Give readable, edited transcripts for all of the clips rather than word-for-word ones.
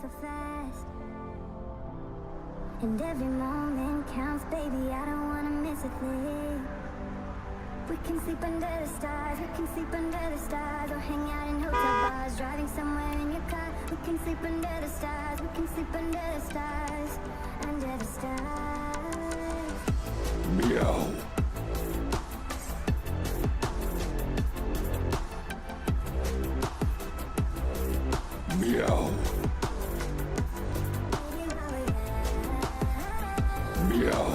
so fast. And every moment counts, baby, I don't wanna miss a thing. We can sleep under the stars, we can sleep under the stars, or hang out in hotel bars, driving somewhere in your car. We can sleep under the stars, we can sleep under the stars, under the stars. Meow. Meow. Meow.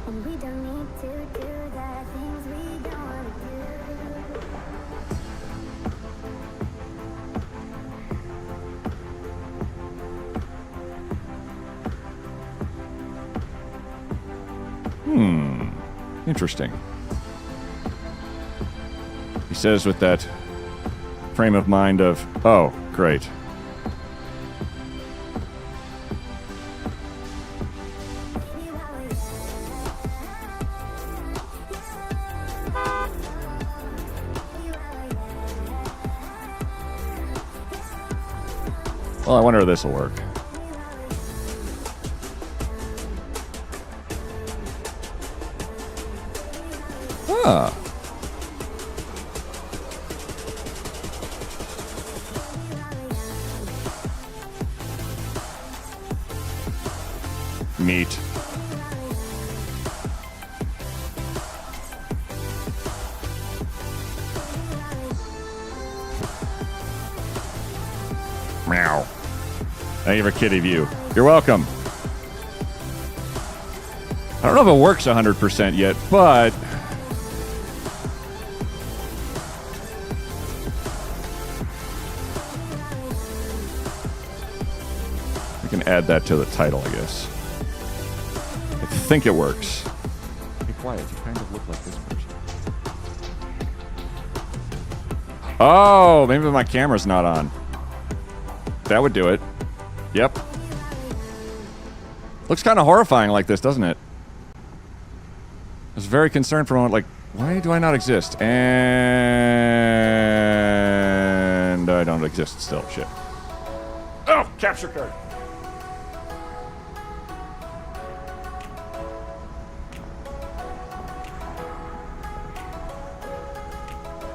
And we don't need to do the things we don't want to do. Interesting. He says with that frame of mind of, oh, great. Well, I wonder if this will work. Ah. Neat. Meow. Thank you for Kitty View. You're welcome. I don't know if it works 100% yet, but we can add that to the title, I guess. I think it works. Be quiet. You kind of look like this person. Oh, maybe my camera's not on. That would do it. Yep. Looks kind of horrifying like this, doesn't it? I was very concerned for a moment, like, why do I not exist? And I don't exist still. Shit. Oh, capture card.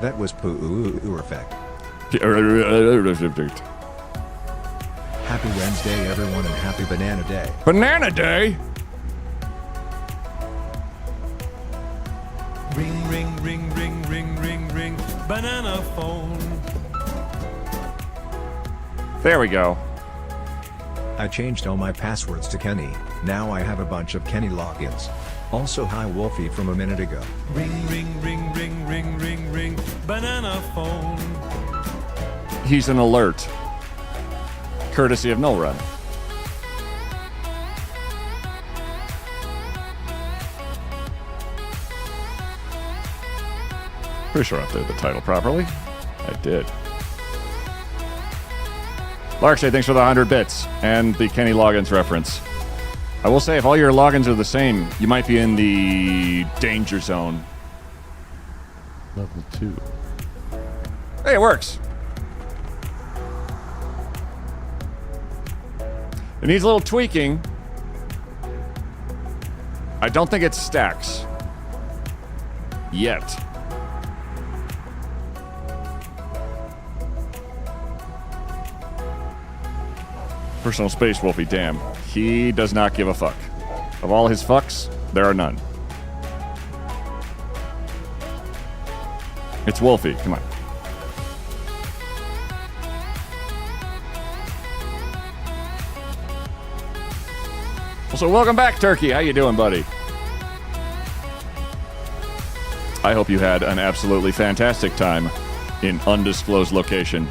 That was poo effect. Happy Wednesday, everyone, and happy Banana Day. Banana Day? Ring, ring, ring, ring, ring, ring, ring, banana phone. There we go. I changed all my passwords to Kenny. Now I have a bunch of Kenny logins. Also, hi Wolfie from a minute ago. Ring, ring, ring, ring, ring, ring, ring, banana phone. He's an alert. Courtesy of Null Run. Pretty sure I updated the title properly. I did. Larkshay, thanks for the 100 bits and the Kenny Loggins reference. I will say, if all your logins are the same, you might be in the danger zone. Level 2. Hey, it works. It needs a little tweaking. I don't think it stacks. Yet. Personal space, Wolfie, damn. He does not give a fuck. Of all his fucks, there are none. It's Wolfie. Come on. So welcome back, Turkey. How you doing, buddy? I hope you had an absolutely fantastic time in undisclosed location.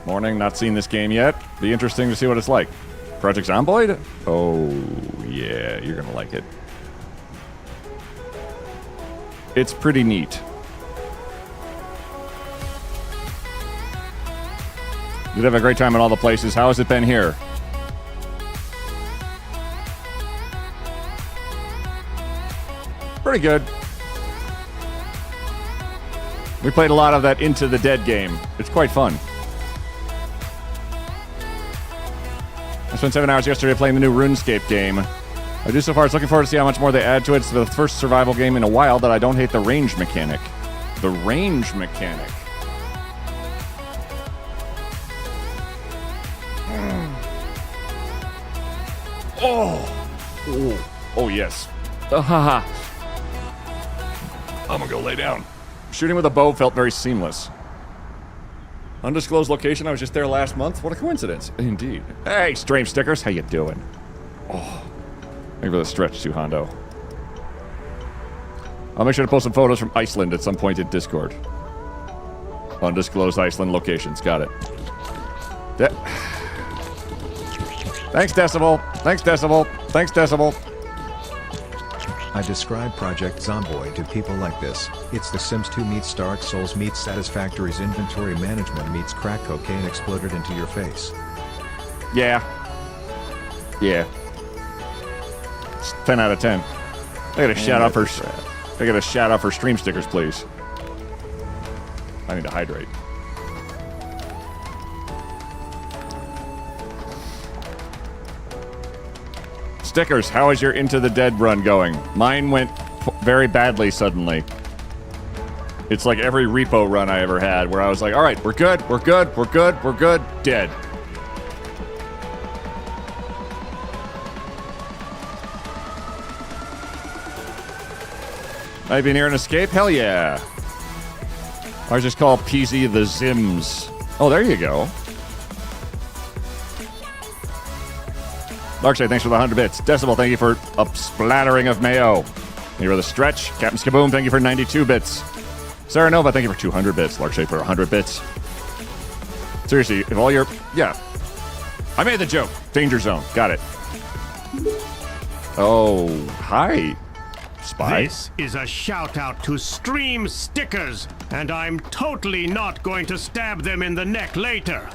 Morning, not seen this game yet. Be interesting to see what it's like. Project Zomboid? Oh, yeah, you're gonna like it. It's pretty neat. Did have a great time in all the places. How has it been here? Pretty good. We played a lot of that Into the Dead game. It's quite fun. I spent 7 hours yesterday playing the new RuneScape game. I do so far. It's looking forward to see how much more they add to it. It's the first survival game in a while that I don't hate the range mechanic. The range mechanic. Oh, yes. I'm gonna go lay down. Shooting with a bow felt very seamless. Undisclosed location. I was just there last month. What a coincidence. Indeed. Hey, Stream Stickers. How you doing? Oh, thank you for the stretch too, Hondo. I'll make sure to post some photos from Iceland at some point in Discord. Undisclosed Iceland locations. Got it. Thanks, Decibel. Thanks, Decibel. Thanks, Decibel. I describe Project Zomboid to people like this. It's The Sims 2 meets Dark Souls meets Satisfactory's inventory management meets crack cocaine exploded into your face. Yeah. Yeah. It's 10 out of 10. I got a shout out for. I got a shout out for Stream Stickers, please. I need to hydrate. Stickers, how is your Into the Dead run going? Mine went very badly suddenly. It's like every repo run I ever had where I was like, all right, we're good, we're good, we're good, we're good, dead. Might be near an escape? Hell yeah. Ours is called PZ the Zims. Oh, there you go. Larkshay, thanks for the 100 bits. Decibel, thank you for a splattering of mayo. Thank you for the stretch. Captain Skaboom, thank you for 92 bits. Sarah Nova, thank you for 200 bits. Larkshay for 100 bits. Seriously, if all your... Yeah. I made the joke. Danger zone. Got it. Oh, hi. Spy. This is a shout out to Stream Stickers, and I'm totally not going to stab them in the neck later.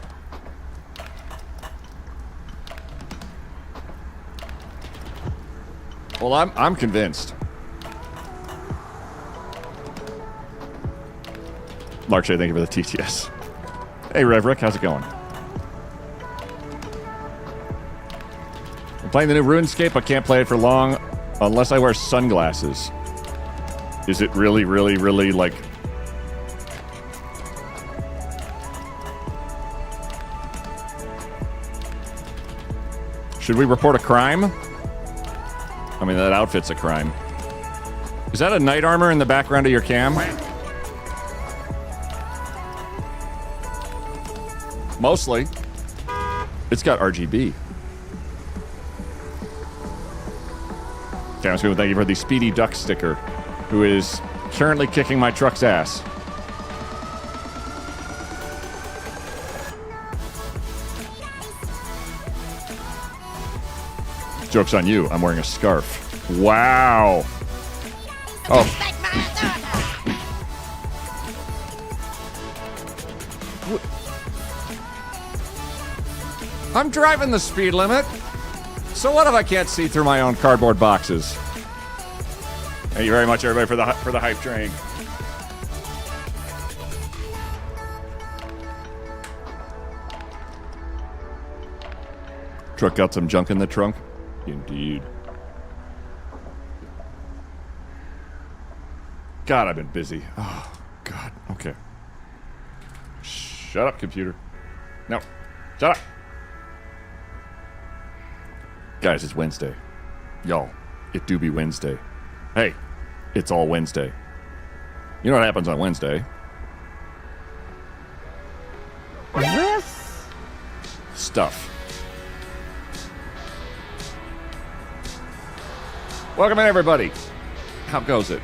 Well, I'm convinced. Larkshay, thank you for the TTS. Hey, Revrick, how's it going? I'm playing the new RuneScape. I can't play it for long unless I wear sunglasses. Is it really, really, really, like... Should we report a crime? I mean, that outfit's a crime. Is that a knight armor in the background of your cam? Mostly. It's got RGB. Thank you for the Speedy Duck sticker, who is currently kicking my truck's ass. Joke's on you. I'm wearing a scarf. Wow. Oh. I'm driving the speed limit. So what if I can't see through my own cardboard boxes? Thank you very much, everybody, for the hype train. Truck got some junk in the trunk? Indeed. God, I've been busy. Oh. God. Okay. Shut up, computer. No. Shut up. Guys, it's Wednesday. Y'all, it do be Wednesday. Hey, it's all Wednesday. You know what happens on Wednesday? This? Stuff. Welcome in, everybody. How goes it?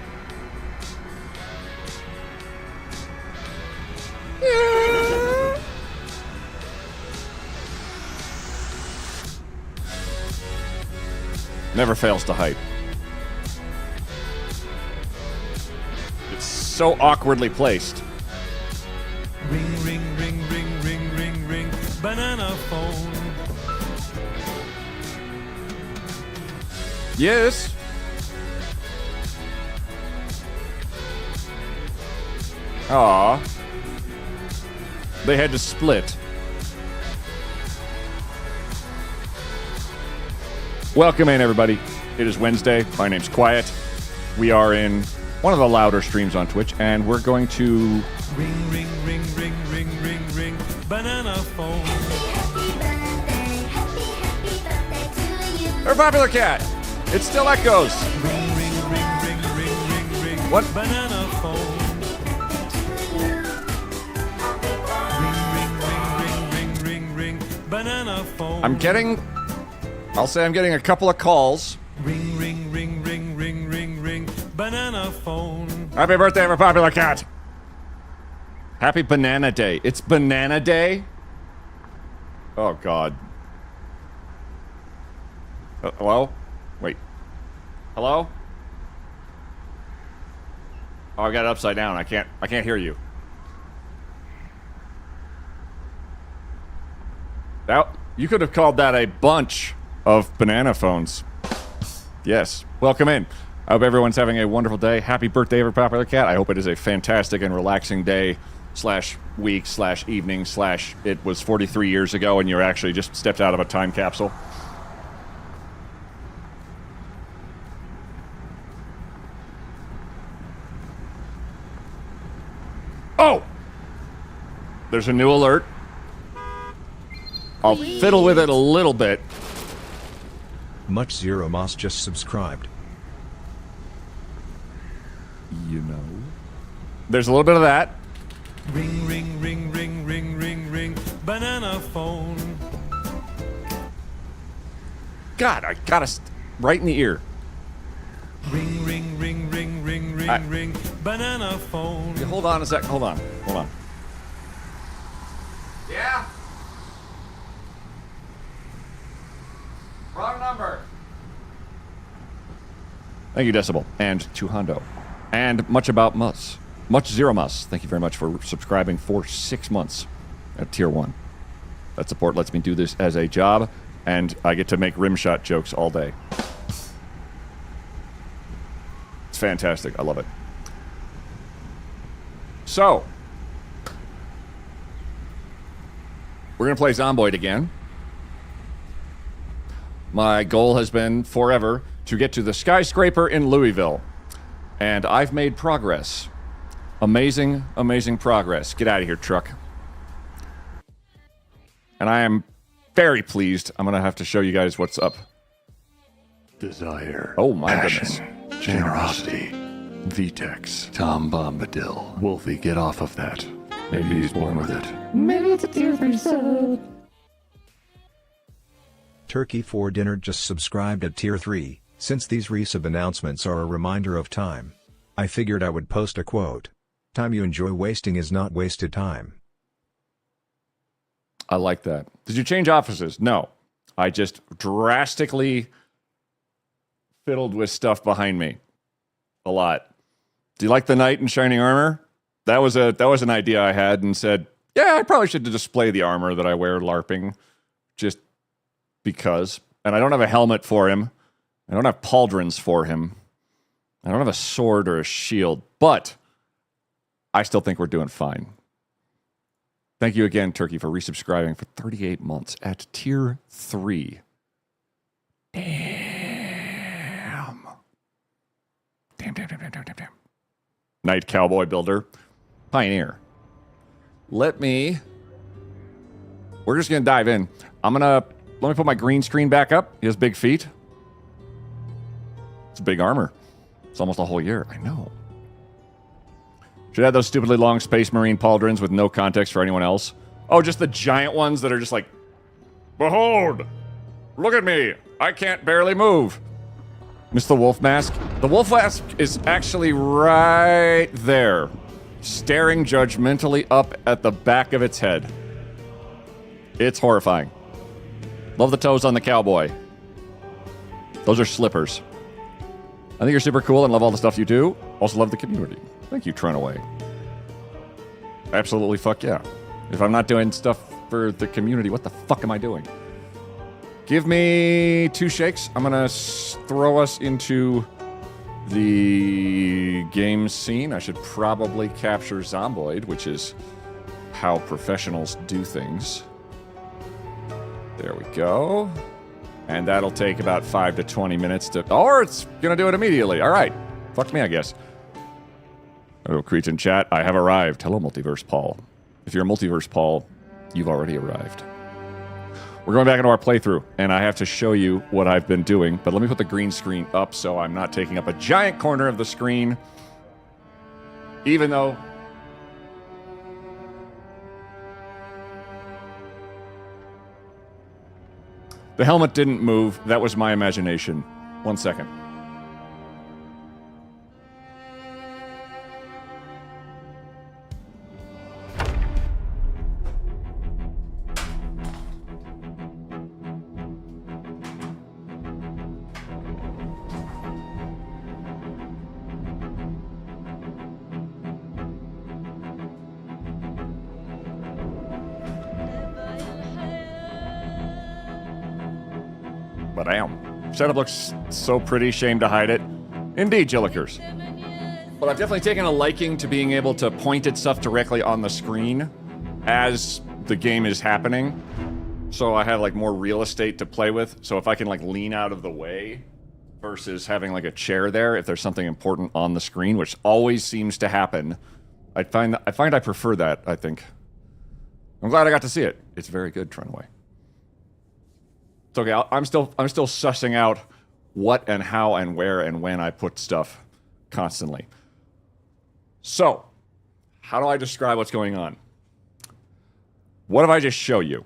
Never fails to hype. It's so awkwardly placed. Ring, ring, ring, ring, ring, ring, ring. Banana phone. Yes. Aw. They had to split. Welcome in, everybody. It is Wednesday. My name's Quiet. We are in one of the louder streams on Twitch, and we're going to... Ring, ring, ring, ring, ring, ring, ring. Banana phone. Our popular cat. It still echoes. Ring, ring, ring, ring, ring, ring, ring. What? Banana phone. Ring, ring, ring, ring, ring, ring. Banana phone. I'll say I'm getting a couple of calls. Ring, ring, ring, ring, ring, ring, ring. Banana phone. Happy birthday, our popular cat. Happy Banana Day. It's Banana Day? Oh, God. Hello? Wait. Hello? Oh, I got it upside down. I can't hear you. You could have called that a bunch of banana phones. Yes. Welcome in. I hope everyone's having a wonderful day. Happy birthday, ever popular cat. I hope it is a fantastic and relaxing day / week / evening / it was 43 years ago and you're actually just stepped out of a time capsule. Oh! There's a new alert. I'll fiddle with it a little bit. Much Zero Moss just subscribed. You know. There's a little bit of that. Ring, ring, ring, ring, ring, ring, ring. Banana phone. God, I gotta right in the ear. Ring, ring, ring, ring, ring, ring, ring. Banana phone. Okay, hold on a sec. Hold on. Yeah? Wrong number. Thank you, Decibel. And to Hondo. And Much About Mus. Much Zero Mus. Thank you very much for subscribing for 6 months at Tier 1. That support lets me do this as a job, and I get to make rimshot jokes all day. It's fantastic. I love it. So, we're going to play Zomboid again. My goal has been forever to get to the skyscraper in Louisville. And I've made progress. Amazing, amazing progress. Get out of here, truck. And I am very pleased. I'm going to have to show you guys what's up. Desire. Oh, my passion, goodness. Generosity. VTEX. Tom Bombadil. Wolfie, get off of that. Maybe he's born with it. Maybe it's a Tier 3 sub. Turkey for Dinner just subscribed at Tier 3. Since these resub announcements are a reminder of time, I figured I would post a quote. Time you enjoy wasting is not wasted time. I like that. Did you change offices? No. I just drastically fiddled with stuff behind me. A lot. Do you like the knight in shining armor? That was an idea I had and said, yeah, I probably should display the armor that I wear LARPing. Just because. And I don't have a helmet for him. I don't have pauldrons for him. I don't have a sword or a shield. But I still think we're doing fine. Thank you again, Turkey, for resubscribing for 38 months at Tier 3. Damn. Night Cowboy Builder. Pioneer. We're just going to dive in. Let me put my green screen back up. He has big feet. It's big armor. It's almost a whole year. I know. Should have those stupidly long Space Marine pauldrons with no context for anyone else. Oh, just the giant ones that are just like, behold, look at me. I can't barely move. Miss the wolf mask? The wolf mask is actually right there, staring judgmentally up at the back of its head. It's horrifying. Love the toes on the cowboy. Those are slippers. I think you're super cool and love all the stuff you do. Also love the community. Thank you, Trunaway. Absolutely, fuck yeah. If I'm not doing stuff for the community, what the fuck am I doing? Give me 2 shakes. I'm gonna throw us into the game scene. I should probably capture Zomboid, which is how professionals do things. There we go. And that'll take about 5 to 20 minutes to... Or it's gonna do it immediately. All right. Fuck me, I guess. Hello, Creech in chat. I have arrived. Hello, Multiverse Paul. If you're a Multiverse Paul, you've already arrived. We're going back into our playthrough, and I have to show you what I've been doing. But let me put the green screen up so I'm not taking up a giant corner of the screen. Even though... the helmet didn't move. That was my imagination. 1 second. But damn. Setup looks so pretty, shame to hide it. Indeed, Jillikers. But I've definitely taken a liking to being able to point at stuff directly on the screen as the game is happening. So I have like more real estate to play with. So if I can like lean out of the way versus having like a chair there, if there's something important on the screen, which always seems to happen, I find I prefer that, I think. I'm glad I got to see it. It's very good, Trunaway. It's okay. I'm still sussing out what and how and where and when I put stuff constantly. So, how do I describe what's going on? What if I just show you?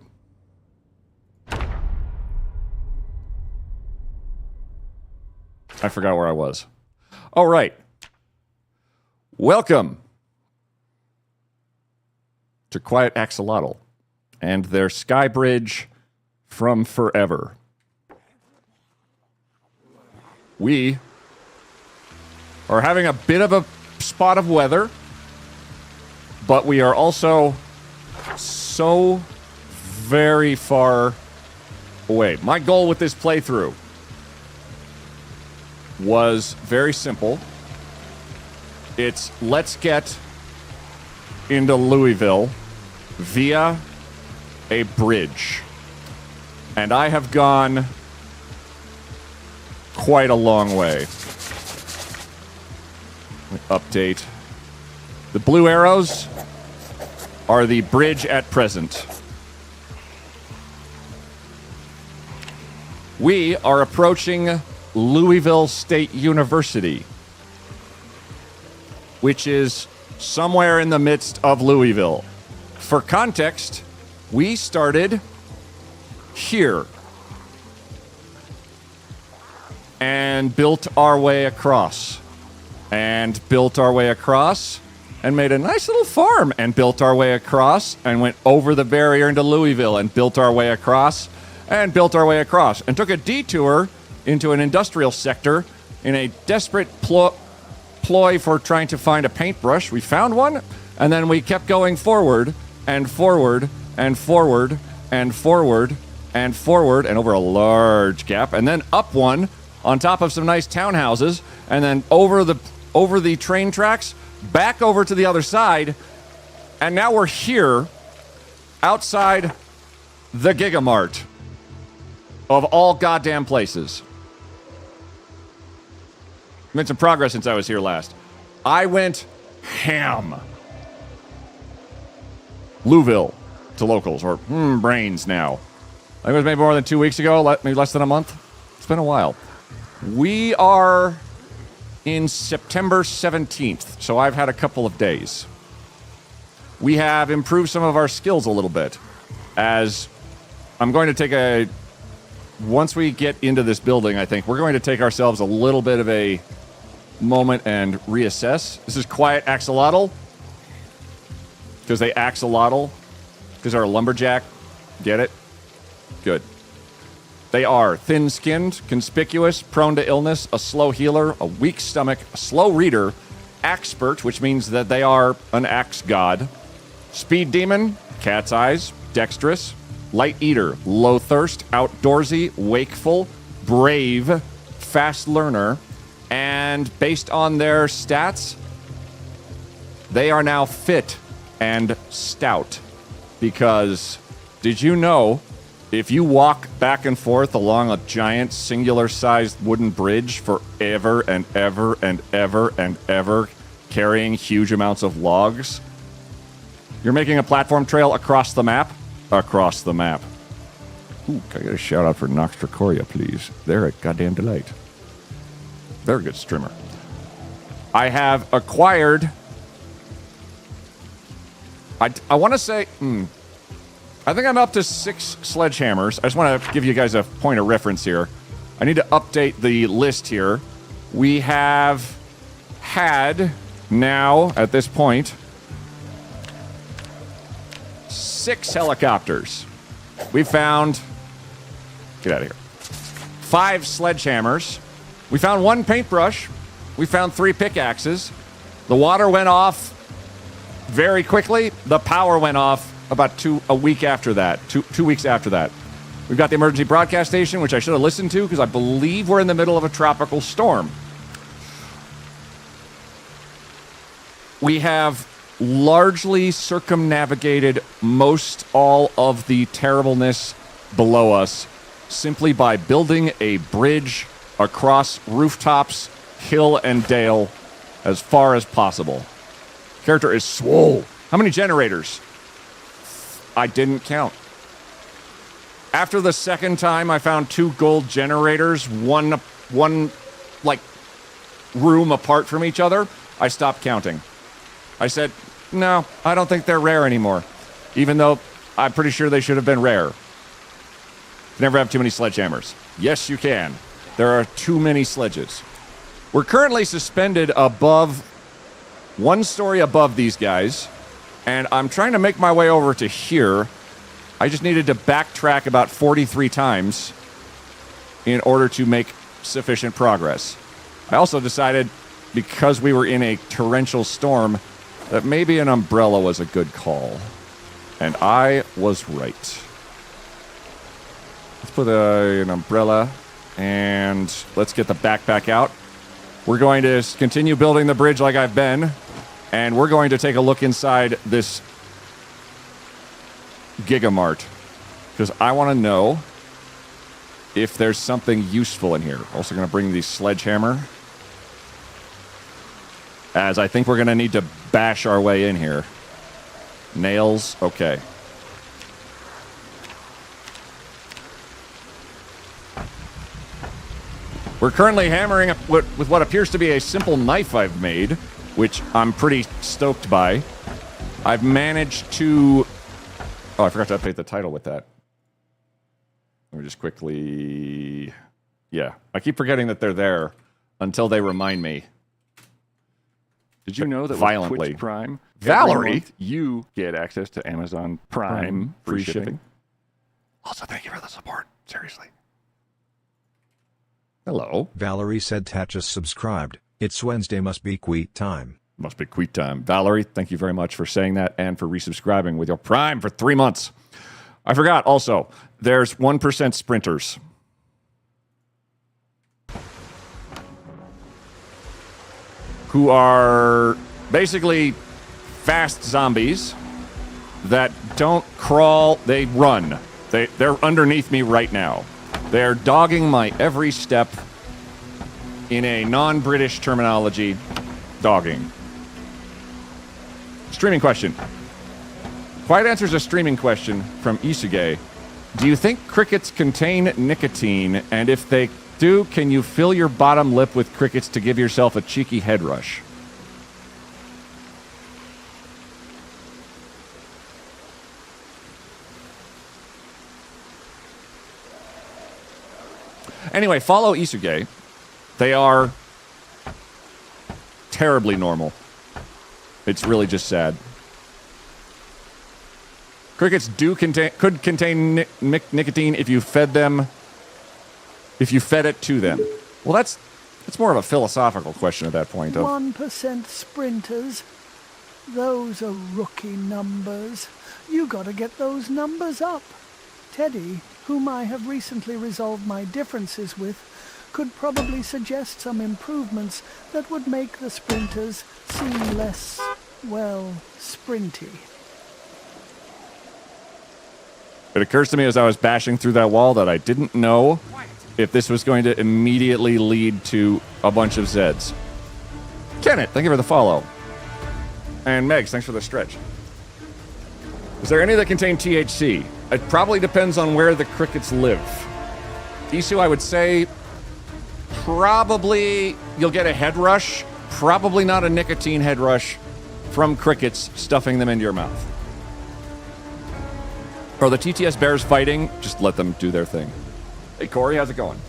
I forgot where I was. All right. Welcome to Quiet Axolotl and their Skybridge from forever. We are having a bit of a spot of weather, but we are also so very far away. My goal with this playthrough was very simple. It's let's get into Louisville via a bridge. And I have gone quite a long way. Let me update. The blue arrows are the bridge at present. We are approaching Louisville State University, which is somewhere in the midst of Louisville. For context, we started here and built our way across and built our way across and made a nice little farm and built our way across and went over the barrier into Louisville and built our way across and built our way across and took a detour into an industrial sector in a desperate ploy for trying to find a paintbrush. We found one, and then we kept going forward and forward and forward and forward and forward and over a large gap, and then up one on top of some nice townhouses, and then over the train tracks, back over to the other side, and now we're here outside the Gigamart of all goddamn places. Made some progress since I was here last. I went ham Louisville to locals, or brains now. I think it was maybe more than 2 weeks ago, maybe less than a month. It's been a while. We are in September 17th, so I've had a couple of days. We have improved some of our skills a little bit, as I'm going to take once we get into this building, I think, we're going to take ourselves a little bit of a moment and reassess. This is quiet axolotl, because they axolotl, because they're a lumberjack. Get it? Good. They are thin-skinned, conspicuous, prone to illness, a slow healer, a weak stomach, a slow reader, expert, which means that they are an axe god, speed demon, cat's eyes, dexterous, light eater, low thirst, outdoorsy, wakeful, brave, fast learner, and based on their stats, they are now fit and stout. Because, did you know, if you walk back and forth along a giant singular-sized wooden bridge for ever and ever and ever and ever, carrying huge amounts of logs, you're making a platform trail across the map? Across the map. Ooh, can I get a shout out for Nox Tricoria, please? They're a goddamn delight. Very good streamer. I have acquired... I want to say... I think I'm up to 6 sledgehammers. I just want to give you guys a point of reference here. I need to update the list here. We have had now, at this point, 6 helicopters. We found... Get out of here. 5 sledgehammers. We found 1 paintbrush. We found 3 pickaxes. The water went off very quickly. The power went off about a week after that. Two weeks after that. We've got the emergency broadcast station, which I should have listened to because I believe we're in the middle of a tropical storm. We have largely circumnavigated most all of the terribleness below us simply by building a bridge across rooftops, hill and dale as far as possible. Character is swole. How many generators? I didn't count. After the second time I found 2 gold generators, one like room apart from each other, I stopped counting. I said, no, I don't think they're rare anymore. Even though I'm pretty sure they should have been rare. Never have too many sledgehammers. Yes, you can. There are too many sledges. We're currently suspended above, 1 story above these guys, and I'm trying to make my way over to here. I just needed to backtrack about 43 times in order to make sufficient progress. I also decided, because we were in a torrential storm, that maybe an umbrella was a good call. And I was right. Let's put an umbrella, and let's get the backpack out. We're going to continue building the bridge like I've been, and we're going to take a look inside this Gigamart, because I want to know if there's something useful in here. Also going to bring the sledgehammer, as I think we're going to need to bash our way in here. Nails, okay. We're currently hammering with what appears to be a simple knife I've made, which I'm pretty stoked by. I've managed to... Oh, I forgot to update the title with that. Let me just quickly... Yeah, I keep forgetting that they're there until they remind me. Did you know that Violently. with Twitch Prime, Valerie? every month you get access to Amazon Prime free shipping? Also, thank you for the support. Seriously. Hello. Valerie said Tatcha subscribed. It's Wednesday, must be queet time. Must be queet time. Valerie, thank you very much for saying that and for resubscribing with your Prime for 3 months. I forgot also, there's 1% sprinters. Who are basically fast zombies that don't crawl, they run. They're underneath me right now. They're dogging my every step. In a non-British terminology, dogging. Streaming question. Quiet answers a streaming question from Isuge. Do you think crickets contain nicotine? And if they do, can you fill your bottom lip with crickets to give yourself a cheeky head rush? Anyway, follow Isuge. They are terribly normal. It's really just sad. Crickets could contain nicotine if you fed it to them. Well, that's more of a philosophical question at that point. 1% sprinters. Those are rookie numbers. You gotta get those numbers up. Teddy, whom I have recently resolved my differences with, could probably suggest some improvements that would make the sprinters seem less, well, sprinty. It occurs to me as I was bashing through that wall that I didn't know if this was going to immediately lead to a bunch of Zeds. Kenneth, thank you for the follow. And Megs, thanks for the stretch. Is there any that contain THC? It probably depends on where the crickets live. Isu, I would say probably you'll get a head rush, probably not a nicotine head rush from crickets stuffing them into your mouth. Are the TTS bears fighting? Just let them do their thing. Hey, Corey, how's it going?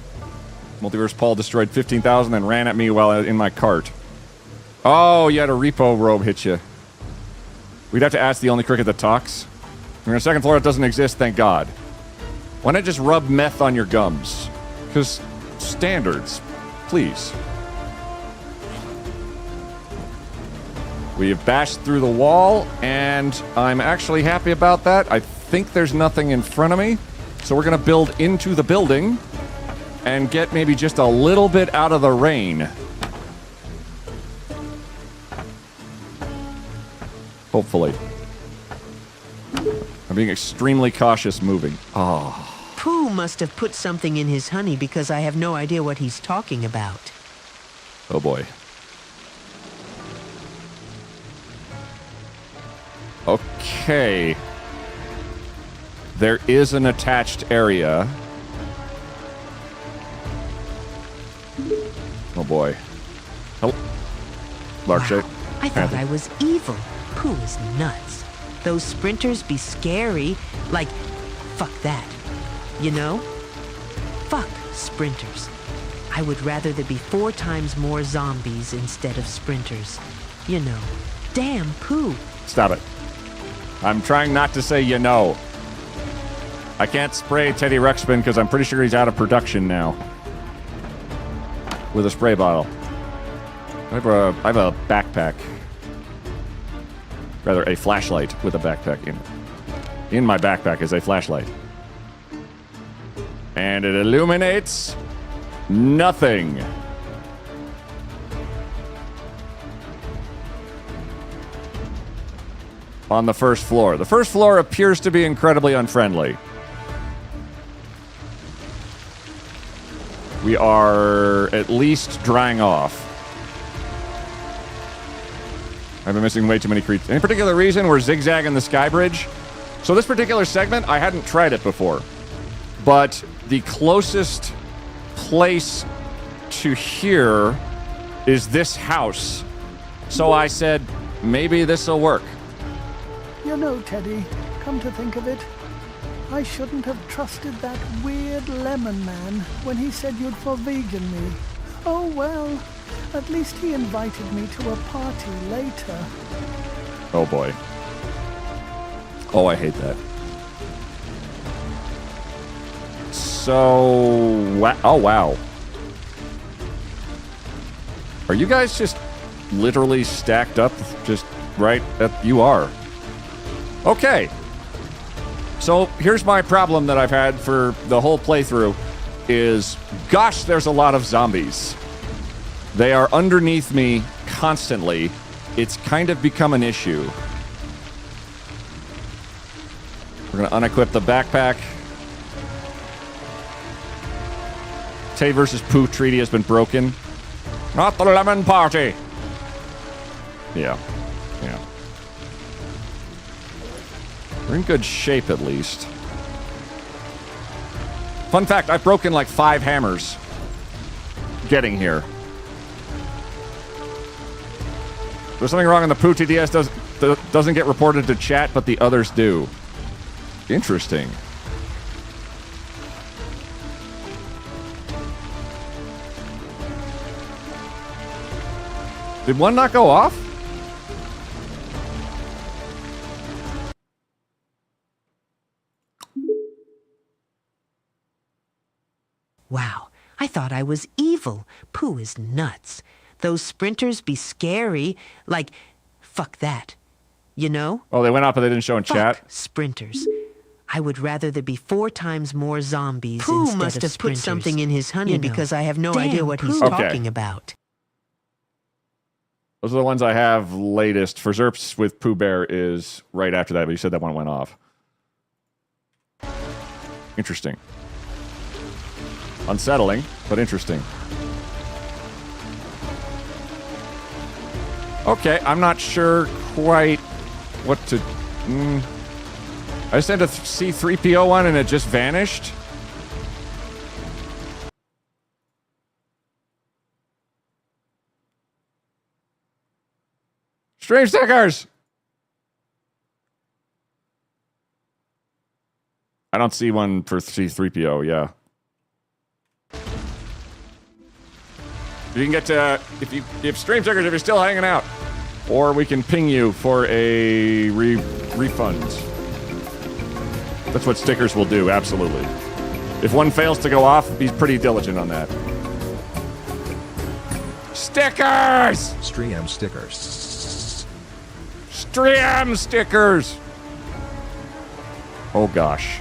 Multiverse Paul destroyed 15,000 and ran at me while in my cart. Oh, you had a repo robe hit you. We'd have to ask the only cricket that talks. We're on a second floor that doesn't exist, thank God. Why not just rub meth on your gums? Because standards, please. We have bashed through the wall, and I'm actually happy about that. I think there's nothing in front of me, so we're going to build into the building and get maybe just a little bit out of the rain. Hopefully. I'm being extremely cautious moving. Oh. Pooh must have put something in his honey because I have no idea what he's talking about. Oh boy. Okay. There is an attached area. Oh boy. Hello. Lark shape. I thought I was evil. Pooh is nuts. Those sprinters be scary. Like, fuck that. You know? Fuck sprinters. I would rather there be 4 times more zombies instead of sprinters. You know. Damn, Pooh. Stop it. I'm trying not to say you know. I can't spray Teddy Ruxpin because I'm pretty sure he's out of production now. With a spray bottle. I have a backpack. Rather, a flashlight with a backpack in it. In my backpack is a flashlight. And it illuminates nothing. On the first floor. The first floor appears to be incredibly unfriendly. We are at least drying off. I've been missing way too many creatures. Any particular reason we're zigzagging the Skybridge? So this particular segment, I hadn't tried it before. But the closest place to here is this house. So I said, maybe this'll work. You know, Teddy, come to think of it, I shouldn't have trusted that weird lemon man when he said you'd for vegan me. Oh well, at least he invited me to a party later. Oh boy. Oh, I hate that. So, oh wow. Are you guys just literally stacked up just right at you are? Okay. So here's my problem that I've had for the whole playthrough is, gosh, there's a lot of zombies. They are underneath me constantly. It's kind of become an issue. We're going to unequip the backpack. Tay versus Pooh treaty has been broken. Not the lemon party. Yeah. Yeah. We're in good shape, at least. Fun fact, I've broken like 5 hammers getting here. There's something wrong in the poo. TTS doesn't get reported to chat, but the others do. Interesting. Did one not go off? Wow, I thought I was evil. Pooh is nuts. Those sprinters be scary. Like, fuck that. You know? Oh, they went off, but they didn't show in chat? Fuck sprinters. I would rather there be 4 times more zombies Pooh instead must of have put sprinters. something in his honey You know. because I have no Damn, idea what he's Pooh. talking about. Those are the ones I have latest. For Zerps with Pooh Bear is right after that, but you said that one went off. Interesting. Unsettling, but interesting. Okay, I'm not sure quite what to... I sent a C3PO one and it just vanished. Stream stickers! I don't see one for C3PO, yeah. You can get to... If stream stickers, if you're still hanging out. Or we can ping you for a refund. That's what stickers will do, absolutely. If one fails to go off, be pretty diligent on that. Stickers! Stream stickers. Stream stickers! Oh gosh.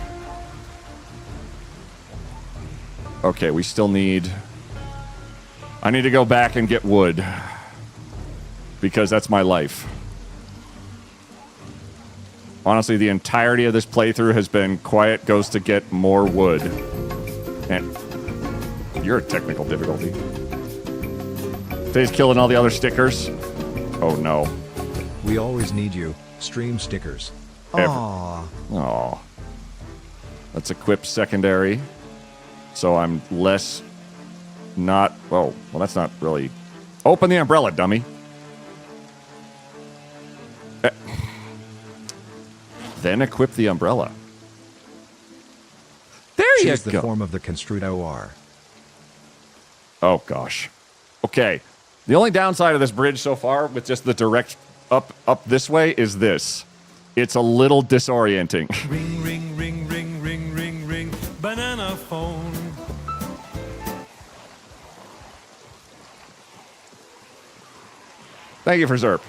Okay, we still need... I need to go back and get wood. Because that's my life. Honestly, the entirety of this playthrough has been quiet goes to get more wood. And you're a technical difficulty. Faye's killing all the other stickers. Oh no. We always need you. Stream stickers. Aww. Aww. Let's equip secondary. So I'm less not... Oh, well that's not really... Open the umbrella, dummy. Then equip the umbrella. There you go. Choose the form of the construed OR. Oh, gosh. Okay. The only downside of this bridge so far, with just the direct up this way, is this. It's a little disorienting. Ring, ring, ring, ring, ring, ring, ring. Banana phone. Thank you for Zerp.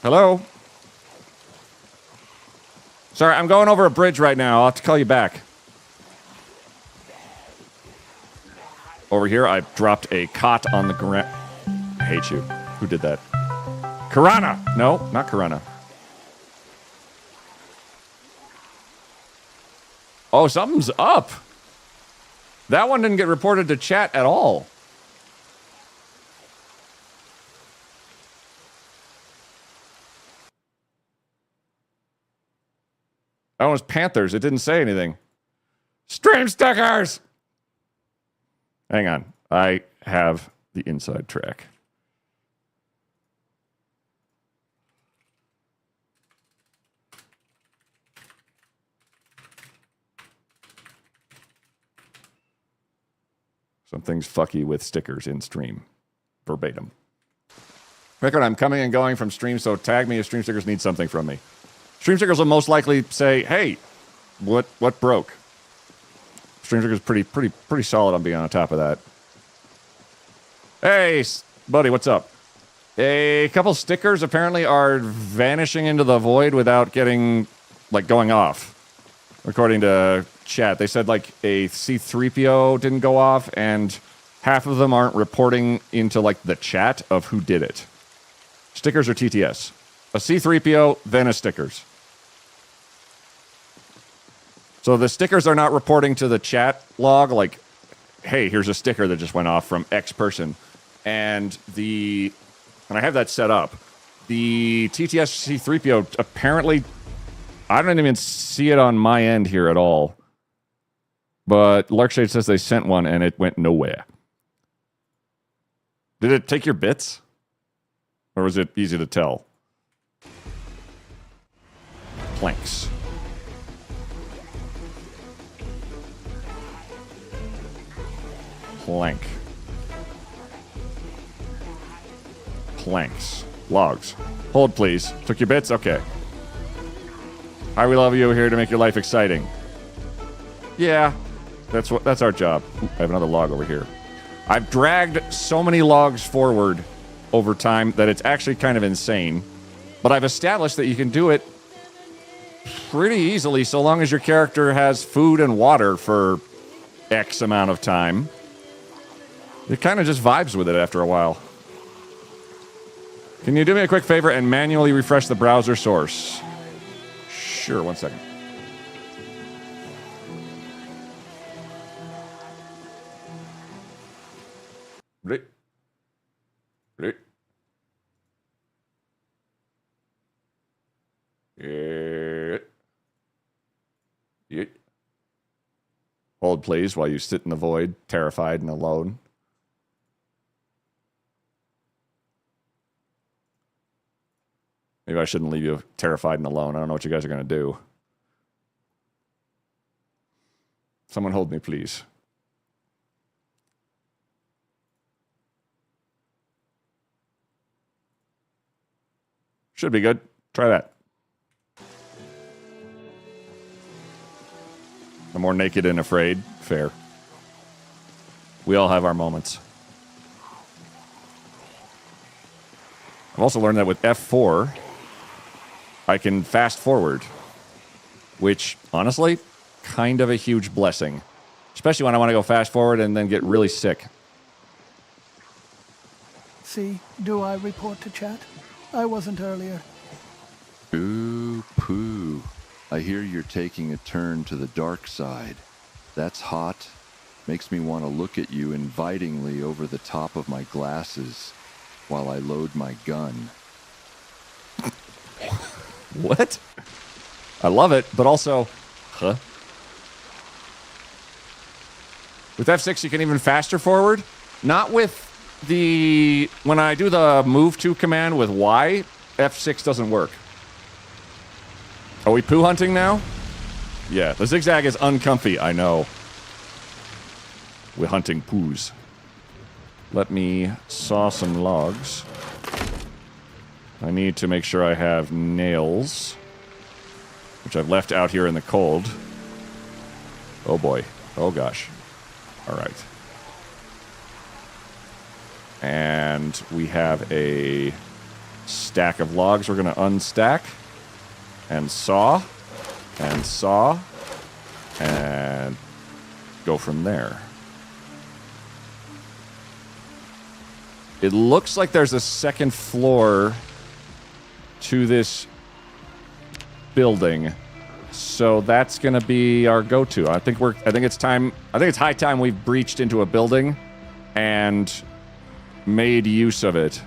Hello? Sorry, I'm going over a bridge right now. I'll have to call you back. Over here, I dropped a cot on the ground. I hate you. Who did that? Karana! No, not Karana. Oh, something's up. That one didn't get reported to chat at all. That one was Panthers. It didn't say anything. Stream stickers! Hang on. I have the inside track. Something's fucky with stickers in stream. Verbatim. Record, I'm coming and going from stream, so tag me if stream stickers need something from me. Stream stickers will most likely say, hey, what broke? Stream stickers pretty solid on being on top of that. Hey, buddy, what's up? A couple stickers apparently are vanishing into the void without getting, like, going off. According to chat, they said, like, a C3PO didn't go off, and half of them aren't reporting into, like, the chat of who did it. Stickers or TTS. A C3PO, then a stickers. So the stickers are not reporting to the chat log, like, hey, here's a sticker that just went off from X person. And I have that set up. The TTS C3PO apparently I don't even see it on my end here at all. But Larkshade says they sent one and it went nowhere. Did it take your bits? Or was it easy to tell? Planks. Plank. Planks. Logs. Hold, please. Took your bits? Okay. Hi, we love you here to make your life exciting. Yeah, that's our job. Ooh, I have another log over here. I've dragged so many logs forward over time that it's actually kind of insane. But I've established that you can do it pretty easily so long as your character has food and water for X amount of time. It kind of just vibes with it after a while. Can you do me a quick favor and manually refresh the browser source? Sure, 1 second. Ready? Ready? Yeah. Hold, please, while you sit in the void, terrified and alone. Maybe I shouldn't leave you terrified and alone. I don't know what you guys are going to do. Someone hold me, please. Should be good. Try that. I'm more naked and afraid. Fair. We all have our moments. I've also learned that with F4, I can fast forward, which, honestly, kind of a huge blessing. Especially when I want to go fast forward and then get really sick. See, do I report to chat? I wasn't earlier. Ooh, poo. I hear you're taking a turn to the dark side. That's hot. Makes me want to look at you invitingly over the top of my glasses while I load my gun. What? I love it, but also, huh? With F6, you can even faster forward. Not with the... When I do the move to command with Y, F6 doesn't work. Are we poo hunting now? Yeah, the zigzag is uncomfy, I know. We're hunting poos. Let me saw some logs. I need to make sure I have nails, which I've left out here in the cold. Oh boy. Oh gosh. All right. And we have a stack of logs we're going to unstack. And saw. And saw. And go from there. It looks like there's a second floor to this building. So that's going to be our go-to. I think it's high time we've breached into a building and made use of it.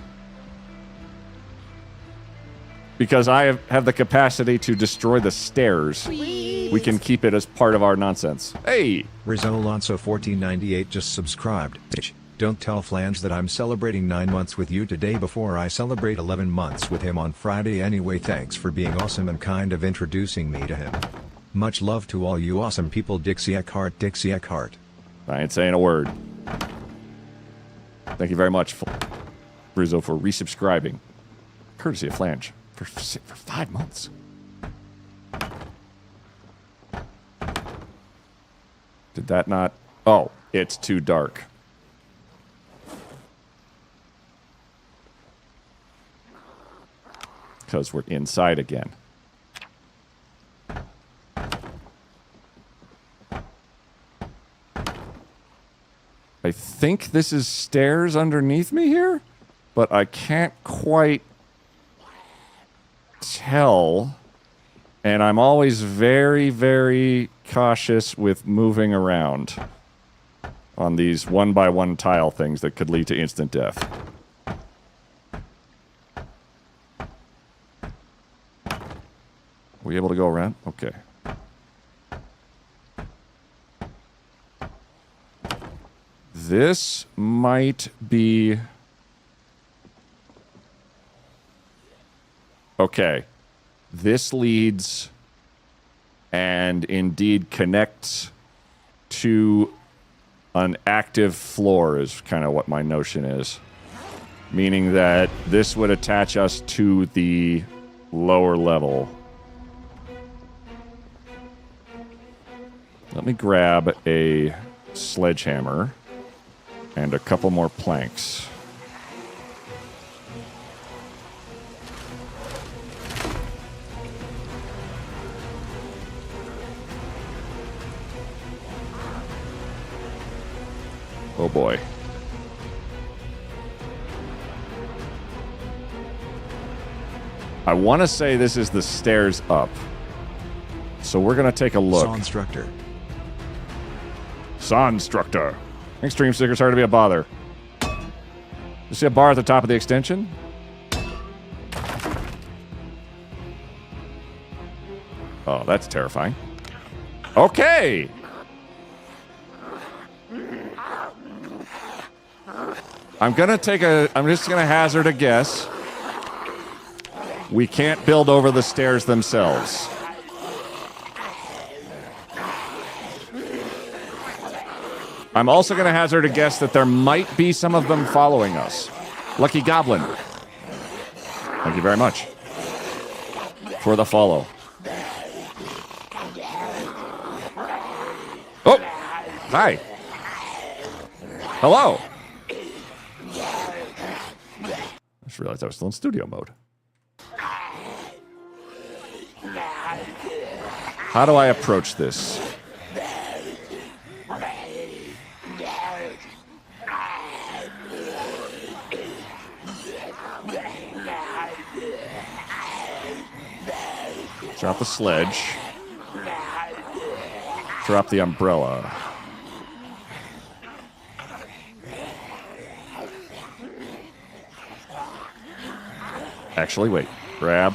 Because I have the capacity to destroy the stairs. Please. We can keep it as part of our nonsense. Hey! Rizzo Alonso 1498 just subscribed. Bitch. Don't tell Flange that I'm celebrating 9 months with you today before I celebrate 11 months with him on Friday anyway. Thanks for being awesome and kind of introducing me to him. Much love to all you awesome people. Dixie Eckhart, Dixie Eckhart. I ain't saying a word. Thank you very much, Rizzo, for resubscribing. Courtesy of Flange. For 5 months. Did that not... Oh, it's too dark. Because we're inside again. I think this is stairs underneath me here, but I can't quite tell. And I'm always very, very cautious with moving around on these one-by-one tile things that could lead to instant death. we able to go around? Okay. This might be... Okay. This leads and indeed connects to an active floor is kind of what my notion is. Meaning that this would attach us to the lower level. Let me grab a sledgehammer and a couple more planks. Oh boy. I want to say this is the stairs up. So we're going to take a look. Saw instructor. Saw instructor. Extreme stickers hard to be a bother. You see a bar at the top of the extension? Oh, that's terrifying. Okay. I'm just gonna hazard a guess. We can't build over the stairs themselves. I'm also gonna hazard a guess that there might be some of them following us. Lucky Goblin. Thank you very much for the follow. Oh, hi. Hello. I just realized I was still in studio mode. How do I approach this? Drop the sledge. Drop the umbrella. Actually, wait. Grab.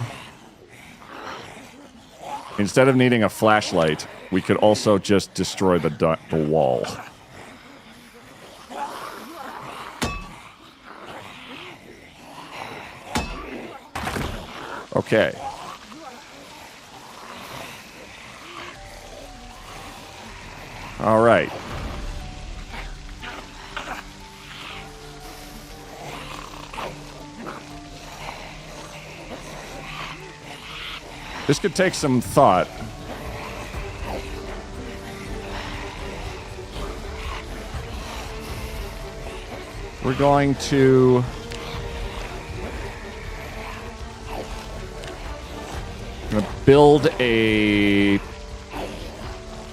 Instead of needing a flashlight, we could also just destroy the wall. Okay. All right. This could take some thought. We're going to build a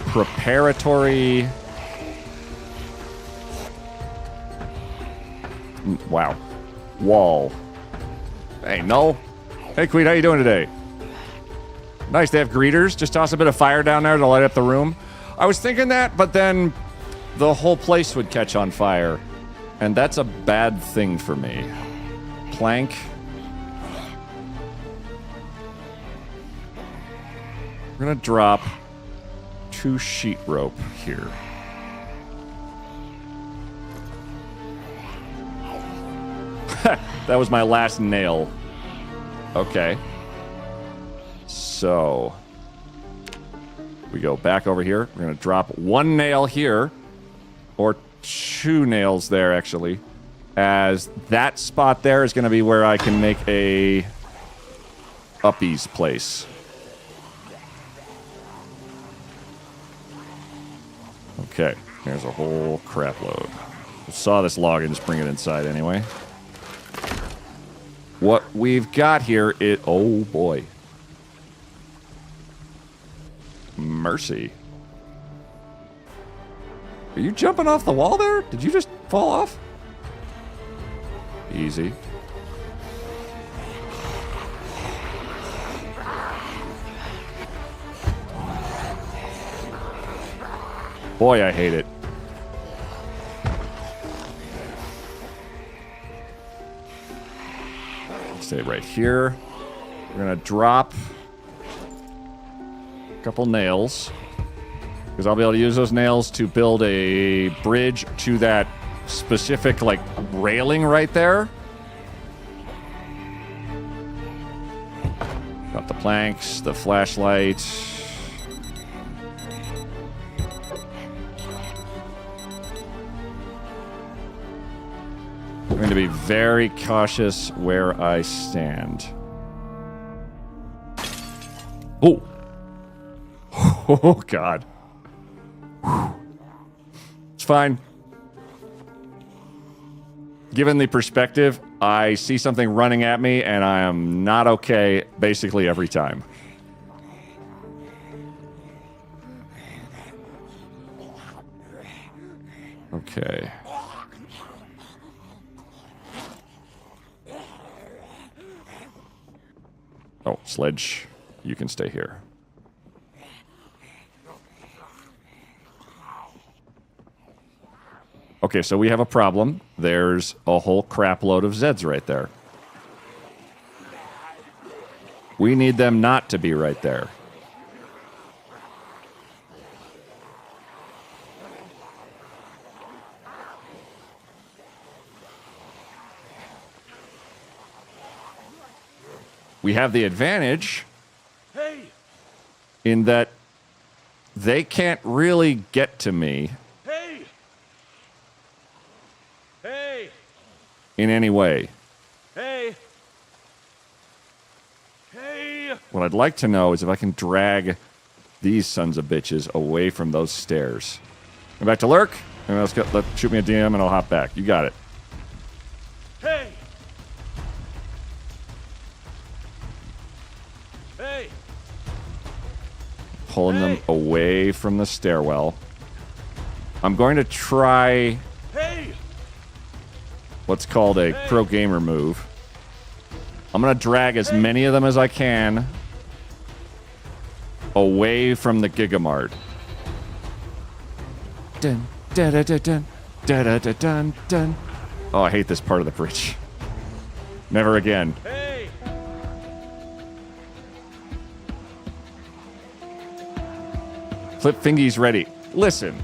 preparatory... Wow. Wall. Hey, no. Hey, Queen, how you doing today? Nice, they have greeters. Just toss a bit of fire down there to light up the room. I was thinking that, but then the whole place would catch on fire. And that's a bad thing for me. Plank. We're gonna drop 2 sheet rope here. That was my last nail. Okay. So, we go back over here. We're going to drop 1 nail here, or 2 nails there, actually, as that spot there is going to be where I can make a uppies place. Okay, there's a whole crap load. Saw this log and just bring it inside anyway. What we've got here is... Oh, boy. Mercy. Are you jumping off the wall there? Did you just fall off? Easy. Boy, I hate it. Stay right here. We're gonna drop couple nails. Because I'll be able to use those nails to build a bridge to that specific, like, railing right there. Got the planks, the flashlight. I'm going to be very cautious where I stand. Oh! Oh, God. It's fine. Given the perspective, I see something running at me, and I am not okay basically every time. Okay. Oh, Sledge, you can stay here. Okay, so we have a problem. There's a whole crap load of Zeds right there. We need them not to be right there. We have the advantage in that they can't really get to me in any way. What I'd like to know is if I can drag these sons of bitches away from those stairs. Go back to lurk, and shoot me a DM, and I'll hop back. You got it. Pulling them away from the stairwell. I'm going to try what's called a pro gamer move. I'm going to drag as many of them as I can away from the Gigamart. Dun, da, da, da, dun, da, da, da, dun, dun. Oh, I hate this part of the bridge. Never again. Flip fingies ready. Listen.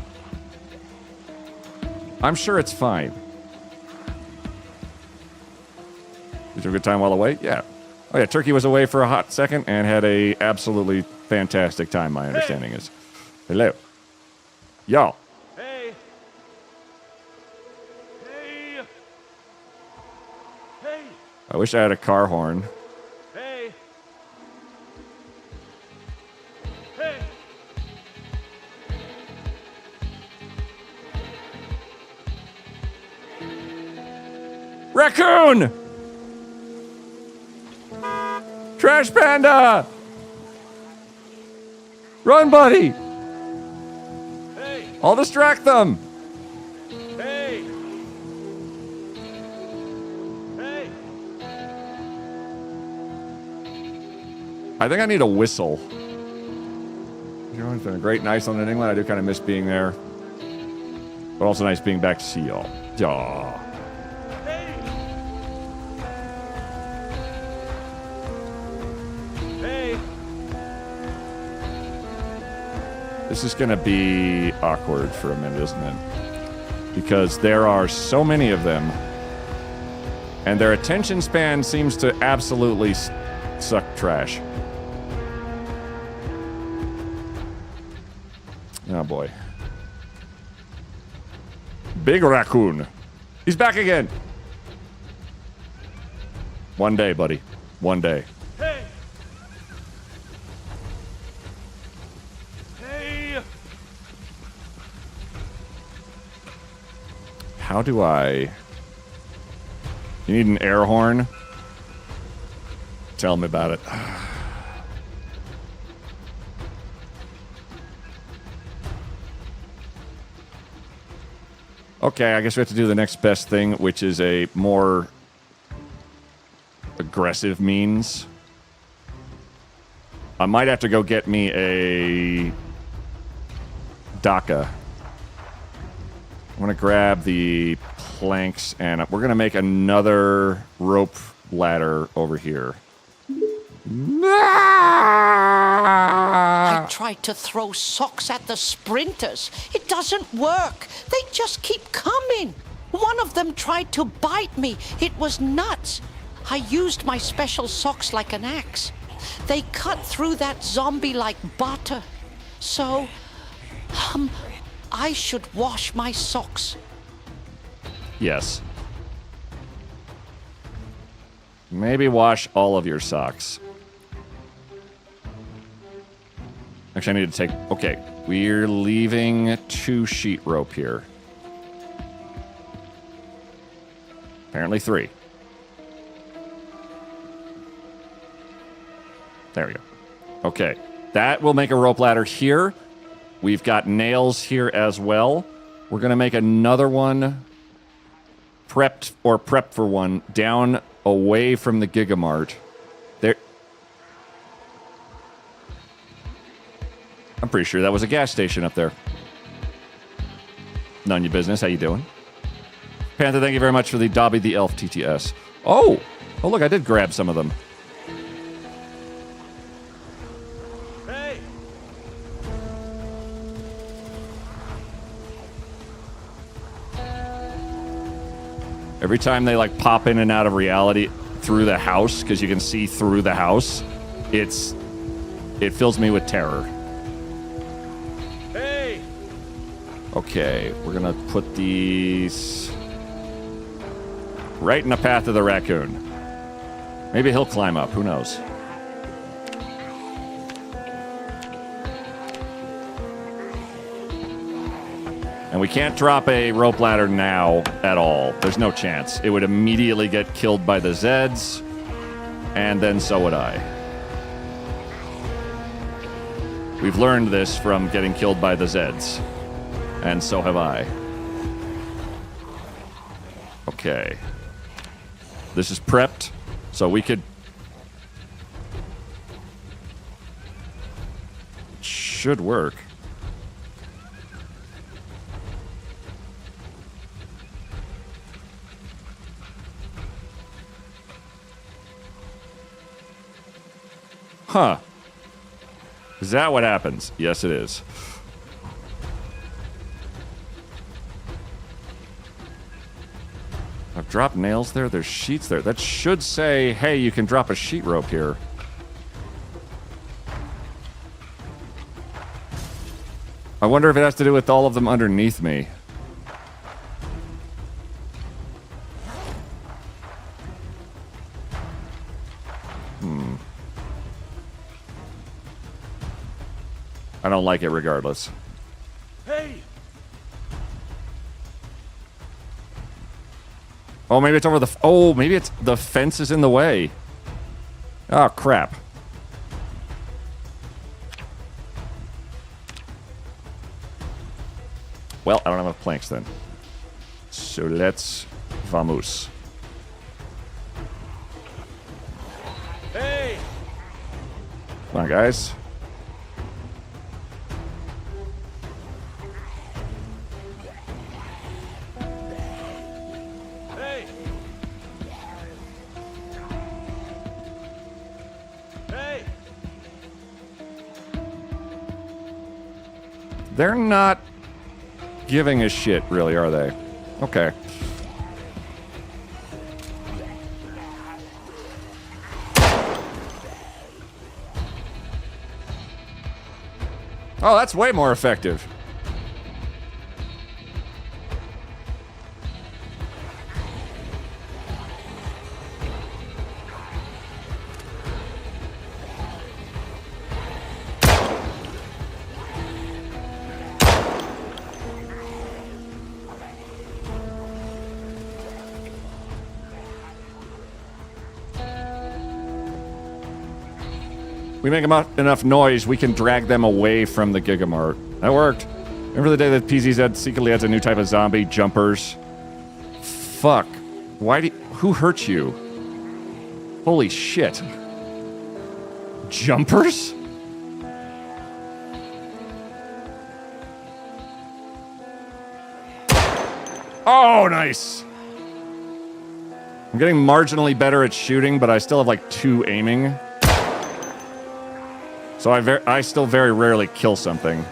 I'm sure it's fine. Did you have a good time while away? Yeah. Oh yeah, Turkey was away for a hot second and had a absolutely fantastic time, my understanding is. Hello. Y'all. I wish I had a car horn. Raccoon! Trash Panda! Run, buddy! I'll distract them! I think I need a whistle. It's been a great night on in England. I do kind of miss being there. But also nice being back to see y'all. Yaw. This is going to be awkward for a minute, isn't it? Because there are so many of them, and their attention span seems to absolutely suck trash. Oh, boy. Big raccoon. He's back again. One day, buddy. One day. How do I... You need an air horn? Tell me about it. Okay, I guess we have to do the next best thing, which is a more aggressive means. I might have to go get me a DACA. I'm going to grab the planks, and we're going to make another rope ladder over here. I tried to throw socks at the sprinters. It doesn't work. They just keep coming. One of them tried to bite me. It was nuts. I used my special socks like an axe. They cut through that zombie like butter. So, I should wash my socks. Yes. Maybe wash all of your socks. Actually, I need to take... Okay, we're leaving 2 sheet rope here. Apparently 3. There we go. Okay, that will make a rope ladder here. We've got nails here as well. We're going to make another one prep for one down away from the Gigamart. There. I'm pretty sure that was a gas station up there. None of your business. How you doing? Panther, thank you very much for the Dobby the Elf TTS. Oh, look, I did grab some of them. Hey! Every time they like pop in and out of reality through the house, because you can see through the house, it fills me with terror. Hey! Okay, we're gonna put these right in the path of the raccoon. Maybe he'll climb up, who knows? And we can't drop a rope ladder now at all. There's no chance. It would immediately get killed by the Zeds, and then so would I. We've learned this from getting killed by the Zeds, and so have I. Okay. This is prepped, so we could... Should work. Huh. Is that what happens? Yes, it is. I've dropped nails there. There's sheets there. That should say, hey, you can drop a sheet rope here. I wonder if it has to do with all of them underneath me. I don't like it regardless. Hey! Oh, maybe it's over the... maybe it's the fence is in the way. Oh, crap. Well, I don't have enough planks then. So let's... Vamos. Hey! Come on, guys. Hey! Hey! They're not giving a shit, really, are they? Okay. Oh, that's way more effective. We make enough noise, we can drag them away from the Gigamart. That worked. Remember the day that PZZ secretly adds a new type of zombie? Jumpers. Fuck. Who hurt you? Holy shit. Jumpers? Oh, nice. I'm getting marginally better at shooting, but I still have like 2 aiming. So I still very rarely kill something.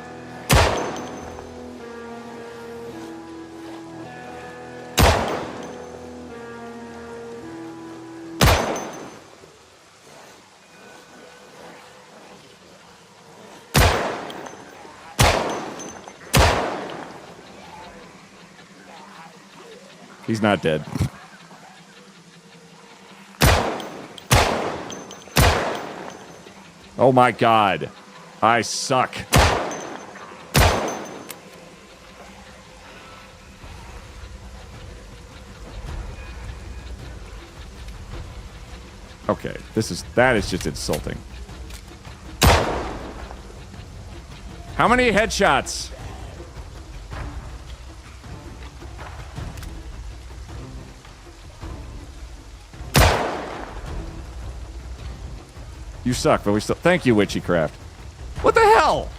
He's not dead. Oh my god. I suck. Okay, that is just insulting. How many headshots? You suck, but we still... Thank you, Witchycraft. What the hell?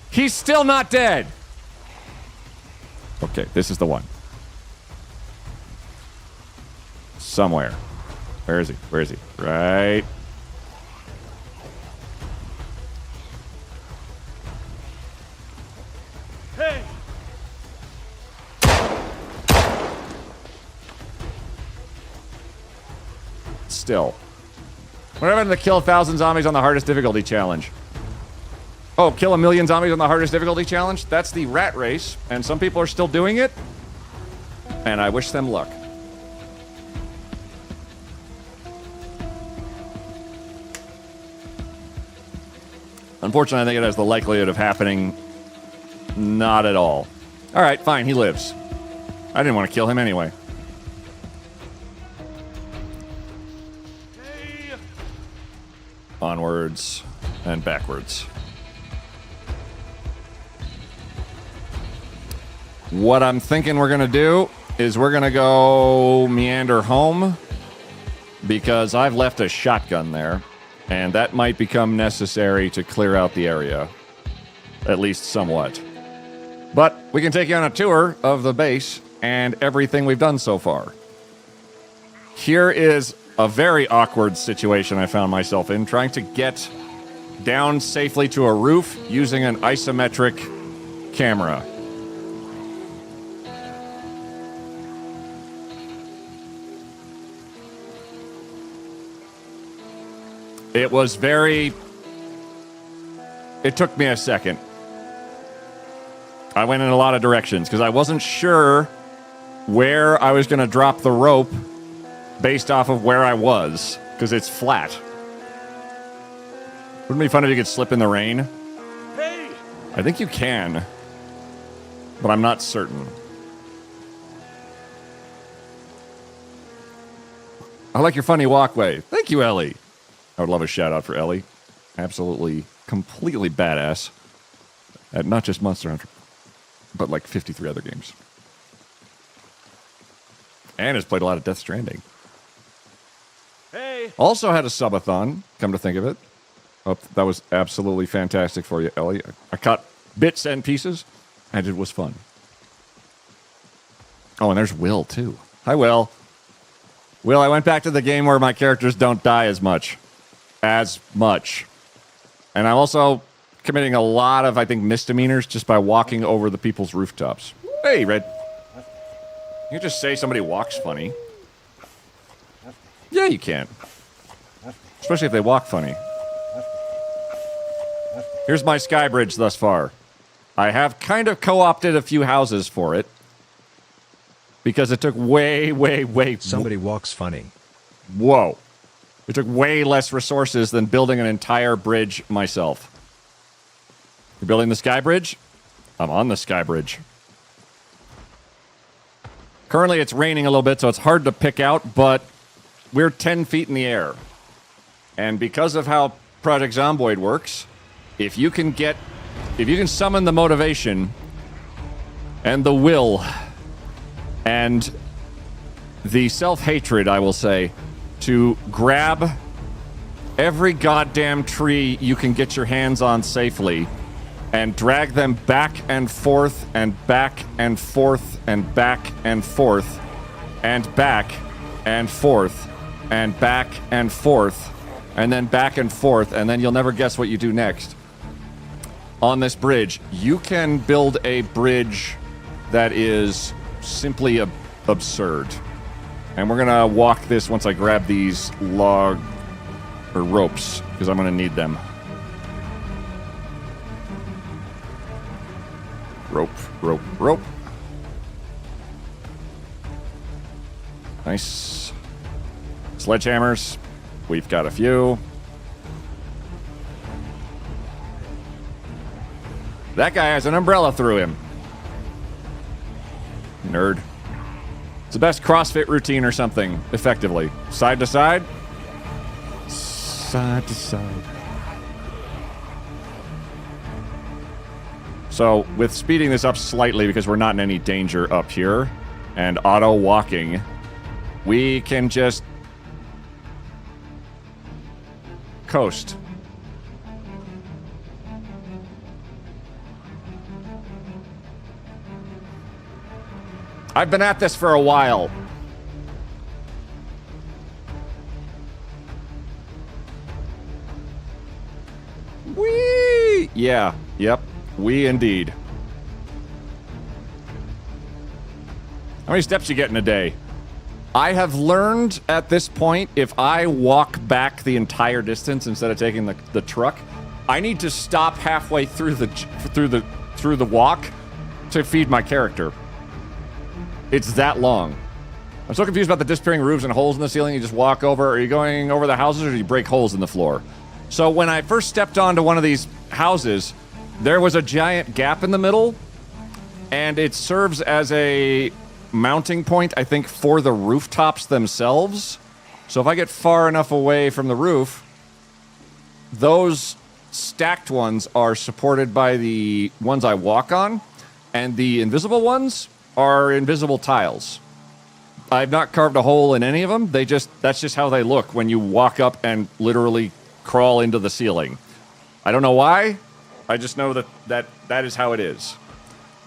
He's still not dead. Okay, this is the one. Somewhere. Where is he? Where is he? Right. Hey! Still. What happened to kill 1,000 zombies on the hardest difficulty challenge? Oh, kill 1,000,000 zombies on the hardest difficulty challenge? That's the rat race, and some people are still doing it. And I wish them luck. Unfortunately, I think it has the likelihood of happening not at all. All right, fine, he lives. I didn't want to kill him anyway. Onwards and backwards. What I'm thinking we're going to do is we're going to go meander home because I've left a shotgun there, and that might become necessary to clear out the area, at least somewhat. But we can take you on a tour of the base and everything we've done so far. Here is a very awkward situation I found myself in, trying to get down safely to a roof using an isometric camera. It was very... It took me a second. I went in a lot of directions because I wasn't sure where I was going to drop the rope based off of where I was, because it's flat. Wouldn't it be fun if you could slip in the rain? Hey! I think you can, but I'm not certain. I like your funny walkway. Thank you, Ellie. I would love a shout out for Ellie. Absolutely, completely badass at not just Monster Hunter, but like 53 other games. And has played a lot of Death Stranding. Hey! Also had a subathon, come to think of it. Oh, that was absolutely fantastic for you, Ellie. I caught bits and pieces, and it was fun. Oh, and there's Will, too. Hi, Will. Will, I went back to the game where my characters don't die as much. And I'm also committing a lot of, I think, misdemeanors just by walking over the people's rooftops. Hey, Red. You can just say somebody walks funny. Yeah, you can. Especially if they walk funny. Here's my Skybridge thus far. I have kind of co-opted a few houses for it. Because it took way... Somebody walks funny. Whoa. It took way less resources than building an entire bridge myself. You're building the Skybridge? I'm on the Skybridge. Currently it's raining a little bit, so it's hard to pick out, but we're 10 feet in the air. And because of how Project Zomboid works, if you can summon the motivation and the will and the self-hatred, I will say, to grab every goddamn tree you can get your hands on safely and drag them back and forth and back and forth and back and forth and back and forth and back and forth, and then back and forth, and then you'll never guess what you do next. On this bridge, you can build a bridge that is simply absurd. And we're gonna walk this once I grab these log or ropes, because I'm gonna need them. Rope, rope, rope. Nice. Sledgehammers. We've got a few. That guy has an umbrella through him. Nerd. It's the best CrossFit routine or something, effectively. Side to side. Side to side. So, with speeding this up slightly because we're not in any danger up here, and auto walking, we can just coast. I've been at this for a while. Whee! Yeah, yep. We indeed. How many steps you get in a day? I have learned at this point, if I walk back the entire distance instead of taking the truck, I need to stop halfway through the walk to feed my character. It's that long. I'm so confused about the disappearing roofs and holes in the ceiling. You just walk over. Are you going over the houses, or do you break holes in the floor? So when I first stepped onto one of these houses, there was a giant gap in the middle, and it serves as a mounting point, I think, for the rooftops themselves. So if I get far enough away from the roof, those stacked ones are supported by the ones I walk on, and the invisible ones are invisible tiles. I've not carved a hole in any of them. That's just how they look when you walk up and literally crawl into the ceiling. I don't know why. I just know that is how it is.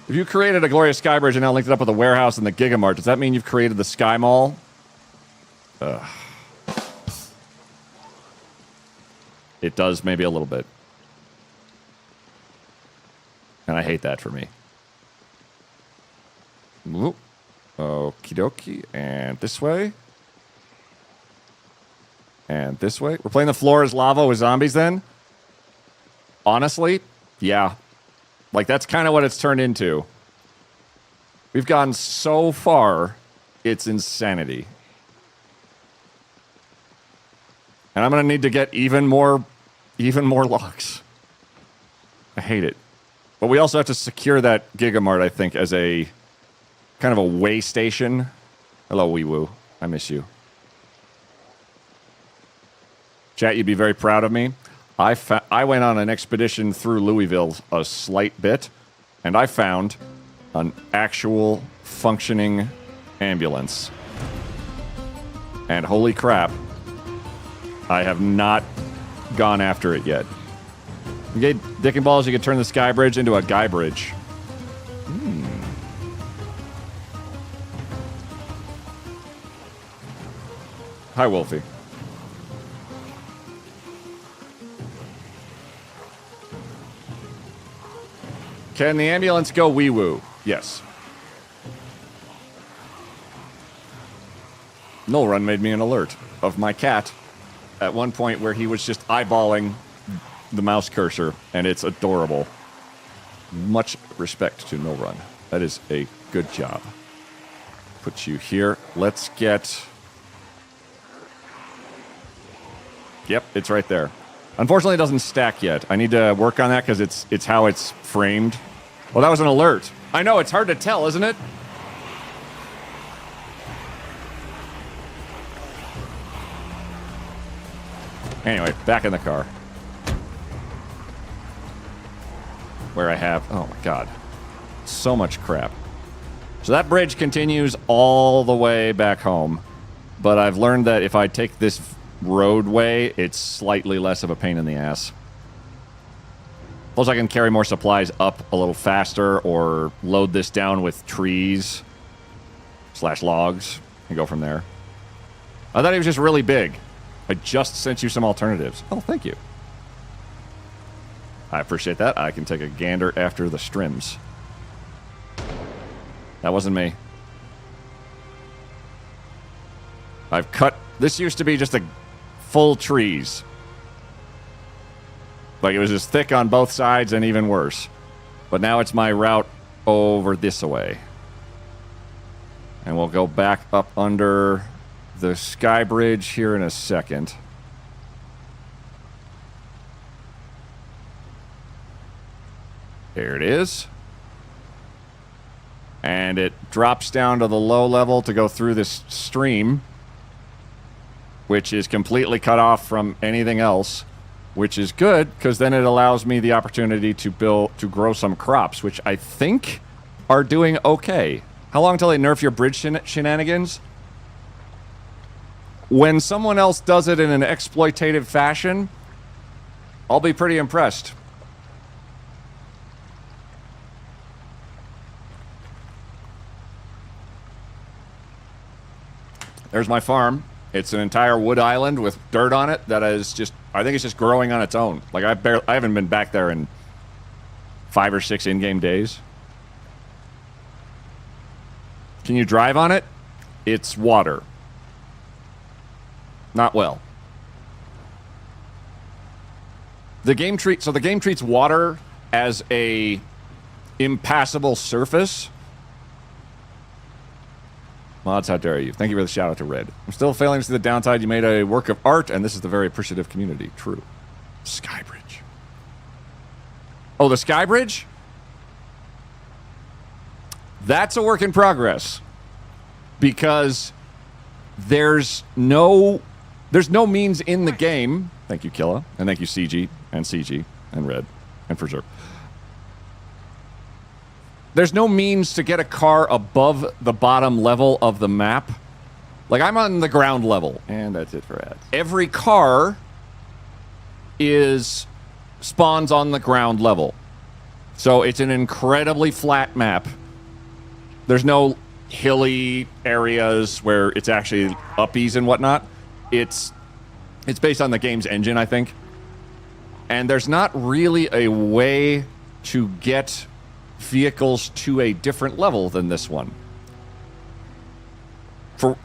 If you created a glorious Skybridge and now linked it up with a warehouse and the Gigamart, does that mean you've created the Sky Mall? It does, maybe a little bit. And I hate that for me. Okie dokie. And this way. And this way. We're playing the floor as lava with zombies then? Honestly, yeah. Like, that's kind of what it's turned into. We've gone so far, it's insanity. And I'm going to need to get even more logs. I hate it. But we also have to secure that Gigamart, I think, as a kind of a way station. Hello, Wee Woo. I miss you. Chat, you'd be very proud of me. I went on an expedition through Louisville a slight bit, and I found an actual functioning ambulance. And holy crap, I have not gone after it yet. Okay, Dick and Balls, you can turn the Skybridge into a Guy Bridge. Hi, Wolfie. Can the ambulance go wee-woo? Yes. Null Run made me an alert of my cat at one point where he was just eyeballing the mouse cursor, and it's adorable. Much respect to Null Run. That is a good job. Put you here. Let's get... Yep, it's right there. Unfortunately, it doesn't stack yet. I need to work on that because it's how it's framed. Well, that was an alert. I know, it's hard to tell, isn't it? Anyway, back in the car. Where I have... Oh, my God. So much crap. So that bridge continues all the way back home. But I've learned that if I take this roadway, it's slightly less of a pain in the ass. Plus, I can carry more supplies up a little faster or load this down with trees / logs and go from there. I thought he was just really big. I just sent you some alternatives. Oh, thank you. I appreciate that. I can take a gander after the strims. That wasn't me. I've cut... This used to be just a full trees. Like, it was just thick on both sides and even worse. But now it's my route over this way. And we'll go back up under the Skybridge here in a second. There it is. And it drops down to the low level to go through this stream, which is completely cut off from anything else, which is good because then it allows me the opportunity to grow some crops, which I think are doing okay. How long till they nerf your bridge shenanigans? When someone else does it in an exploitative fashion, I'll be pretty impressed. There's my farm. It's an entire wood island with dirt on it that is just, I think it's just growing on its own. Like, I haven't been back there in 5 or 6 in-game days. Can you drive on it? It's water. Not well. The game treats water as a impassable surface. Mods, how dare you? Thank you for the shout out to Red. I'm still failing to see the downside. You made a work of art, and this is the very appreciative community. True. Skybridge. Oh, the Skybridge? That's a work in progress. Because there's no means in the game. Thank you, Killa. And thank you, CG, and CG, and Red, and for sure. There's no means to get a car above the bottom level of the map. Like, I'm on the ground level. And that's it for ads. Every car spawns on the ground level. So it's an incredibly flat map. There's no hilly areas where it's actually uppies and whatnot. It's based on the game's engine, I think. And there's not really a way to get vehicles to a different level than this one. It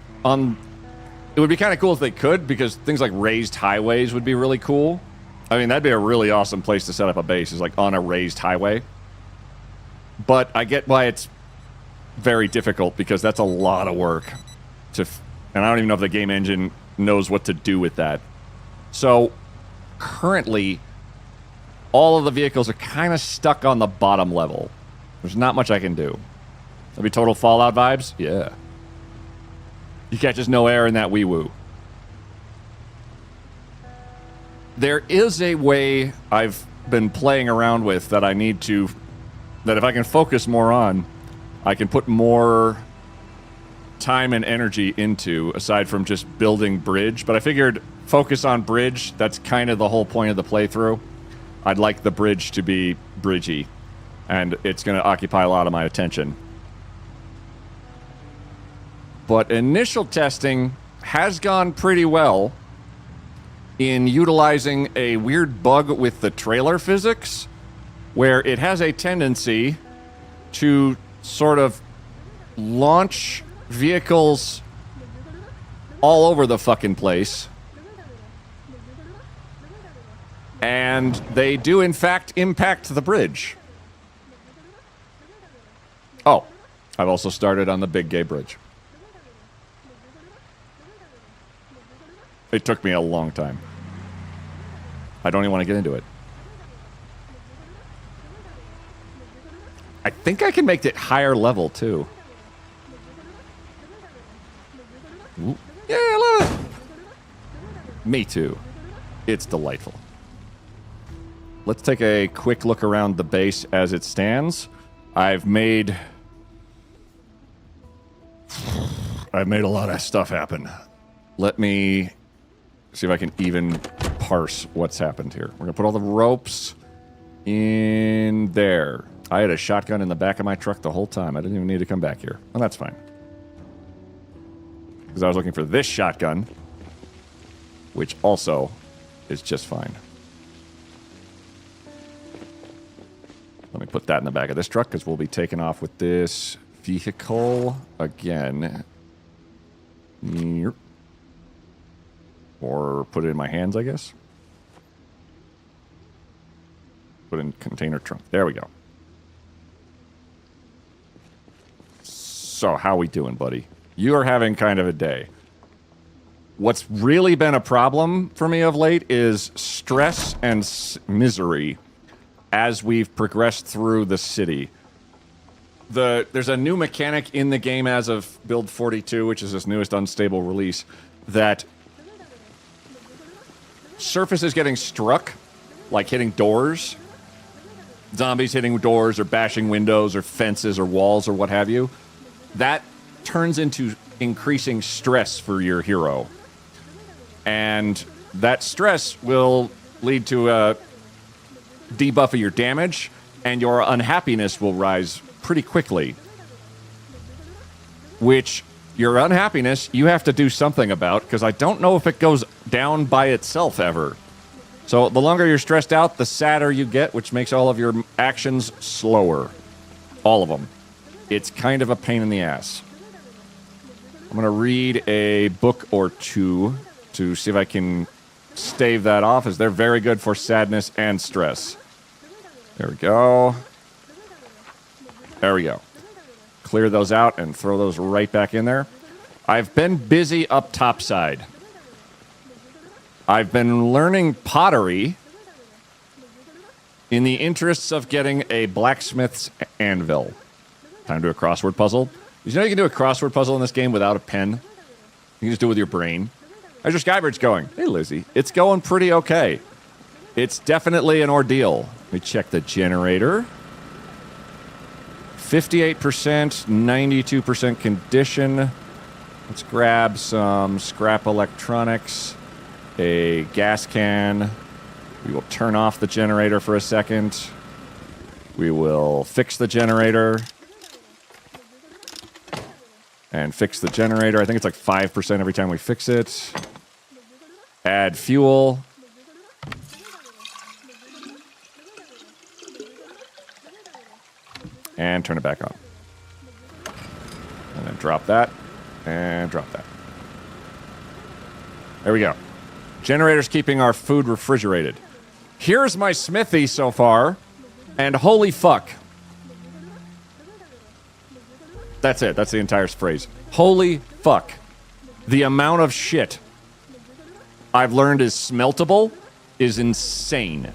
would be kind of cool if they could, because things like raised highways would be really cool. I mean, that'd be a really awesome place to set up a base, is like on a raised highway. But I get why it's very difficult, because that's a lot of work and I don't even know if the game engine knows what to do with that. So currently all of the vehicles are kind of stuck on the bottom level. There's not much I can do. That'd be total Fallout vibes? Yeah. You catch just no air in that wee-woo. There is a way I've been playing around with that I need to... that if I can focus more on, I can put more time and energy into, aside from just building bridge. But I figured focus on bridge, that's kind of the whole point of the playthrough. I'd like the bridge to be bridgy, and it's going to occupy a lot of my attention. But initial testing has gone pretty well in utilizing a weird bug with the trailer physics, where it has a tendency to sort of launch vehicles all over the fucking place. And they do, in fact, impact the bridge. Oh, I've also started on the Big Gay Bridge. It took me a long time. I don't even want to get into it. I think I can make it higher level, too. Ooh. Yeah, I love it. Me too. It's delightful. Let's take a quick look around the base as it stands. I've made a lot of stuff happen. Let me see if I can even parse what's happened here. We're going to put all the ropes in there. I had a shotgun in the back of my truck the whole time. I didn't even need to come back here. Well, that's fine. Because I was looking for this shotgun. which also is just fine. Let me put that in the back of this truck because we'll be taking off with this vehicle again. Yep. Or put it in my hands, I guess. Put in container trunk. There we go. So, how we doing, buddy? You are having kind of a day. What's really been a problem for me of late is stress and misery as we've progressed through the city. There's a new mechanic in the game as of Build 42, which is this newest unstable release, that surfaces getting struck, like hitting doors, zombies hitting doors or bashing windows or fences or walls or what have you, that turns into increasing stress for your hero. And that stress will lead to a debuff of your damage, and your unhappiness will rise pretty quickly. Which, your unhappiness, you have to do something about, because I don't know if it goes down by itself ever. So the longer you're stressed out, the sadder you get, which makes all of your actions slower. All of them. It's kind of a pain in the ass. I'm going to read a book or two to see if I can stave that off, as they're very good for sadness and stress. There we go. There we go. Clear those out and throw those right back in there. I've been busy up topside. I've been learning pottery in the interests of getting a blacksmith's anvil. Time to do a crossword puzzle. Did you know you can do a crossword puzzle in this game without a pen? You can just do it with your brain. How's your Skybridge going? Hey, Lizzie. It's going pretty okay. It's definitely an ordeal. Let me check the generator. 58%, 92% condition. Let's grab some scrap electronics, a gas can. We will turn off the generator for a second. We will fix the generator. And fix the generator. I think it's like 5% every time we fix it. Add fuel. And turn it back on. And then drop that. And drop that. There we go. Generator's keeping our food refrigerated. Here's my smithy so far. And holy fuck. That's it. That's the entire phrase. Holy fuck. The amount of shit I've learned is smeltable is insane.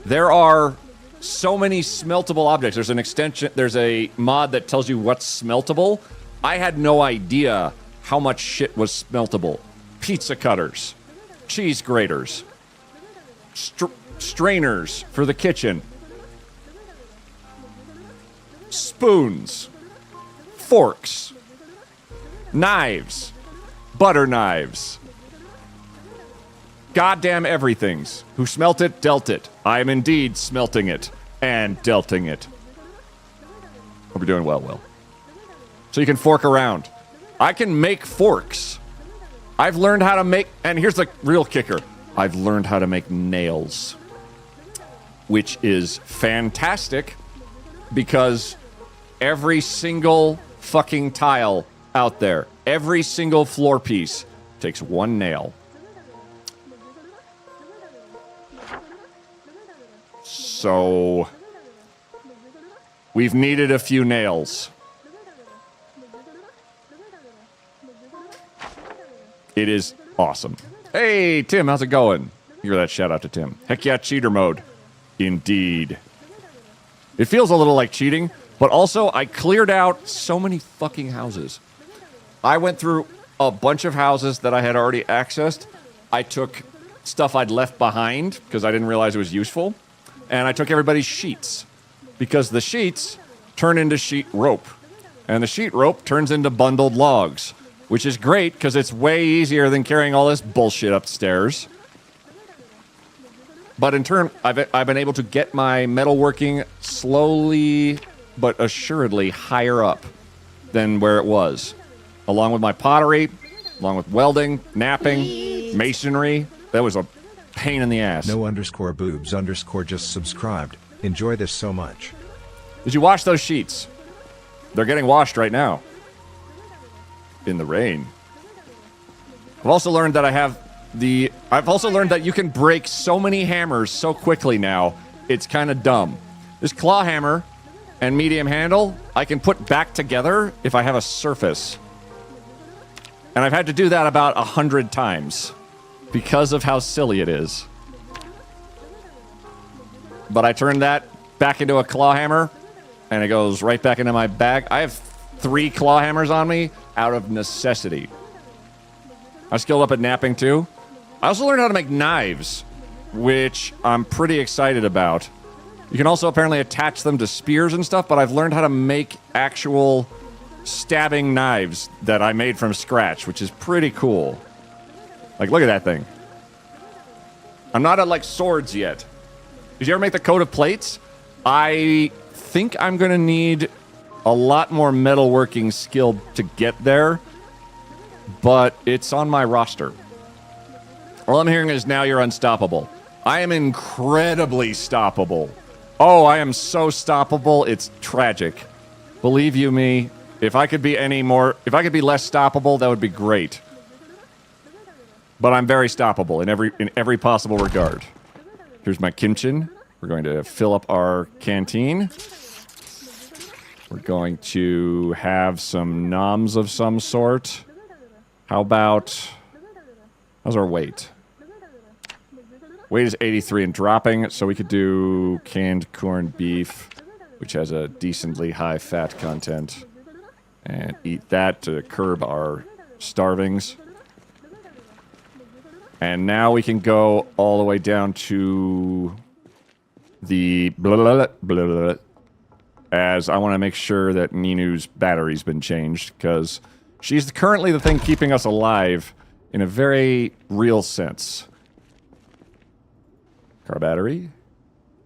There are so many smeltable objects. There's an extension, there's a mod that tells you what's smeltable. I had no idea how much shit was smeltable. Pizza cutters, cheese graters, strainers for the kitchen, spoons, forks, knives, butter knives, goddamn everythings. Who smelt it, dealt it. I am indeed smelting it and delting it. Hope you're doing well, Will. So you can fork around. I can make forks. I've learned how to make, and here's the real kicker. I've learned how to make nails, which is fantastic because every single fucking tile out there, every single floor piece takes one nail. So we've needed a few nails. It is awesome. Hey, Tim, how's it going? Hear that shout out to Tim. Heck yeah, cheater mode. Indeed. It feels a little like cheating, but also I cleared out so many fucking houses. I went through a bunch of houses that I had already accessed. I took stuff I'd left behind because I didn't realize it was useful. And I took everybody's sheets because the sheets turn into sheet rope. And the sheet rope turns into bundled logs, which is great because it's way easier than carrying all this bullshit upstairs. But in turn, I've been able to get my metalworking slowly but assuredly higher up than where it was. Along with my pottery, along with welding, napping, masonry. That was a pain in the ass. No_boobs_ just subscribed. Enjoy this so much. Did you wash those sheets? They're getting washed right now. In the rain. I've also learned that I've also learned that you can break so many hammers so quickly now. It's kind of dumb. This claw hammer and medium handle, I can put back together if I have a surface. And I've had to do that about 100 times because of how silly it is. But I turned that back into a claw hammer, and it goes right back into my bag. I have 3 claw hammers on me out of necessity. I skilled up at napping, too. I also learned how to make knives, which I'm pretty excited about. You can also apparently attach them to spears and stuff, but I've learned how to make actual stabbing knives that I made from scratch, which is pretty cool. Like, look at that thing. I'm not at, like, swords yet. Did you ever make the coat of plates? I think I'm going to need a lot more metalworking skill to get there, but it's on my roster. All I'm hearing is now you're unstoppable. I am incredibly stoppable. Oh, I am so stoppable, it's tragic. Believe you me, if I could be less stoppable, that would be great. But I'm very stoppable in every possible regard. Here's my kimchi. We're going to fill up our canteen. We're going to have some noms of some sort. How's our weight? Weight is 83 and dropping, so we could do canned corned beef, which has a decently high fat content, and eat that to curb our starvings. And now we can go all the way down to the as I want to make sure that Ninu's battery's been changed, because she's currently the thing keeping us alive in a very real sense. Car battery.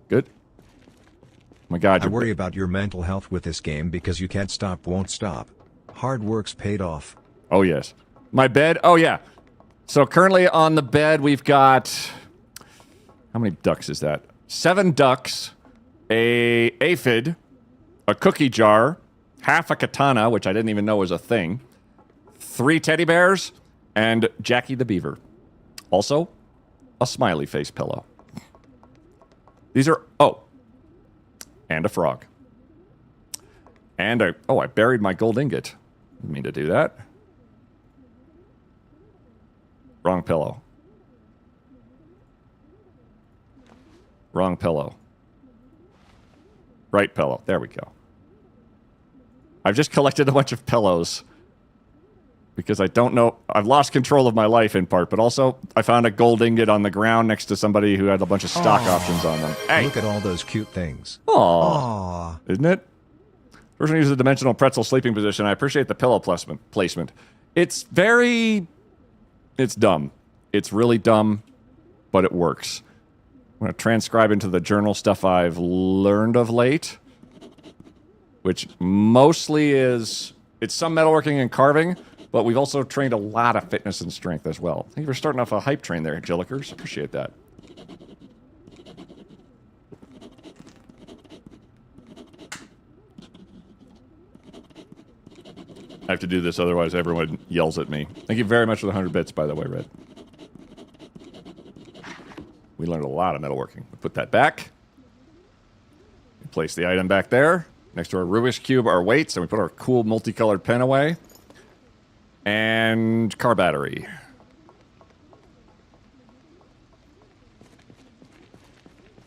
Good. Oh my God. I worry about your mental health with this game because you can't stop, won't stop. Hard work's paid off. Oh, yes. My bed. Oh, yeah. So currently on the bed, we've got... How many ducks is that? 7 ducks, a aphid, a cookie jar, half a katana, which I didn't even know was a thing, 3 teddy bears, and Jackie the Beaver. Also, a smiley face pillow. These are... Oh. And a frog. And a... Oh, I buried my gold ingot. Didn't mean to do that. Wrong pillow. Wrong pillow. Right pillow. There we go. I've just collected a bunch of pillows. Because I don't know... I've lost control of my life in part, but also I found a gold ingot on the ground next to somebody who had a bunch of stock options on them. Hey! Look at all those cute things. Aww. Isn't it? Person uses a dimensional pretzel sleeping position. I appreciate the pillow placement. It's very... It's dumb. It's really dumb, but it works. I'm going to transcribe into the journal stuff I've learned of late, which mostly is... It's some metalworking and carving, but we've also trained a lot of fitness and strength as well. Thank you for starting off a hype train there, Jillikers. Appreciate that. I have to do this, otherwise everyone yells at me. Thank you very much for the 100 bits, by the way, Red. We learned a lot of metalworking. We put that back. We place the item back there, next to our Rubik's Cube, our weights, and we put our cool multicolored pen away. And car battery.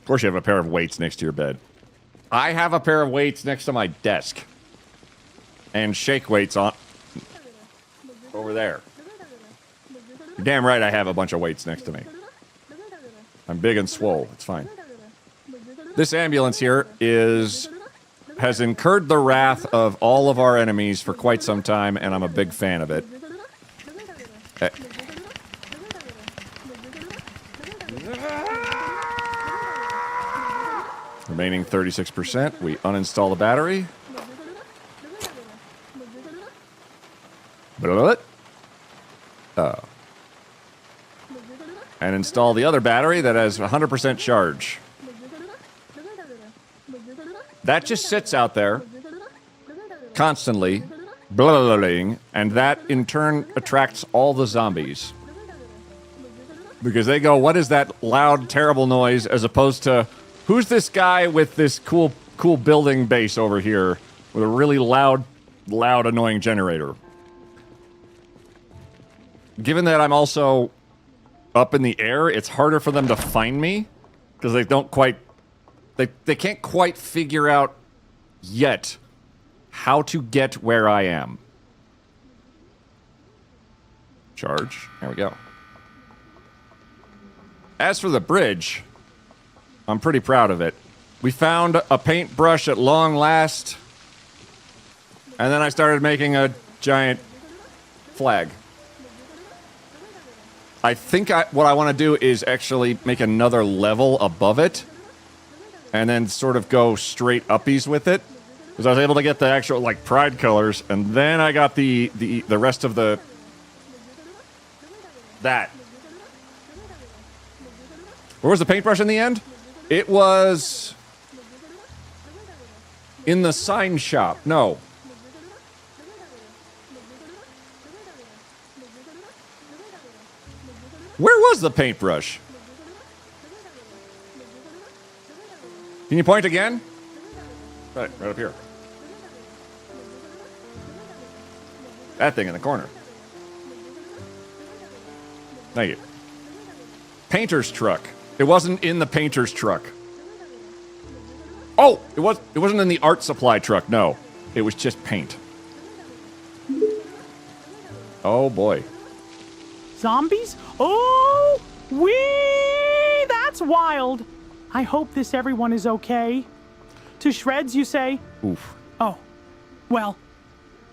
Of course you have a pair of weights next to your bed. I have a pair of weights next to my desk. And shake weights on... over there. You're damn right I have a bunch of weights next to me. I'm big and swole. It's fine. This ambulance here has incurred the wrath of all of our enemies for quite some time, and I'm a big fan of it. Remaining 36%. We uninstall the battery. and install the other battery that has 100% charge. That just sits out there constantly, blah, and that in turn attracts all the zombies. Because they go, what is that loud, terrible noise, as opposed to, who's this guy with this cool building base over here with a really loud, annoying generator? Given that I'm also up in the air, it's harder for them to find me, because they don't quite, they can't quite figure out yet how to get where I am. Charge. There we go. As for the bridge, I'm pretty proud of it. We found a paintbrush at long last, and then I started making a giant flag. I think what I want to do is actually make another level above it, and then sort of go straight uppies with it. Because I was able to get the actual, like, pride colors, and then I got the rest of the... that. Where was the paintbrush in the end? It was... in the sign shop. No. Where was the paintbrush? Can you point again? Right up here. That thing in the corner. Thank you. Painter's truck. It wasn't in the painter's truck. Oh, it wasn't in the art supply truck. No, it was just paint. Oh boy. Zombies? Oh, wee! That's wild. I hope everyone is okay. To shreds, you say? Oof. Oh, well,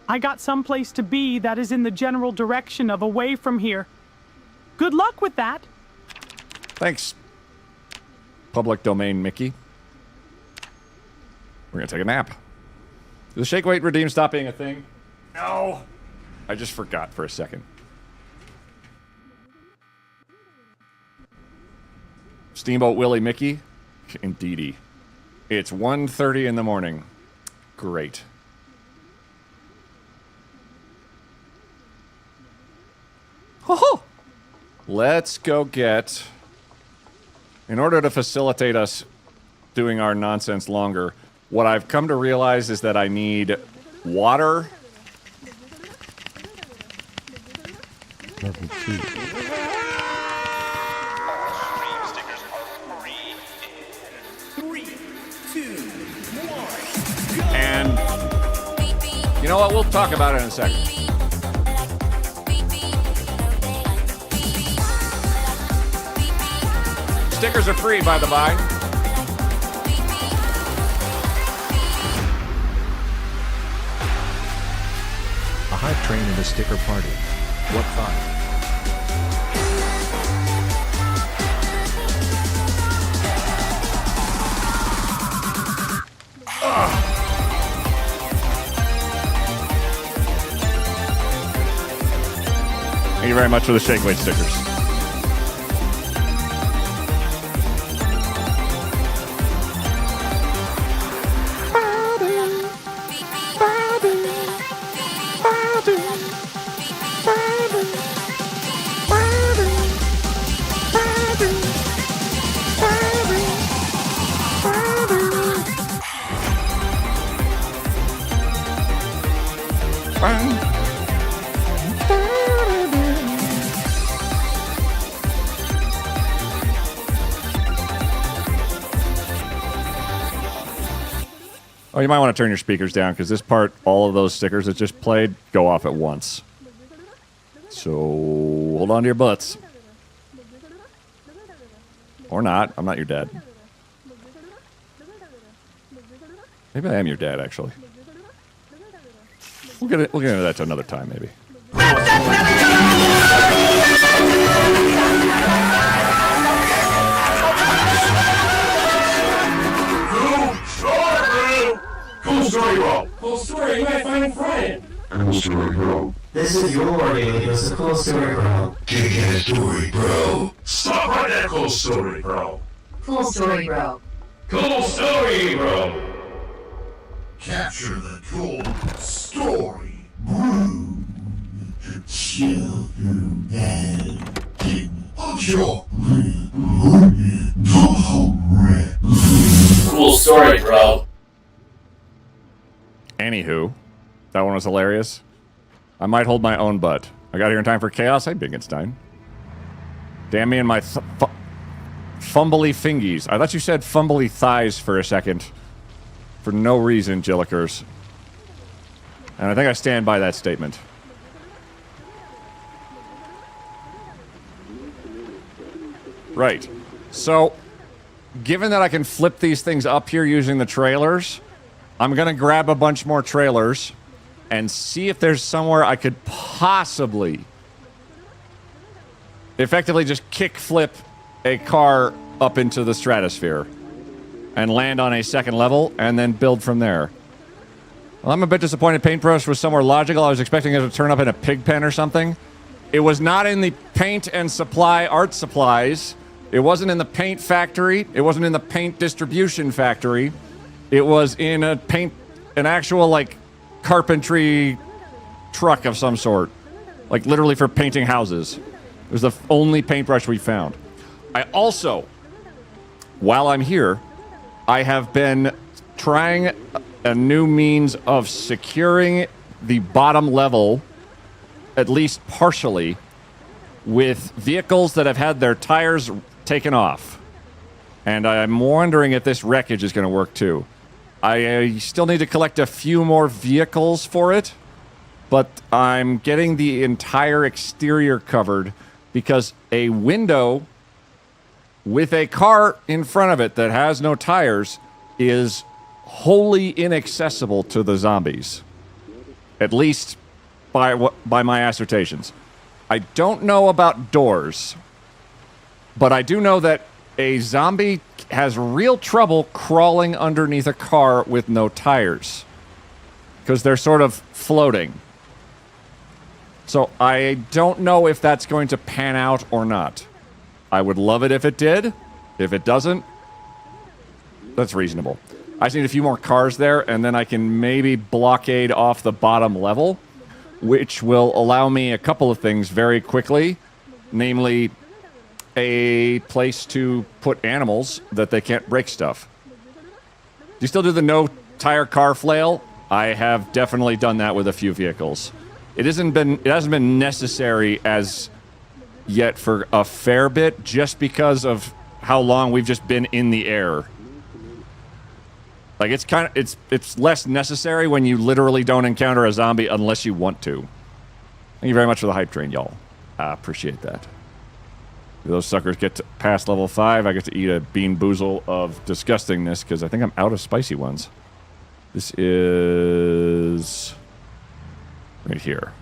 I got someplace to be that is in the general direction of away from here. Good luck with that. Thanks, public domain Mickey. We're gonna take a nap. Did the shake weight redeem stop being a thing? No. I just forgot for a second. Steamboat Willie Mickey? Indeedy. It's 1:30 in the morning. Great. Ho-ho! Let's go get... In order to facilitate us doing our nonsense longer, what I've come to realize is that I need water. Level 2. And you know what? We'll talk about it in a second. Stickers are free, by the by. A hype train and a sticker party. What fun. Thank you very much for the shake weight stickers. Oh, you might want to turn your speakers down, because this part, all of those stickers that just played, go off at once. So, hold on to your butts. Or not. I'm not your dad. Maybe I am your dad, actually. We'll get into that to another time, maybe. Cool story, Rob. Cool story, you might find Brian. Cool story, bro. This is your warning. It's a cool story, bro. Kick ass story, bro. Stop right there, cool story, bro. Cool story, bro. Cool story, bro. Capture the cool story, bro. Chill through that. Cool story, bro. Anywho, that one was hilarious. I might hold my own butt. I got here in time for chaos. Hey, Bingenstein. Damn me and my fumbly fingies. I thought you said fumbly thighs for a second. For no reason, Jillikers. And I think I stand by that statement. Right. So, given that I can flip these things up here using the trailers, I'm going to grab a bunch more trailers and see if there's somewhere I could possibly effectively just kick flip a car up into the stratosphere and land on a second level and then build from there. Well, I'm a bit disappointed Paintbrush was somewhere logical. I was expecting it to turn up in a pig pen or something. It was not in the paint and supply art supplies. It wasn't in the paint factory. It wasn't in the paint distribution factory. It was in a an actual, like, carpentry truck of some sort. Like, literally for painting houses. It was the only paintbrush we found. I also, while I'm here, I have been trying a new means of securing the bottom level, at least partially, with vehicles that have had their tires taken off. And I'm wondering if this wreckage is going to work too. I still need to collect a few more vehicles for it, but I'm getting the entire exterior covered because a window with a car in front of it that has no tires is wholly inaccessible to the zombies. At least by my assertions. I don't know about doors, but I do know that a zombie has real trouble crawling underneath a car with no tires because they're sort of floating. So I don't know if that's going to pan out or not. I would love it if it did. If it doesn't, that's reasonable. I just need a few more cars there, and then I can maybe blockade off the bottom level, which will allow me a couple of things very quickly, namely a place to put animals that they can't break stuff. Do you still do the no tire car flail? I have definitely done that with a few vehicles. It hasn't been necessary as yet for a fair bit, just because of how long we've just been in the air. Like, it's less necessary when you literally don't encounter a zombie unless you want to. Thank you very much for the hype train, y'all. I appreciate that. If those suckers get to past level 5, I get to eat a bean boozle of disgustingness, because I think I'm out of spicy ones. This is right here.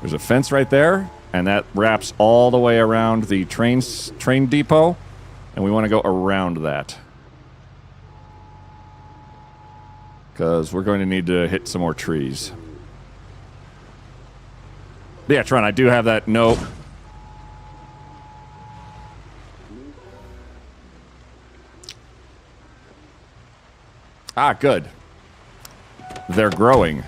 There's a fence right there, and that wraps all the way around the train depot, and we want to go around that. Because we're going to need to hit some more trees. But yeah, Tron, I do have that note. Ah, good. They're growing.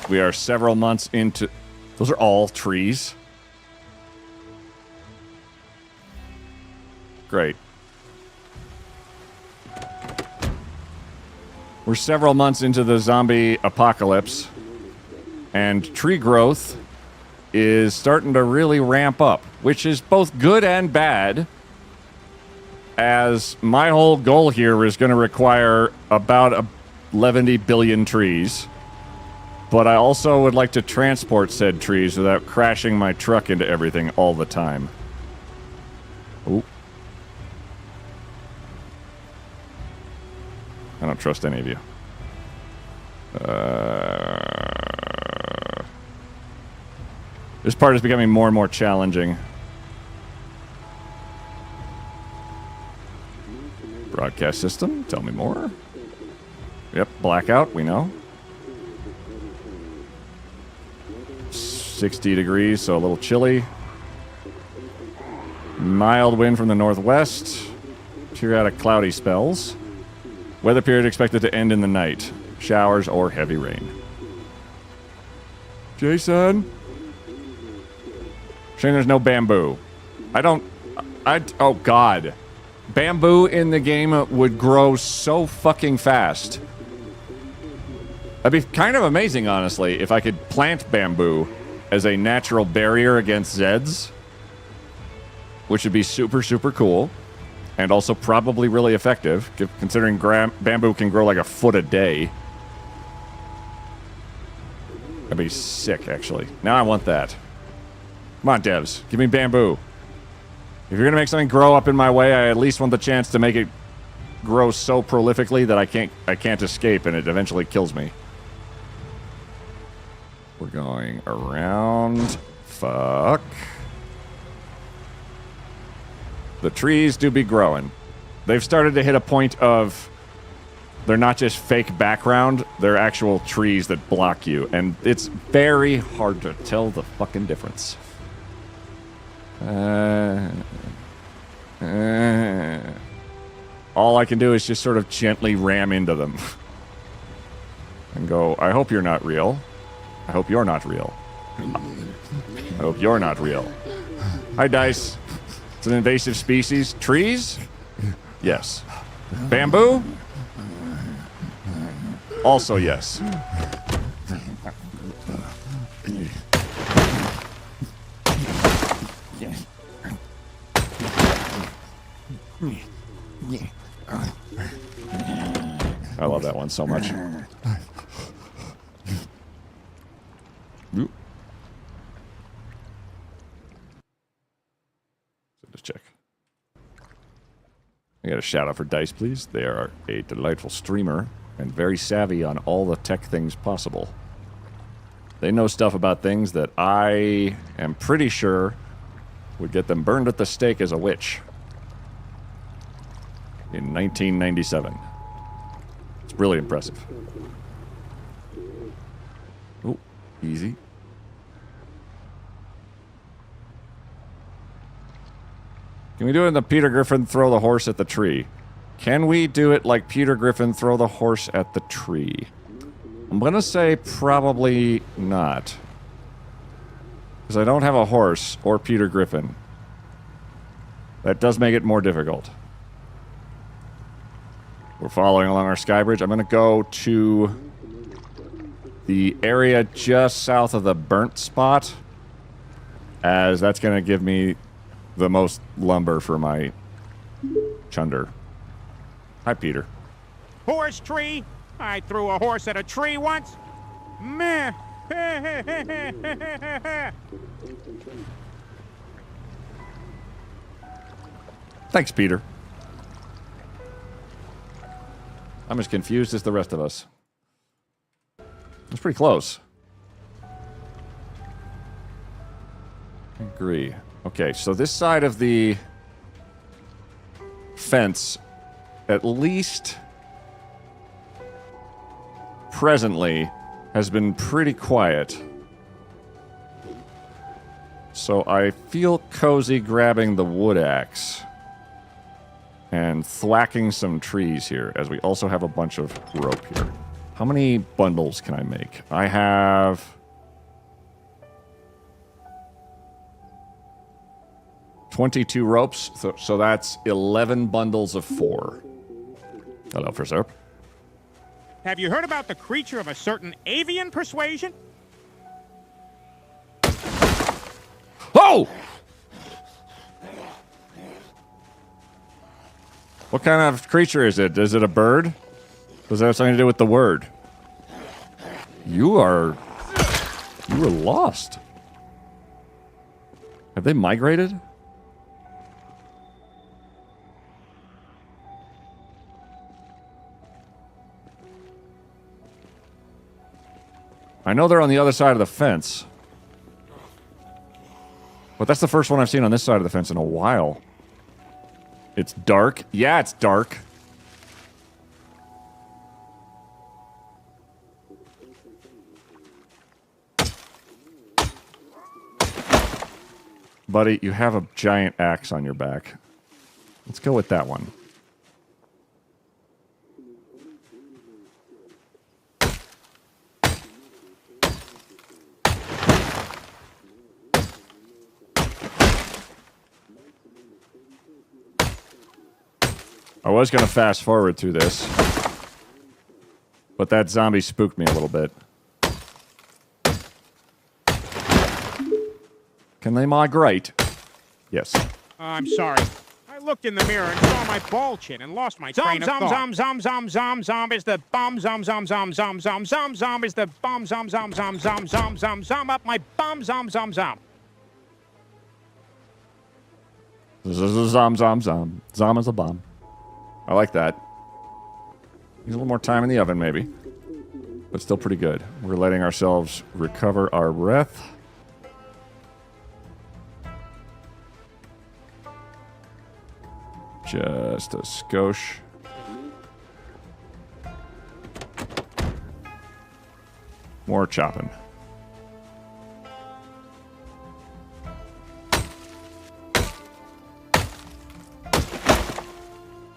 We are several months into... Those are all trees. Great. We're several months into the zombie apocalypse, and tree growth is starting to really ramp up, which is both good and bad, as my whole goal here is going to require about 11 billion trees. But I also would like to transport said trees without crashing my truck into everything all the time. Ooh. I don't trust any of you. This part is becoming more and more challenging. Broadcast system, tell me more. Yep, blackout, we know. 60 degrees, so a little chilly. Mild wind from the northwest. Periodic cloudy spells. Weather period expected to end in the night. Showers or heavy rain. Jason? Shame there's no bamboo. Oh god. Bamboo in the game would grow so fucking fast. That'd be kind of amazing, honestly, if I could plant bamboo as a natural barrier against Zeds. Which would be super, super cool. And also probably really effective, considering bamboo can grow like a foot a day. That'd be sick, actually. Now I want that. Come on, devs. Give me bamboo. If you're going to make something grow up in my way, I at least want the chance to make it grow so prolifically that I can't escape and it eventually kills me. We're going around. Fuck. The trees do be growing. They've started to hit a point of... They're not just fake background, they're actual trees that block you. And it's very hard to tell the fucking difference. All I can do is just sort of gently ram into them. And go, I hope you're not real. I hope you're not real. I hope you're not real. Hi, Dice. It's an invasive species. Trees? Yes. Bamboo? Also yes. I love that one so much. Just check. I got a shout out for Dice, please. They are a delightful streamer and very savvy on all the tech things possible. They know stuff about things that I am pretty sure would get them burned at the stake as a witch in 1997. It's really impressive. Oh, easy. Can we do it in the Peter Griffin throw the horse at the tree? Can we do it like Peter Griffin throw the horse at the tree? I'm gonna say probably not. Because I don't have a horse or Peter Griffin. That does make it more difficult. We're following along our Skybridge. I'm gonna go to the area just south of the burnt spot, as that's gonna give me the most lumber for my chunder. Hi, Peter. Horse tree? I threw a horse at a tree once. Meh. Thanks, Peter. I'm as confused as the rest of us. It's pretty close. I agree. Okay, so this side of the fence, at least presently, has been pretty quiet. So I feel cozy grabbing the wood axe and thwacking some trees here, as we also have a bunch of rope here. How many bundles can I make? I have 22 ropes, so that's 11 bundles of 4. Hello, Professor. Have you heard about the creature of a certain avian persuasion? Oh! What kind of creature is it? Is it a bird? Does it have something to do with the word? You were lost. Have they migrated? I know they're on the other side of the fence. But that's the first one I've seen on this side of the fence in a while. It's dark. Yeah, it's dark. Buddy, you have a giant axe on your back. Let's go with that one. I was going to fast forward through this, but that zombie spooked me a little bit. Can they migrate? Yes. I'm sorry. I looked in the mirror and saw my ball chin and lost my train of thought. Zom is the bomb. Zom is the bomb. Zom up my bum. Zom. Zom. Zom is a bomb. I like that. Needs a little more time in the oven, maybe. But still pretty good. We're letting ourselves recover our breath. Just a skosh. More chopping.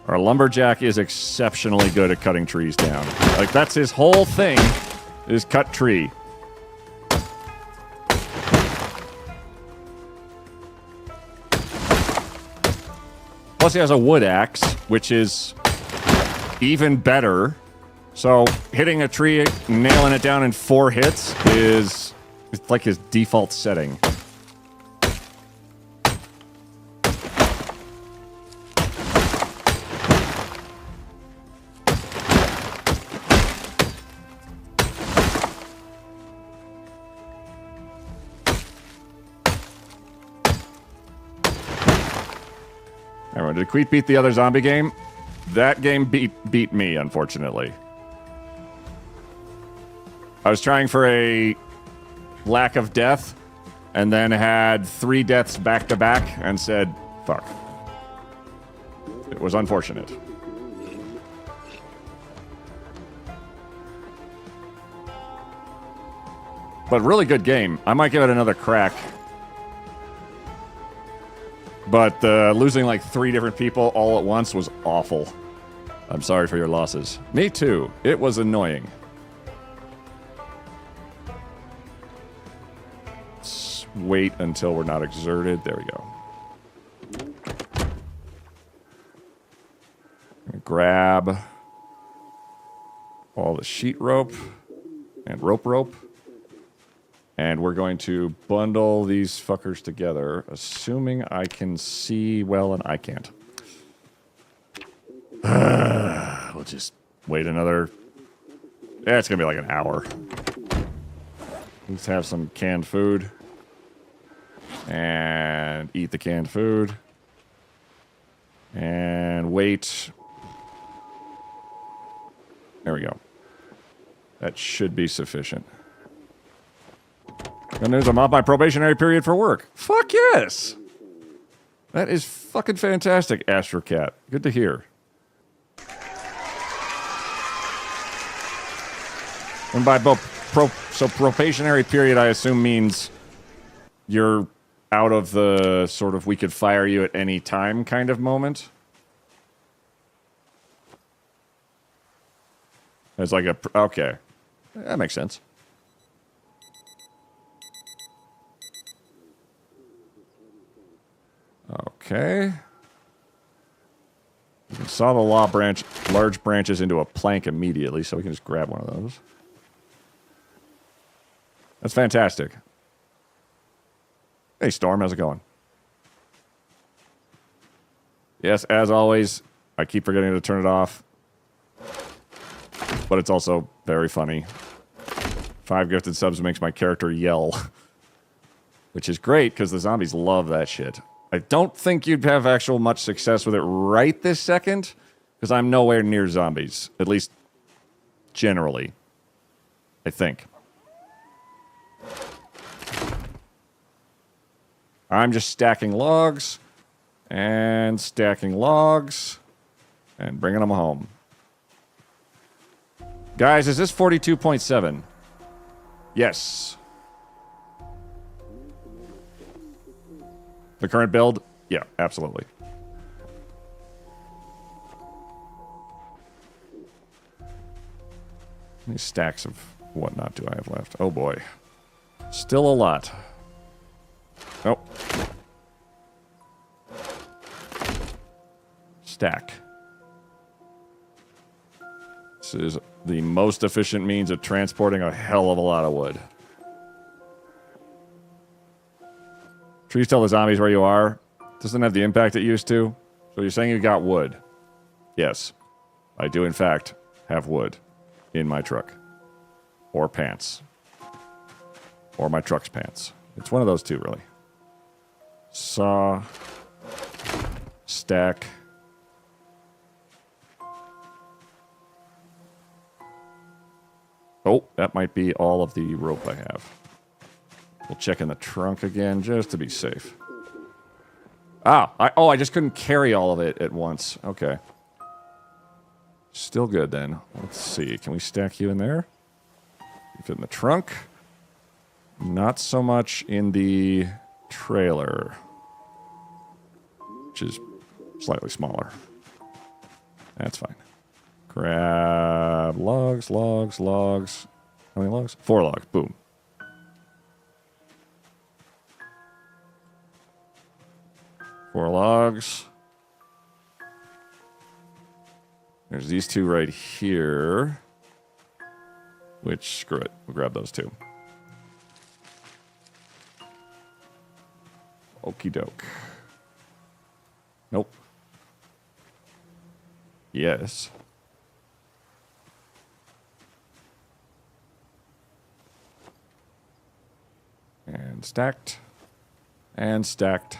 Our lumberjack is exceptionally good at cutting trees down. Like, that's his whole thing, is cut tree. Plus he has a wood axe, which is even better. So hitting a tree, nailing it down in 4 hits is... it's like his default setting. Did Queet beat the other zombie game? That game beat me, unfortunately. I was trying for a lack of death, and then had 3 deaths back to back, and said, fuck. It was unfortunate. But really good game. I might give it another crack. But losing like 3 different people all at once was awful. I'm sorry for your losses. Me too. It was annoying. Let's wait until we're not exerted. There we go. Grab all the sheet rope and rope. And we're going to bundle these fuckers together, assuming I can see well, and I can't. We'll just wait another... yeah, it's going to be like an hour. Let's have some canned food. And eat the canned food. And wait. There we go. That should be sufficient. Good news, I'm off my probationary period for work. Fuck yes! That is fucking fantastic, Astrocat. Good to hear. And by so probationary period, I assume means you're out of the sort of we could fire you at any time kind of moment. It's like a... okay. That makes sense. Okay. We saw the large branches into a plank immediately, so we can just grab one of those. That's fantastic. Hey, Storm, how's it going? Yes, as always, I keep forgetting to turn it off. But it's also very funny. 5 gifted subs makes my character yell. Which is great, because the zombies love that shit. I don't think you'd have actual much success with it right this second, because I'm nowhere near zombies. At least, generally. I think. I'm just stacking logs and bringing them home. Guys, is this 42.7? Yes. The current build? Yeah, absolutely. How many stacks of whatnot do I have left? Oh boy. Still a lot. Oh. Stack. This is the most efficient means of transporting a hell of a lot of wood. Trees tell the zombies where you are. Doesn't have the impact it used to. So you're saying you got wood? Yes. I do, in fact, have wood in my truck. Or pants. Or my truck's pants. It's one of those two, really. Saw. Stack. Oh, that might be all of the rope I have. We'll check in the trunk again, just to be safe. I just couldn't carry all of it at once. Okay. Still good, then. Let's see. Can we stack you in there? You fit in the trunk. Not so much in the trailer, which is slightly smaller. That's fine. Grab logs. How many logs? 4 logs. Boom. Four logs. There's these 2 right here. Which, screw it. We'll grab those 2. Okie doke. Nope. Yes. And stacked. And stacked.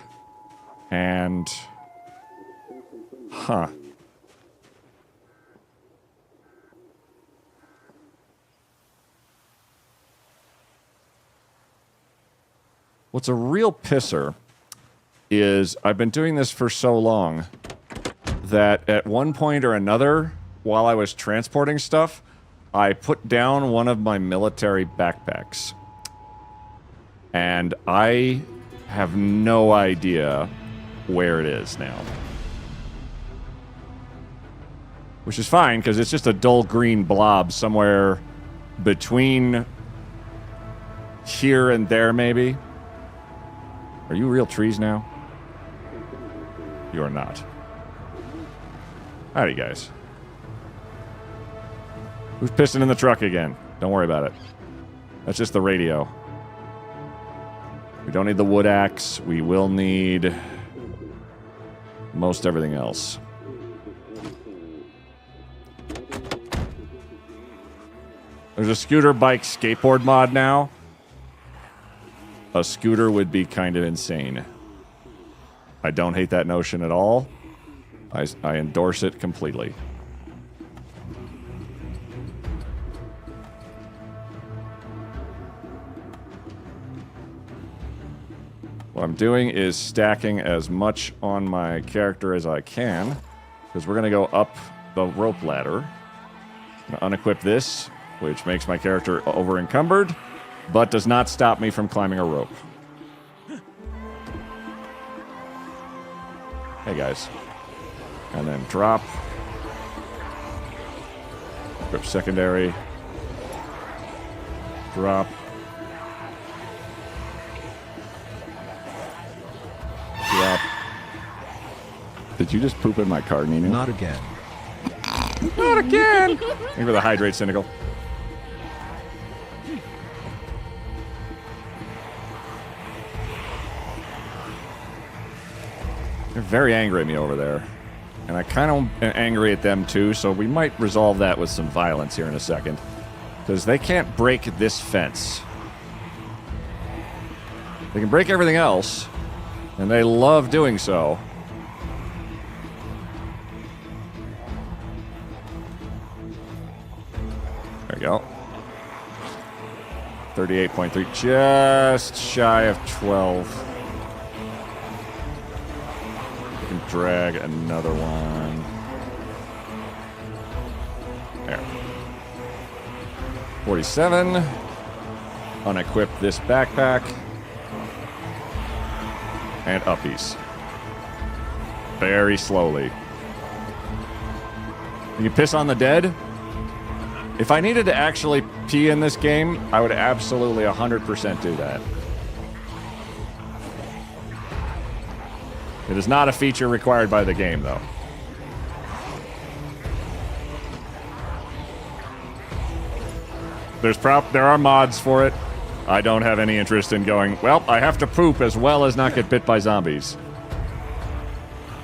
And... Huh. What's a real pisser is I've been doing this for so long that at one point or another, while I was transporting stuff, I put down one of my military backpacks. And I have no idea where it is now. Which is fine, because it's just a dull green blob somewhere between here and there, maybe. Are you real trees now? You are not. Howdy, guys. Who's pissing in the truck again? Don't worry about it. That's just the radio. We don't need the wood axe. We will need most everything else. There's a scooter, bike, skateboard mod now. A scooter would be kind of insane. I don't hate that notion at all. I endorse it completely. What I'm doing is stacking as much on my character as I can, because we're going to go up the rope ladder. I'm going to unequip this, which makes my character over-encumbered, but does not stop me from climbing a rope. Hey, guys. And then drop. Equip secondary. Drop. Drop. Did you just poop in my car, Nina? Not again. Not again! Thank you for the hydrate, Cynical. They're very angry at me over there. And I kind of am angry at them too, so we might resolve that with some violence here in a second. Because they can't break this fence. They can break everything else, and they love doing so. There we go. 38.3, just shy of 12. drag another one. There. 47. Unequip this backpack. And uppies. Very slowly. You can piss on the dead. If I needed to actually pee in this game, I would absolutely 100% do that. It is not a feature required by the game, though. There are mods for it. I don't have any interest in going, well, I have to poop as well as not get bit by zombies.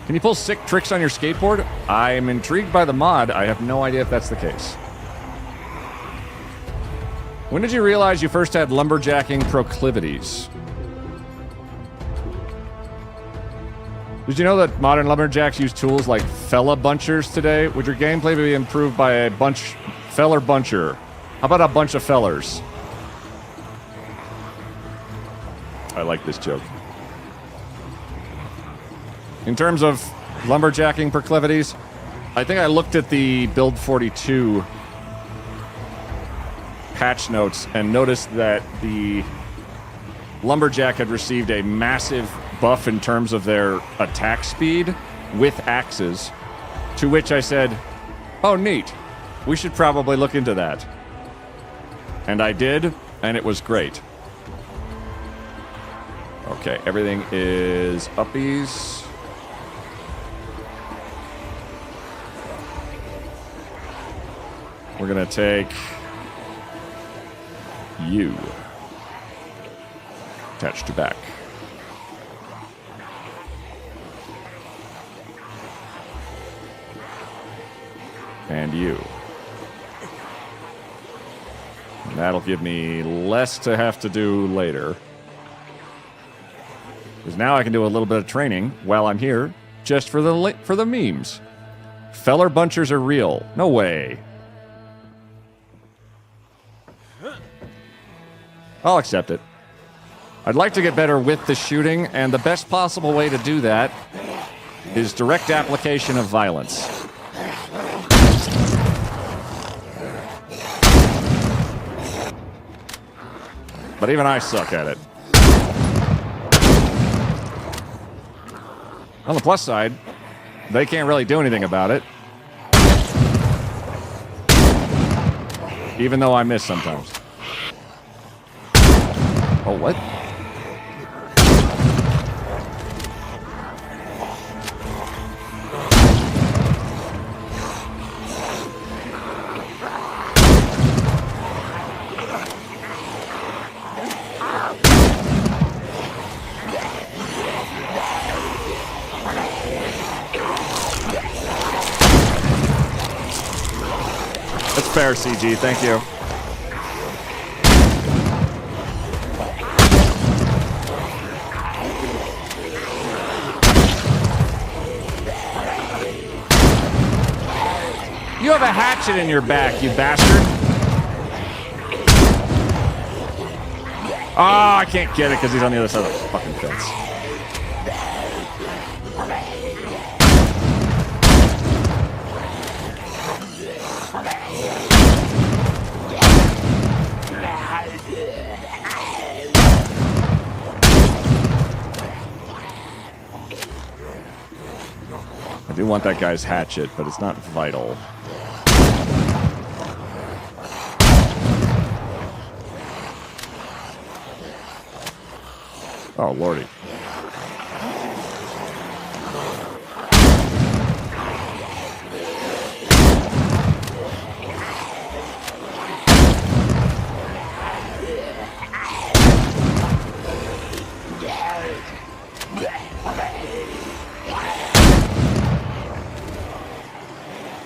Can you pull sick tricks on your skateboard? I'm intrigued by the mod. I have no idea if that's the case. When did you realize you first had lumberjacking proclivities? Did you know that modern lumberjacks use tools like fella bunchers today? Would your gameplay be improved by a feller buncher? How about a bunch of fellers? I like this joke. In terms of lumberjacking proclivities, I think I looked at the Build 42 patch notes and noticed that the lumberjack had received a massive buff in terms of their attack speed with axes, to which I said, oh, neat. We should probably look into that. And I did, and it was great. Okay, everything is uppies. We're gonna take you. Attached to back. And you. And that'll give me less to have to do later. Because now I can do a little bit of training while I'm here, just for the memes. Feller bunchers are real. No way. I'll accept it. I'd like to get better with the shooting, and the best possible way to do that is direct application of violence. But even I suck at it. On the plus side, they can't really do anything about it. Even though I miss sometimes. Oh, what? That's fair, CG. Thank you. You have a hatchet in your back, you bastard. Oh, I can't get it because he's on the other side of the fucking fence. I do want that guy's hatchet, but it's not vital. Oh, lordy.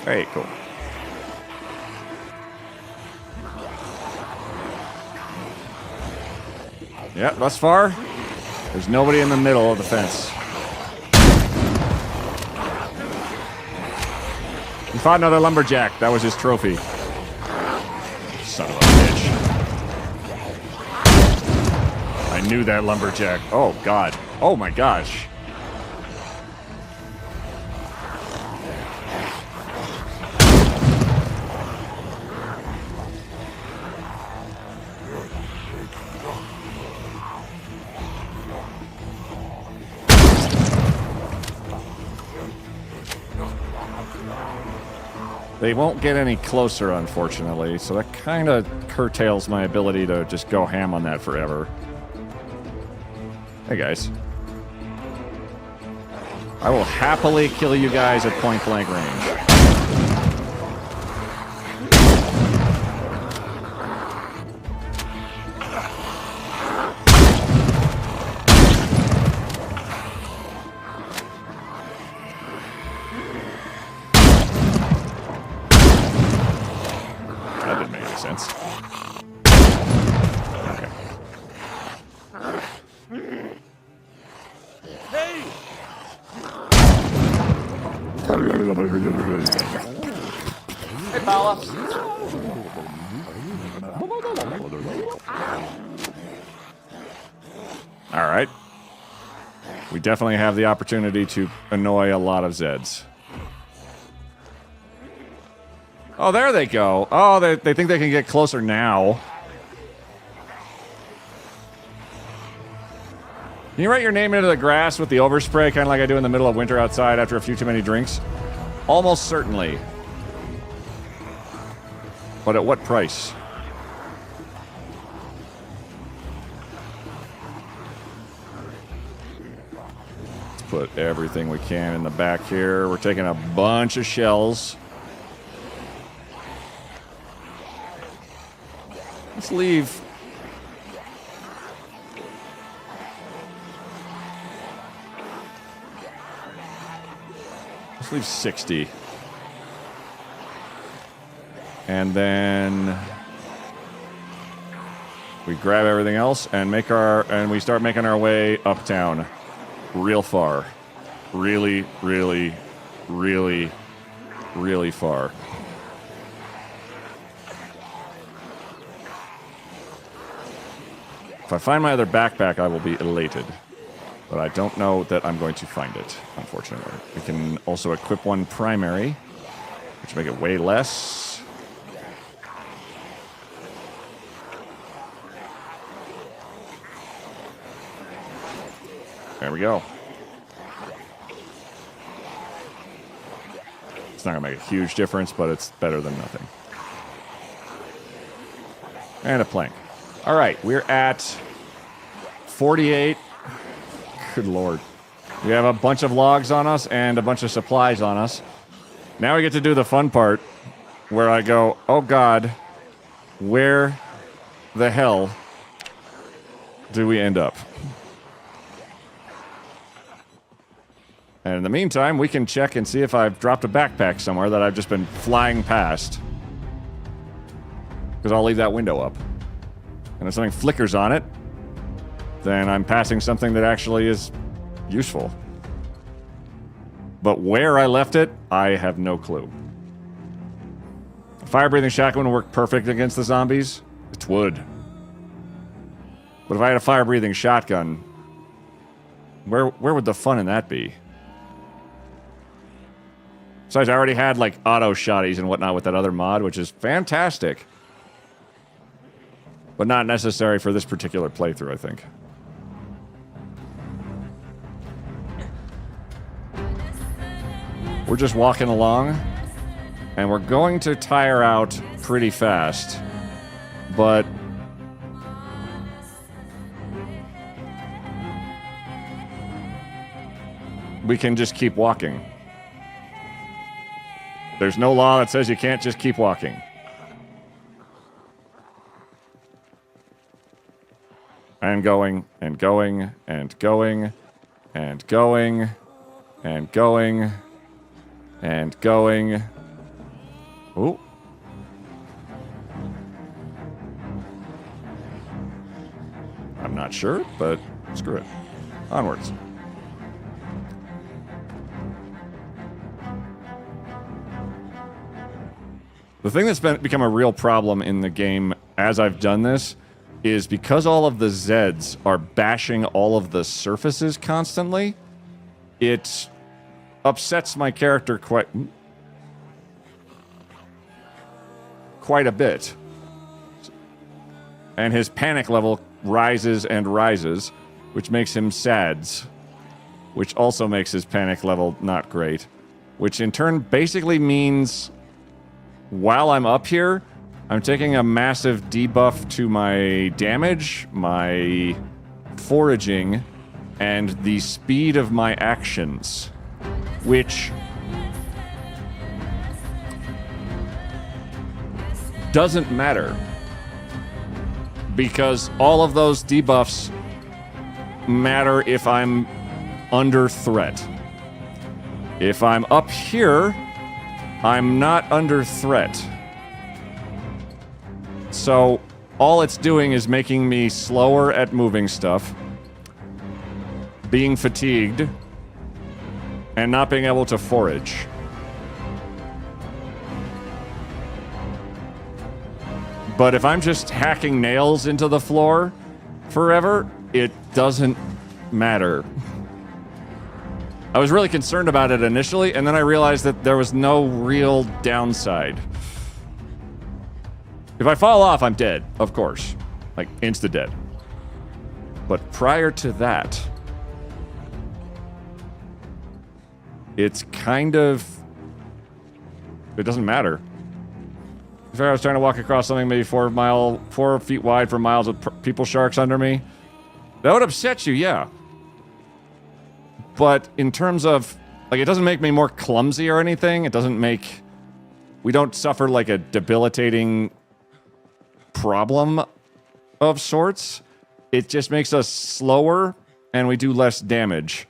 Very cool. Yeah, thus far, there's nobody in the middle of the fence. We fought another lumberjack. That was his trophy. Son of a bitch. I knew that lumberjack. Oh, God. Oh, my gosh. They won't get any closer, unfortunately, so that kind of curtails my ability to just go ham on that forever. Hey, guys. I will happily kill you guys at point-blank range. That didn't make any sense. Okay. Hey! Hey, Paula. All right. We definitely have the opportunity to annoy a lot of Zeds. Oh, there they go. Oh, they think they can get closer now. Can you write your name into the grass with the overspray, kind of like I do in the middle of winter outside after a few too many drinks? Almost certainly. But at what price? Let's put everything we can in the back here. We're taking a bunch of shells. Let's leave. Let's leave 60. And then we grab everything else and we start making our way uptown real far. Really, really, really, really far. If I find my other backpack, I will be elated. But I don't know that I'm going to find it, unfortunately. We can also equip one primary, which make it way less. There we go. It's not going to make a huge difference, but it's better than nothing. And a plank. All right, we're at 48. Good lord. We have a bunch of logs on us and a bunch of supplies on us. Now we get to do the fun part where I go, oh god, where the hell do we end up? And in the meantime, we can check and see if I've dropped a backpack somewhere that I've just been flying past. Because I'll leave that window up. And if something flickers on it, then I'm passing something that actually is useful. But where I left it, I have no clue. A fire-breathing shotgun would work perfect against the zombies. It would. But if I had a fire-breathing shotgun, where would the fun in that be? Besides, I already had, like, auto shotties and whatnot with that other mod, which is fantastic. But not necessary for this particular playthrough, I think. We're just walking along, and we're going to tire out pretty fast. But we can just keep walking. There's no law that says you can't just keep walking. And going, and going, and going, and going, and going, and going. Ooh. I'm not sure, but screw it. Onwards. The thing that's become a real problem in the game as I've done this is because all of the Zeds are bashing all of the surfaces constantly, it upsets my character quite a bit. And his panic level rises and rises, which makes him sad, which also makes his panic level not great, which in turn basically means while I'm up here, I'm taking a massive debuff to my damage, my foraging, and the speed of my actions, which doesn't matter because all of those debuffs matter if I'm under threat. If I'm up here, I'm not under threat. So all it's doing is making me slower at moving stuff, being fatigued, and not being able to forage. But if I'm just hacking nails into the floor forever, it doesn't matter. I was really concerned about it initially, and then I realized that there was no real downside. If I fall off, I'm dead, of course. Like, insta-dead. But prior to that, it's kind of... It doesn't matter. If I was trying to walk across something maybe 4 feet wide for miles with people sharks under me, that would upset you, yeah. But in terms of, like, it doesn't make me more clumsy or anything. It doesn't make... We don't suffer, like, a debilitating problem of sorts. It just makes us slower, and we do less damage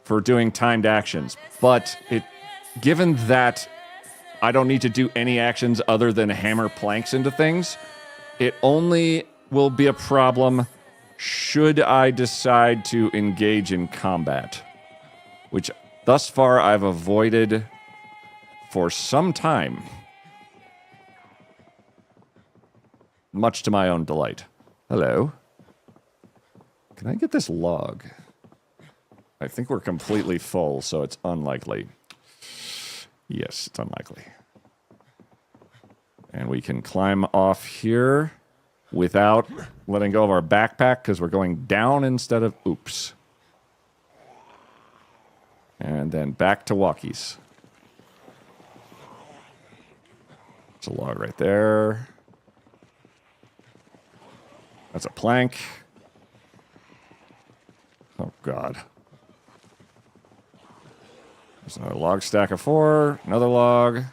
for doing timed actions. But given that I don't need to do any actions other than hammer planks into things, it only will be a problem should I decide to engage in combat, which thus far I've avoided for some time, much to my own delight. Hello. Can I get this log? I think we're completely full, so it's unlikely. Yes, it's unlikely. And we can climb off here without letting go of our backpack because we're going down instead of oops. And then back to walkies. There's a log right there. That's a plank. Oh, God. There's another log stack of 4. Another log.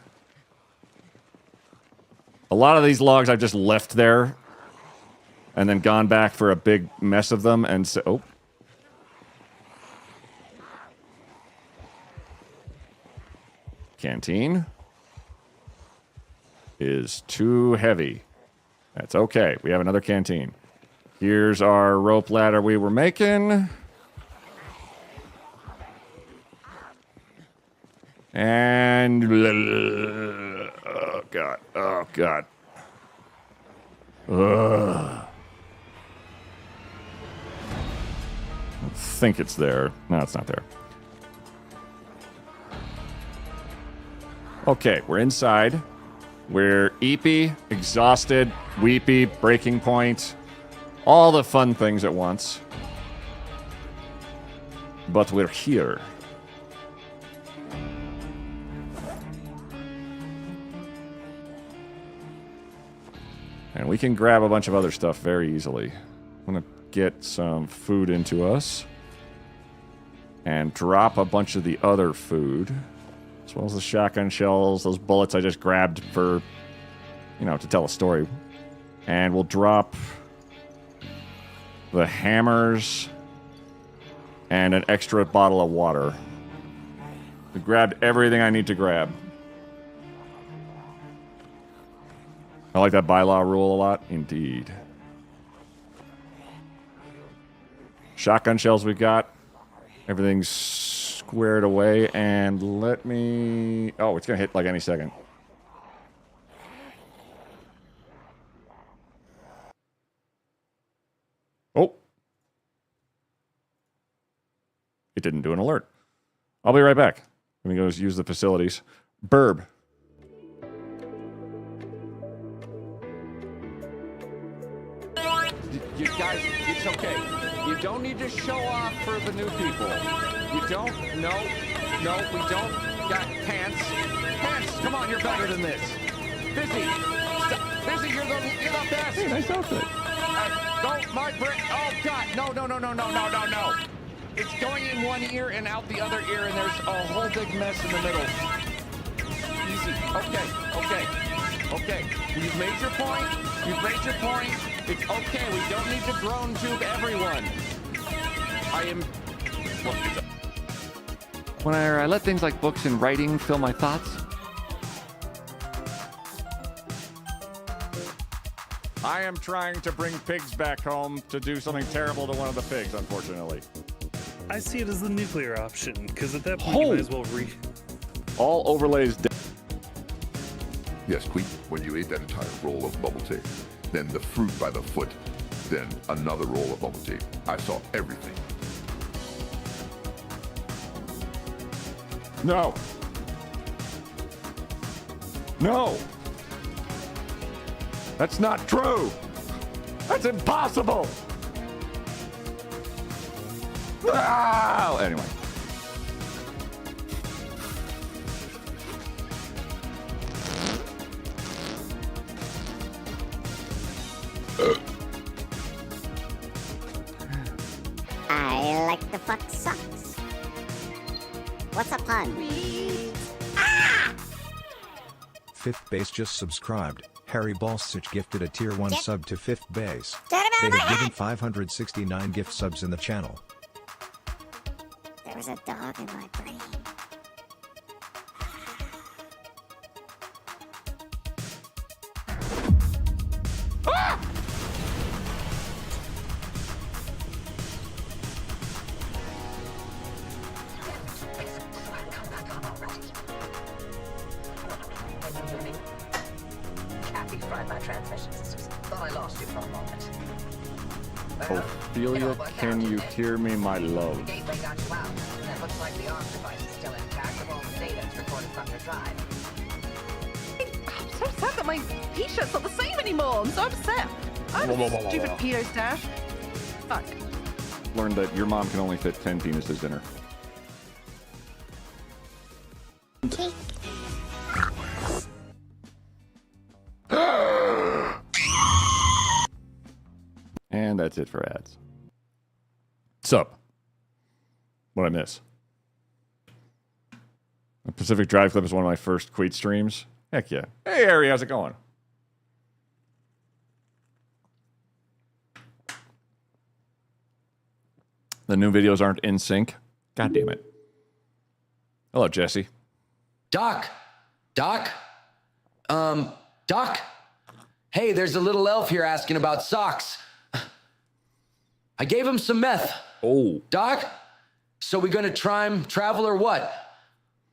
A lot of these logs I've just left there and then gone back for a big mess of them and so... Oh. Canteen is too heavy. That's okay. We have another canteen. Here's our rope ladder we were making. And... Oh, God. Oh, God. Ugh. I think it's there. No, it's not there. Okay, we're inside. We're eepy, exhausted, weepy, breaking point. All the fun things at once. But we're here. And we can grab a bunch of other stuff very easily. I'm going to get some food into us. And drop a bunch of the other food. As well as the shotgun shells, those bullets I just grabbed for, you know, to tell a story. And we'll drop the hammers and an extra bottle of water. I grabbed everything I need to grab. I like that bylaw rule a lot. Indeed. Shotgun shells we got. Everything's squared away. And let me... Oh, it's going to hit like any second. Oh. It didn't do an alert. I'll be right back. Let me go use the facilities. Burb. You guys, it's okay. You don't need to show off for the new people. You don't. No, we don't. Got pants. Pants, come on, you're better than this. Busy. Busy, you're the best. Hey, nice outfit. Don't my brain. Oh God, no. It's going in one ear and out the other ear, and there's a whole big mess in the middle. Easy. Okay. You've made your point. It's okay. We don't need to groan tube everyone. When I let things like books and writing fill my thoughts, I am trying to bring pigs back home to do something terrible to one of the pigs, unfortunately. I see it as the nuclear option, because at that point you might as well All overlays Yes, Queen, when you ate that entire roll of bubble tape, then the fruit by the foot, then another roll of bubble tape, I saw everything. No. That's not true. That's impossible. Wow. Anyway. I like to fuck socks. What's a pun? Fifth Base just subscribed. Harry Balsich gifted a tier 1 sub to Fifth Base. They have given 569 gift subs in the channel. There was a dog in my brain. Ophelia, can you hear me, my love? Gateway got you out, and it looks like the ARC device is still intact with all the data it's recorded from your drive. I'm so sad that my t-shirt's not the same anymore. I'm so upset. I'm a stupid pedo stash. Fuck. Learned that your mom can only fit 10 penises in her. And that's it for ads. Sup? What'd I miss? A Pacific Drive clip is one of my first Queet streams. Heck yeah. Hey, Harry, how's it going? The new videos aren't in sync. God damn it. Hello, Jesse. Doc. Hey, there's a little elf here asking about socks. I gave him some meth. Oh. Doc? So we gonna travel or what?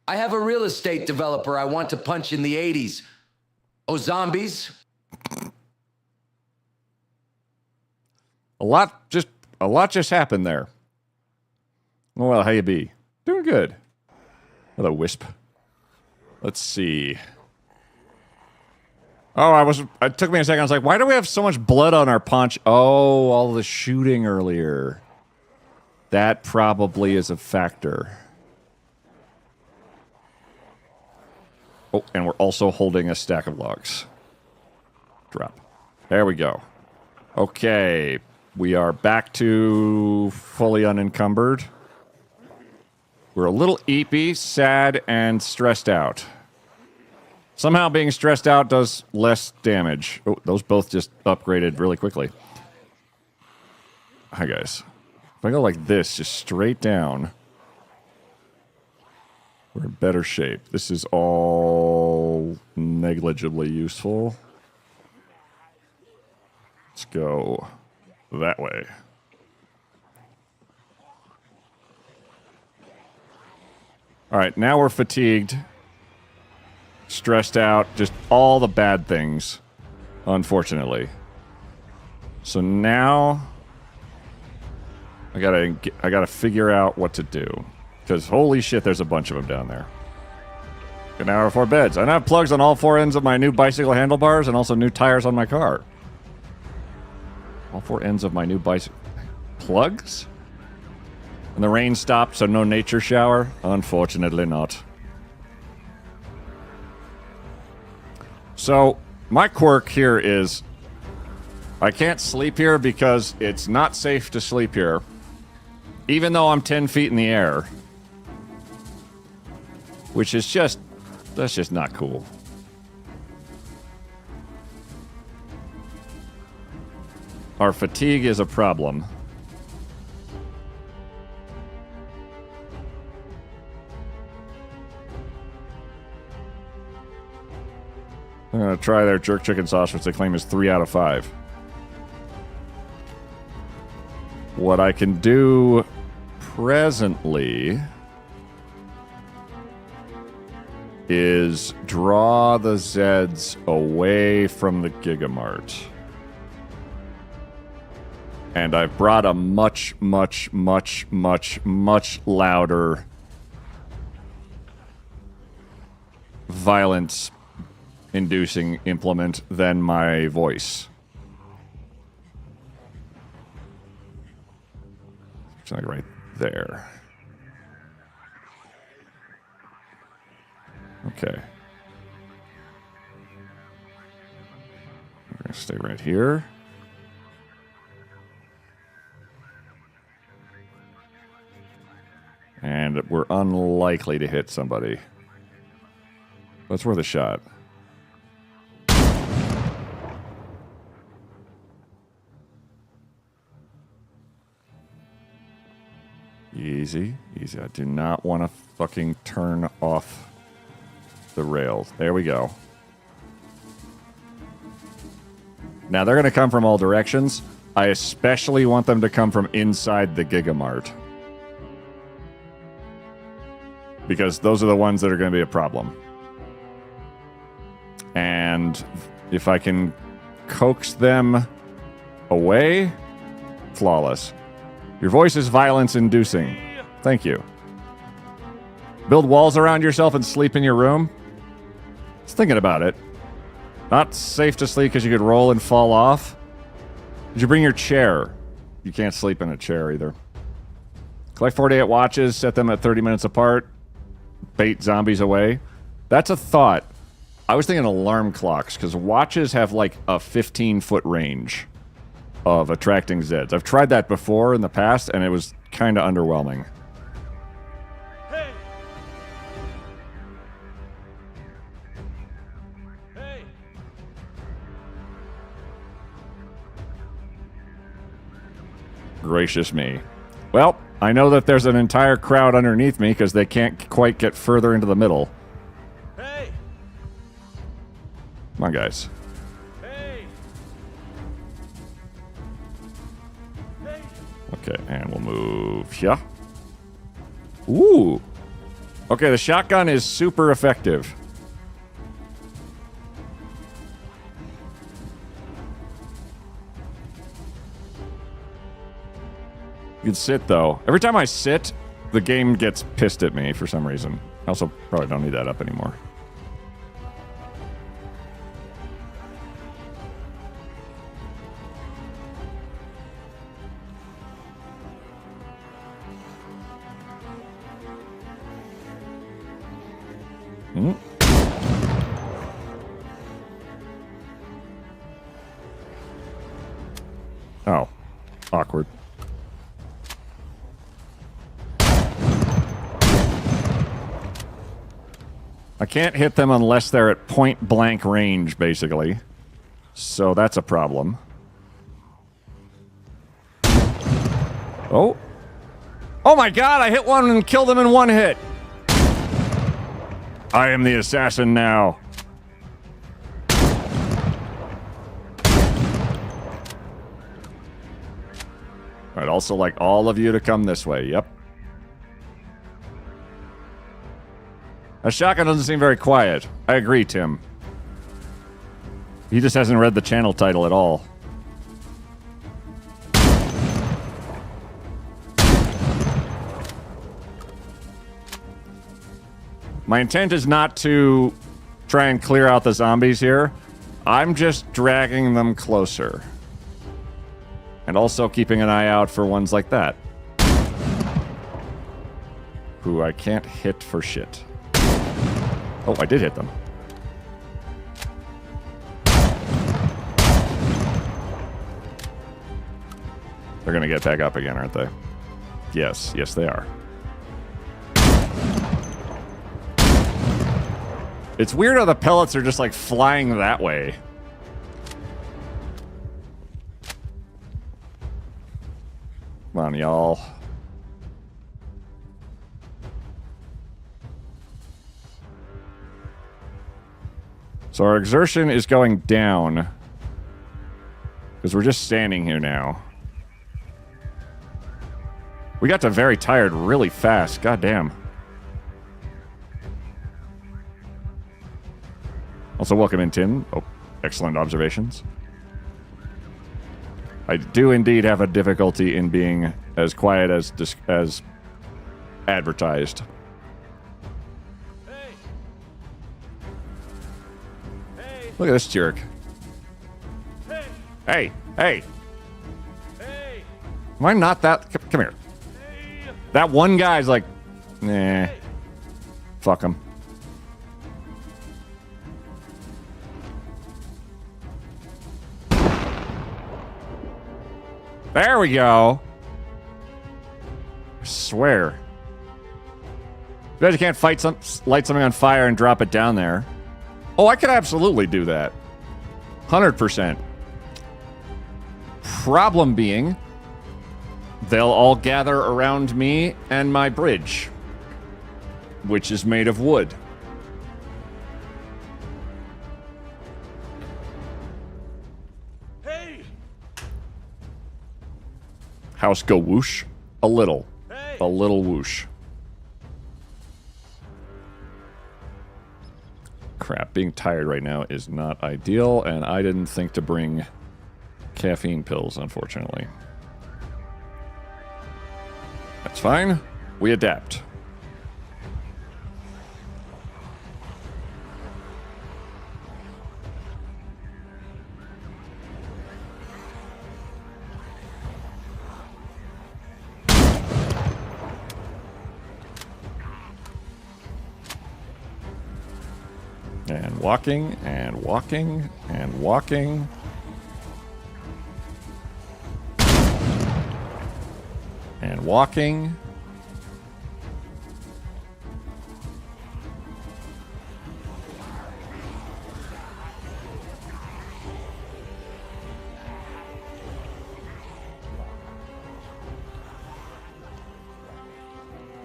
I have a real estate developer I want to punch in the 80s. Oh, zombies? A lot just happened there. Oh, well, how you be? Doing good. Hello, Wisp. Let's see. Oh, it took me a second. I was like, why do we have so much blood on our punch? Oh, all the shooting earlier. That probably is a factor. Oh, and we're also holding a stack of logs. Drop. There we go. Okay. We are back to fully unencumbered. We're a little eepy, sad, and stressed out. Somehow being stressed out does less damage. Oh, those both just upgraded really quickly. Hi, guys. If I go like this, just straight down, we're in better shape. This is all negligibly useful. Let's go that way. All right, now we're fatigued. Stressed out, just all the bad things, unfortunately. So now I gotta figure out what to do, because holy shit, there's a bunch of them down there. An hour 4 beds. I now have plugs on all 4 ends of my new bicycle handlebars and also new tires on my car. All 4 ends of my new bicycle plugs. And the rain stopped, so no nature shower. Unfortunately, not. So, my quirk here is I can't sleep here because it's not safe to sleep here, even though I'm 10 feet in the air. Which is just, that's just not cool. Our fatigue is a problem. I'm gonna try their jerk chicken sauce, which they claim is 3 out of 5. What I can do presently is draw the Zeds away from the Gigamart. And I've brought a much, much, much, much, much louder violence-inducing implement than my voice. It's like right there. Okay. We're gonna stay right here. And we're unlikely to hit somebody. That's worth a shot. Easy, easy. I do not want to fucking turn off the rails. There we go. Now they're going to come from all directions. I especially want them to come from inside the Gigamart. Because those are the ones that are going to be a problem. And if I can coax them away, flawless. Your voice is violence-inducing. Thank you. Build walls around yourself and sleep in your room? I was thinking about it. Not safe to sleep because you could roll and fall off. Did you bring your chair? You can't sleep in a chair either. Collect 48 watches, set them at 30 minutes apart. Bait zombies away. That's a thought. I was thinking alarm clocks, because watches have like a 15-foot range of attracting Zeds. I've tried that before in the past, and it was kind of underwhelming. Hey! Hey! Gracious me. Well, I know that there's an entire crowd underneath me because they can't quite get further into the middle. Hey! Come on, guys. Hey! Hey! Okay, and we'll move here. Ooh. Okay, the shotgun is super effective. You can sit, though. Every time I sit, the game gets pissed at me for some reason. I also probably don't need that up anymore. Hmm. Oh. Awkward. I can't hit them unless they're at point-blank range, basically. So that's a problem. Oh. Oh my god, I hit one and killed them in one hit! I am the assassin now. I'd also like all of you to come this way, yep. A shotgun doesn't seem very quiet. I agree, Tim. He just hasn't read the channel title at all. My intent is not to try and clear out the zombies here. I'm just dragging them closer. And also keeping an eye out for ones like that. Who I can't hit for shit. Oh, I did hit them. They're going to get back up again, aren't they? Yes. Yes, they are. It's weird how the pellets are just, like, flying that way. Come on, y'all. So our exertion is going down. Because we're just standing here now. We got to very tired really fast. God damn. Also, welcome in, Tim. Oh, excellent observations. I do indeed have a difficulty in being as quiet as advertised. Look at this jerk. Hey, hey. Am I not that? Come here. That one guy's like, nah. Fuck him. There we go. I swear. You guys can't light something on fire and drop it down there. Oh, I could absolutely do that. 100%. Problem being, they'll all gather around me and my bridge, which is made of wood. Hey! House go whoosh? A little. Hey. A little whoosh. Crap, being tired right now is not ideal, and I didn't think to bring caffeine pills, unfortunately. That's fine. We adapt. And walking, and walking, and walking. And walking.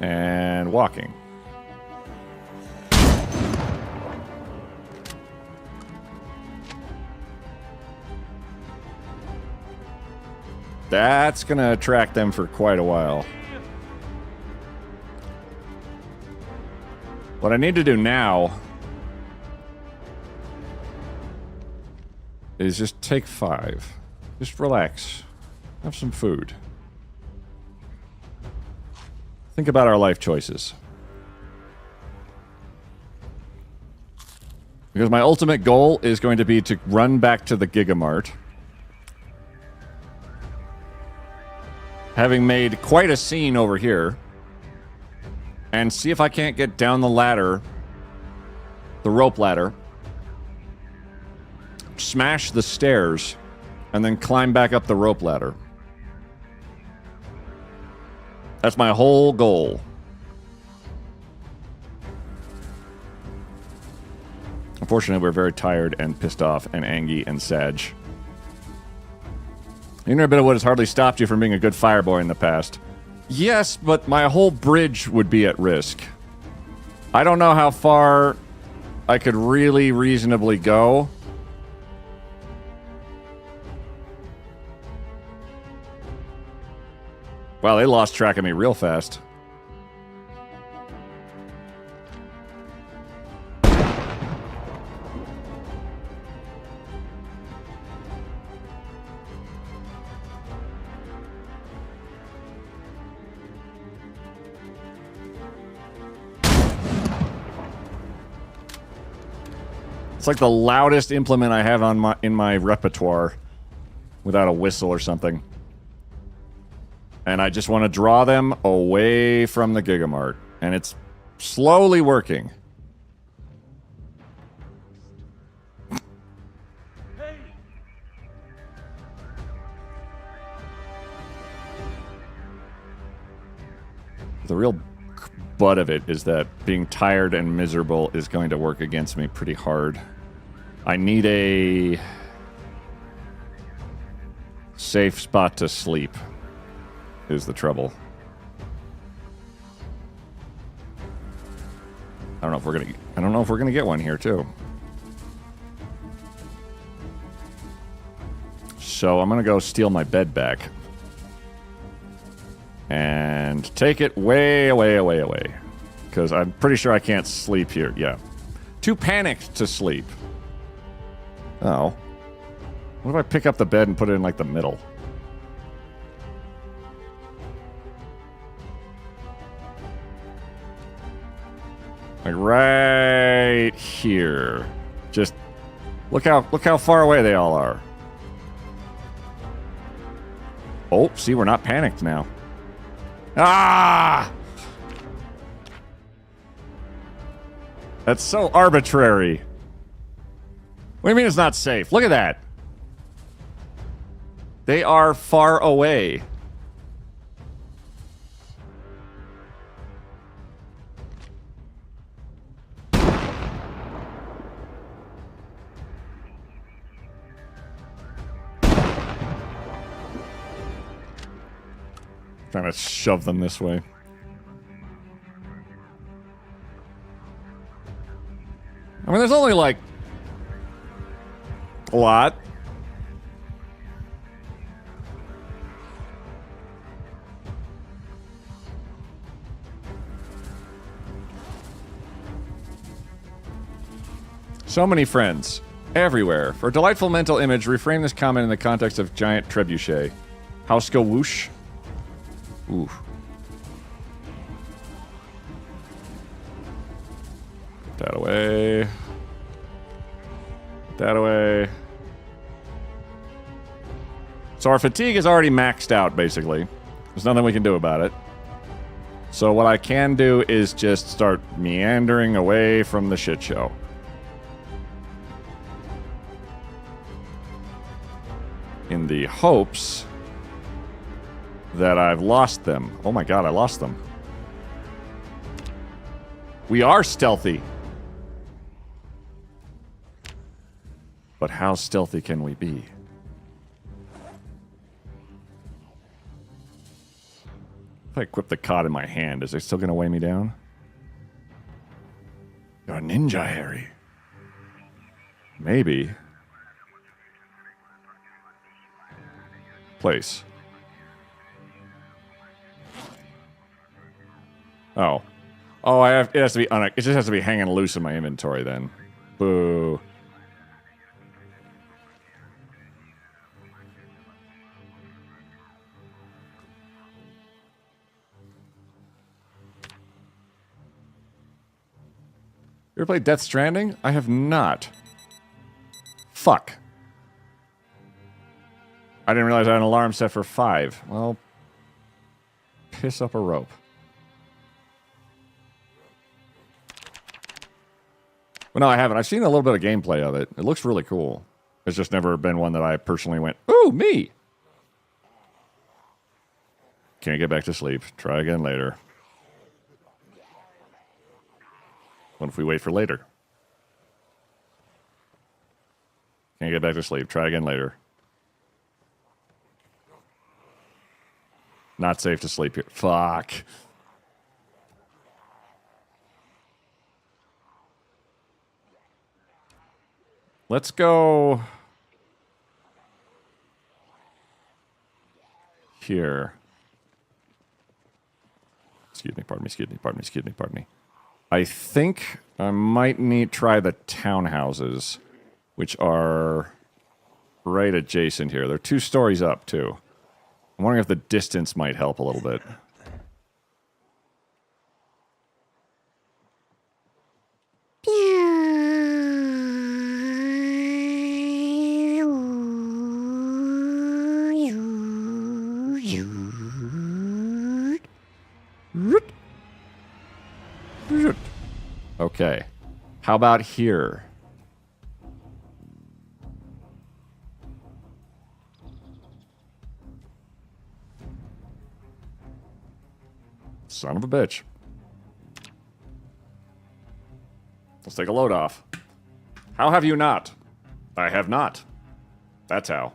And walking. That's gonna attract them for quite a while. What I need to do now is just take 5. Just relax. Have some food. Think about our life choices. Because my ultimate goal is going to be to run back to the Gigamart. Having made quite a scene over here. And see if I can't get down the ladder. The rope ladder. Smash the stairs. And then climb back up the rope ladder. That's my whole goal. Unfortunately, we're very tired and pissed off and angry and sad. You know a bit of what has hardly stopped you from being a good fireboy in the past. Yes, but my whole bridge would be at risk. I don't know how far I could really reasonably go. Wow, they lost track of me real fast. It's like the loudest implement I have on in my repertoire without a whistle or something. And I just want to draw them away from the Gigamart. And it's slowly working. The real butt of it is that being tired and miserable is going to work against me pretty hard. I need a safe spot to sleep is the trouble. I don't know if we're gonna get one here too. So I'm gonna go steal my bed back. And take it way away. Because I'm pretty sure I can't sleep here. Yeah. Too panicked to sleep. Oh. What if I pick up the bed and put it in, like, the middle? Like, right here. Just look how far away they all are. Oh, see, we're not panicked now. Ah! That's so arbitrary. What do you mean it's not safe? Look at that. They are far away. Trying to shove them this way. I mean, there's only like a lot. So many friends. Everywhere. For a delightful mental image, reframe this comment in the context of giant trebuchet. House go whoosh. Ooh. Put that away. Put that away. So our fatigue is already maxed out, basically. There's nothing we can do about it. So what I can do is just start meandering away from the shit show. In the hopes that I've lost them. Oh my god, I lost them. We are stealthy. But how stealthy can we be? If I equip the cod in my hand, is it still going to weigh me down? You're a ninja, Harry. Maybe. Place. Oh. Oh, it has to be it just has to be hanging loose in my inventory then. Boo. You ever played Death Stranding? I have not. Fuck. I didn't realize I had an alarm set for 5. Well, piss up a rope. Well, no, I haven't. I've seen a little bit of gameplay of it. It looks really cool. It's just never been one that I personally went, ooh, me! Can't get back to sleep. Try again later. What if we wait for later? Can't get back to sleep. Try again later. Not safe to sleep here. Fuck. Let's go here. Excuse me, pardon me. I think I might try the townhouses, which are right adjacent here. They're 2 stories up, too. I'm wondering if the distance might help a little bit. Okay. How about here? Son of a bitch. Let's take a load off. How have you not? I have not. That's how.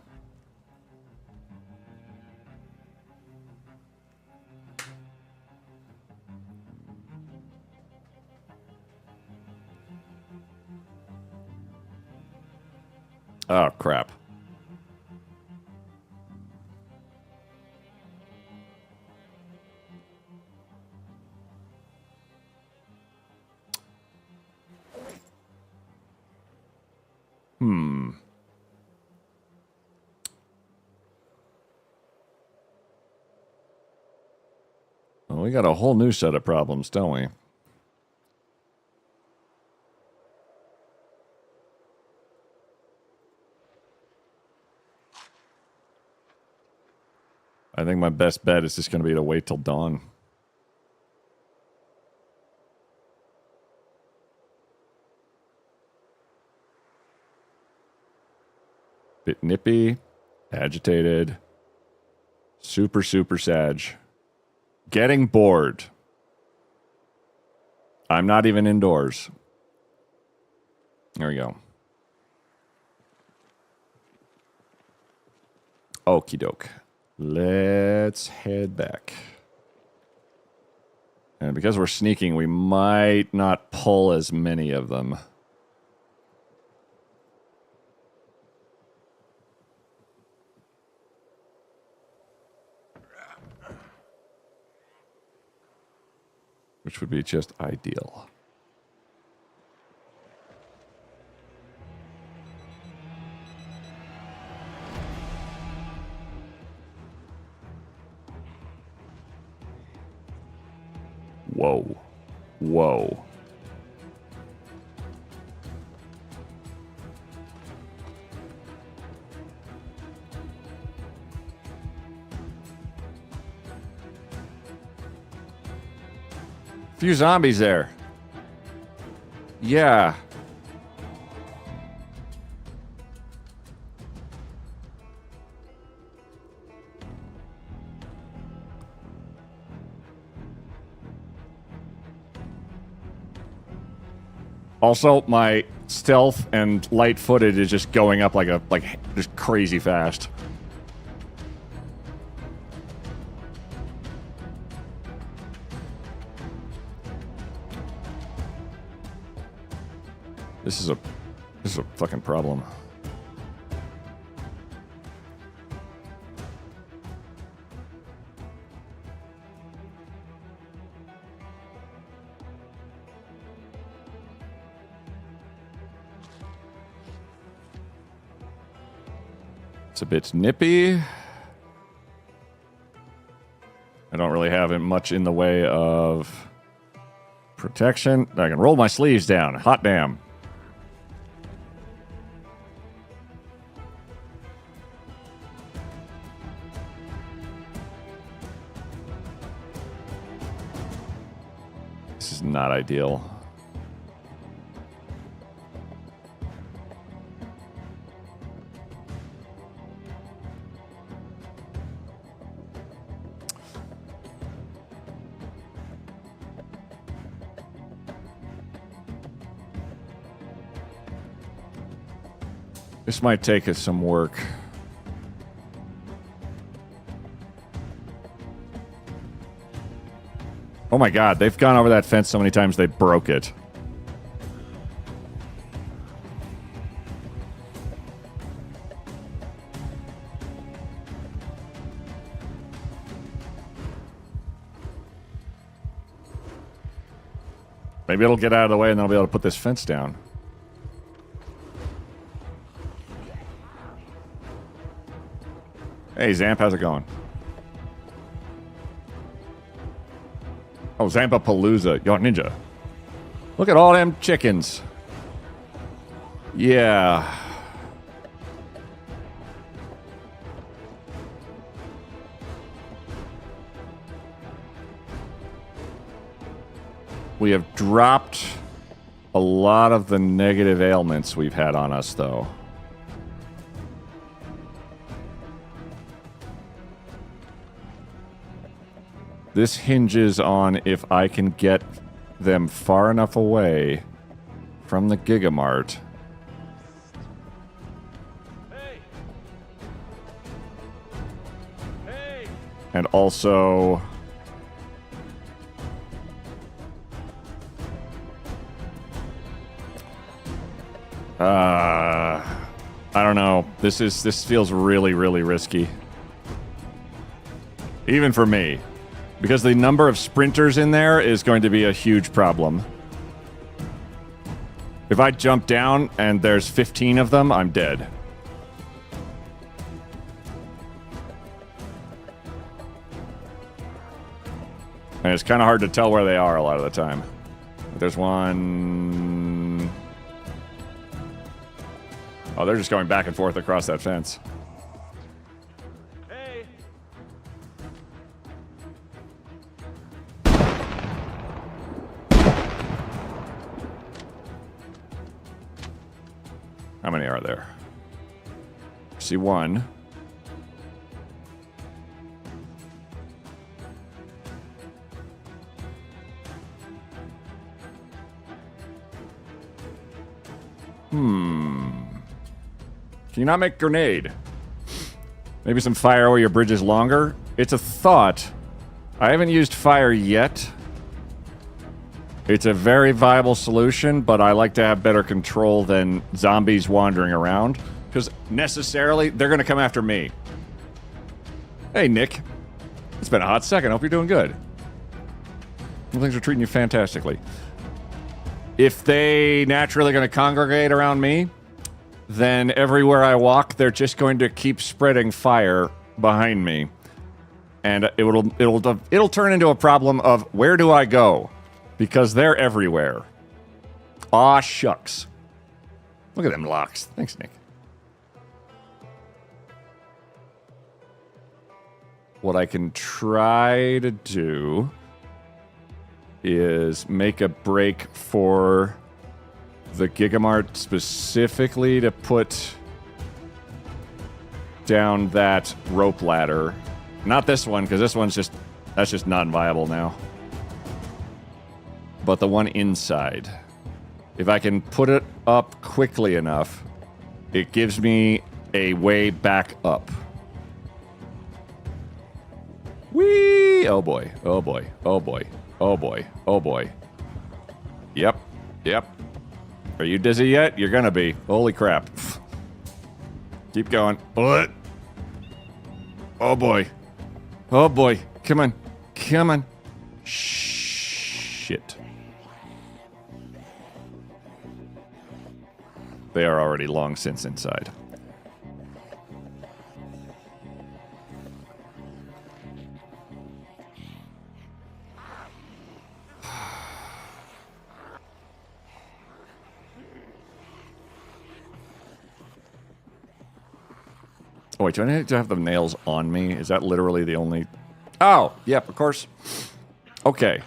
Oh, crap. Well, we got a whole new set of problems, don't we? I think my best bet is just going to be to wait till dawn. Bit nippy, agitated, super sag. Getting bored. I'm not even indoors. There we go. Okie doke. Let's head back. And because we're sneaking, we might not pull as many of them. Which would be just ideal. Whoa. Whoa. Few zombies there. Yeah. Also, my stealth and light footed is just going up like just crazy fast. This is a fucking problem. It's a bit nippy. I don't really have much in the way of protection. I can roll my sleeves down. Hot damn. This is not ideal. This might take us some work. Oh my god, they've gone over that fence so many times they broke it. Maybe it'll get out of the way and then I'll be able to put this fence down. Hey, Zamp, how's it going? Oh, Zampapalooza. Yo, Ninja. Look at all them chickens. Yeah. We have dropped a lot of the negative ailments we've had on us, though. This hinges on if I can get them far enough away from the Gigamart. And also... I don't know. This feels really, really risky. Even for me. Because the number of sprinters in there is going to be a huge problem. If I jump down and there's 15 of them, I'm dead. And it's kind of hard to tell where they are a lot of the time. There's one... Oh, they're just going back and forth across that fence. Hey. How many are there? See one. Can you not make grenade? Maybe some fire where your bridge is longer? It's a thought. I haven't used fire yet. It's a very viable solution, but I like to have better control than zombies wandering around. Because necessarily, they're going to come after me. Hey, Nick. It's been a hot second. Hope you're doing good. Well, things are treating you fantastically. If they naturally going to congregate around me, then everywhere I walk, they're just going to keep spreading fire behind me. And it'll turn into a problem of where do I go? Because they're everywhere. Aw, shucks. Look at them locks. Thanks, Nick. What I can try to do is make a break for the Gigamart specifically to put down that rope ladder. Not this one, because this one's that's just non-viable now. But the one inside. If I can put it up quickly enough, it gives me a way back up. Whee! Oh boy, oh boy, oh boy, oh boy, oh boy. Yep, yep. Are you dizzy yet? You're gonna be. Holy crap. Keep going. What? Oh boy. Oh boy. Come on. Come on. Shit. They are already long since inside. Oh, wait, do I need to have the nails on me? Is that literally the only... Oh, yep, of course. Okay.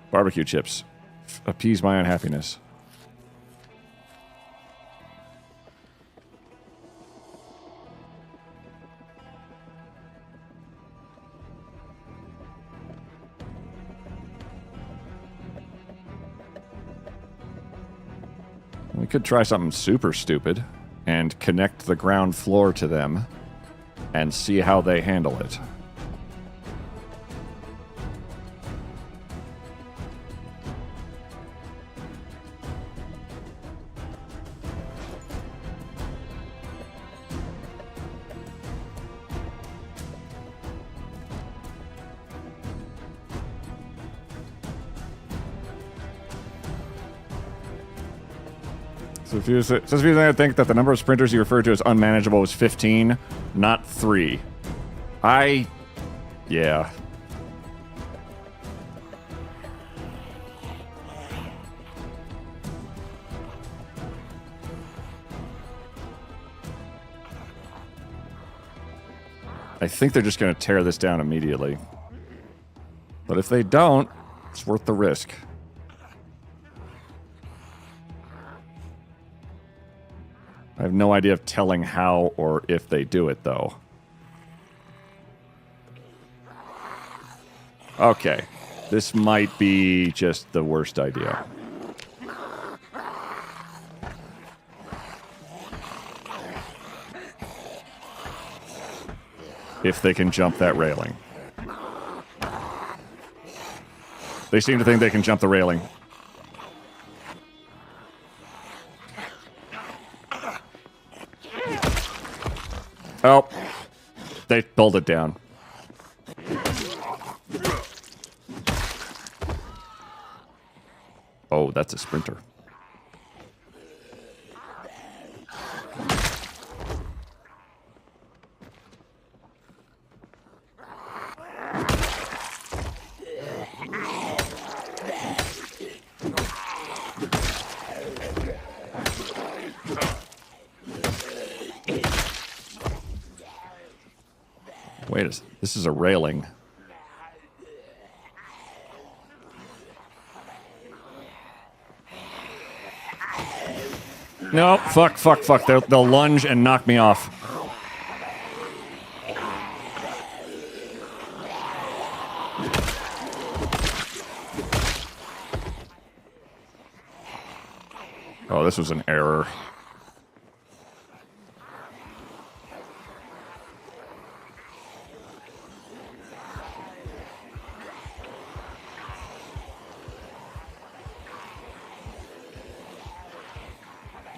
Barbecue chips. Appease my unhappiness. We could try something super stupid and connect the ground floor to them and see how they handle it. Says I think that the number of sprinters you referred to as unmanageable was 15, not 3. Yeah. I think they're just going to tear this down immediately. But if they don't, it's worth the risk. have no idea of telling how or if they do it, though. Okay. This might be just the worst idea. If they can jump that railing. They seem to think they can jump the railing. Oh. They pulled it down. Oh, that's a sprinter. Wait a second. This is a railing. No, fuck. They'll lunge and knock me off. Oh, this was an error.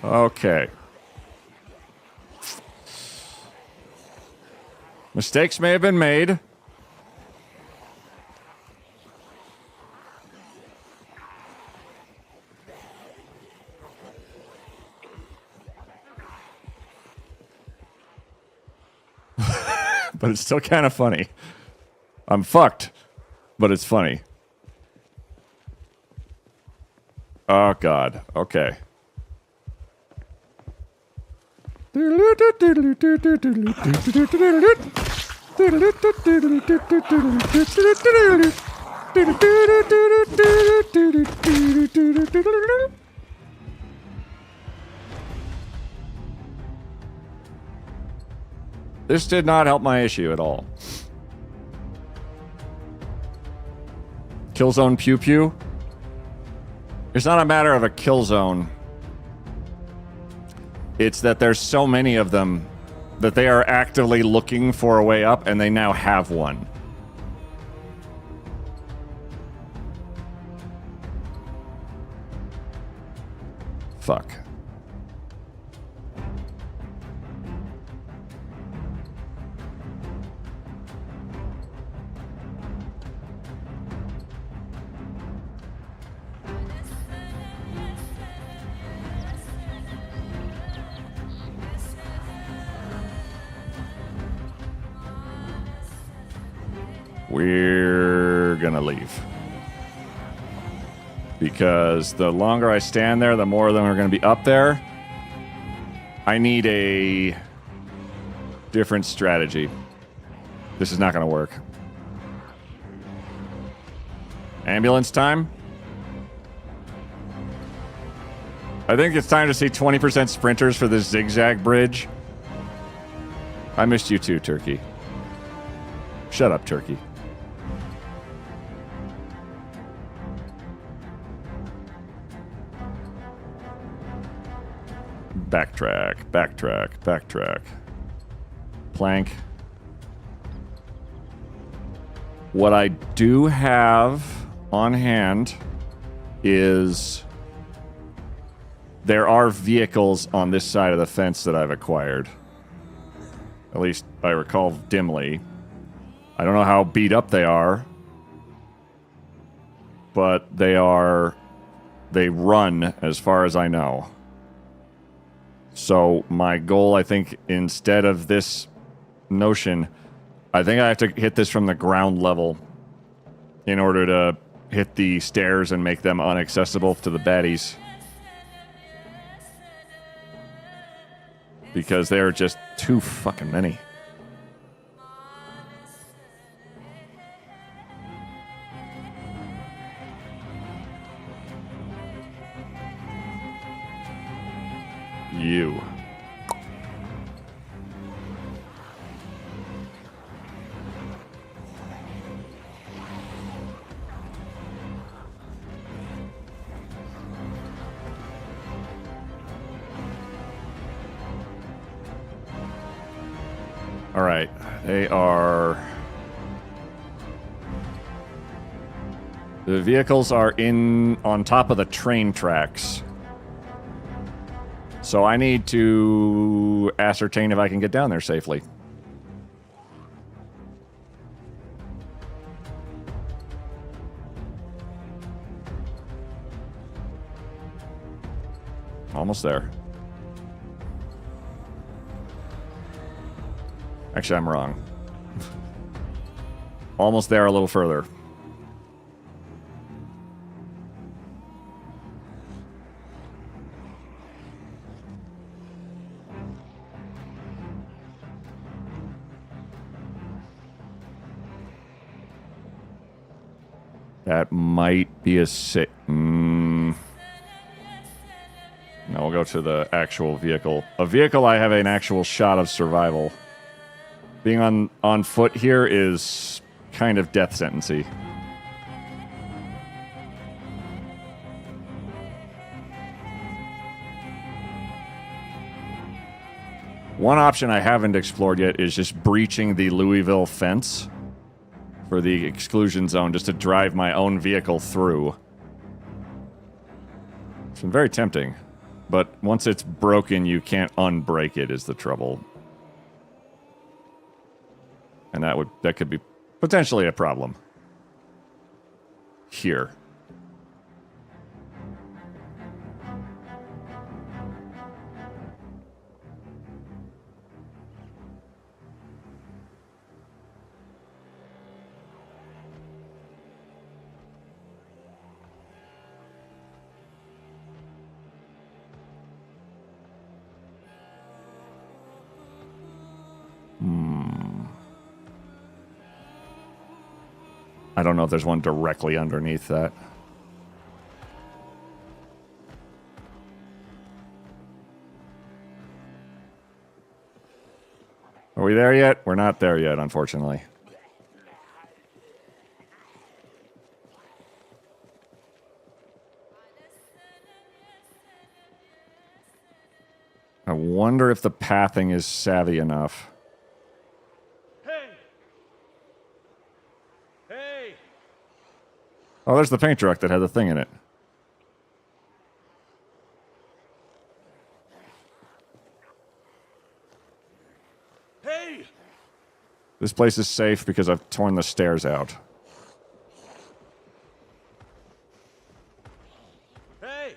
Okay. Mistakes may have been made. But it's still kind of funny. I'm fucked, but it's funny. Oh, God. Okay. This did not help my issue at all. Kill zone pew pew? It's not a matter of a kill zone. It's that there's so many of them that they are actively looking for a way up, and they now have one. Fuck. We're gonna leave. Because the longer I stand there, the more of them are gonna be up there. I need a different strategy. This is not gonna work. Ambulance time? I think it's time to see 20% sprinters for this zigzag bridge. I missed you too, Turkey. Shut up, Turkey. Backtrack. Plank. What I do have on hand is there are vehicles on this side of the fence that I've acquired. At least I recall dimly. I don't know how beat up they are, but they run as far as I know. So my goal, I think, instead of this notion, I think I have to hit this from the ground level in order to hit the stairs and make them inaccessible to the baddies. Because they're just too fucking many. You. All right. They are... The vehicles are on top of the train tracks. So I need to ascertain if I can get down there safely. Almost there. Actually, I'm wrong. Almost there, a little further. That might be a No, we'll go to the actual vehicle. A vehicle, I have an actual shot of survival. Being on foot here is kind of death sentencey. One option I haven't explored yet is just breaching the Louisville fence for the exclusion zone, just to drive my own vehicle through. It's been very tempting, but once it's broken, you can't unbreak it is the trouble. And that could be potentially a problem. Here. I don't know if there's one directly underneath that. Are we there yet? We're not there yet, unfortunately. I wonder if the pathing is savvy enough. Oh, there's the paint truck that had the thing in it. Hey! This place is safe because I've torn the stairs out. Hey!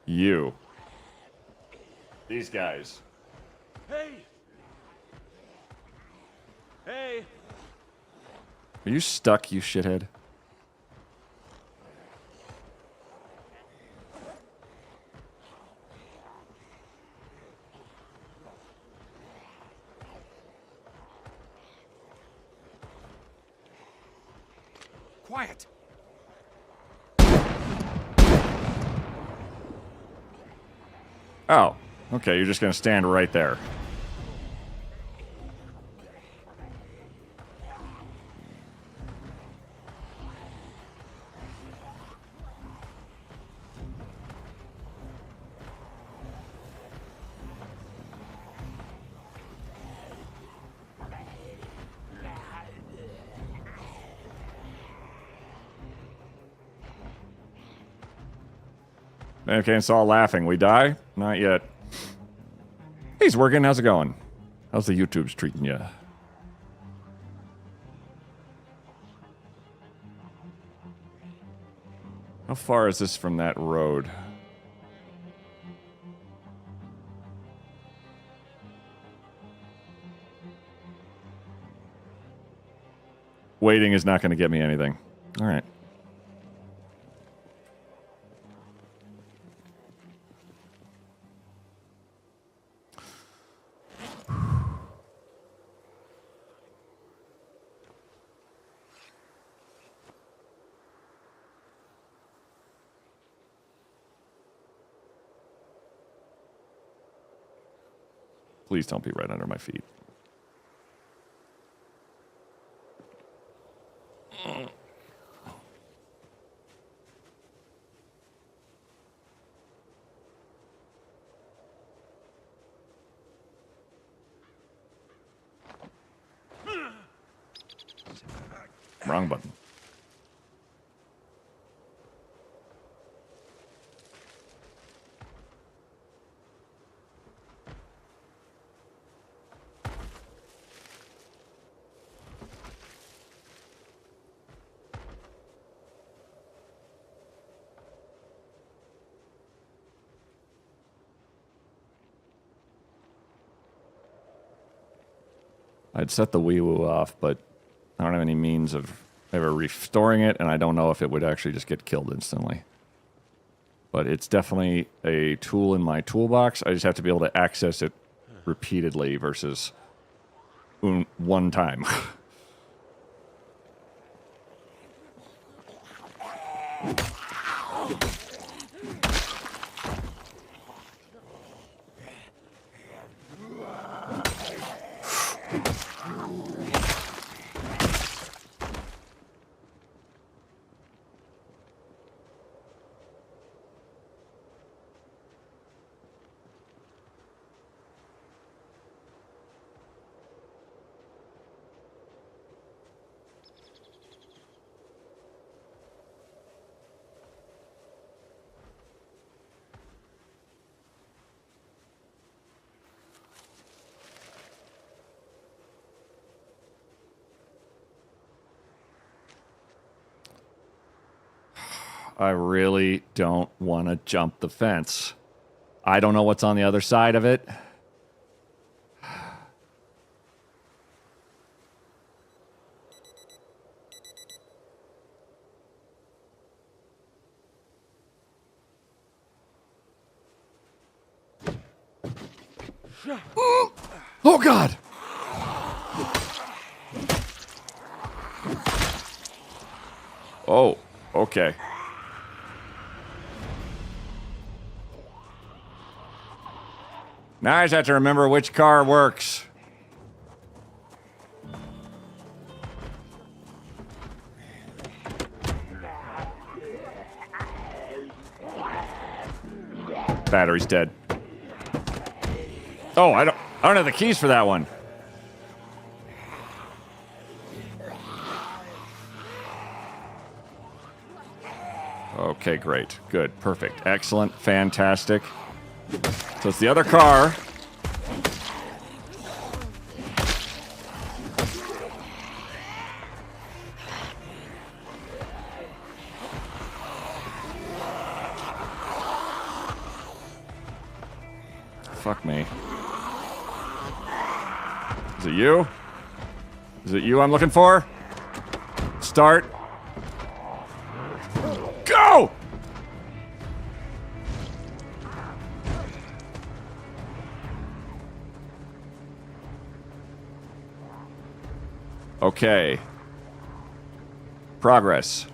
You. These guys. Hey! Hey! Are you stuck, you shithead? Quiet! Oh, okay, you're just gonna stand right there. Okay, and saw laughing. We die? Not yet. He's working. How's it going? How's the YouTubes treating you? How far is this from that road? Waiting is not going to get me anything. All right. Please don't be right under my feet. Wrong button. I'd set the wee woo off, but I don't have any means of ever restoring it, and I don't know if it would actually just get killed instantly. But it's definitely a tool in my toolbox. I just have to be able to access it repeatedly versus one time. I really don't want to jump the fence. I don't know what's on the other side of it. Oh, God! Oh, okay. Now I just have to remember which car works. Battery's dead. Oh, I don't have the keys for that one. Okay, great. Good. Perfect. Excellent. Fantastic. So it's the other car. Fuck me. Is it you? Is it you I'm looking for? Start. Go! Okay. Progress.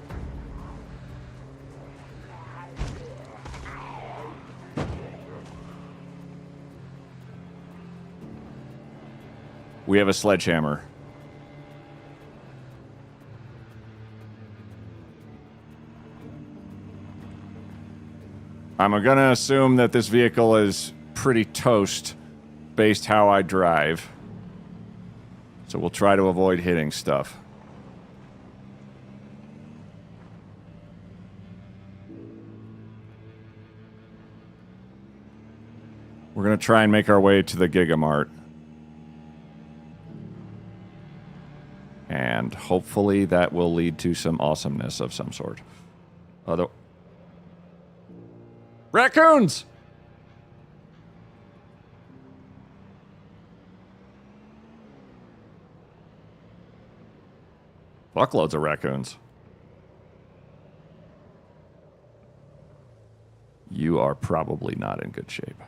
We have a sledgehammer. I'm gonna assume that this vehicle is pretty toast based how I drive. So we'll try to avoid hitting stuff. We're gonna try and make our way to the Gigamart. And hopefully that will lead to some awesomeness of some sort. Although... Raccoons! Fuckloads of raccoons. You are probably not in good shape.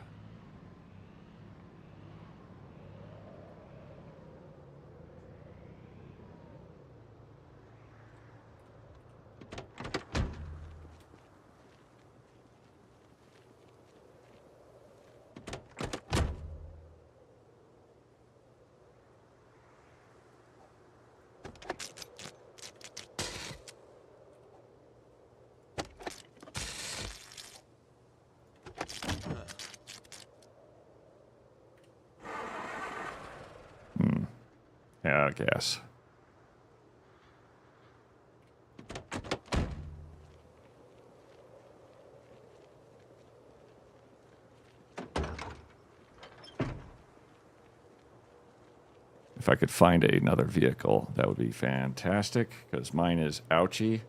Yeah, I guess. If I could find another vehicle, that would be fantastic, because mine is ouchy.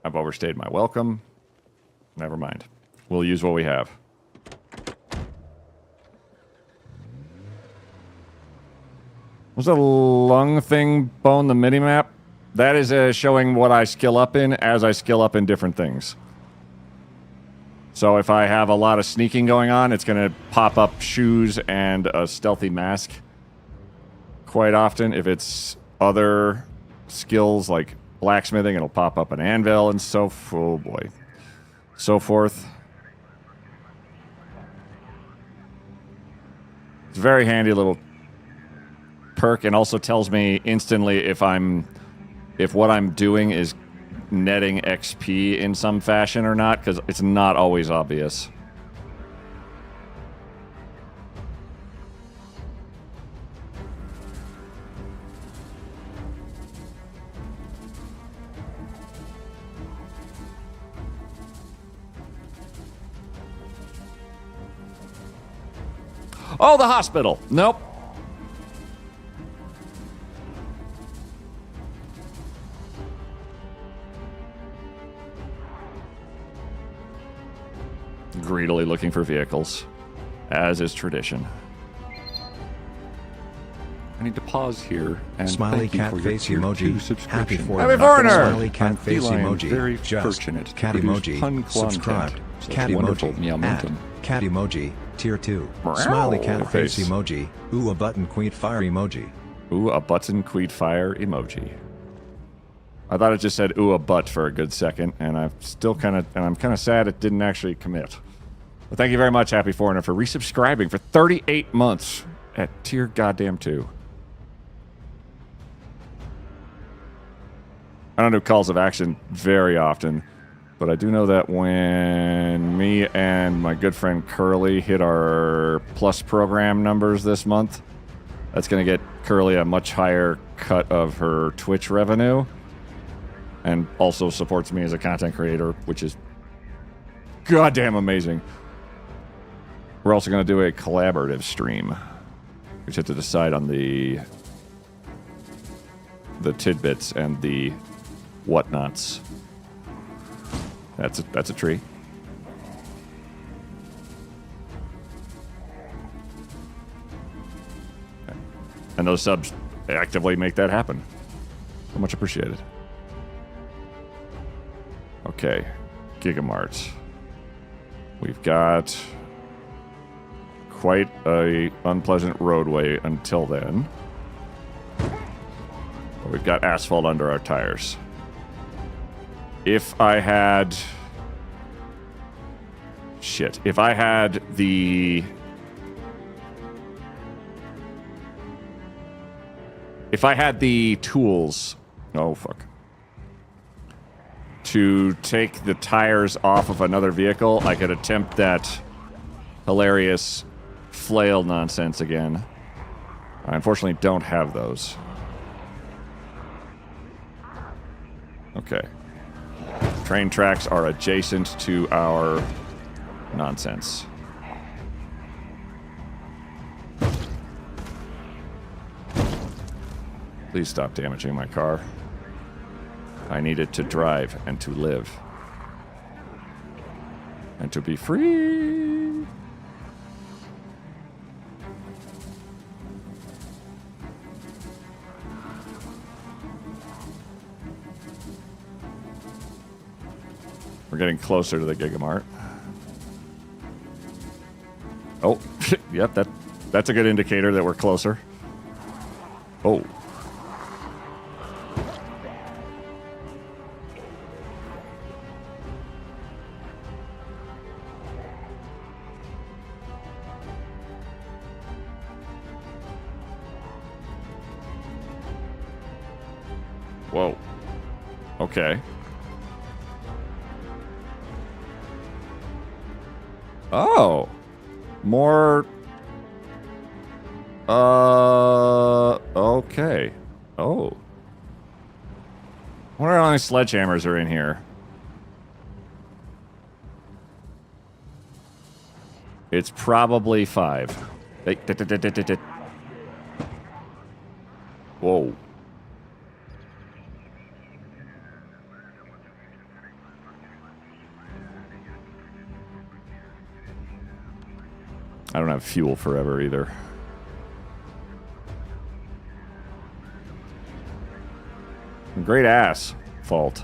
I've overstayed my welcome. Never mind. We'll use what we have. Was the lung thing bone the minimap? That is showing what I skill up in as I skill up in different things. So if I have a lot of sneaking going on, it's going to pop up shoes and a stealthy mask quite often. If it's other skills like blacksmithing, it'll pop up an anvil and so forth. It's a very handy little perk, and also tells me instantly if what I'm doing is netting XP in some fashion or not, because it's not always obvious. Oh, the hospital. Nope. Greedily looking for vehicles, as is tradition. I need to pause here and Smiley thank you cat for your face tier emoji. 2 subscription. Happy for Happy foreigner. Smiley cat face emoji. Very Just fortunate. cat to produce emoji. pun content. Subscribed. Such Cat wonderful emoji. meowmentum. Cat emoji. Tier 2. Smiley cat face Face. emoji. Ooh, a button queet fire emoji. Ooh, a button queed fire emoji. I thought it just said ooh, a butt for a good second, and I'm kind of sad it didn't actually commit. But thank you very much, Happy Foreigner, for resubscribing for 38 months at tier goddamn 2. I don't do calls of action very often, but I do know that when me and my good friend Curly hit our plus program numbers this month, that's going to get Curly a much higher cut of her Twitch revenue, and also supports me as a content creator, which is goddamn amazing. We're also going to do a collaborative stream. We just have to decide on the tidbits and the whatnots. That's a tree. Okay. And those subs actively make that happen. So much appreciated. Okay, Gigamart. We've got quite a unpleasant roadway until then. But we've got asphalt under our tires. If I had... Shit. If I had the... If I had the tools... Oh, fuck. To take the tires off of another vehicle, I could attempt that hilarious flail nonsense again. I unfortunately don't have those. Okay. Train tracks are adjacent to our nonsense. Please stop damaging my car. I need it to drive and to live. And to be free. We're getting closer to the Gigamart. Oh, yep, that's a good indicator that we're closer. Oh. Whoa. Okay. Oh. More... Okay. Oh. I wonder how many sledgehammers are in here. It's probably 5. Whoa. I don't have fuel forever either. Great ass fault.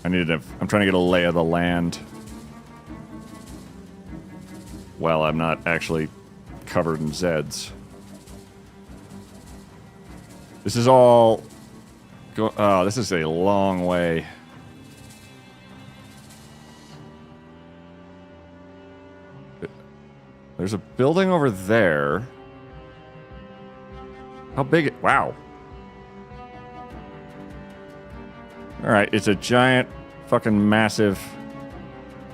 I'm trying to get a lay of the land. Well, I'm not actually covered in Zeds. This is all... Oh, this is a long way. There's a building over there. How big? Wow. Alright, it's a giant, fucking massive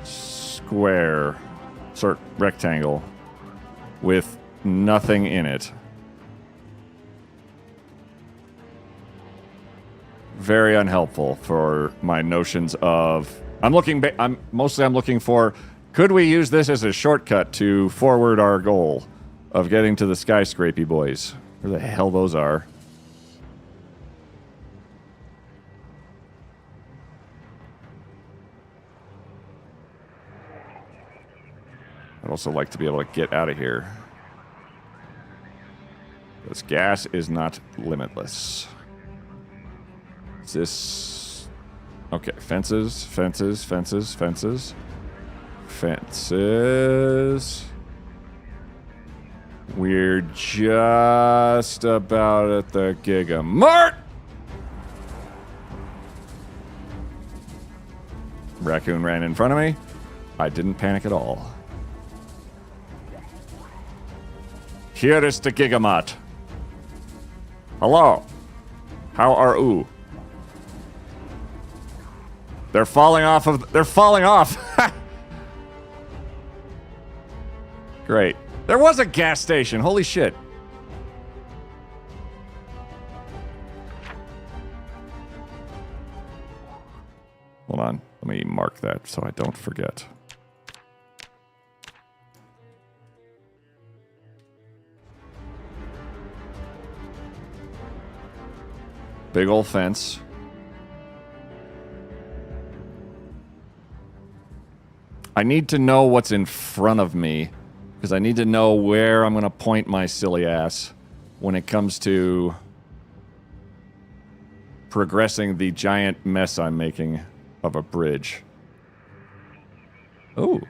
square, sort rectangle, with nothing in it. Very unhelpful for my notions of... I'm looking for, could we use this as a shortcut to forward our goal of getting to the skyscrapey boys? Where the hell those are? I'd also like to be able to get out of here. This gas is not limitless. Is this... Okay, fences, fences, fences, fences. Fences. We're just about at the Gigamart! Raccoon ran in front of me. I didn't panic at all. Here is the Gigamart. Hello. How are you? They're falling off of... They're falling off! Great. There was a gas station. Holy shit. Hold on. Let me mark that so I don't forget. Big old fence. I need to know what's in front of me, because I need to know where I'm going to point my silly ass when it comes to progressing the giant mess I'm making of a bridge. Oh.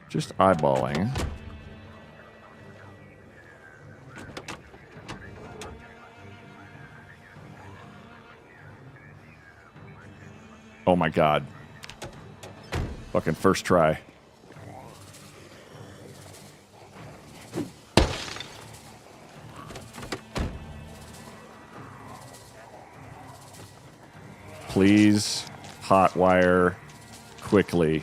Just eyeballing. Oh my god. Fucking first try. Please hot wire quickly.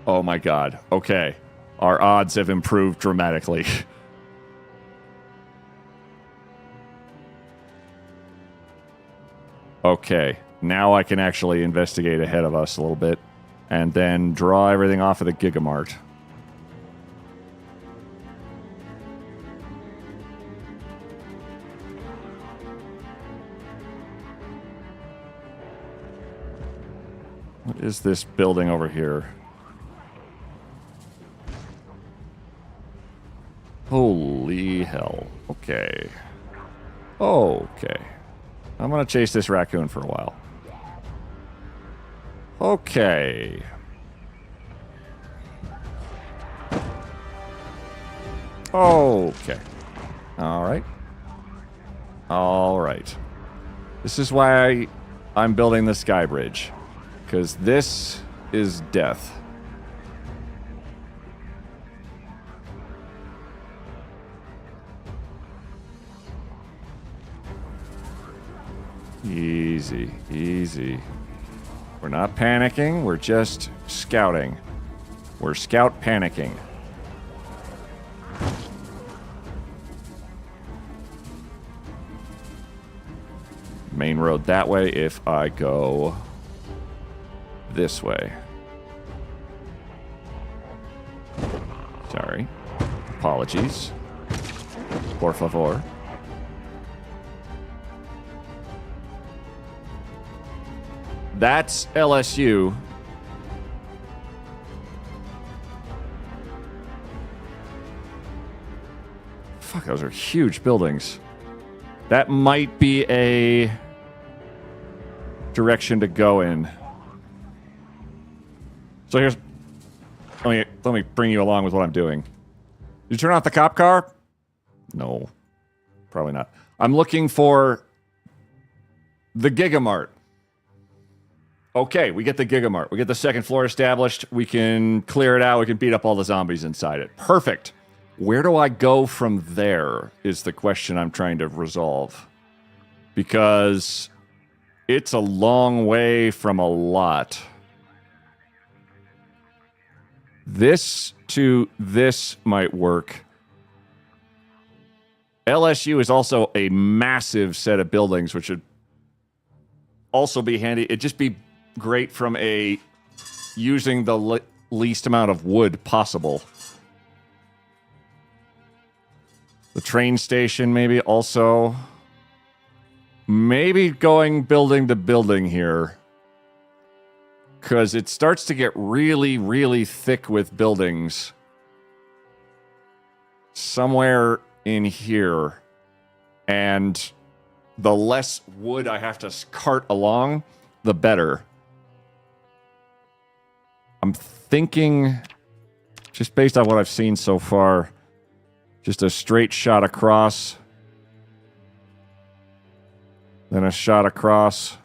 Oh my god. Okay. Our odds have improved dramatically. Okay, now I can actually investigate ahead of us a little bit, and then draw everything off of the Gigamart. What is this building over here? Holy hell. Okay. Okay. I'm gonna chase this raccoon for a while. Okay. Okay. Alright. Alright. This is why I'm building the Skybridge. Because this is death. Easy, easy. We're not panicking. We're just scouting. We're scout panicking. Main road that way if I go this way. Sorry. Apologies. Por favor. That's LSU. Fuck, those are huge buildings. That might be a direction to go in. So here's... Let me bring you along with what I'm doing. Did you turn off the cop car? No. Probably not. I'm looking for the Gigamart. Okay, we get the Gigamart. We get the second floor established. We can clear it out. We can beat up all the zombies inside it. Perfect. Where do I go from there is the question I'm trying to resolve. Because it's a long way from a lot. This to this might work. LSU is also a massive set of buildings, which would also be handy. It'd just be great from a using the least amount of wood possible. The train station maybe also. Maybe going building to building here. Because it starts to get really, really thick with buildings. Somewhere in here. And the less wood I have to cart along, the better. I'm thinking, just based on what I've seen so far, just a straight shot across. Then a shot across.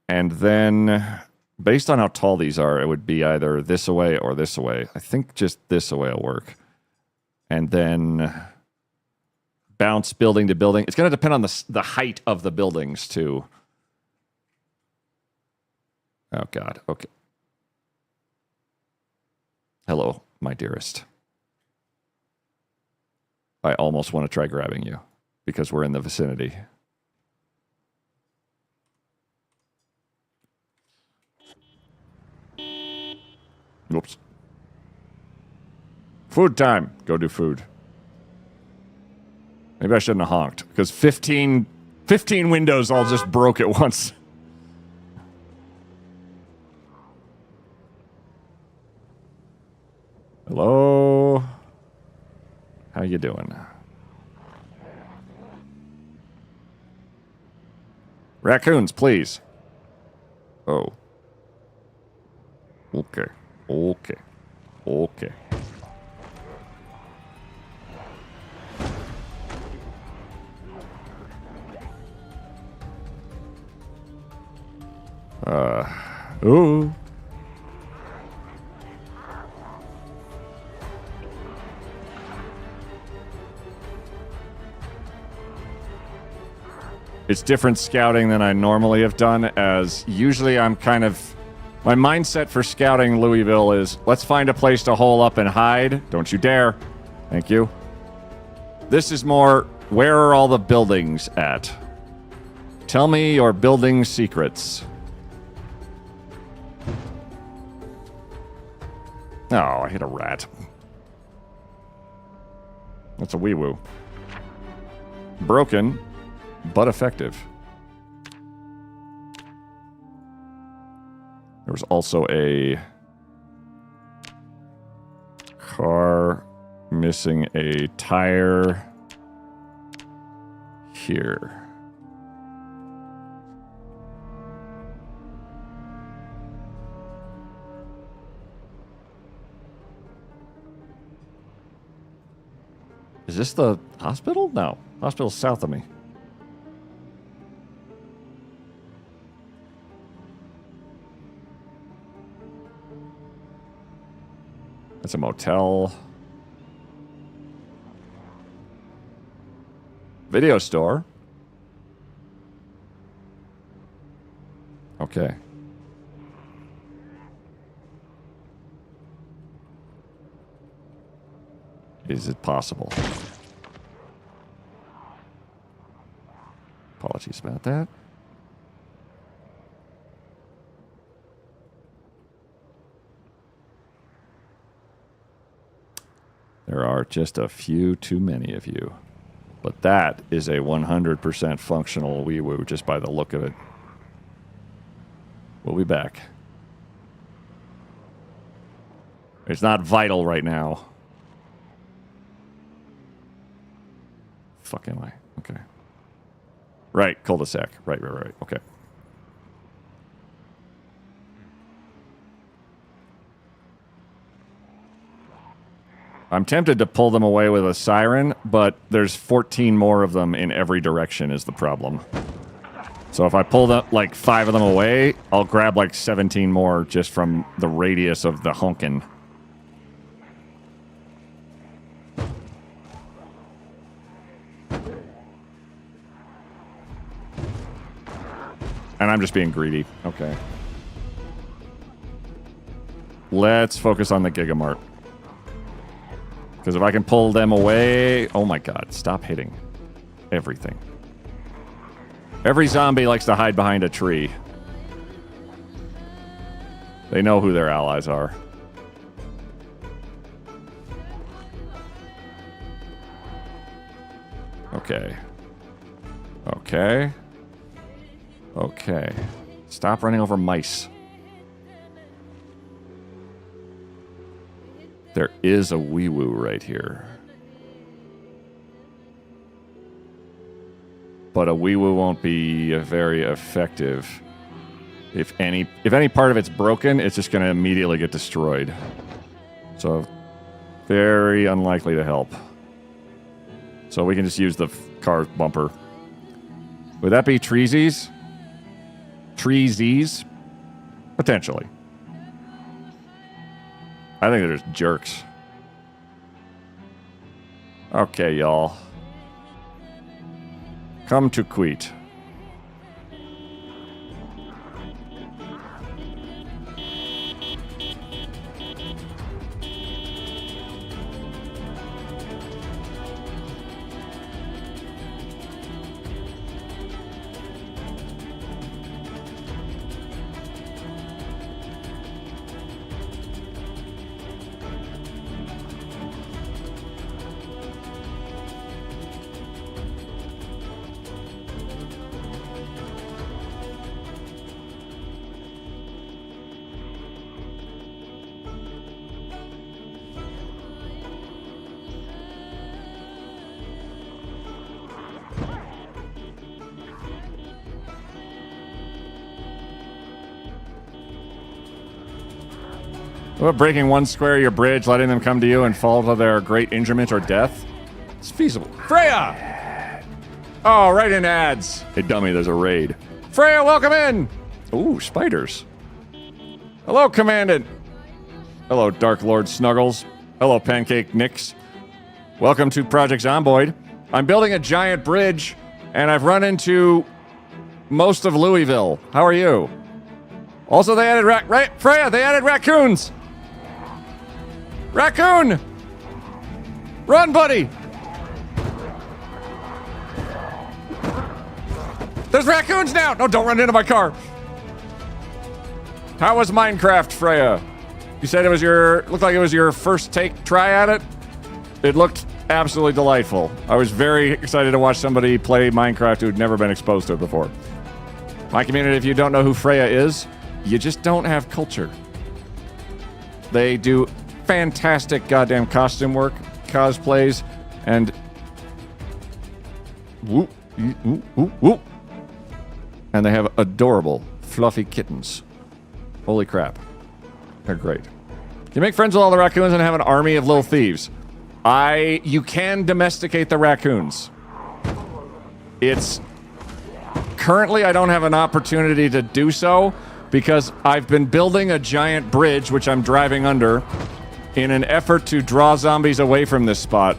And then, based on how tall these are, it would be either this away or this away. I think just this away will work. And then bounce building to building. It's going to depend on the height of the buildings, too. Oh, God. Okay. Hello, my dearest. I almost want to try grabbing you because we're in the vicinity. Oops. Food time. Go do food. Maybe I shouldn't have honked because 15 windows all just broke at once. Hello? How you doing? Raccoons, please. Oh. Okay. Okay. Okay. Ooh. It's different scouting than I normally have done, as usually I'm kind of... My mindset for scouting Louisville is, let's find a place to hole up and hide. Don't you dare. Thank you. This is more, where are all the buildings at? Tell me your building secrets. Oh, I hit a rat. That's a wee-woo. Broken, but effective. There was also a car missing a tire here. Is this the hospital? No. Hospital's south of me. It's a motel. Video store. Okay. Is it possible? Apologies about that. There are just a few too many of you. But that is a 100% functional wee-woo just by the look of it. We'll be back. It's not vital right now. Fuck am I? Okay. Right, cul-de-sac. Right. Okay. I'm tempted to pull them away with a siren, but there's 14 more of them in every direction is the problem. So if I pull like 5 of them away, I'll grab like 17 more just from the radius of the honkin'. And I'm just being greedy. Okay. Let's focus on the Gigamart. Because if I can pull them away... Oh my god, stop hitting everything. Every zombie likes to hide behind a tree. They know who their allies are. Okay. Okay. Okay. Stop running over mice. There is a wee-woo right here. But a wee-woo won't be very effective. If any part of it's broken, it's just going to immediately get destroyed. So, very unlikely to help. So we can just use the car bumper. Would that be treesies? Treesies? Potentially. I think they're just jerks. Okay, y'all. Come to Queet. What about breaking one square of your bridge, letting them come to you and fall to their great injury or death? It's feasible. Freya! Oh, right in ads. Hey, dummy, there's a raid. Freya, welcome in! Ooh, spiders. Hello, Commandant. Hello, Dark Lord Snuggles. Hello, Pancake Nix. Welcome to Project Zomboid. I'm building a giant bridge, and I've run into most of Louisville. How are you? Also, they added Freya, they added raccoons! Raccoon! Run, buddy! There's raccoons now! No, don't run into my car. How was Minecraft, Freya? You said it was looked like it was your first try at it? It looked absolutely delightful. I was very excited to watch somebody play Minecraft who'd never been exposed to it before. My community, if you don't know who Freya is, you just don't have culture. They do fantastic goddamn costume work, cosplays, and whoop, whoop, whoop, whoop. And they have adorable, fluffy kittens. Holy crap. They're great. You make friends with all the raccoons and have an army of little thieves. You can domesticate the raccoons. Currently, I don't have an opportunity to do so because I've been building a giant bridge, which I'm driving under, in an effort to draw zombies away from this spot.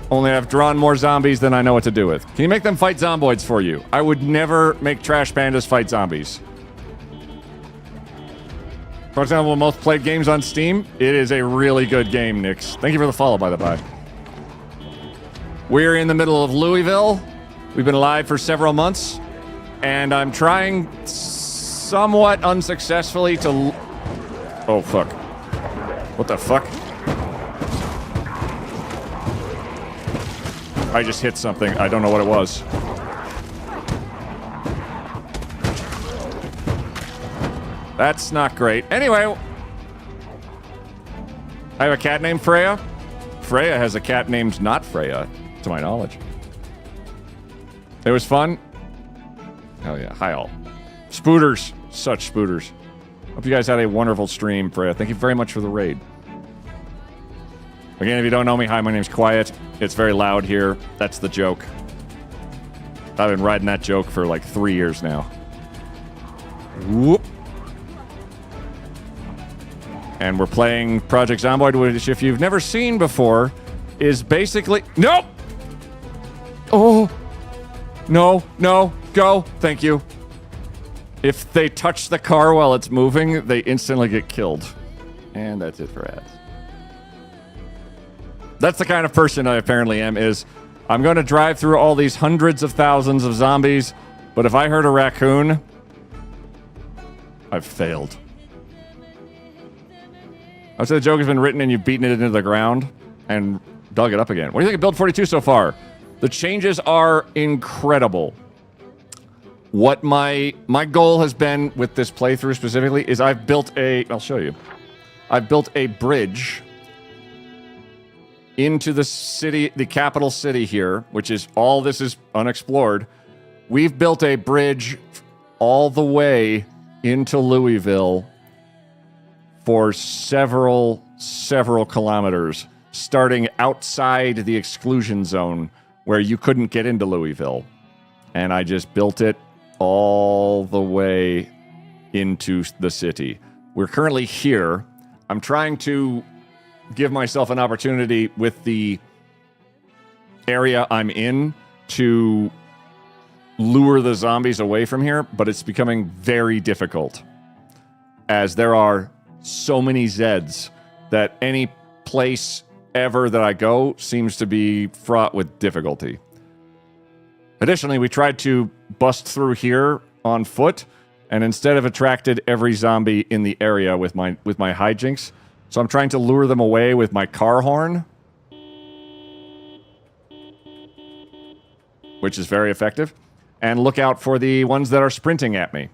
Only I've drawn more zombies than I know what to do with. Can you make them fight zomboids for you? I would never make trash pandas fight zombies. For example, most played games on Steam. It is a really good game, Nix. Thank you for the follow, by the by. We're in the middle of Louisville. We've been live for several months, and I'm trying somewhat unsuccessfully to... Oh, fuck. What the fuck? I just hit something. I don't know what it was. That's not great. Anyway, I have a cat named Freya. Freya has a cat named not Freya, to my knowledge. It was fun. Hell yeah. Hi, all. Spooters. Such spooters. Hope you guys had a wonderful stream, Freya. Thank you very much for the raid. Again, if you don't know me, hi, my name's Quiet. It's very loud here. That's the joke. I've been riding that joke for like 3 years now. Whoop. And we're playing Project Zomboid, which, if you've never seen before, is basically... Nope! Oh! No, no, go. Thank you. If they touch the car while it's moving, they instantly get killed. And that's it for ads. That's the kind of person I apparently am, is I'm going to drive through all these hundreds of thousands of zombies, but if I hurt a raccoon, I've failed. I would say the joke has been written and you've beaten it into the ground and dug it up again. What do you think of Build 42 so far? The changes are incredible. What my goal has been with this playthrough specifically is I've built a... I'll show you. I've built a bridge into the city, the capital city here, which is all this is unexplored. We've built a bridge all the way into Louisville for several kilometers, starting outside the exclusion zone where you couldn't get into Louisville. And I just built it all the way into the city. We're currently here. I'm trying to give myself an opportunity with the area I'm in to lure the zombies away from here, but it's becoming very difficult as there are so many Zeds that any place ever that I go seems to be fraught with difficulty. Additionally, we tried to bust through here on foot, and instead have attracted every zombie in the area with my hijinks. So I'm trying to lure them away with my car horn, which is very effective. And look out for the ones that are sprinting at me,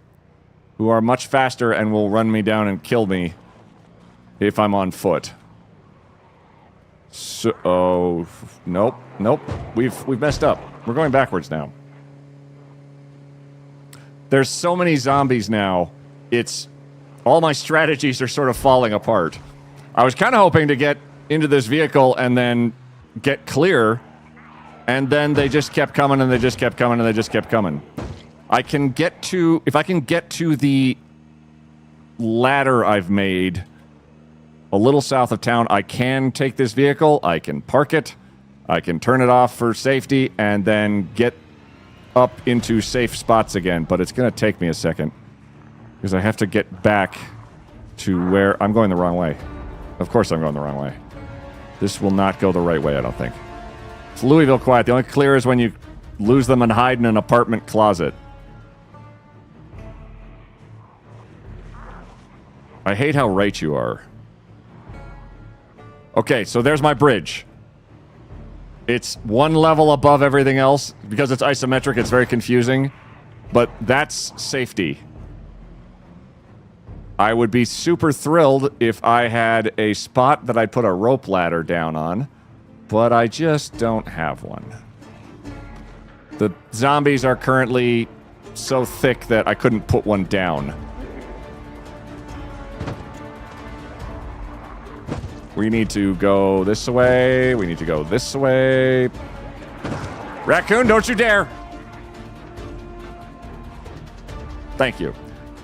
who are much faster and will run me down and kill me if I'm on foot. So, oh, nope. We've messed up. We're going backwards now. There's so many zombies now. It's all my strategies are sort of falling apart. I was kind of hoping to get into this vehicle and then get clear, and then they just kept coming and they just kept coming and they just kept coming. I can get to, if I can get to the ladder I've made a little south of town, I can take this vehicle, I can park it, I can turn it off for safety, and then get up into safe spots again. But it's going to take me a second, because I have to get back to where... I'm going the wrong way. Of course I'm going the wrong way. This will not go the right way, I don't think. It's Louisville quiet. The only clear is when you lose them and hide in an apartment closet. I hate how right you are. Okay, so there's my bridge. It's one level above everything else. Because it's isometric, it's very confusing. But that's safety. I would be super thrilled if I had a spot that I'd put a rope ladder down on. But I just don't have one. The zombies are currently so thick that I couldn't put one down. We need to go this way. We need to go this way. Raccoon, don't you dare! Thank you.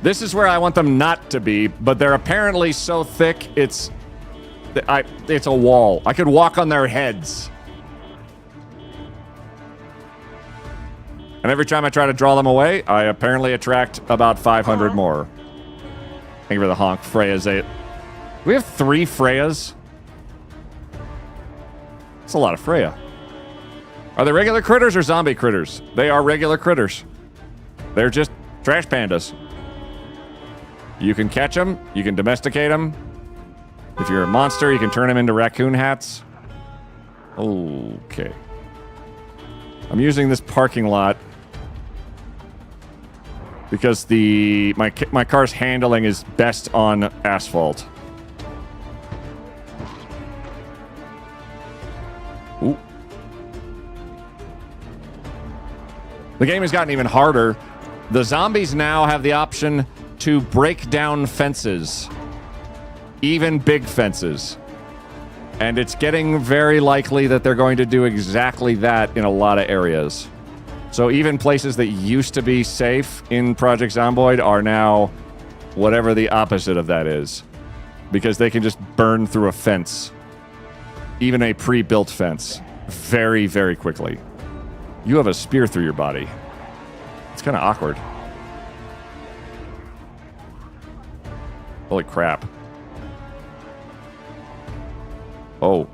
This is where I want them not to be, but they're apparently so thick, it's a wall. I could walk on their heads. And every time I try to draw them away, I apparently attract about 500 more. Thank you for the honk. Freya's 8. We have 3 Freyas. That's a lot of Freya. Are they regular critters or zombie critters? They are regular critters. They're just trash pandas. You can catch them. You can domesticate them. If you're a monster, you can turn them into raccoon hats. Okay. I'm using this parking lot because my car's handling is best on asphalt. Ooh. The game has gotten even harder. The zombies now have the option to break down fences. Even big fences. And it's getting very likely that they're going to do exactly that in a lot of areas. So even places that used to be safe in Project Zomboid are now whatever the opposite of that is. Because they can just burn through a fence. Even a pre-built fence. Very, very quickly. You have a spear through your body. It's kind of awkward. Holy crap. Oh.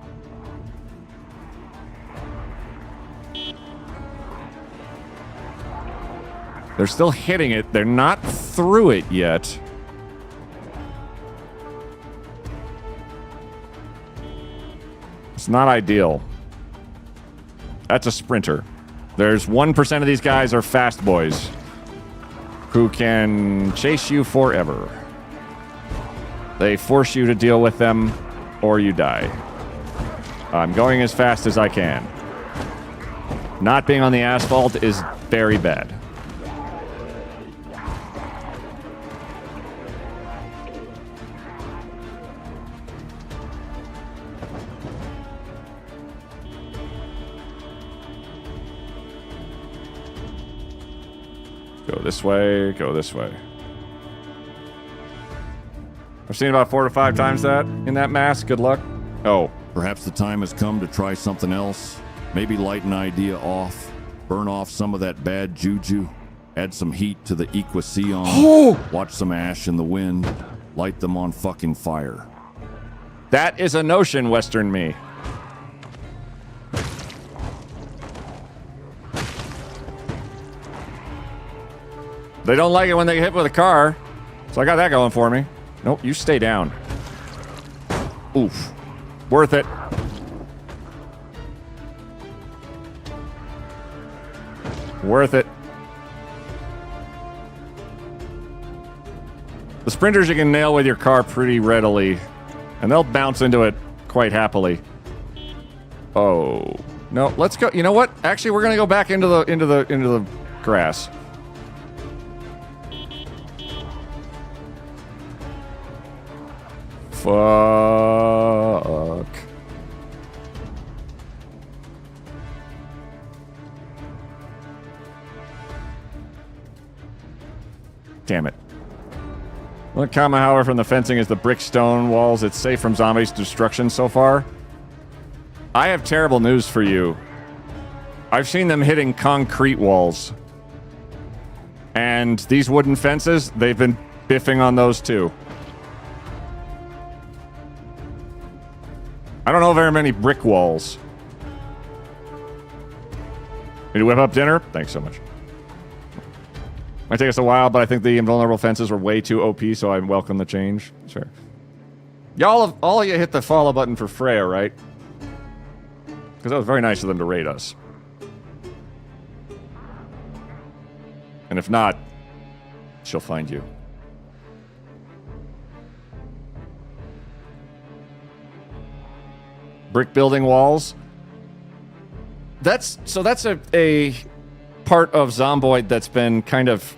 They're still hitting it. They're not through it yet. It's not ideal. That's a sprinter. There's 1% of these guys are fast boys who can chase you forever. They force you to deal with them or you die. I'm going as fast as I can. Not being on the asphalt is very bad. Go this way, go this way. I've seen about 4 to 5 times that in that mask. Good luck. Oh. Perhaps the time has come to try something else. Maybe light an idea off. Burn off some of that bad juju. Add some heat to the Equasion. Watch some ash in the wind. Light them on fucking fire. That is a notion, Western me. They don't like it when they get hit with a car. So I got that going for me. Nope, you stay down. Oof. Worth it. Worth it. The sprinters you can nail with your car pretty readily. And they'll bounce into it quite happily. Oh. No, let's go. You know what? Actually, we're gonna go back into the grass. Fuck. Damn it. One comment, however, from the fencing is the brick stone walls. It's safe from zombies' destruction so far. I have terrible news for you. I've seen them hitting concrete walls. And these wooden fences, they've been biffing on those too. I don't know very many brick walls. Need to whip up dinner? Thanks so much. Might take us a while, but I think the invulnerable fences were way too OP, so I welcome the change. Sure. Y'all, all of you hit the follow button for Freya, right? Because that was very nice of them to raid us. And if not, she'll find you. Brick building walls. That's a part of Zomboid that's been kind of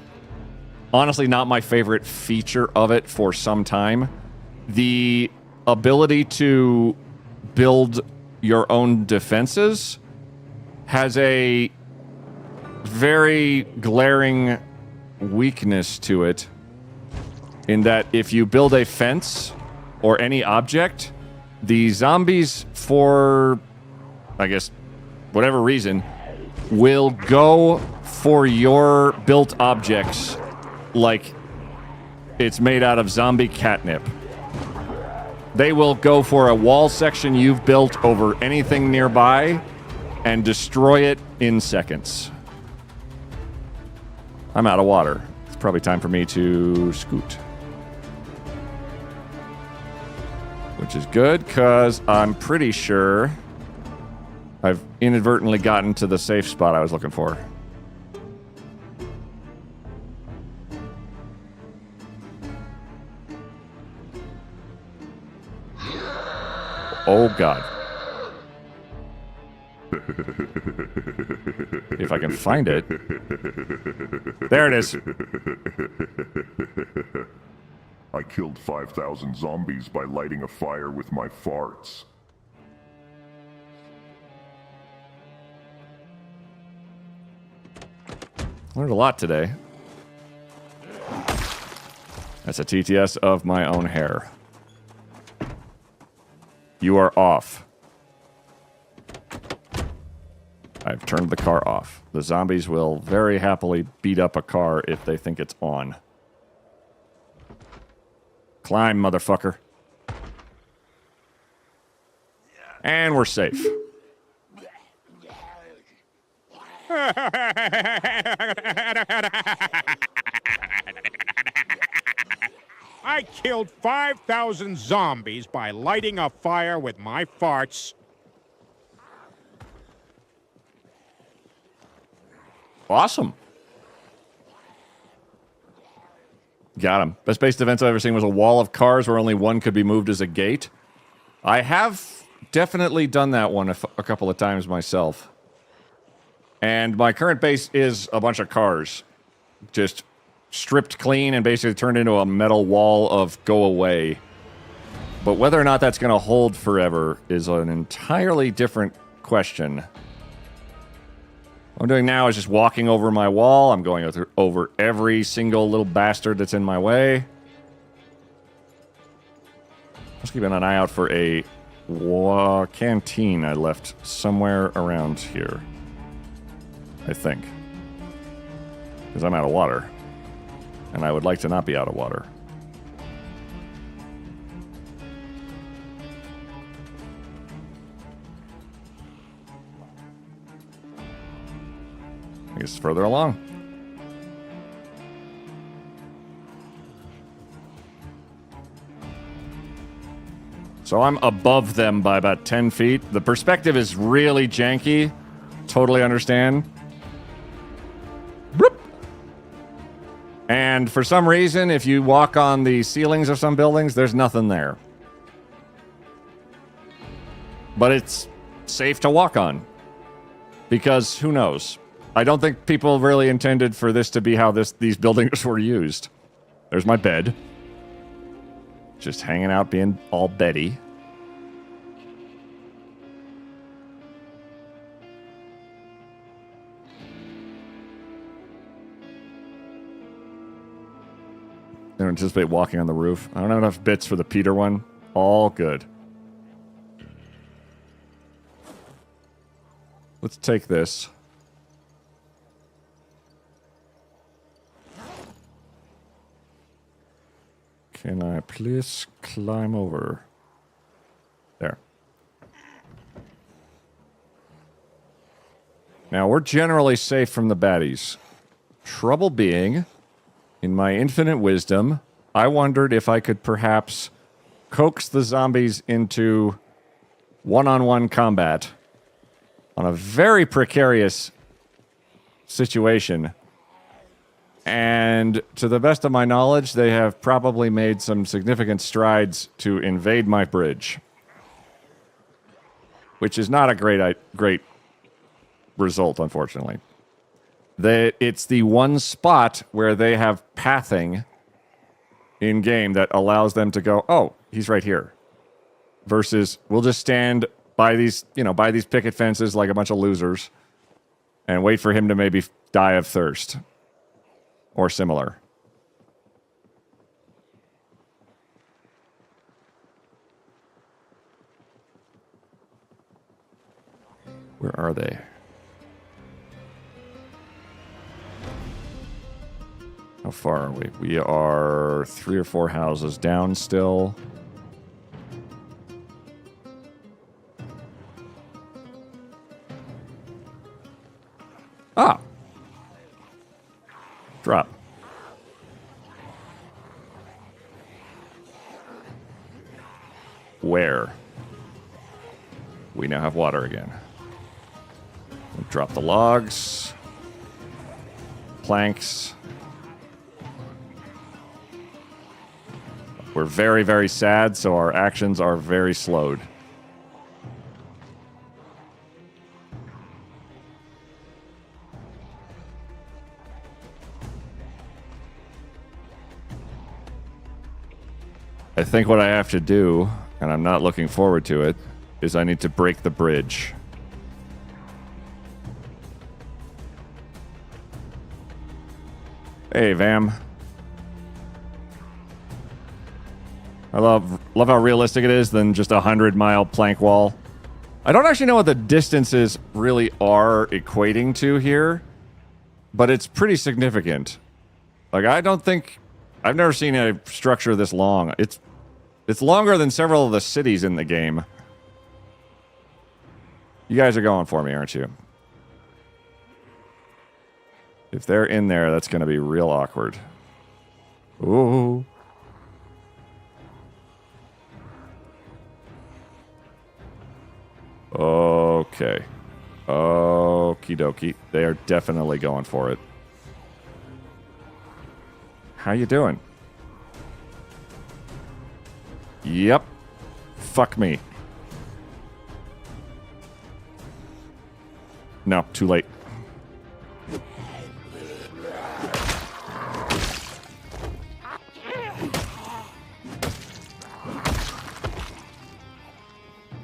honestly not my favorite feature of it for some time. The ability to build your own defenses has a very glaring weakness to it in that if you build a fence or any object, the zombies, for, I guess, whatever reason, will go for your built objects like it's made out of zombie catnip. They will go for a wall section you've built over anything nearby and destroy it in seconds. I'm out of water. It's probably time for me to scoot. Which is good, because I'm pretty sure I've inadvertently gotten to the safe spot I was looking for. Oh, God. If I can find it. There it is. I killed 5,000 zombies by lighting a fire with my farts. Learned a lot today. That's a TTS of my own hair. You are off. I've turned the car off. The zombies will very happily beat up a car if they think it's on. Climb, motherfucker. And we're safe. I killed 5,000 zombies by lighting a fire with my farts. Awesome. Got him. Best based events I've ever seen was a wall of cars where only one could be moved as a gate. I have definitely done that one a couple of times myself. And my current base is a bunch of cars. Just stripped clean and basically turned into a metal wall of go away. But whether or not that's going to hold forever is an entirely different question. What I'm doing now is just walking over my wall. I'm going over every single little bastard that's in my way. Just keeping an eye out for a canteen I left somewhere around here. I think. Because I'm out of water. And I would like to not be out of water. I guess it's further along. So I'm above them by about 10 feet. The perspective is really janky. Totally understand. Bloop. And for some reason, if you walk on the ceilings of some buildings, there's nothing there. But it's safe to walk on. Because who knows? I don't think people really intended for this to be how these buildings were used. There's my bed. Just hanging out, being all beddy. I don't anticipate walking on the roof. I don't have enough bits for the Peter one. All good. Let's take this. Can I please climb over? There. Now, we're generally safe from the baddies. Trouble being, in my infinite wisdom, I wondered if I could perhaps coax the zombies into one-on-one combat on a very precarious situation. And to the best of my knowledge, they have probably made some significant strides to invade my bridge. Which is not a great result, unfortunately. It's the one spot where they have pathing in-game that allows them to go, oh, he's right here. Versus, we'll just stand by these picket fences like a bunch of losers and wait for him to maybe die of thirst. Or similar. Where are they? How far are we? We are 3 or 4 houses down still. Ah! Drop. Where? We now have water again. Drop the logs. Planks. We're very, very sad, so our actions are very slowed. I think what I have to do, and I'm not looking forward to it, is I need to break the bridge. Hey, Vam. I love how realistic it is than just 100-mile plank wall. I don't actually know what the distances really are equating to here, but it's pretty significant. Like, I don't think... I've never seen a structure this long. It's longer than several of the cities in the game. You guys are going for me, aren't you? If they're in there, that's going to be real awkward. Ooh. Okay. Okie dokie. They are definitely going for it. How you doing? Yep. Fuck me. No, too late.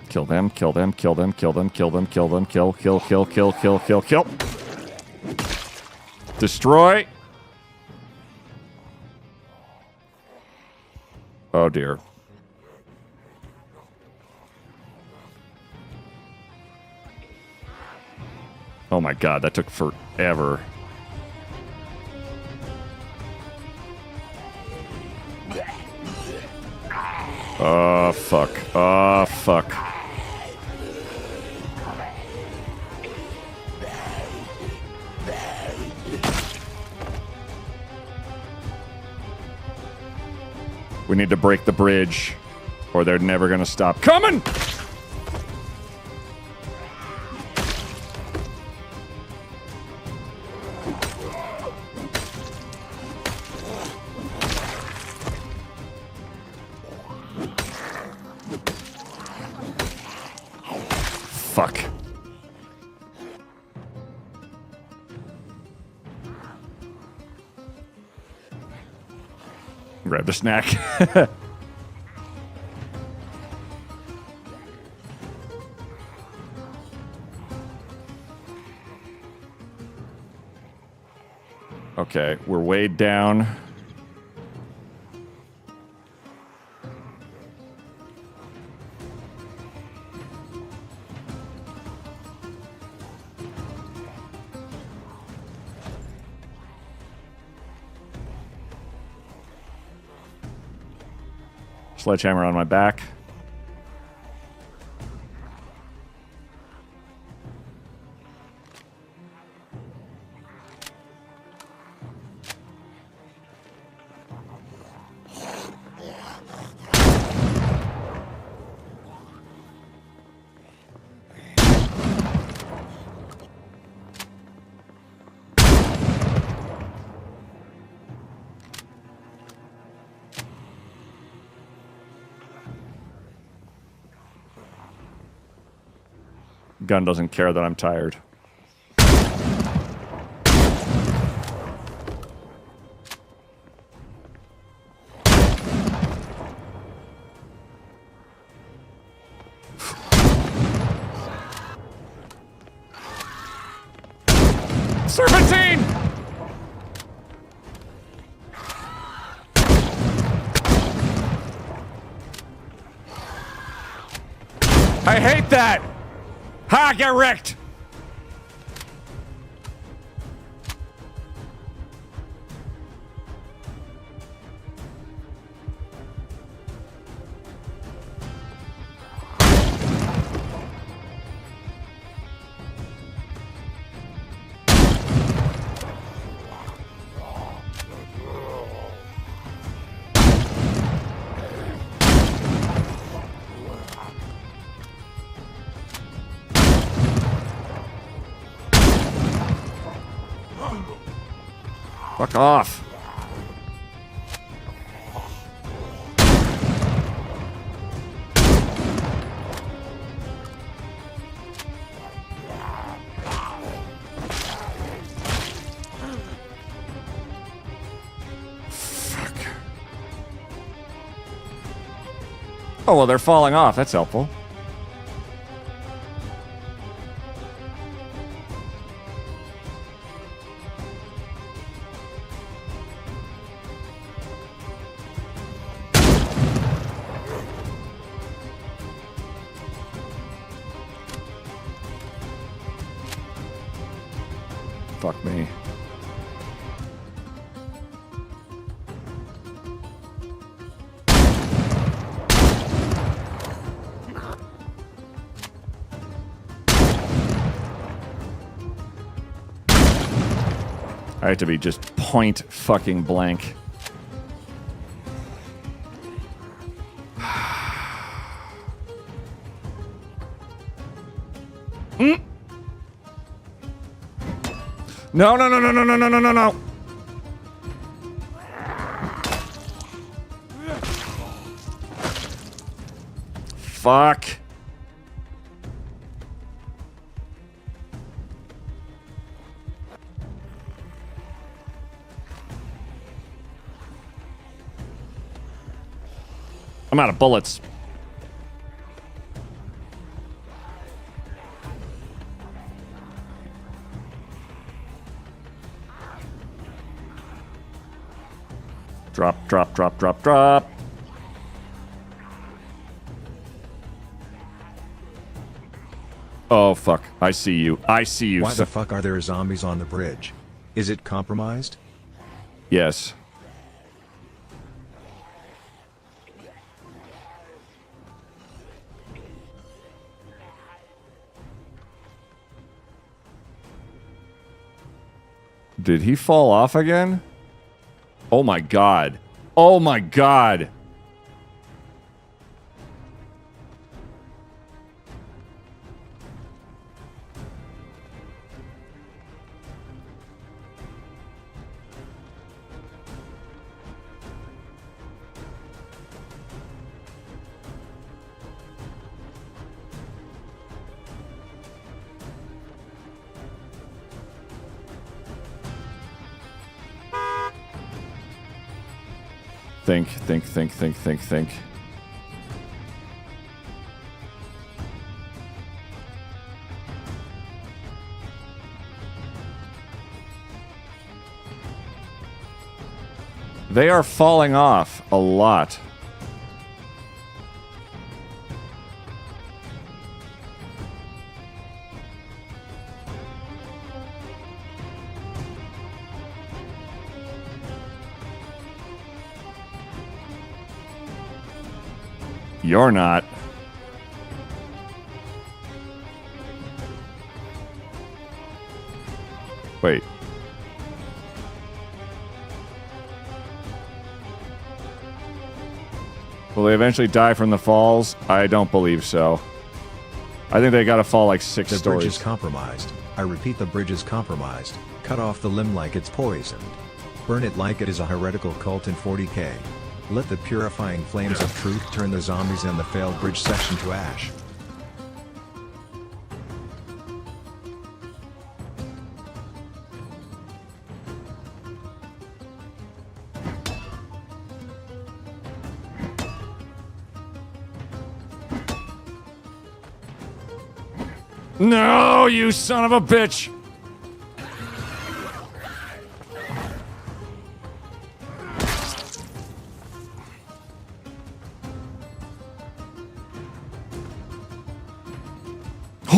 Kill them, kill them, kill them, kill them, kill them, kill them, kill, kill, kill, kill, kill, kill, kill. Destroy. Oh dear. Oh my god, that took forever. Oh fuck. Oh fuck. We need to break the bridge, or they're never gonna stop coming! Fuck. Grab the snack. Okay, we're weighed down. Sledgehammer on my back. Gun doesn't care that I'm tired. Serpentine! I hate that! Ha! Get wrecked! Fuck off. Oh, well, they're falling off. That's helpful. Fuck me. I have to be just point fucking blank. No, no, no, no, no, no, no, no, no, no. Fuck. I'm out of bullets. Drop, drop, drop, drop, drop. Oh, fuck. I see you. I see you. Why the fuck are there zombies on the bridge? Is it compromised? Yes. Did he fall off again? Oh my god. Oh my god. Think. They are falling off a lot. You're not. Wait. Will they eventually die from the falls? I don't believe so. I think they gotta fall like 6 stories. The bridge is compromised. I repeat, the bridge is compromised. Cut off the limb like it's poisoned. Burn it like it is a heretical cult in 40k. Let the purifying flames of truth turn the zombies and the failed bridge section to ash. No, you son of a bitch!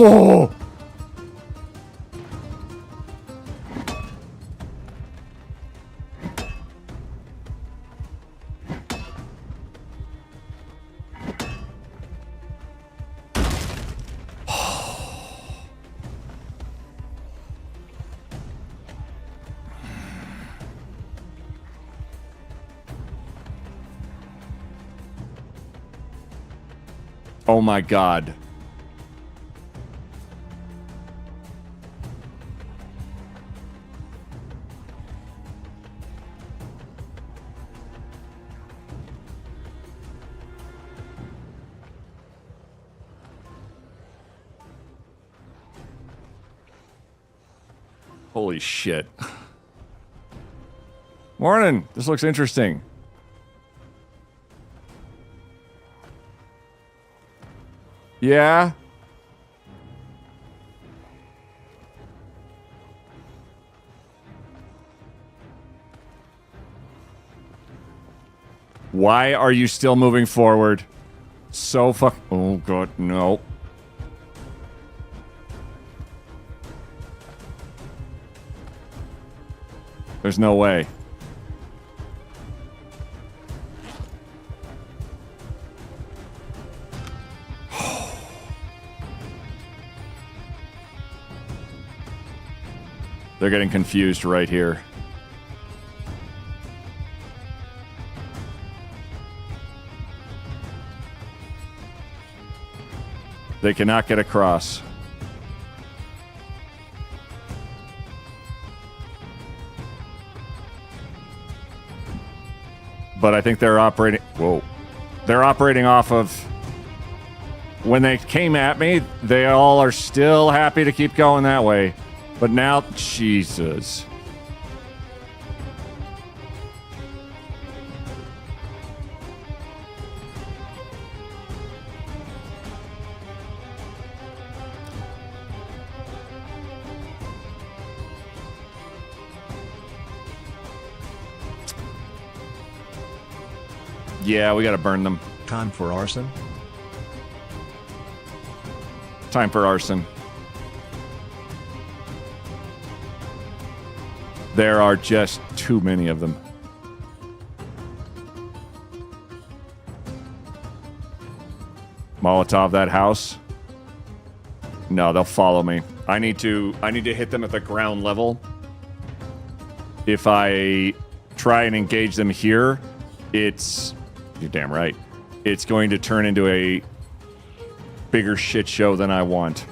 Oh! Oh my god. Holy shit. Morning. This looks interesting. Yeah? Why are you still moving forward? So fuck... Oh, God, no. There's no way. They're getting confused right here. They cannot get across. But I think they're operating... Whoa. They're operating off of... When they came at me, they all are still happy to keep going that way. But now... Jesus. Yeah, we gotta burn them. Time for arson? Time for arson. There are just too many of them. Molotov that house. No, they'll follow me. I need to hit them at the ground level. If I try and engage them here, it's... You're damn right. It's going to turn into a bigger shit show than I want.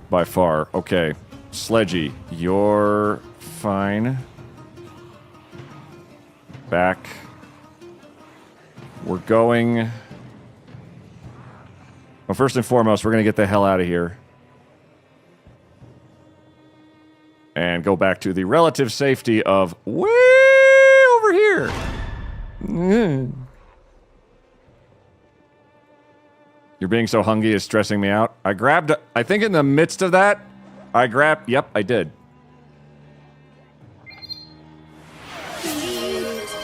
By far. Okay. Sledgy, you're fine. Back. We're going... Well, first and foremost, we're going to get the hell out of here. And go back to the relative safety of way over here. You're being so hungry is stressing me out. I grabbed... I think in the midst of that, I grabbed... Yep, I did.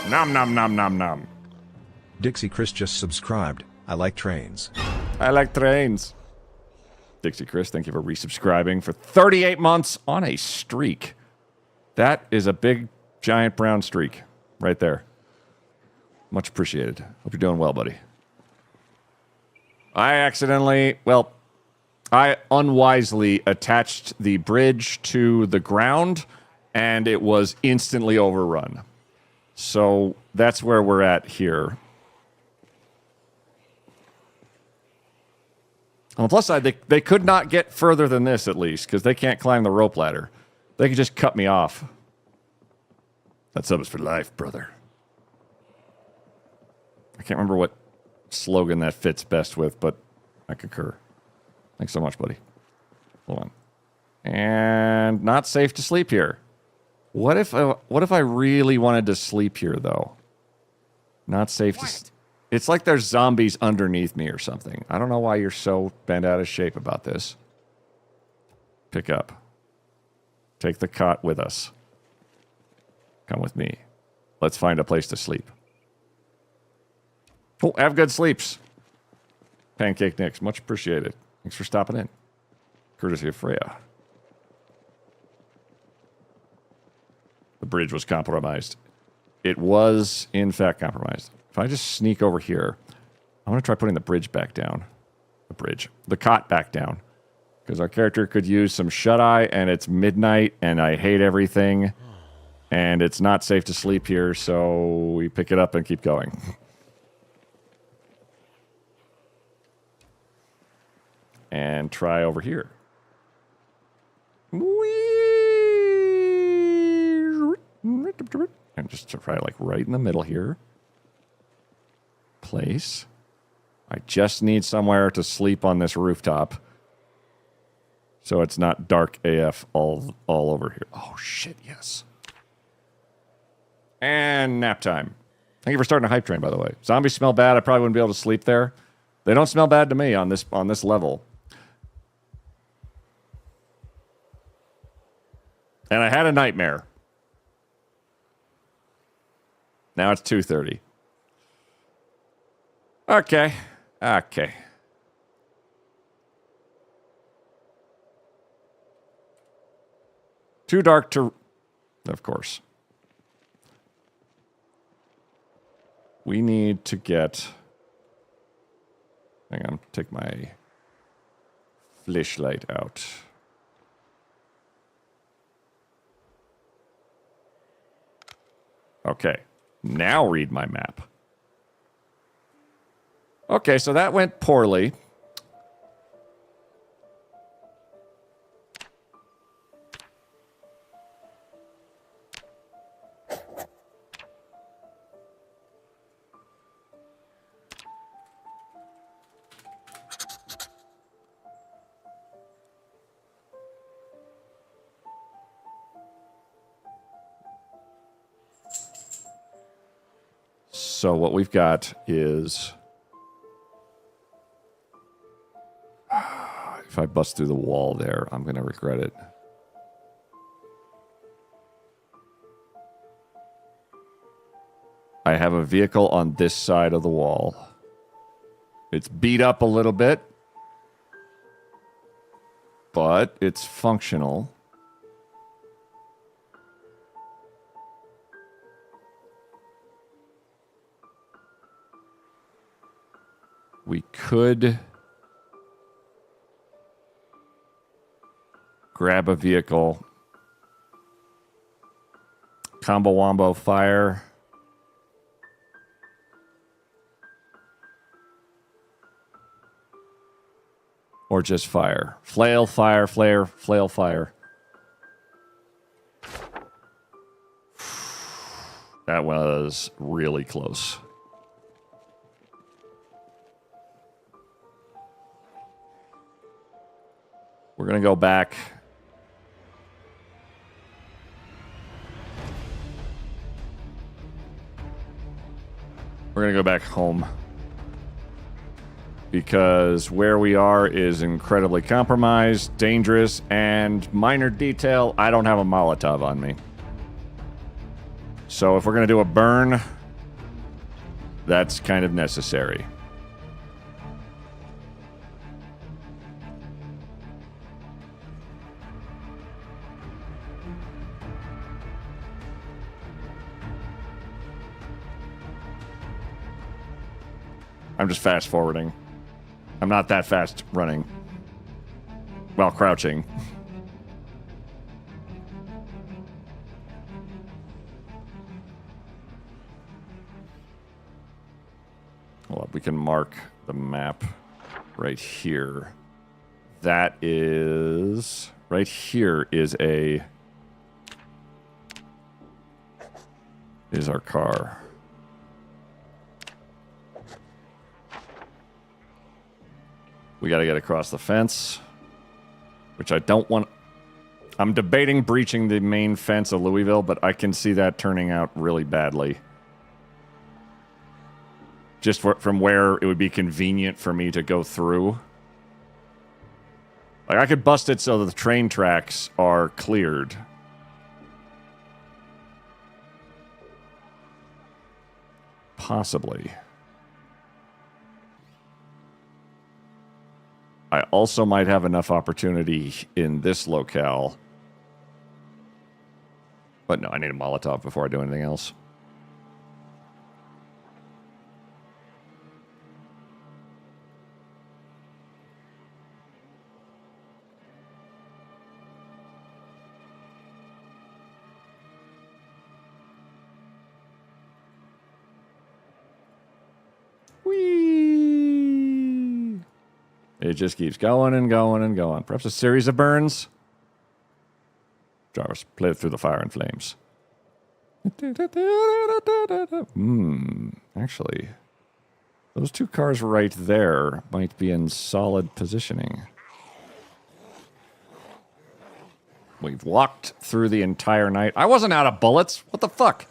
Nom nom nom nom nom. Dixie Chris just subscribed. I like trains. I like trains. Dixie Chris, thank you for resubscribing for 38 months on a streak. That is a big, giant brown streak right there. Much appreciated. Hope you're doing well, buddy. I accidentally, well, I unwisely attached the bridge to the ground, and it was instantly overrun. So that's where we're at here. On the plus side, they could not get further than this, at least, because they can't climb the rope ladder. They could just cut me off. That sub is for life, brother. I can't remember what slogan that fits best with, but I concur. Thanks so much, buddy. Hold on. And not safe to sleep here. What if I really wanted to sleep here, though? Not safe to... It's like there's zombies underneath me or something. I don't know why you're so bent out of shape about this. Pick up. Take the cot with us. Come with me. Let's find a place to sleep. Oh, have good sleeps. Pancake Nicks, much appreciated. Thanks for stopping in. Courtesy of Freya. The bridge was compromised. It was, in fact, compromised. If I just sneak over here, I'm going to try putting the bridge back down. The cot back down. Because our character could use some shut-eye, and it's midnight, and I hate everything. And it's not safe to sleep here, so we pick it up and keep going. And try over here. And just try like right in the middle here. Place. I just need somewhere to sleep on this rooftop. So it's not dark AF all over here. Oh, shit, yes. And nap time. Thank you for starting a hype train, by the way. Zombies smell bad. I probably wouldn't be able to sleep there. They don't smell bad to me on this level. And I had a nightmare. Now it's 2:30. Okay. Okay. Too dark to... Of course. We need to get... Hang on. Take my flashlight out. Okay. Now read my map. Okay, so that went poorly. So what we've got is... If I bust through the wall there, I'm going to regret it. I have a vehicle on this side of the wall. It's beat up a little bit, but it's functional. We could grab a vehicle. Combo wombo fire. Or just fire. Flail, fire, flare, flail, fire. That was really close. We're going to go back. We're going to go back home. Because where we are is incredibly compromised, dangerous, and minor detail, I don't have a Molotov on me. So if we're going to do a burn, that's kind of necessary. I'm just fast forwarding. I'm not that fast running. While crouching. Well, we can mark the map right here. That is... Right here is a... Is our car. We got to get across the fence, which I don't want. I'm debating breaching the main fence of Louisville, but I can see that turning out really badly. Just from where it would be convenient for me to go through. Like, I could bust it so that the train tracks are cleared. Possibly. I also might have enough opportunity in this locale. But no, I need a Molotov before I do anything else. It just keeps going and going and going. Perhaps a series of burns. Jarvis, play it through the fire and flames. Actually, those two cars right there might be in solid positioning. We've walked through the entire night. I wasn't out of bullets. What the fuck?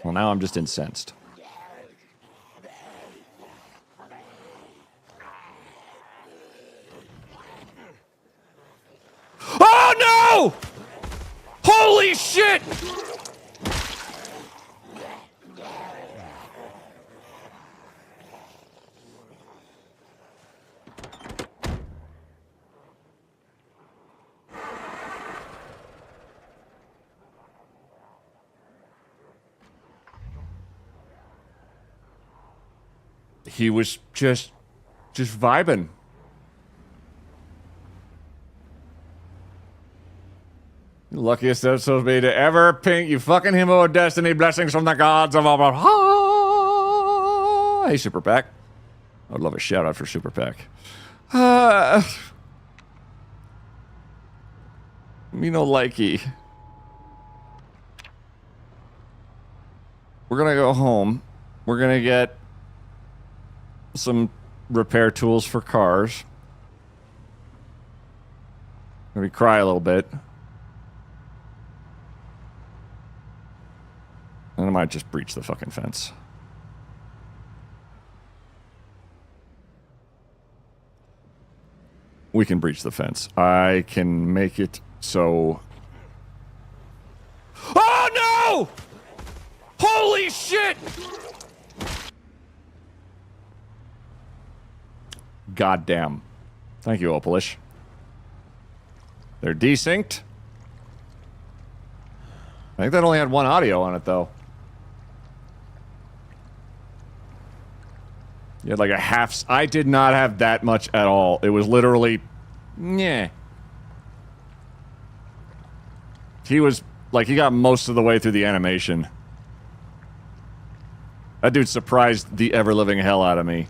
Well, now I'm just incensed. Oh, no! Holy shit! He was just vibing. Luckiest episode of me to ever pink. You fucking himbo of destiny. Blessings from the gods of our... Hey, Super Pack. I'd love a shout out for Super Pack. Me no likey. We're gonna go home. We're gonna get some repair tools for cars. Maybe cry a little bit. And I might just breach the fucking fence. We can breach the fence. I can make it so... Oh, no! Holy shit! Goddamn. Thank you, Opalish. They're desynced. I think that only had one audio on it, though. You had like a half... I did not have that much at all. It was literally... Nyeh. He was... Like, he got most of the way through the animation. That dude surprised the ever-living hell out of me.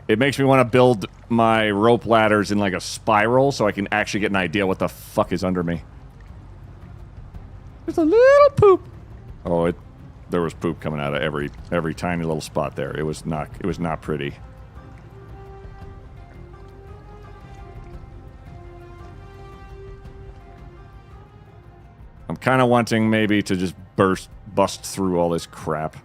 It makes me want to build my rope ladders in like a spiral so I can actually get an idea what the fuck is under me. There's a little poop. Oh, there was poop coming out of every tiny little spot there. It was not pretty. I'm kind of wanting maybe to just bust through all this crap.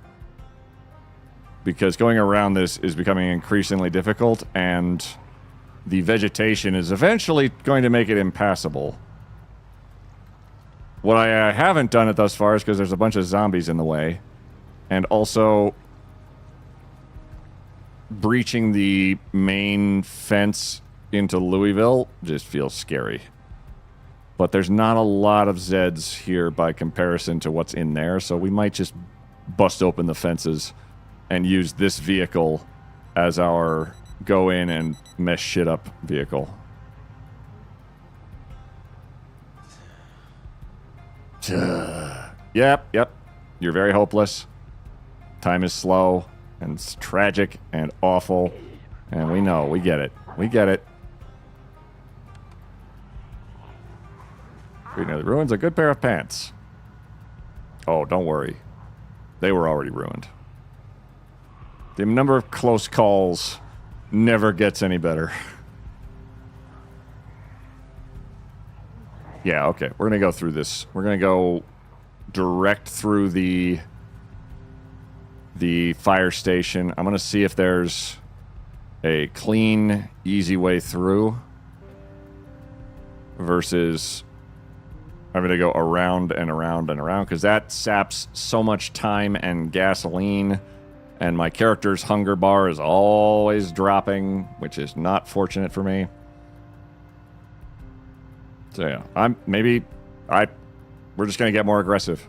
Because going around this is becoming increasingly difficult, and the vegetation is eventually going to make it impassable. What I haven't done it thus far is because there's a bunch of zombies in the way. And also... breaching the main fence into Louisville just feels scary. But there's not a lot of Zeds here by comparison to what's in there, so we might just bust open the fences and use this vehicle as our go in and mess shit up vehicle. Yep. You're very hopeless. Time is slow, and it's tragic and awful. And we know, we get it. We get it. We know the ruins a good pair of pants. Oh, don't worry. They were already ruined. The number of close calls never gets any better. Yeah, okay. We're going to go through this. We're going to go direct through the fire station. I'm going to see if there's a clean, easy way through versus I'm going to go around and around and around because that saps so much time and gasoline, and my character's hunger bar is always dropping, which is not fortunate for me. So yeah, we're just going to get more aggressive.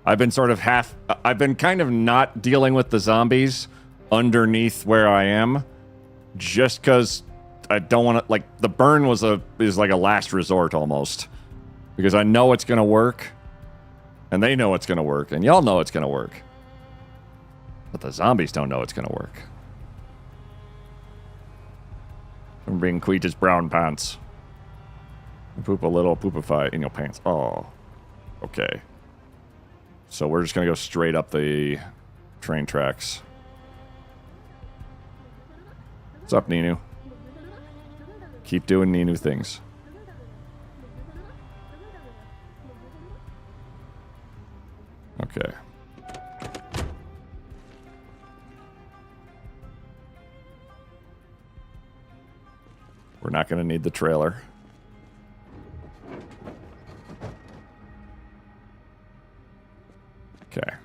I've been kind of not dealing with the zombies underneath where I am, just because I don't want to, like, the burn is like a last resort almost. Because I know it's going to work, and they know it's going to work, and y'all know it's going to work. But the zombies don't know it's going to work. I'm being Queech's brown pants. Poop a little, poopify in your pants. Oh, okay. So we're just going to go straight up the train tracks. What's up, Ninu? Keep doing new things. Okay. We're not going to need the trailer. Okay.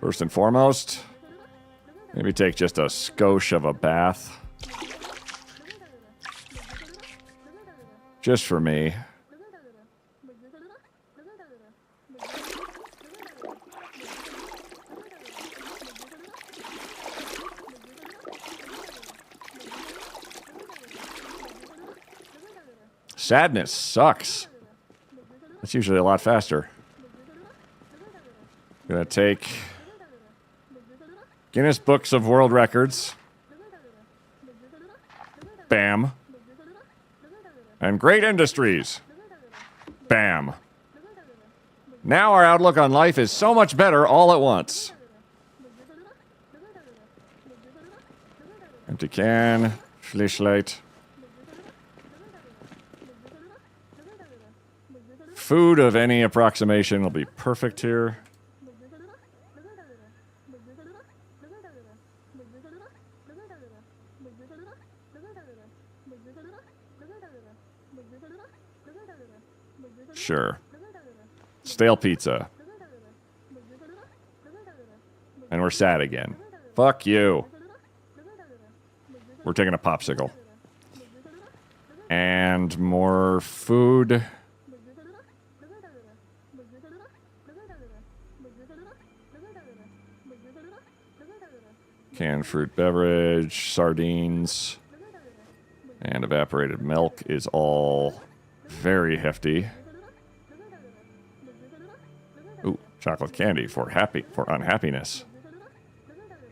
First and foremost, maybe take just a skosh of a bath. Just for me. Sadness sucks. That's usually a lot faster. Gonna take Guinness Books of World Records. Bam. And Great Industries. Bam. Now our outlook on life is so much better all at once. Empty can. Flashlight. Food of any approximation will be perfect here. Sure. Stale pizza. And we're sad again. Fuck you. We're taking a popsicle. And more food. Canned fruit beverage, sardines, and evaporated milk is all very hefty. Ooh, chocolate candy for unhappiness.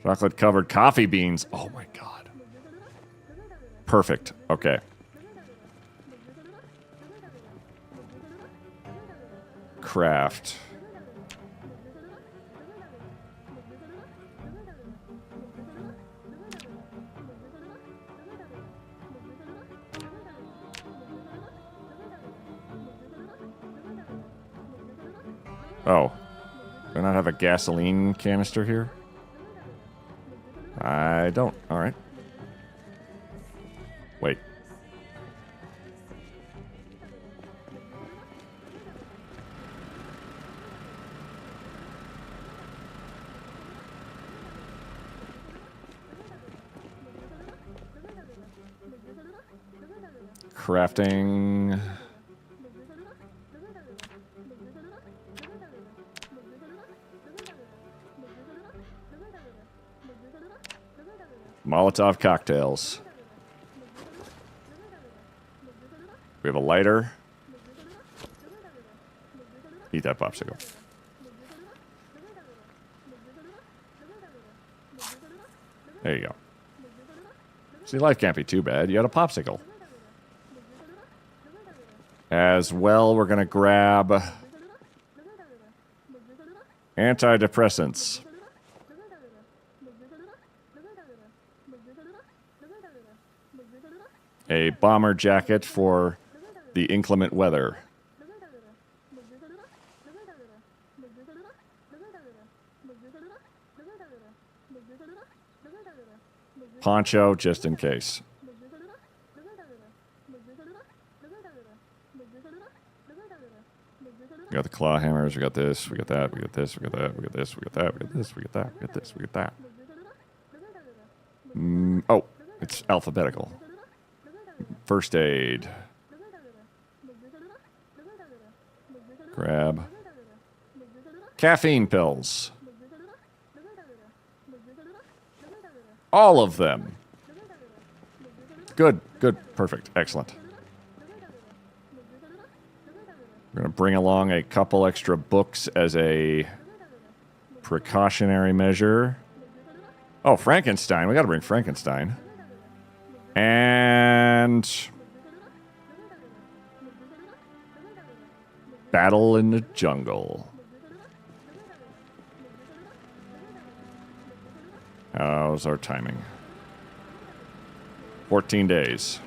Chocolate covered coffee beans. Oh my god. Perfect. Okay. Craft. Oh. Do I not have a gasoline canister here? I don't. Alright. Wait. Crafting. Molotov cocktails. We have a lighter. Eat that popsicle. There you go. See, life can't be too bad. You had a popsicle. As well, we're going to grab antidepressants. A bomber jacket for the inclement weather. Poncho, just in case. We got the claw hammers, we got this, we got that, we got this, we got that, we got this, we got that, we got this, we got that, we got this, we got that. Oh, it's alphabetical. First aid. Grab. Caffeine pills. All of them. Good, good, perfect, excellent. We're going to bring along a couple extra books as a precautionary measure. Oh, Frankenstein. We got to bring Frankenstein. And battle in the jungle. How's our timing? 14 days.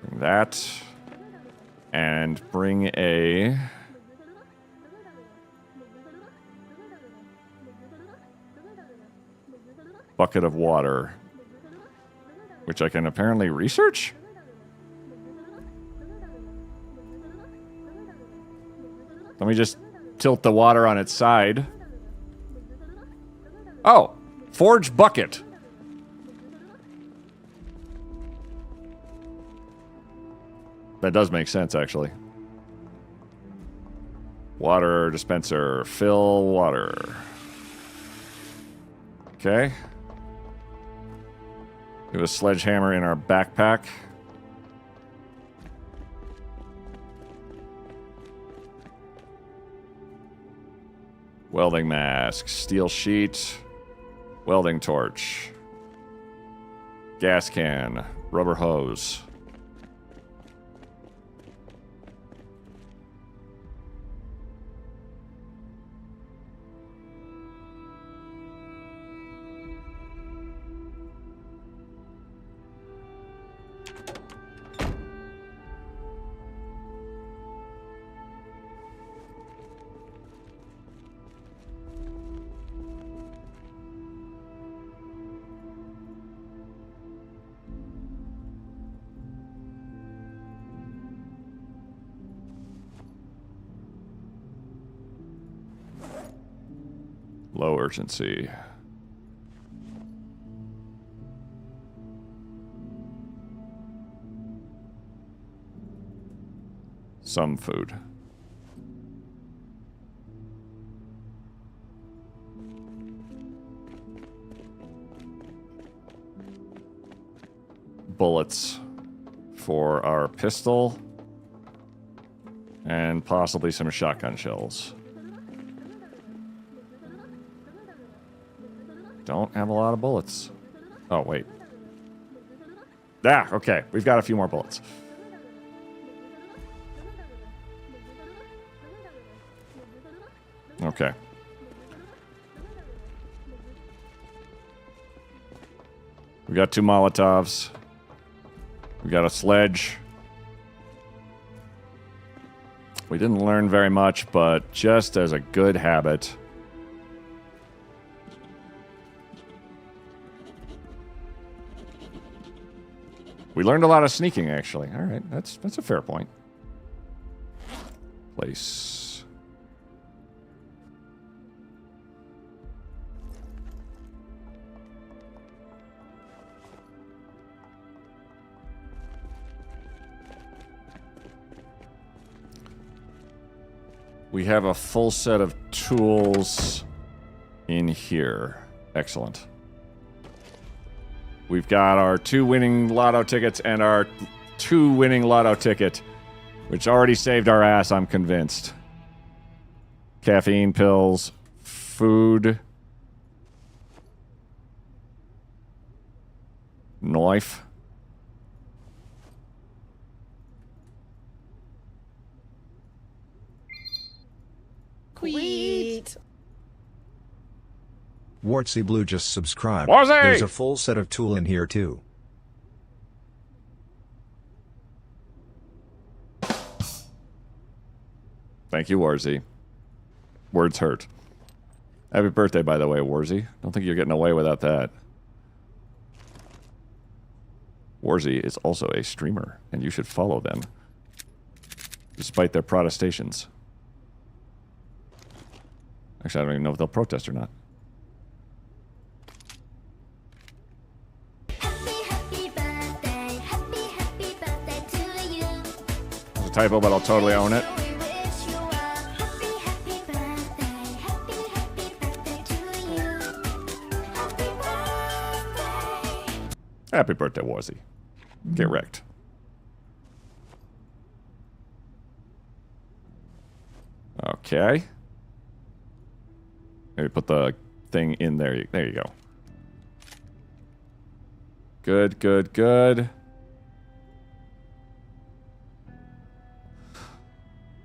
Bring that. And bring a bucket of water, which I can apparently research? Let me just tilt the water on its side. Oh, forge bucket. That does make sense, actually. Water dispenser. Fill water. Okay. We have a sledgehammer in our backpack. Welding mask. Steel sheet. Welding torch. Gas can. Rubber hose. Low urgency. Some food. Bullets for our pistol. And possibly some shotgun shells. Don't have a lot of bullets. Oh, wait. Ah, okay. We've got a few more bullets. Okay. We got 2 Molotovs. We got a sledge. We didn't learn very much, but just as a good habit... We learned a lot of sneaking, actually. All right, that's a fair point. Place. We have a full set of tools in here. Excellent. We've got our 2 winning lotto tickets and our 2 winning lotto ticket, which already saved our ass, I'm convinced. Caffeine pills, food, knife. Sweet. Wartsy Blue just subscribed. Warzy! There's a full set of tool in here too. Thank you, Warzy. Words hurt. Happy birthday, by the way, Warzy. Don't think you're getting away without that. Warzy is also a streamer, and you should follow them, despite their protestations. Actually, I don't even know if they'll protest or not. It's a typo, but I'll totally own it. Happy birthday, Warzy. Get wrecked. Okay. Maybe put the thing in there. There you go. Good, good, good.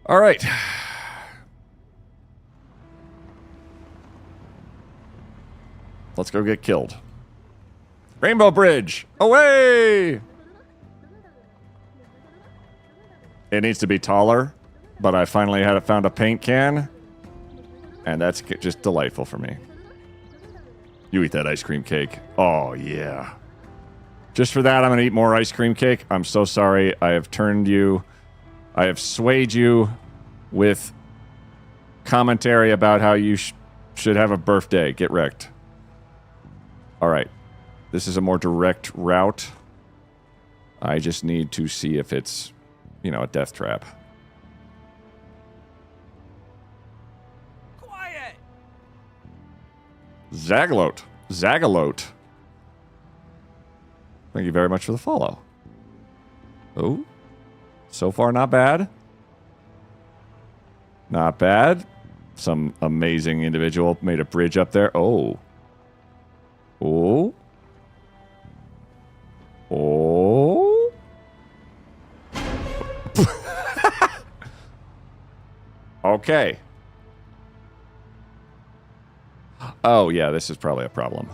All right. Let's go get killed. Rainbow Bridge, away! It needs to be taller, but I finally found a paint can, and that's just delightful for me. You eat that ice cream cake. Oh, yeah. Just for that, I'm going to eat more ice cream cake. I'm so sorry. I have swayed you with commentary about how you should have a birthday. Get wrecked. All right. This is a more direct route. I just need to see if it's, you know, a death trap. Quiet! Zagalote. Thank you very much for the follow. Oh. So far, not bad. Not bad. Some amazing individual made a bridge up there. Oh. Oh. Oh. Okay. Oh, yeah, this is probably a problem.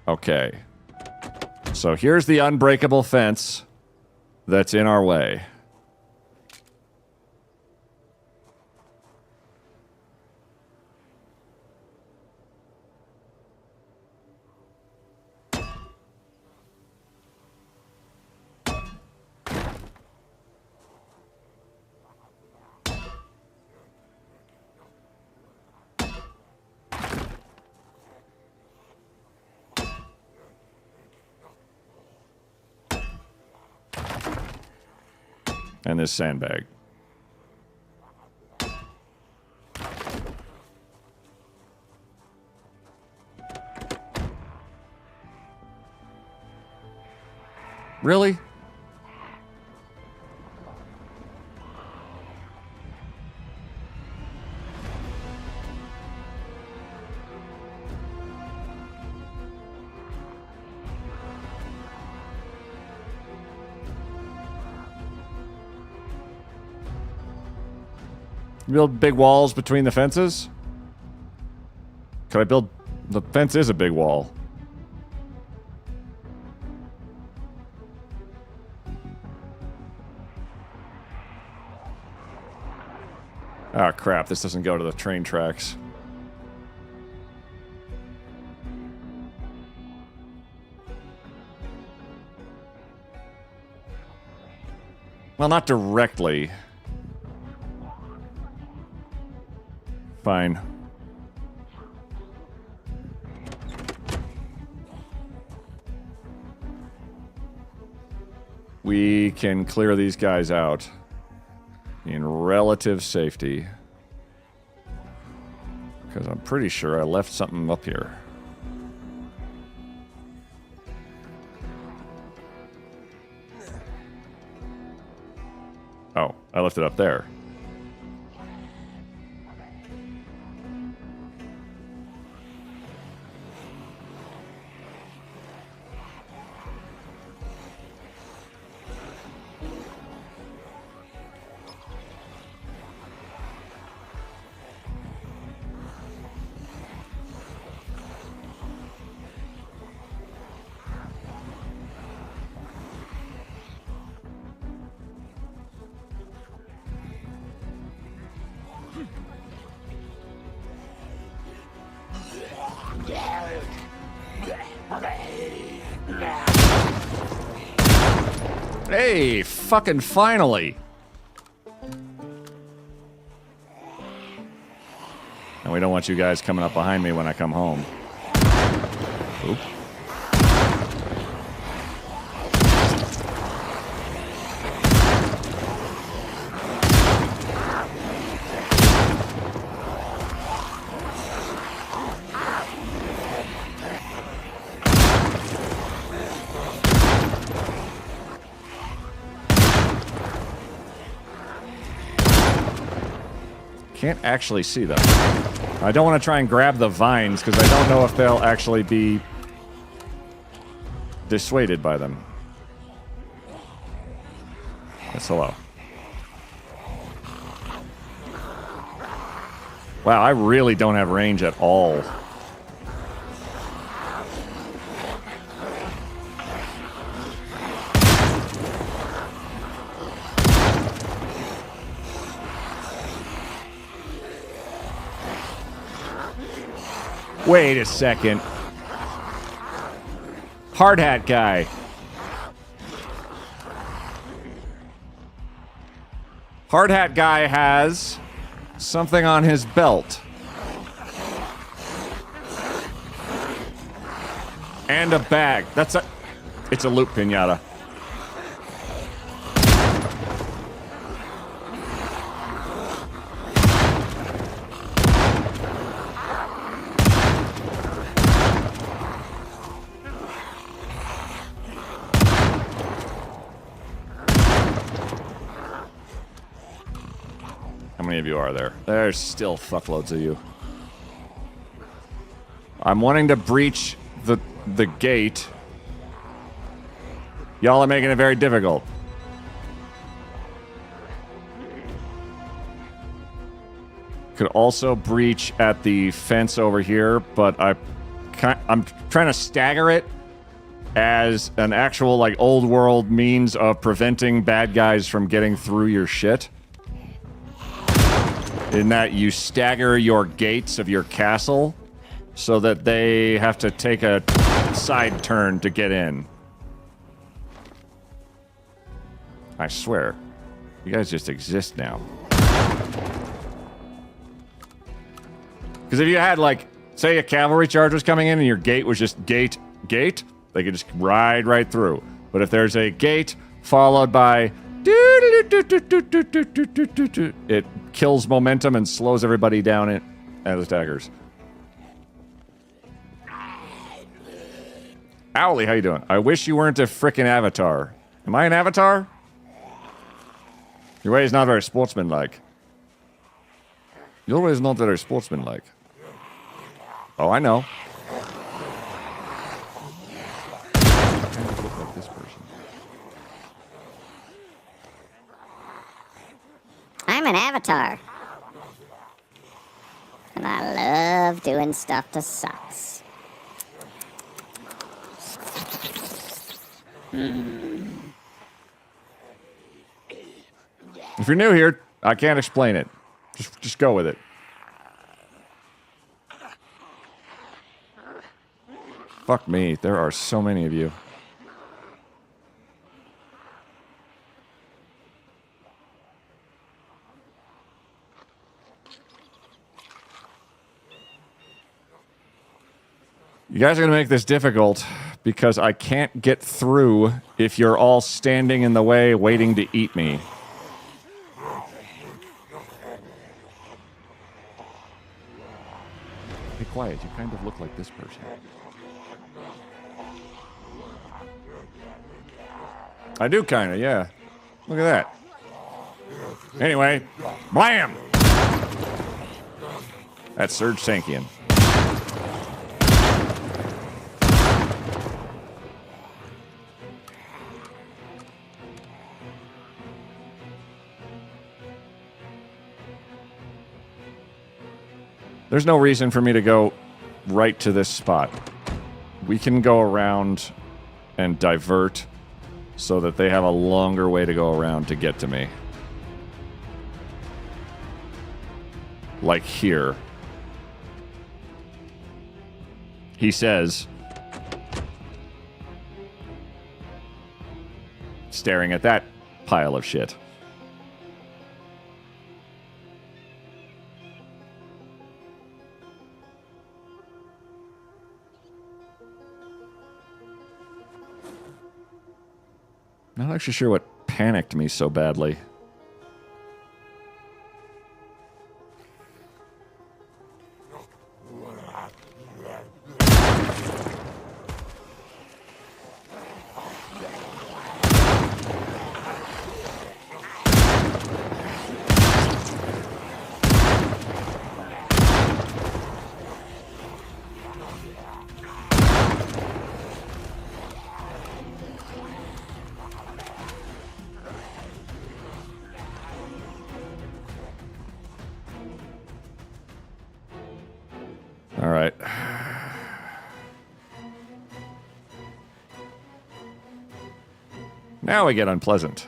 Okay. So here's the unbreakable fence that's in our way. And this sandbag. Really? Build big walls between the fences? Could I build... The fence is a big wall. Ah, crap. This doesn't go to the train tracks. Well, not directly. Fine. We can clear these guys out in relative safety. Because I'm pretty sure I left something up here. Oh, I left it up there. Hey, fucking finally. And we don't want you guys coming up behind me when I come home. Oop. Can't actually see them. I don't want to try and grab the vines because I don't know if they'll actually be dissuaded by them. Yes, hello. Wow, I really don't have range at all. Wait a second. Hard hat guy. Hard hat guy has something on his belt. And a bag. It's a loot pinata. How many of you are there? There's still fuckloads of you. I'm wanting to breach the gate. Y'all are making it very difficult. Could also breach at the fence over here, but I'm trying to stagger it as an actual, like, old world means of preventing bad guys from getting through your shit. In that you stagger your gates of your castle so that they have to take a side turn to get in. I swear. You guys just exist now. Because if you had, like, say a cavalry charge was coming in and your gate was just gate, they could just ride right through. But if there's a gate followed by it kills momentum and slows everybody down as daggers. Owly, how you doing? I wish you weren't a frickin' avatar. Am I an avatar? Your way is not very sportsmanlike. Your way is not very sportsmanlike. Oh, I know. Look like this person. I'm an avatar. And I love doing stuff to socks. If you're new here, I can't explain it. Just go with it. Fuck me, there are so many of you. You guys are going to make this difficult because I can't get through if you're all standing in the way waiting to eat me. Be quiet, you kind of look like this person. I do kind of, yeah. Look at that. Anyway, blam! That's Serge Tankian. There's no reason for me to go right to this spot. We can go around and divert so that they have a longer way to go around to get to me. Like here. He says, staring at that pile of shit. Not actually sure what panicked me so badly. Now we get unpleasant.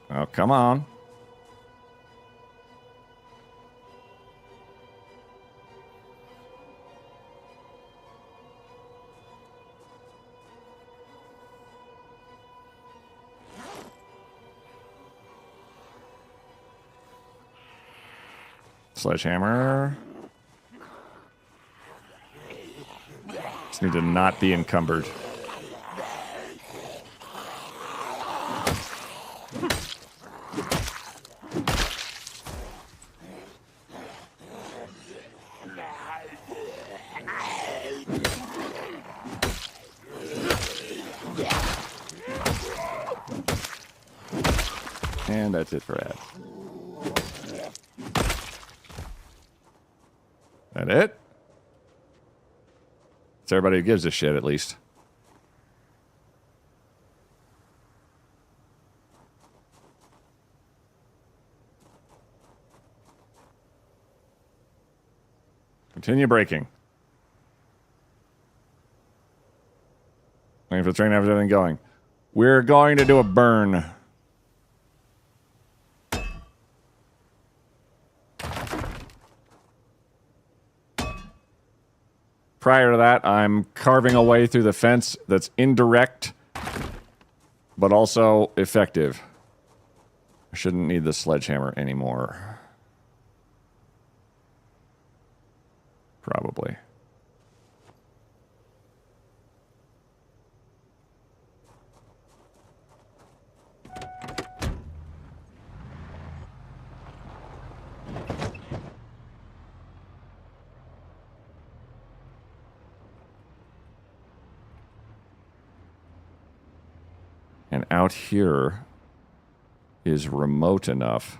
Oh, come on. Sledgehammer. Just need to not be encumbered. And that's it for ad. That it? It's everybody who gives a shit, at least. Continue braking. Waiting for the train to have everything going. We're going to do a burn. Prior to that, I'm carving away through the fence that's indirect, but also effective. I shouldn't need the sledgehammer anymore. Probably. And out here is remote enough.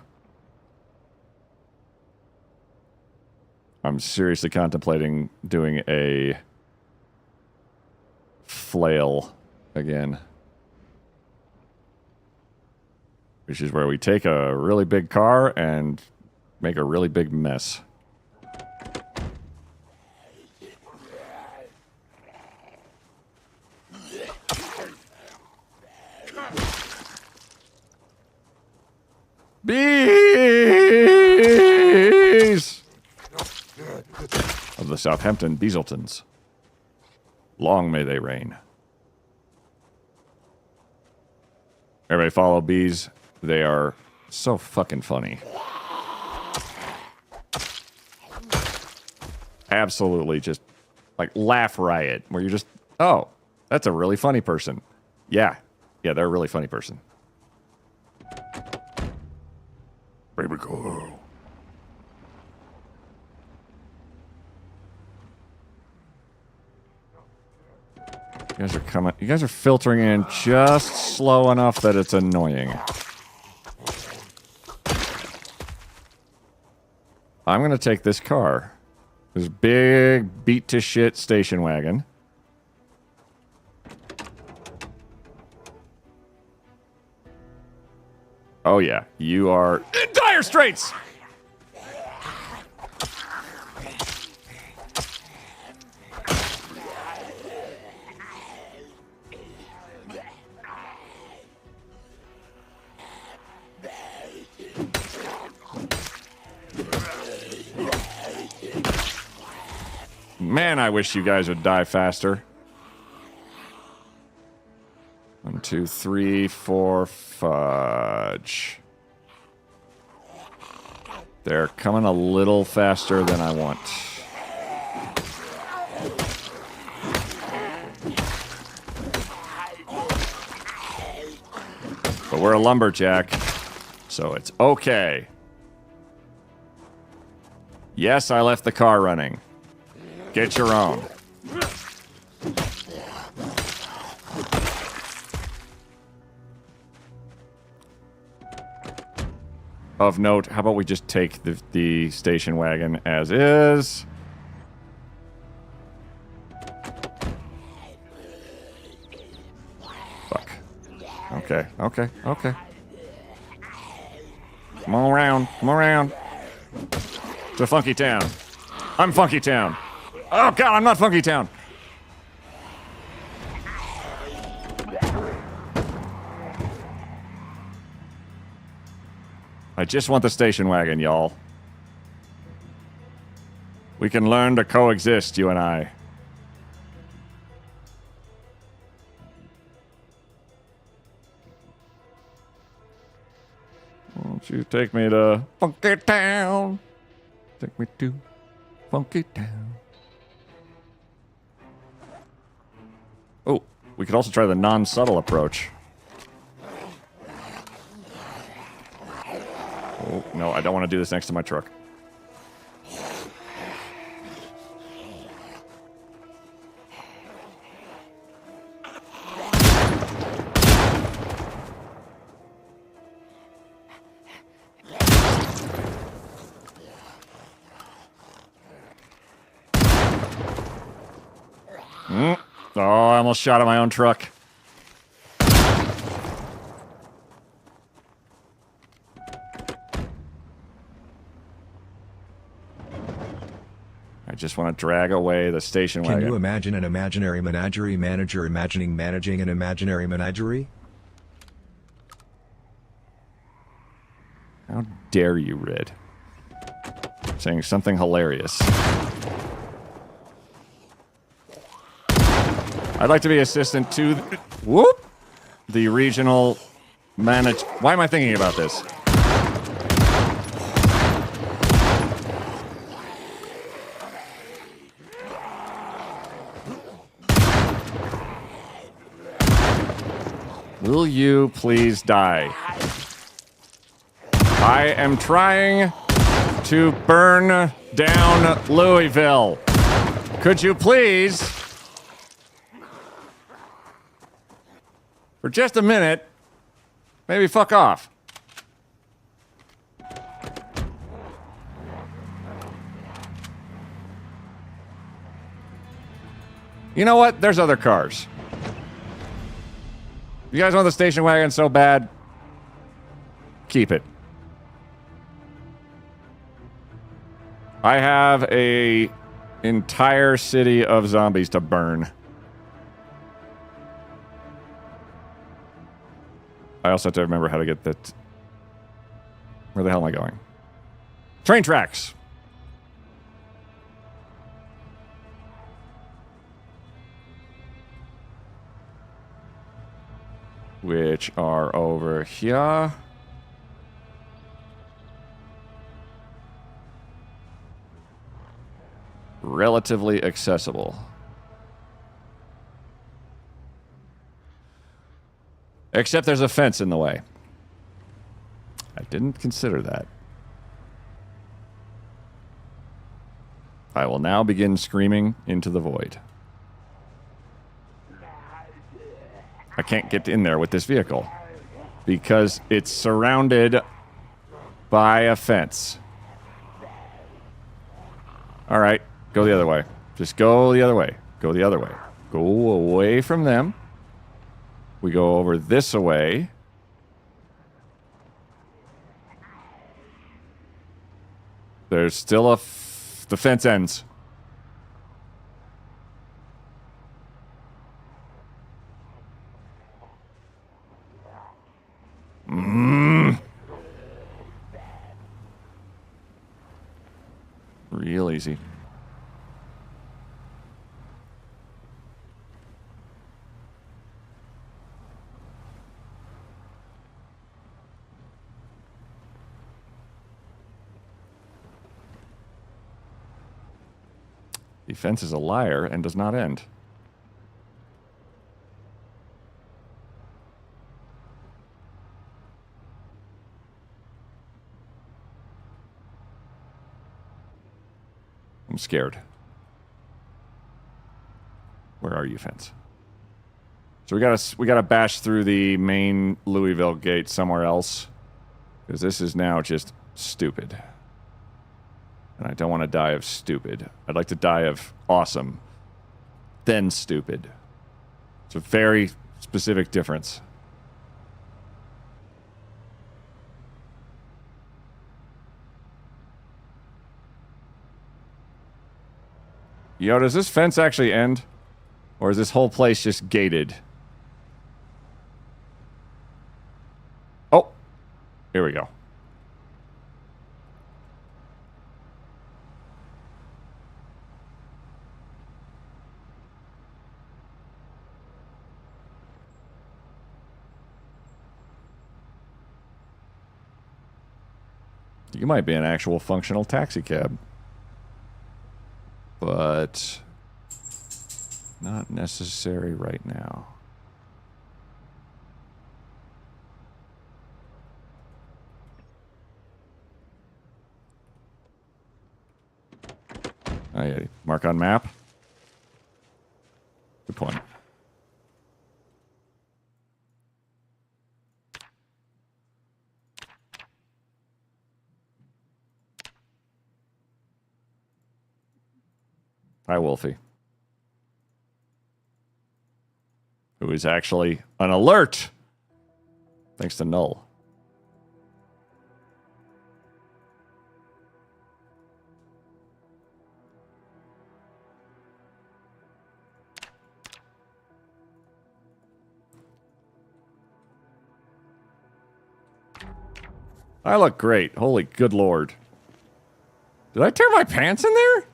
I'm seriously contemplating doing a flail again. Which is where we take a really big car and make a really big mess. Bees! Of the Southampton Beaseltons. Long may they reign. Everybody follow bees. They are so fucking funny. Absolutely just, like, laugh riot. Where you're just, oh, that's a really funny person. Yeah. Yeah, they're a really funny person. Baby girl. You guys are coming. You guys are filtering in just slow enough that it's annoying. I'm going to take this car. This big, beat-to-shit station wagon. Oh, yeah. You are in dire straits! Man, I wish you guys would die faster. 1, 2, 3, 4, fudge. They're coming a little faster than I want. But we're a lumberjack, so it's okay. Yes, I left the car running. Get your own. Of note, how about we just take the station wagon as is? Fuck. Okay, okay, okay. Come on around. Come on around. To Funky Town. I'm Funky Town. Oh, God, I'm not Funky Town. I just want the station wagon, y'all. We can learn to coexist, you and I. Won't you take me to Funky Town? Take me to Funky Town. Oh, we could also try the non-subtle approach. Oh, no, I don't want to do this next to my truck. Oh, I almost shot at my own truck. I just want to drag away the station wagon. Can you imagine an imaginary menagerie manager managing an imaginary menagerie? How dare you, Red? Saying something hilarious. I'd like to be assistant to the regional manage. Why am I thinking about this? Will you please die? I am trying to burn down Louisville. Could you please, for just a minute, maybe fuck off? You know what? There's other cars. You guys want the station wagon so bad? Keep it. I have a entire city of zombies to burn. I also have to remember how to get that. Where the hell am I going? Train tracks. Which are over here. Relatively accessible. Except there's a fence in the way. I didn't consider that. I will now begin screaming into the void. I can't get in there with this vehicle because it's surrounded by a fence. All right, go the other way. Just go the other way. Go the other way. Go away from them. We go over this way. There's still the fence ends. Real easy. The fence is a liar and does not end. I'm scared. Where are you, fence? So we gotta bash through the main Louisville gate somewhere else, because this is now just stupid. And I don't want to die of stupid. I'd like to die of awesome, then stupid. It's a very specific difference. Yo, does this fence actually end? Or is this whole place just gated? Oh! Here we go. You might be an actual functional taxi cab. But not necessary right now. Oh, yeah. Mark on map. Good point. Hi, Wolfie. Who is actually an alert, thanks to Null. I look great. Holy good lord. Did I tear my pants in there?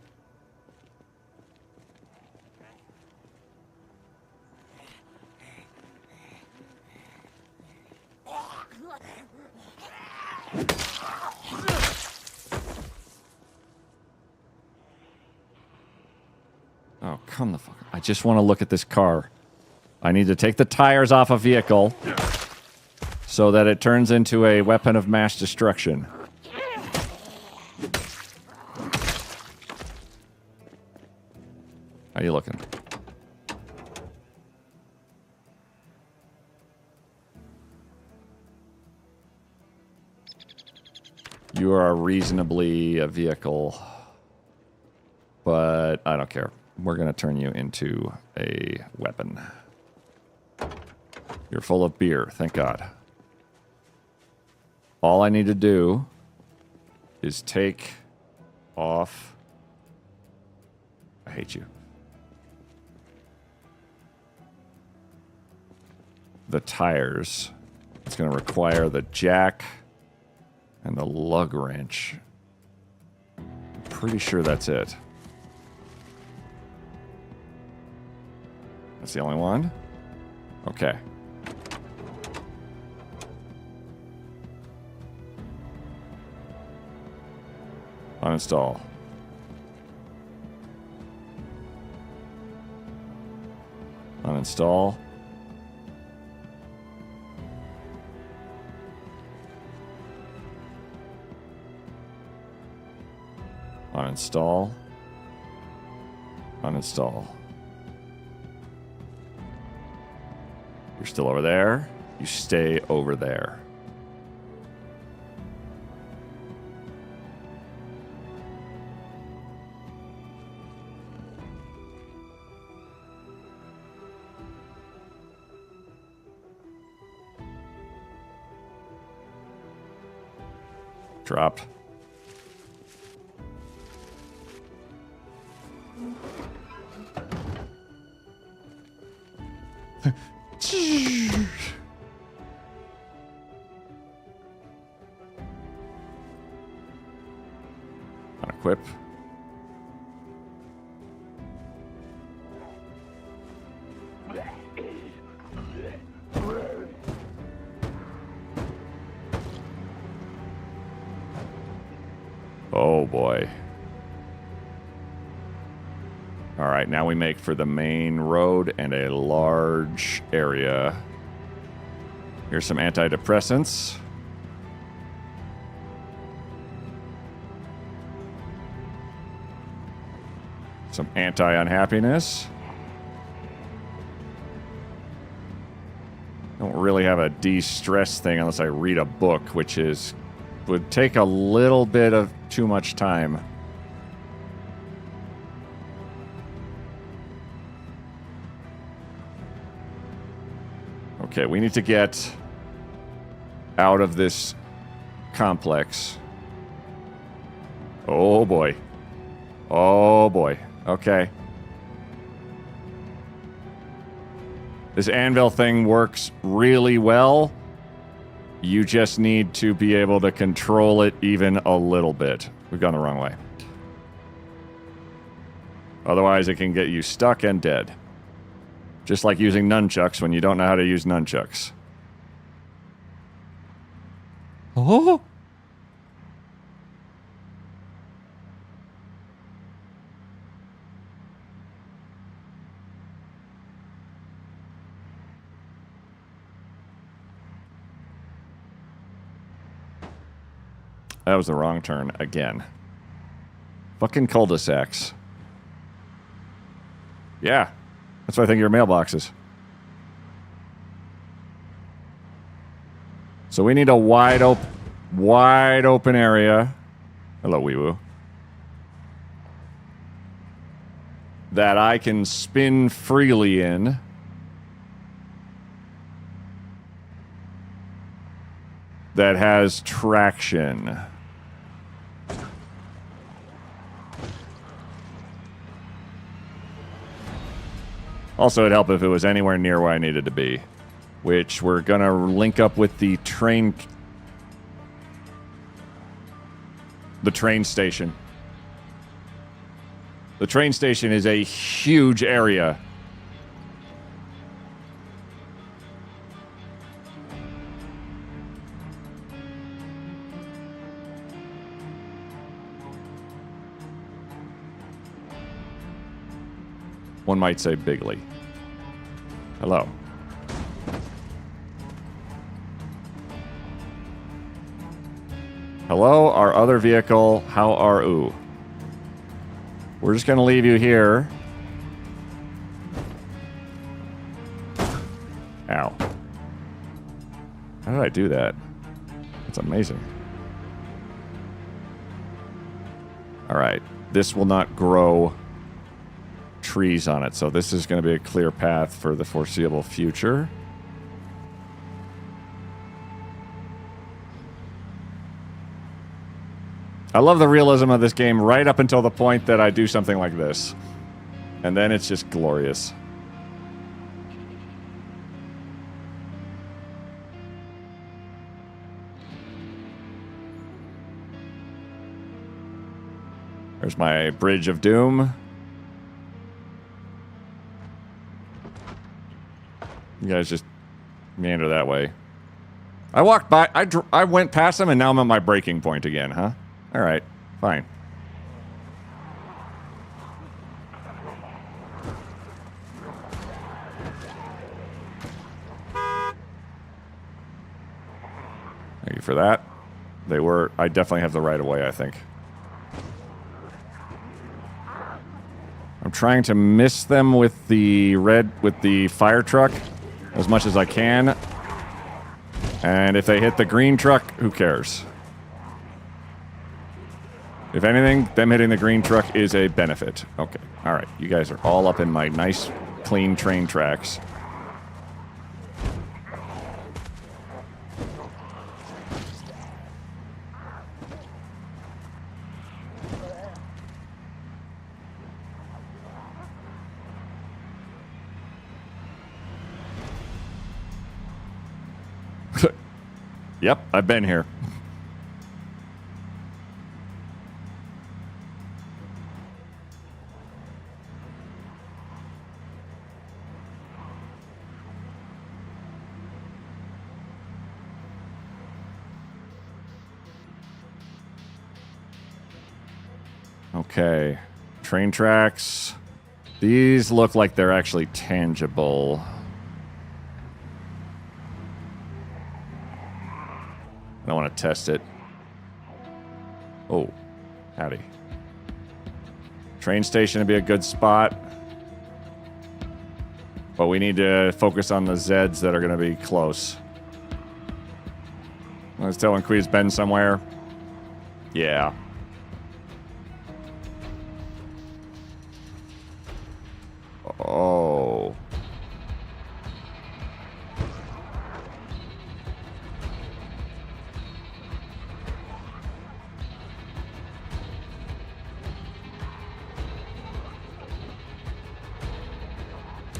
Oh, come the fuck. I just want to look at this car. I need to take the tires off a vehicle so that it turns into a weapon of mass destruction. How you looking? You are reasonably a vehicle, but I don't care. We're going to turn you into a weapon. You're full of beer, thank God. All I need to do is take off... I hate you. The tires. It's going to require the jack and the lug wrench. I'm pretty sure that's it. That's the only one? Okay. Uninstall. Uninstall. Uninstall. Uninstall. You're still over there. You stay over there. Dropped. Unequip. Oh boy. All right, now we make for the main road and a large area. Here's some antidepressants. Some anti-unhappiness. Don't really have a de-stress thing unless I read a book, which would take a little bit of too much time. Okay, we need to get out of this complex. Oh boy. Oh boy. Okay. This anvil thing works really well. You just need to be able to control it even a little bit. We've gone the wrong way. Otherwise, it can get you stuck and dead. Just like using nunchucks when you don't know how to use nunchucks. Oh! That was the wrong turn again. Fucking cul-de-sacs. Yeah. That's why I think your mailboxes. So we need a wide open area. Hello, Wee-Woo. That I can spin freely in. That has traction. Also, it'd help if it was anywhere near where I needed to be. Which we're gonna link up with the train station. The train station is a huge area. One might say bigly. Hello. Hello, our other vehicle. How are you? We're just gonna leave you here. Ow. How did I do that? That's amazing. Alright. This will not grow trees on it, so this is going to be a clear path for the foreseeable future. I love the realism of this game right up until the point that I do something like this. And then it's just glorious. There's my Bridge of Doom. You guys just meander that way. I walked by, I went past them, and now I'm at my breaking point again, huh? Alright, fine. Thank you for that. I definitely have the right of way, I think. I'm trying to miss them with the fire truck as much as I can. And if they hit the green truck, who cares? If anything, them hitting the green truck is a benefit. Okay, alright. You guys are all up in my nice, clean train tracks. Yep, I've been here. Okay, train tracks. These look like they're actually tangible. I want to test it. Oh, howdy. Train station would be a good spot. But we need to focus on the Zeds that are going to be close. Let's tell when Quee's been somewhere. Yeah. Oh.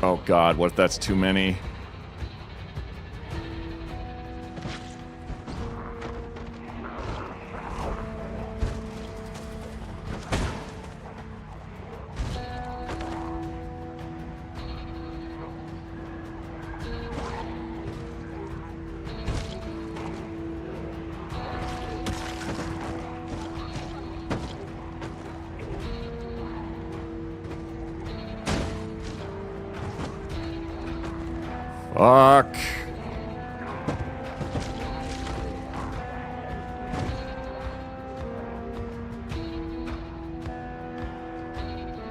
Oh God, what if that's too many? Fuck.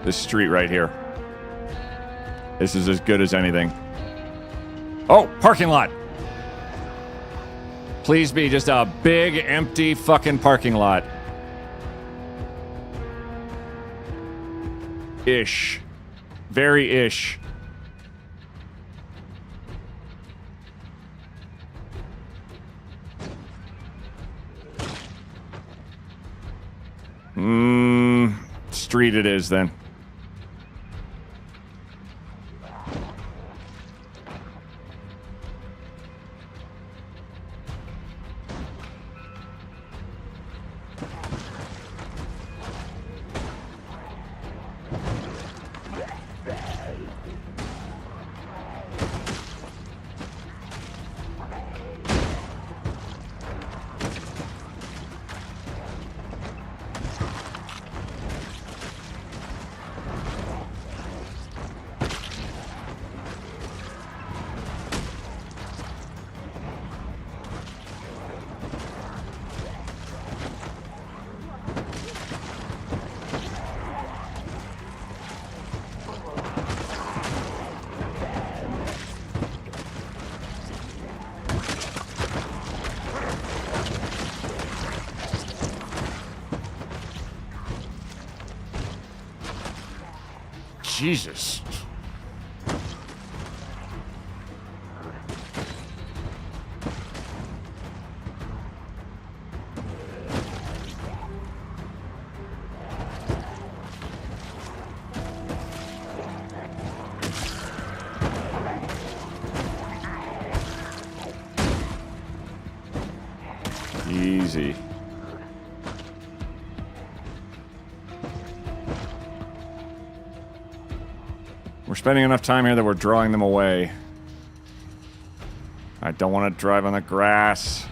This street right here. This is as good as anything. Oh, parking lot. Please be just a big, empty fucking parking lot. Ish. Very ish. Street it is then. Jesus. Easy. We're spending enough time here that we're drawing them away. I don't want to drive on the grass.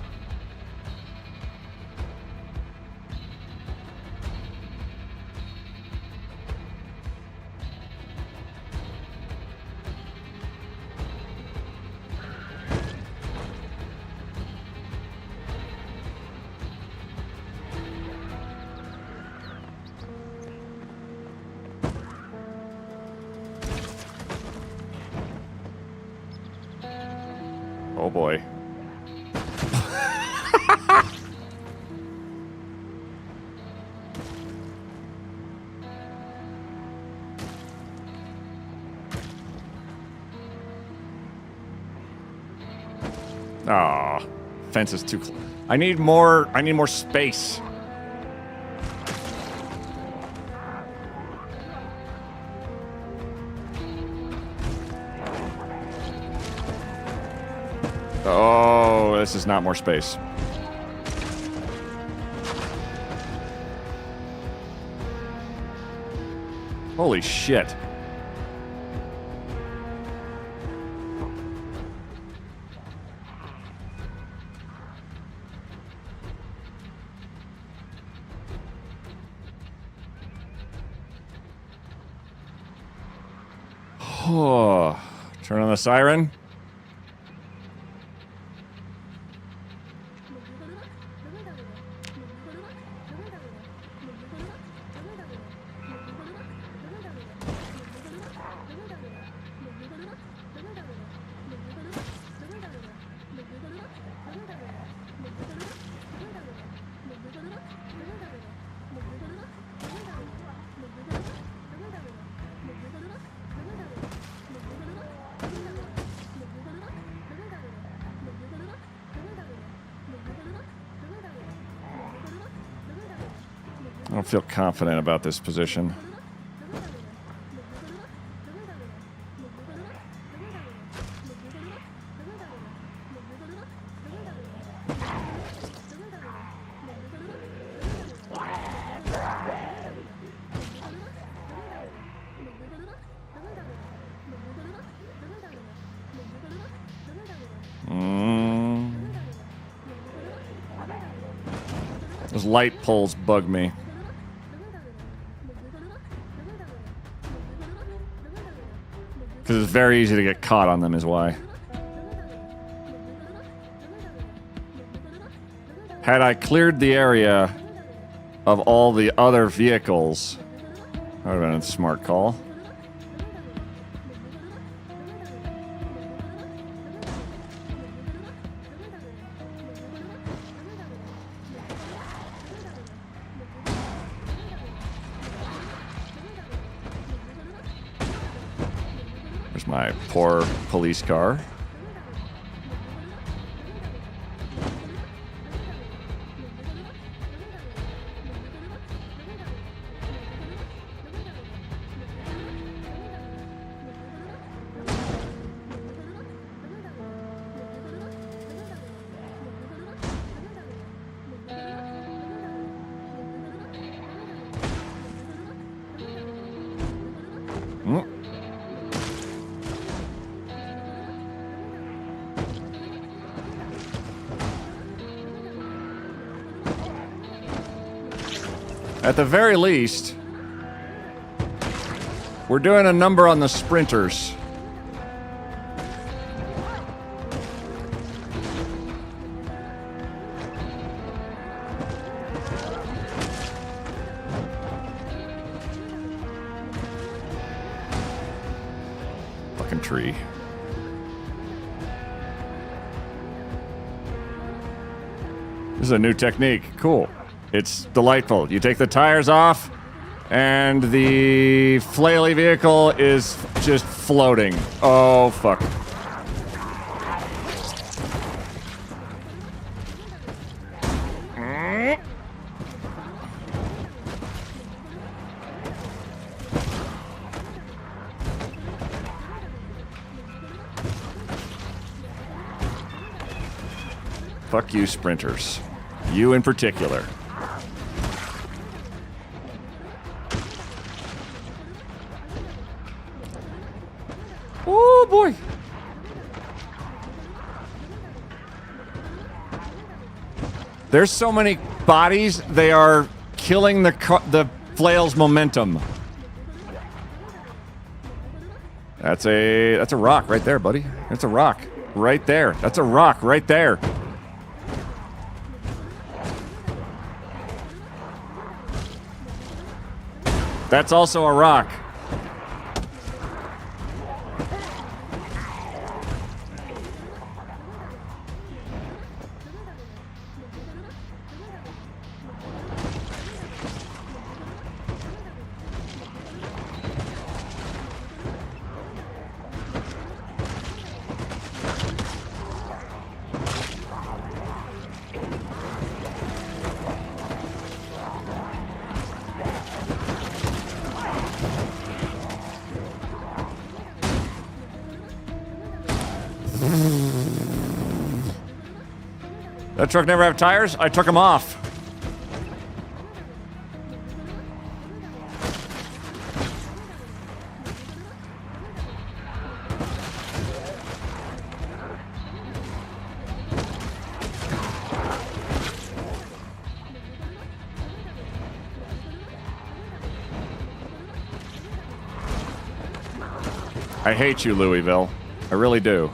Oh boy. Ah, fence is too close. I need more space. Oh, this is not more space. Holy shit. Oh, turn on the siren. I don't feel confident about this position. Those light poles bug me. Because it's very easy to get caught on them is why. Had I cleared the area of all the other vehicles, that would have been a smart call. There's my poor police car. At the very least, we're doing a number on the sprinters. Fucking tree. This is a new technique. Cool. It's delightful. You take the tires off, and the flaily vehicle is just floating. Oh, fuck. Fuck you, sprinters. You in particular. Oh boy. There's so many bodies, they are killing the flail's momentum. That's a rock right there, buddy. That's a rock right there. That's a rock right there. That's also a rock. That truck never have tires? I took them off. I hate you, Louisville. I really do.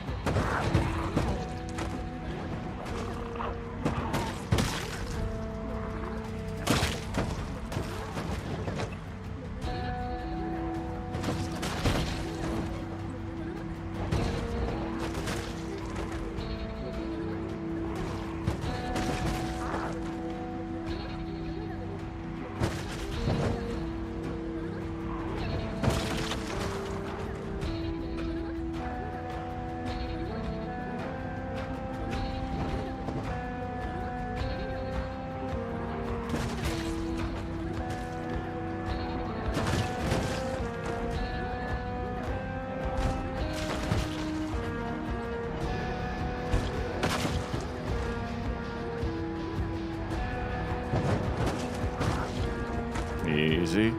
Easy.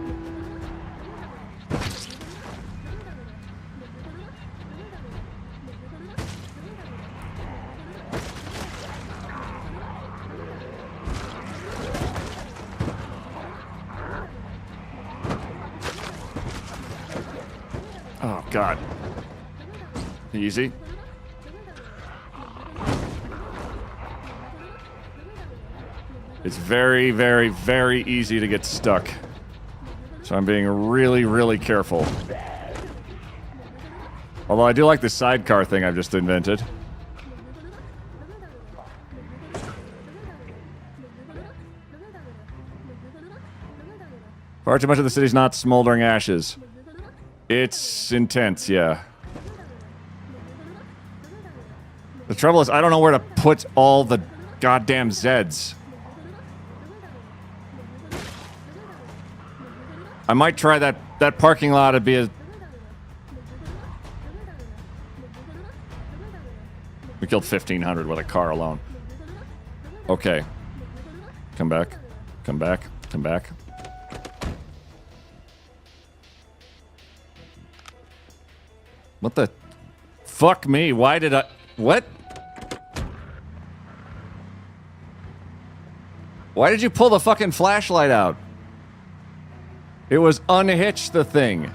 Oh, God. Easy. It's very, very, very easy to get stuck. So I'm being really, really careful. Although I do like the sidecar thing I've just invented. Far too much of the city's not smoldering ashes. It's intense, yeah. The trouble is, I don't know where to put all the goddamn Zeds. I might try that parking lot to be a... We killed 1,500 with a car alone. Okay. Come back. Come back. Come back. What the... Fuck me. Why did I... What? Why did you pull the fucking flashlight out? It was unhitch the thing.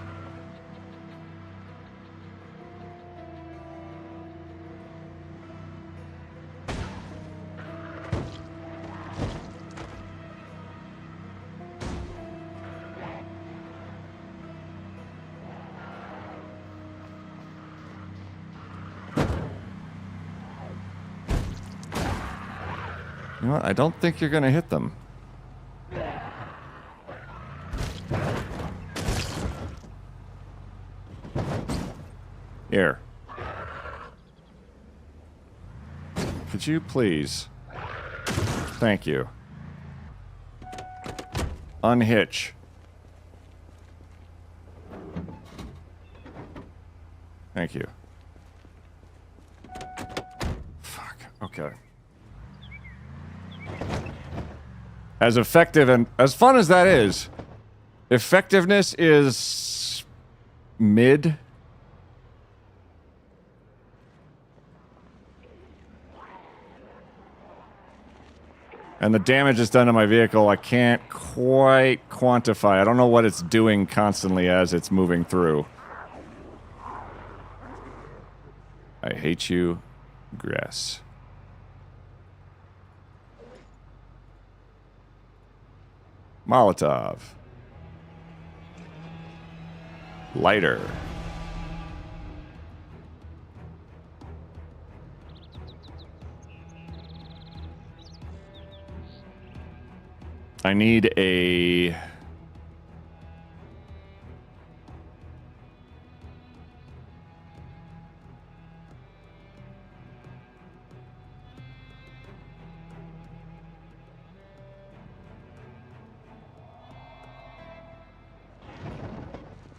You know what? I don't think you're gonna hit them. Here. Could you please? Thank you. Unhitch. Thank you. Fuck. Okay. As effective and as fun as that is, effectiveness is mid. And the damage it's done to my vehicle, I can't quite quantify. I don't know what it's doing constantly as it's moving through. I hate you, Grass. Molotov. Lighter. I need a...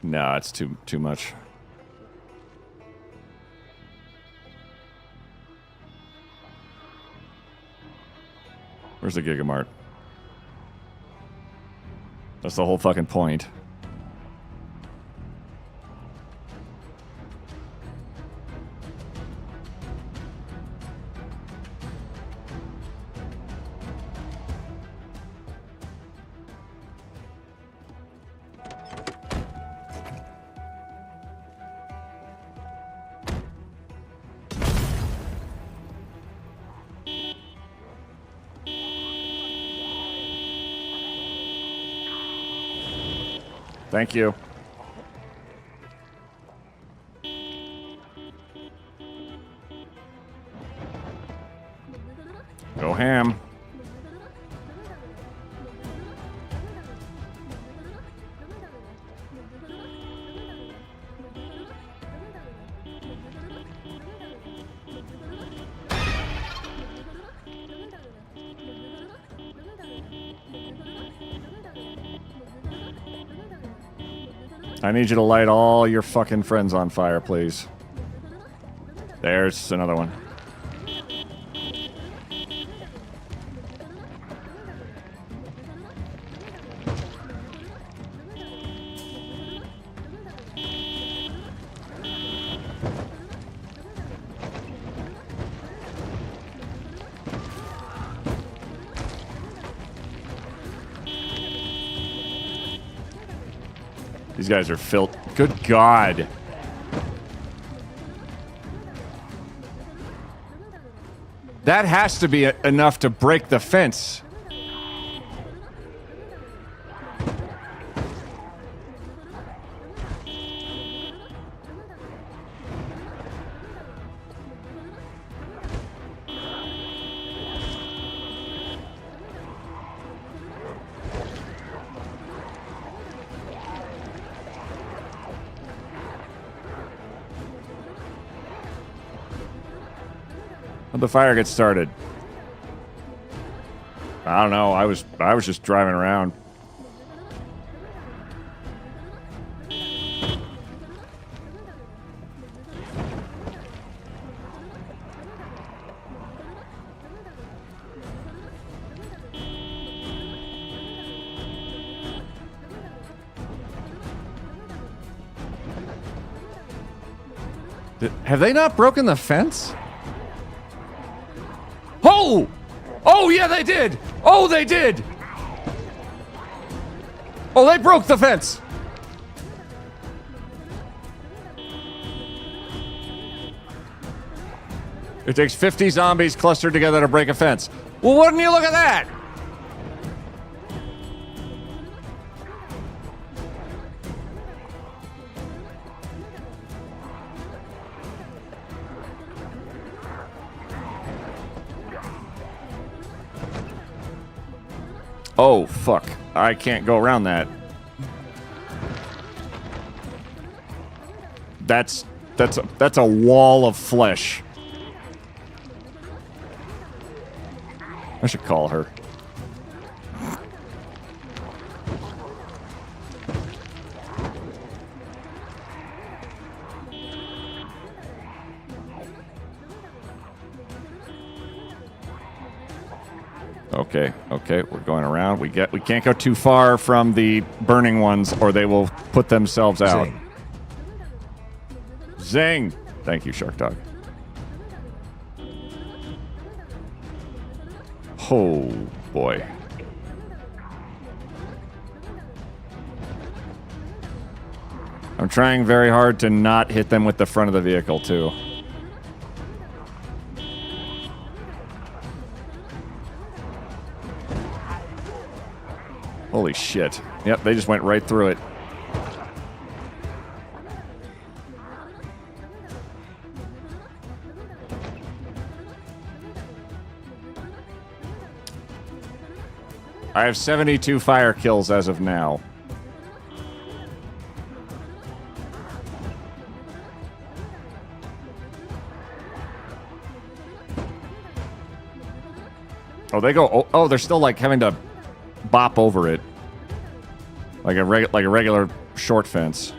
No, it's too much. Where's the Gigamart? That's the whole fucking point. Thank you. Go ham. I need you to light all your fucking friends on fire, please. There's another one. These guys are filled. Good God. That has to be enough to break the fence. How'd the fire get started? I don't know. I was just driving around. Have they not broken the fence? Oh! Oh, yeah, they did! Oh, they did! Oh, they broke the fence! It takes 50 zombies clustered together to break a fence. Well, wouldn't you look at that? Oh, fuck. I can't go around that. That's a wall of flesh. I should call her. Okay, we're going around. We can't go too far from the burning ones or they will put themselves out. Zing. Zing! Thank you, Shark Dog. Oh, boy. I'm trying very hard to not hit them with the front of the vehicle, too. Holy shit. Yep, they just went right through it. I have 72 fire kills as of now. Oh, they go. Oh, they're still like having to bop over it, like a regular short fence.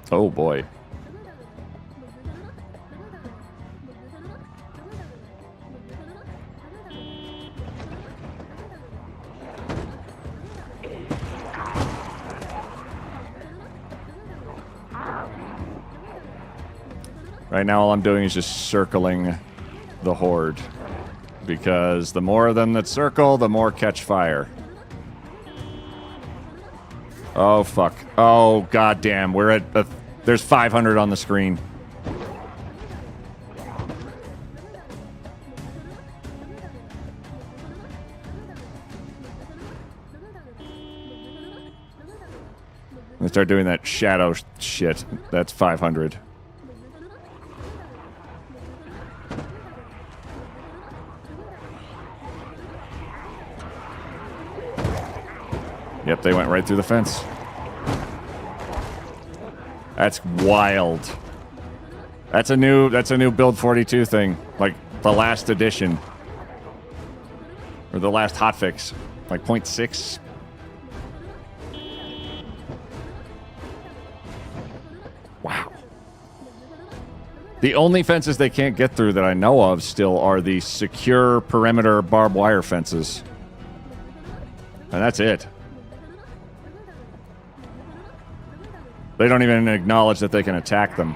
Oh boy. Right now, all I'm doing is just circling the horde, because the more of them that circle, the more catch fire. Oh, fuck. Oh, goddamn. We're at... there's 500 on the screen. Let's start doing that shadow shit. That's 500. Yep, they went right through the fence. That's wild. That's a new Build 42 thing. Like the last edition. Or the last hotfix. Like 0.6. Wow. The only fences they can't get through that I know of still are the secure perimeter barbed wire fences. And that's it. They don't even acknowledge that they can attack them.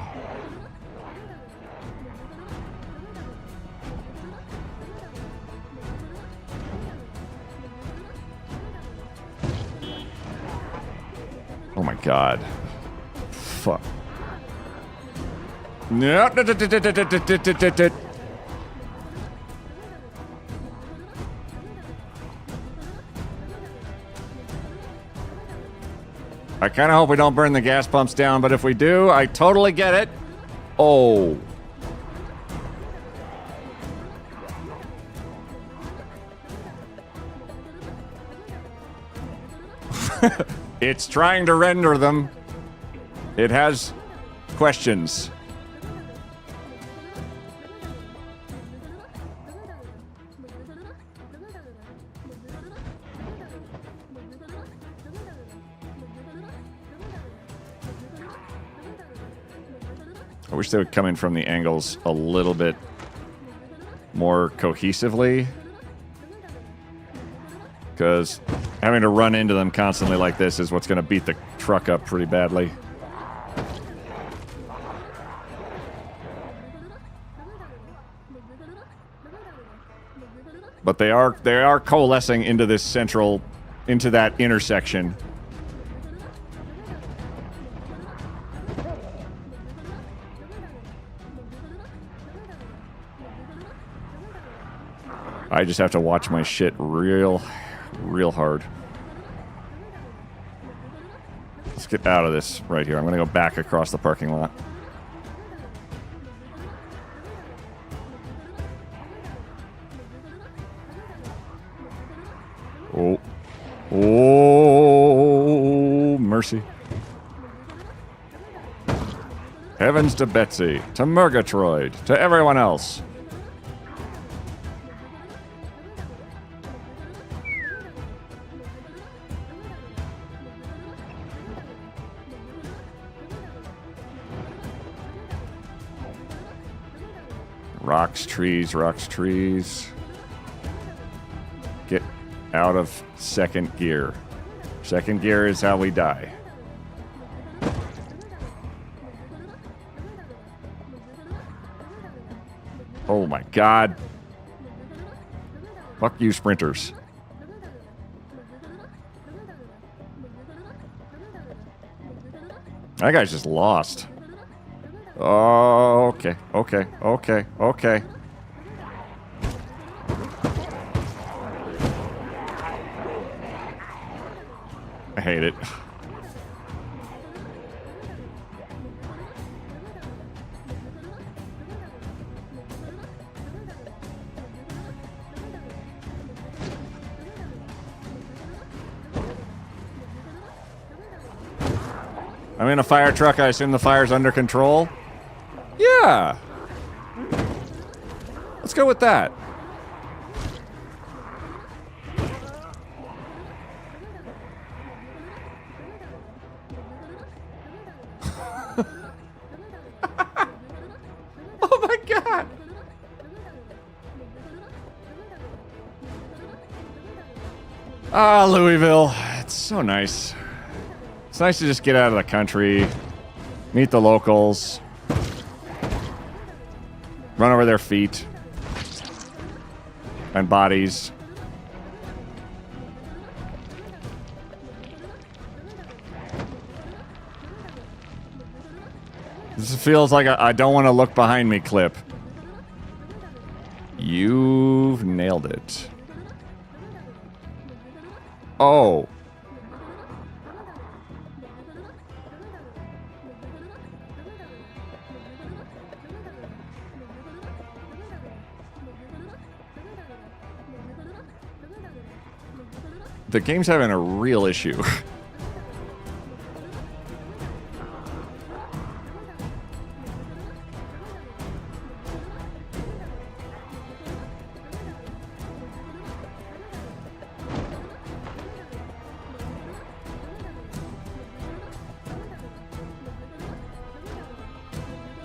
Oh my god. Fuck. No. I kind of hope we don't burn the gas pumps down, but if we do, I totally get it. Oh. It's trying to render them. It has questions. I wish they would come in from the angles a little bit more cohesively. Because having to run into them constantly like this is what's going to beat the truck up pretty badly. But they are coalescing into this central, into that intersection. I just have to watch my shit real hard. Let's get out of this right here. I'm going to go back across the parking lot. Oh. Oh, mercy. Heavens to Betsy, to Murgatroyd, to everyone else. Rocks, trees, rocks, trees. Get out of second gear. Second gear is how we die. Oh my god. Fuck you, sprinters. That guy's just lost. Oh, okay, okay, okay, okay. I hate it. I'm in a fire truck. I assume the fire's under control. Yeah. Let's go with that. Oh my god. Ah, Louisville. It's so nice. It's nice to just get out of the country, meet the locals, run over their feet and bodies. This feels like a I don't want to look behind me clip. You've nailed it. Oh. The game's having a real issue.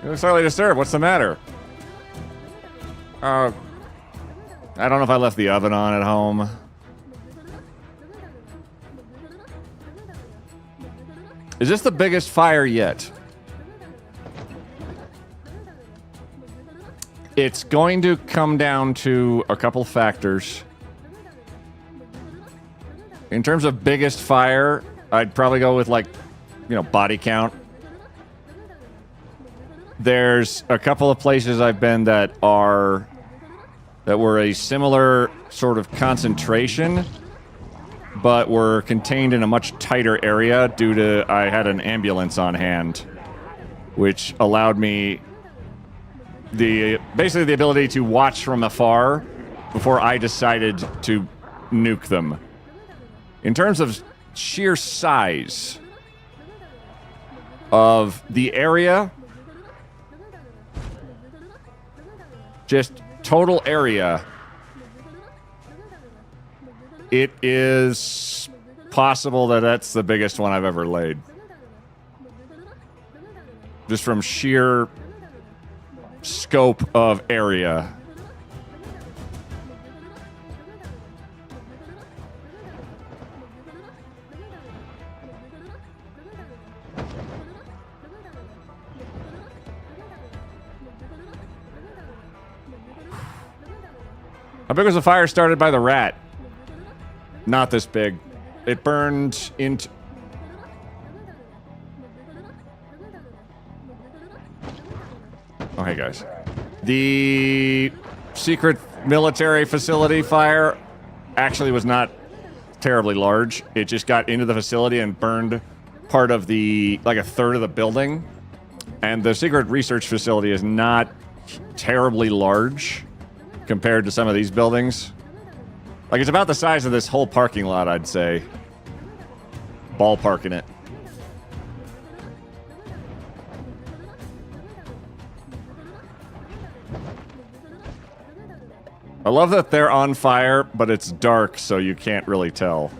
You look slightly disturbed. What's the matter? I don't know if I left the oven on at home. Is this the biggest fire yet? It's going to come down to a couple factors. In terms of biggest fire, I'd probably go with, like, you know, body count. There's a couple of places I've been that were a similar sort of concentration, but were contained in a much tighter area due to I had an ambulance on hand, which allowed me basically the ability to watch from afar before I decided to nuke them. In terms of sheer size of the area, just total area, it is possible that that's the biggest one I've ever laid. Just from sheer scope of area. How big was the fire started by the rat? Not this big. It burned into... Okay, guys. The secret military facility fire actually was not terribly large. It just got into the facility and burned part of the... like a third of the building. And the secret research facility is not terribly large compared to some of these buildings. Like, it's about the size of this whole parking lot, I'd say. Ballparking it. I love that they're on fire, but it's dark, so you can't really tell.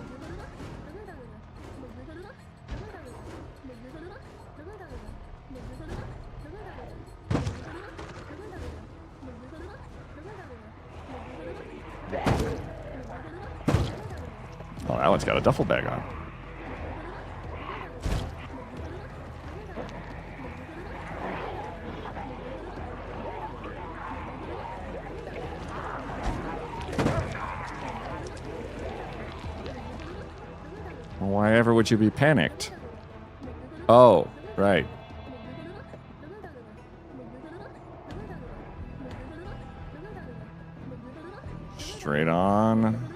Oh, that one's got a duffel bag on. Why ever would you be panicked? Oh, right. Straight on.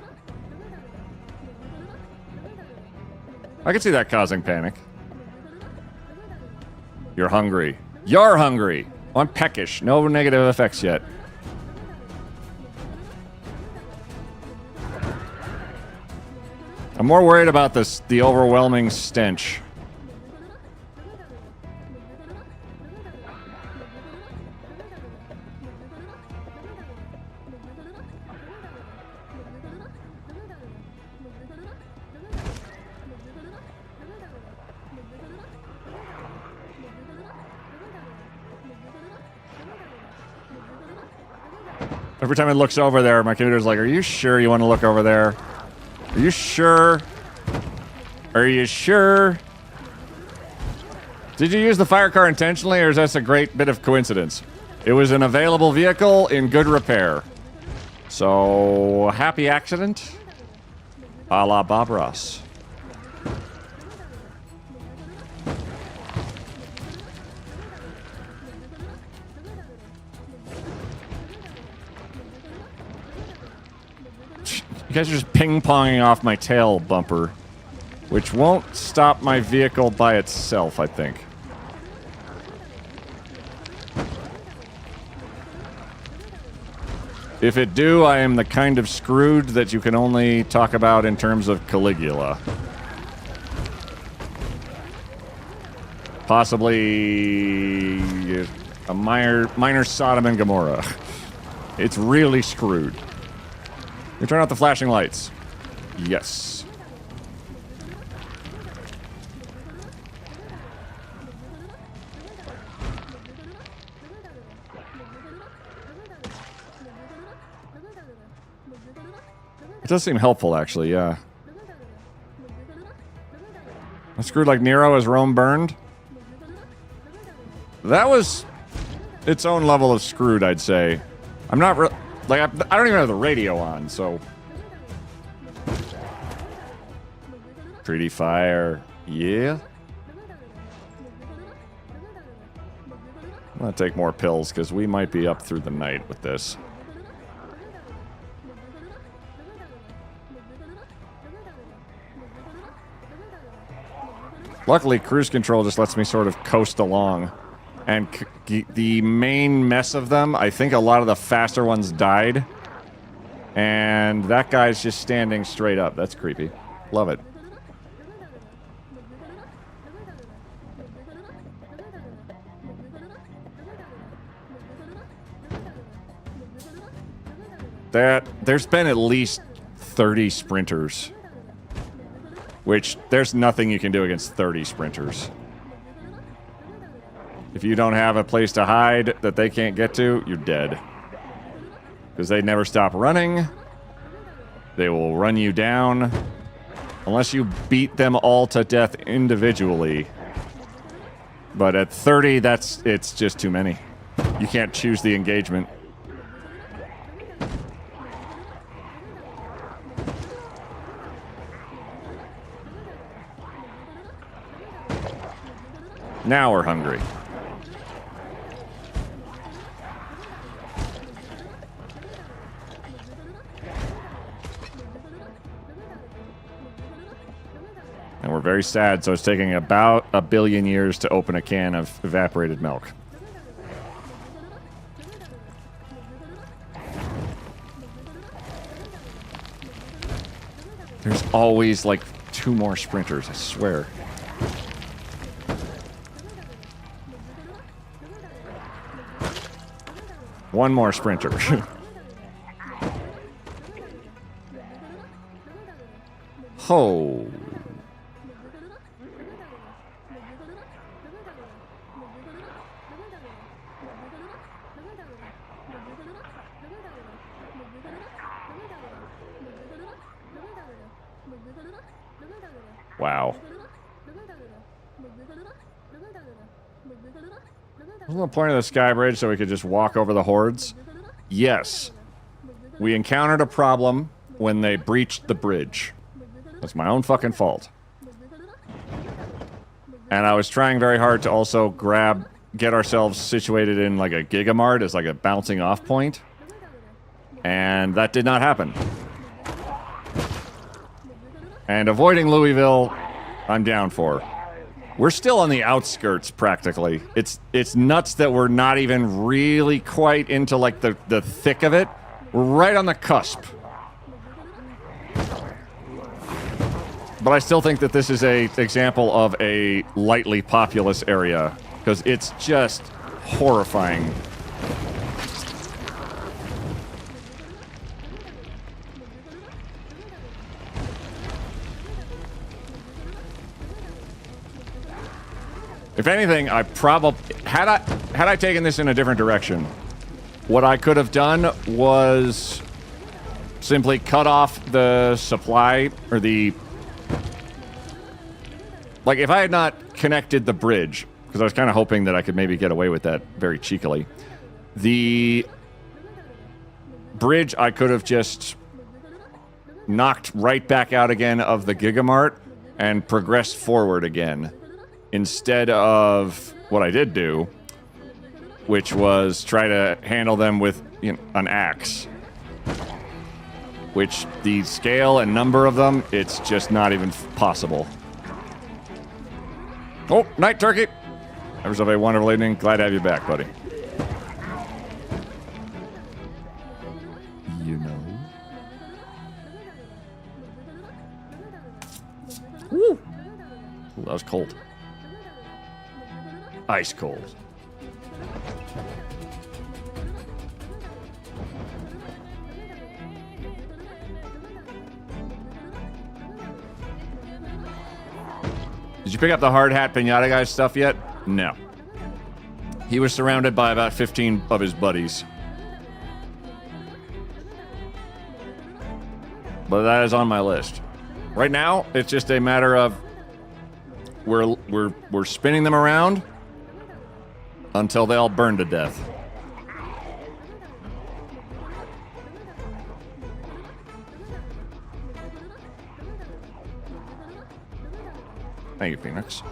I can see that causing panic. You're hungry. You're hungry. Oh, I'm peckish. No negative effects yet. I'm more worried about the overwhelming stench. Every time it looks over there, my computer's like, are you sure you want to look over there? Are you sure? Are you sure? Did you use the fire car intentionally, or is this a great bit of coincidence? It was an available vehicle in good repair. So, happy accident? A la Bob Ross. You guys are just ping-ponging off my tail bumper, which won't stop my vehicle by itself, I think. If it do, I am the kind of screwed that you can only talk about in terms of Caligula. Possibly a minor Sodom and Gomorrah. It's really screwed. You turn out the flashing lights. Yes. It does seem helpful, actually, yeah. I screwed like Nero as Rome burned. That was its own level of screwed, I'd say. I'm not like, I don't even have the radio on, so... Pretty fire. Yeah? I'm gonna take more pills, because we might be up through the night with this. Luckily, cruise control just lets me sort of coast along. And the main mess of them, I think a lot of the faster ones died. And that guy's just standing straight up. That's creepy. Love it. There's been at least 30 sprinters. Which, there's nothing you can do against 30 sprinters. If you don't have a place to hide that they can't get to, you're dead. Because they never stop running. They will run you down. Unless you beat them all to death individually. But at 30, it's just too many. You can't choose the engagement. Now we're hungry. And we're very sad, so it's taking about 1 billion years to open a can of evaporated milk. There's always like 2 more sprinters, I swear. One more sprinter. Oh. Wow. Wasn't the point of the Skybridge so we could just walk over the hordes? Yes. We encountered a problem when they breached the bridge. That's my own fucking fault. And I was trying very hard to also get ourselves situated in like a Gigamart as like a bouncing off point. And that did not happen. And avoiding Louisville, I'm down for. We're still on the outskirts, practically. It's nuts that we're not even really quite into, like, the thick of it. We're right on the cusp. But I still think that this is an example of a lightly populous area, because it's just horrifying. If anything, I probably had I taken this in a different direction, what I could have done was simply cut off the supply or the like if I had not connected the bridge, because I was kind of hoping that I could maybe get away with that very cheekily. The bridge I could have just knocked right back out again of the Gigamart and progressed forward again. Instead of what I did do, which was try to handle them with an axe. Which, the scale and number of them, it's just not even possible. Oh, night turkey! Members of a wonderful evening. Glad to have you back, buddy. You know. Woo! Ooh, that was cold. Ice cold. Did you pick up the hard hat pinata guy's stuff yet? No. He was surrounded by about 15 of his buddies. But that is on my list. Right now, it's just a matter of we're spinning them around until they all burn to death. Thank you, Phoenix.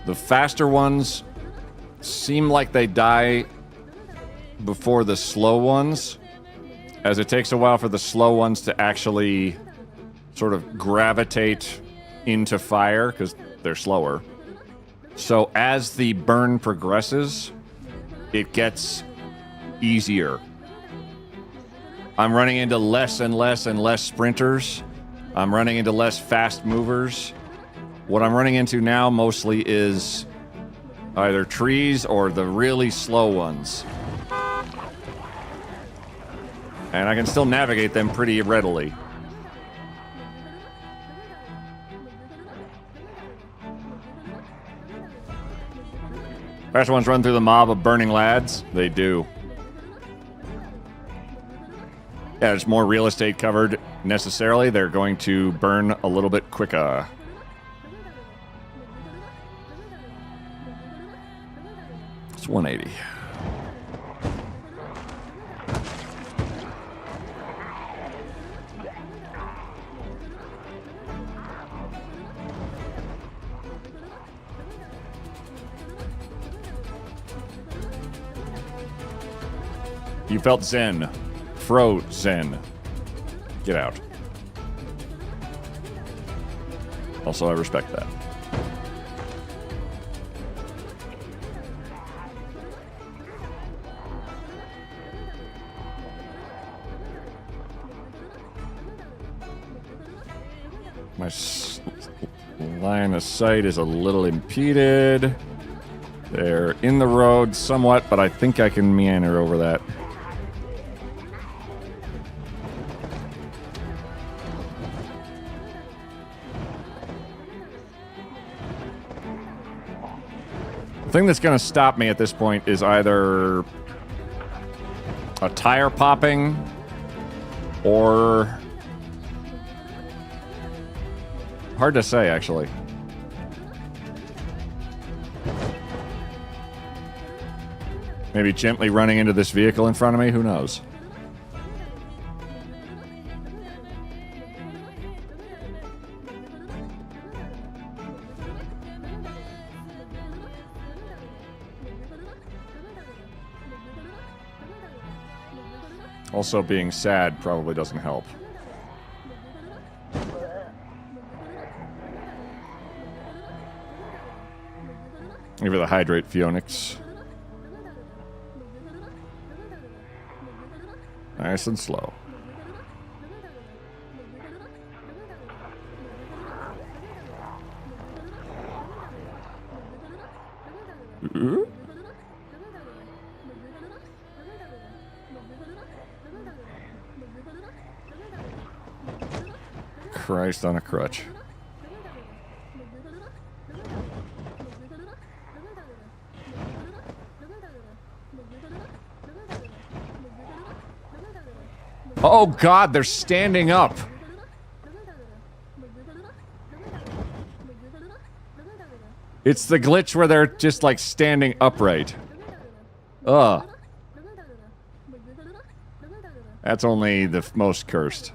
The faster ones seem like they die before the slow ones, as it takes a while for the slow ones to actually sort of gravitate into fire because they're slower. So as the burn progresses, it gets easier. I'm running into less and less and less sprinters I'm running into less fast movers. What I'm running into now mostly is either trees or the really slow ones. And I can still navigate them pretty readily. Fast ones run through the mob of burning lads. They do. Yeah, there's more real estate covered necessarily. They're going to burn a little bit quicker. It's 180. You felt zen. Frozen. Get out. Also, I respect that. My line of sight is a little impeded. They're in the road somewhat, but I think I can meander over that. The thing that's going to stop me at this point is either a tire popping or... hard to say, actually. Maybe gently running into this vehicle in front of me? Who knows? Also, being sad probably doesn't help. Maybe the hydrate Phoenix. Nice and slow. Ooh. Christ on a crutch. Oh God, they're standing up. It's the glitch where they're just like standing upright. Ugh. That's only the most cursed.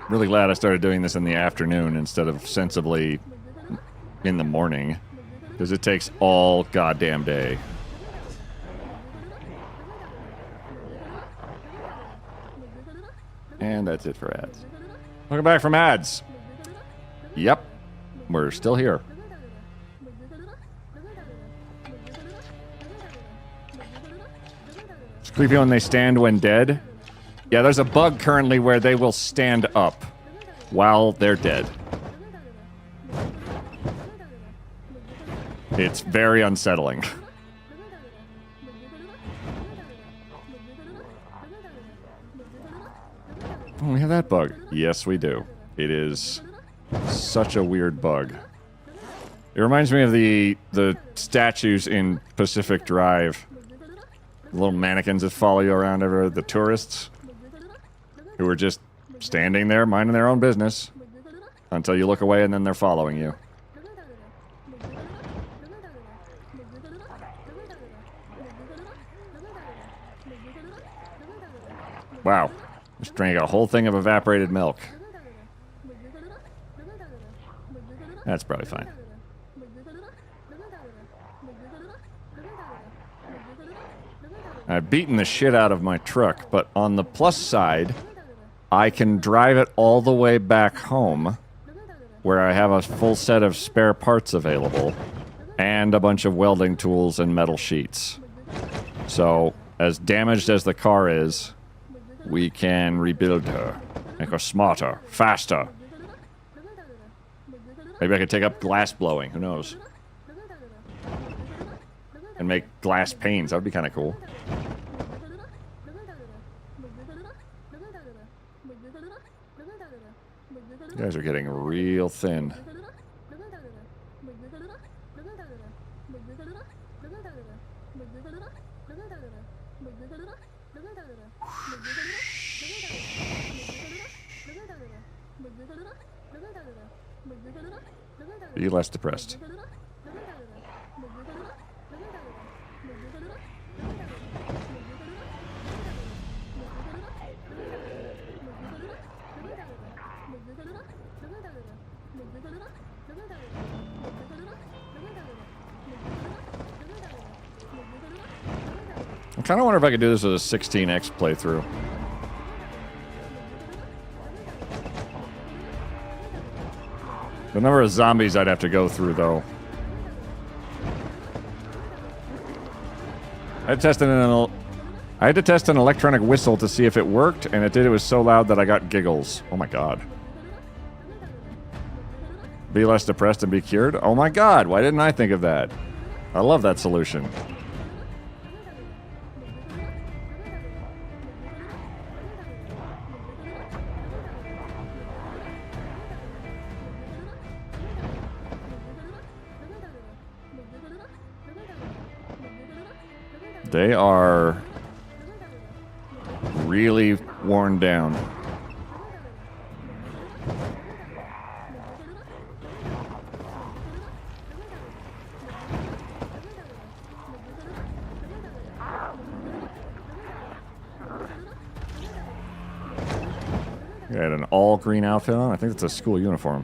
Really glad I started doing this in the afternoon instead of sensibly in the morning, because it takes all goddamn day. And that's it for ads. Welcome back from ads. Yep, we're still here. It's creepy when they stand when dead. Yeah, there's a bug currently where they will stand up while they're dead. It's very unsettling. Oh, we have that bug. Yes, we do. It is such a weird bug. It reminds me of the statues in Pacific Drive. The little mannequins that follow you around everywhere, the tourists. Who are just standing there, minding their own business, until you look away and then they're following you. Wow. Just drank a whole thing of evaporated milk. That's probably fine. I've beaten the shit out of my truck, but on the plus side, I can drive it all the way back home, where I have a full set of spare parts available, and a bunch of welding tools and metal sheets. So, as damaged as the car is, we can rebuild her, make her smarter, faster. Maybe I could take up glass blowing, who knows? And make glass panes, that would be kind of cool. You guys are getting real thin. Be less depressed. I kind of wonder if I could do this as a 16x playthrough. The number of zombies I'd have to go through, though. I had to test an electronic whistle to see if it worked, and it did. It was so loud that I got giggles. Oh my god. Be less depressed and be cured? Oh my god, why didn't I think of that? I love that solution. They are really worn down. You had an all green outfit on? I think it's a school uniform.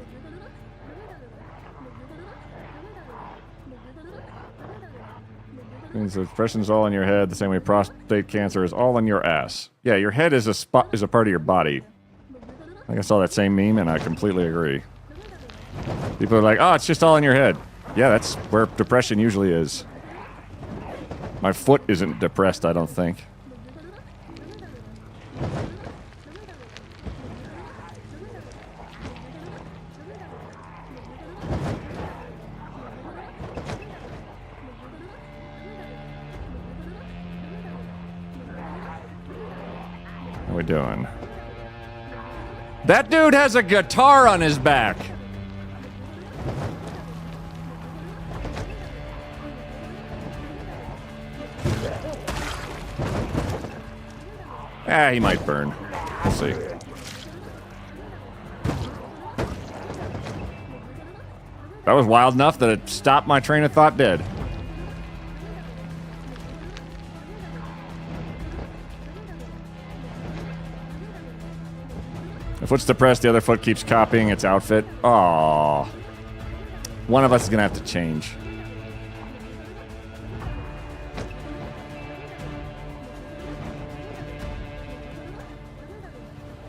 Means the depression's all in your head, the same way prostate cancer is all in your ass. Yeah, your head is a part of your body. I think I saw that same meme, and I completely agree. People are like, oh, it's just all in your head. Yeah, that's where depression usually is. My foot isn't depressed, I don't think. How we doing? That dude has a guitar on his back. Ah, he might burn. We'll see. That was wild enough that it stopped my train of thought dead. The foot's depressed, the other foot keeps copying its outfit. Aww. One of us is gonna have to change.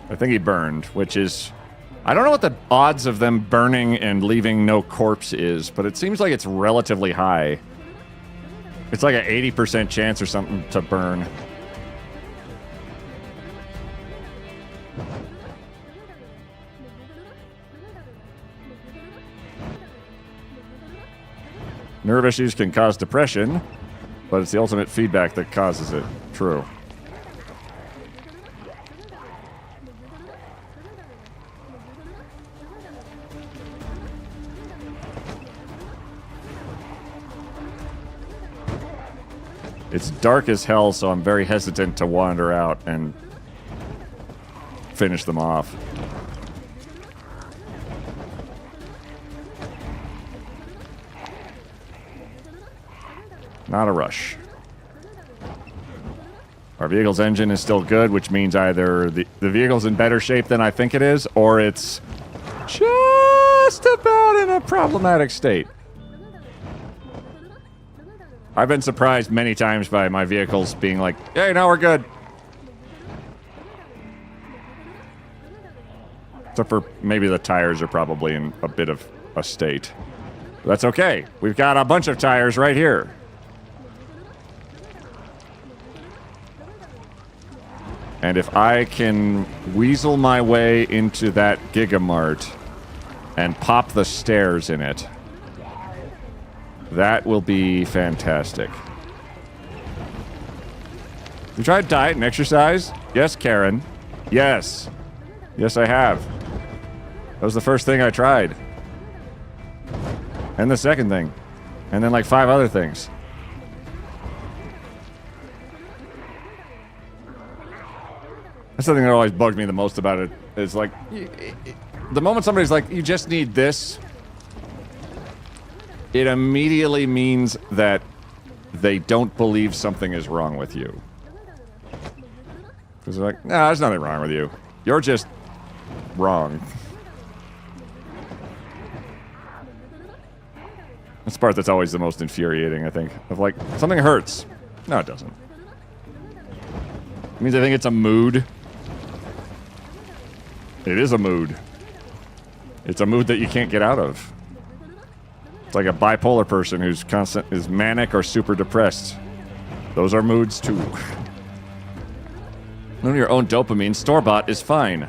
I think he burned, which is... I don't know what the odds of them burning and leaving no corpse is, but it seems like it's relatively high. It's like an 80% chance or something to burn. Nerve issues can cause depression, but it's the ultimate feedback that causes it. True. It's dark as hell, so I'm very hesitant to wander out and finish them off. Not a rush. Our vehicle's engine is still good, which means either the vehicle's in better shape than I think it is, or it's just about in a problematic state. I've been surprised many times by my vehicles being like, hey, now we're good. Except for maybe the tires are probably in a bit of a state. But that's okay. We've got a bunch of tires right here. And if I can weasel my way into that Gigamart and pop the stairs in it, that will be fantastic. You tried diet and exercise? Yes, Karen. Yes. Yes, I have. That was the first thing I tried. And the second thing. And then like 5 other things. That's the thing that always bugged me the most about it. Is like, the moment somebody's like, you just need this, it immediately means that they don't believe something is wrong with you. Because they're like, nah, there's nothing wrong with you. You're just wrong. That's the part that's always the most infuriating, I think. Of like, something hurts. No, it doesn't. It means I think it's a mood. It is a mood. It's a mood that you can't get out of. It's like a bipolar person who's is manic or super depressed. Those are moods too. None of your own dopamine, store-bought is fine.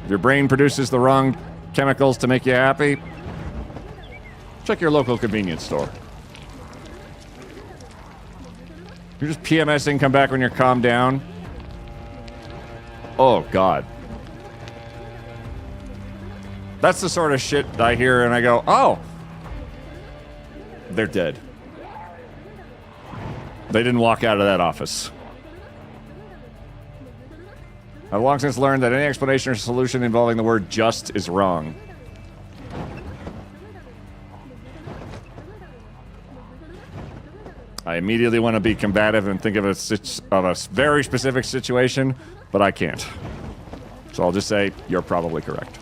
If your brain produces the wrong chemicals to make you happy, check your local convenience store. You're just PMSing, come back when you're calmed down. Oh, God. That's the sort of shit I hear and I go, oh, they're dead. They didn't walk out of that office. I've long since learned that any explanation or solution involving the word just is wrong. I immediately want to be combative and think of a very specific situation, but I can't. So I'll just say, you're probably correct.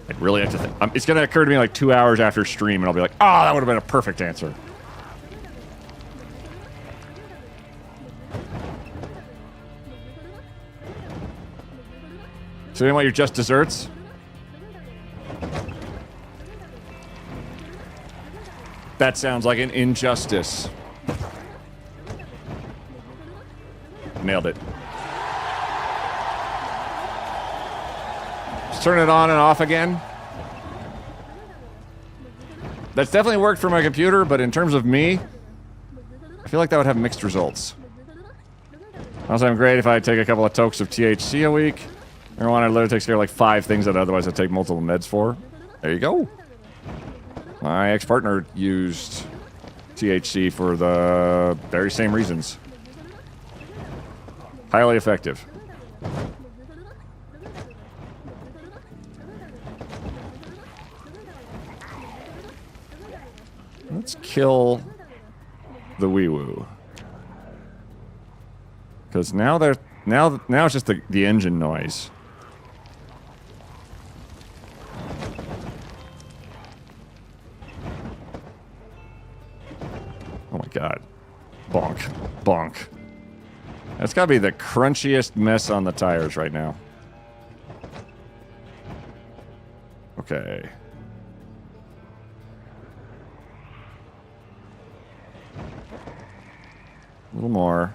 I'd really have to think. It's going to occur to me like 2 hours after stream, and I'll be like, oh, that would have been a perfect answer. So you want your just desserts? That sounds like an injustice. Nailed it. Just turn it on and off again. That's definitely worked for my computer, but in terms of me, I feel like that would have mixed results. Also, I'm great if I take a couple of tokes of THC a week. Marijuana literally takes care of like 5 things that otherwise I'd take multiple meds for. There you go. My ex-partner used THC for the very same reasons. Highly effective. Let's kill the wee-woo. Because now they're now it's just the engine noise. Oh my god. Bonk. Bonk. That's gotta be the crunchiest mess on the tires right now. Okay. A little more.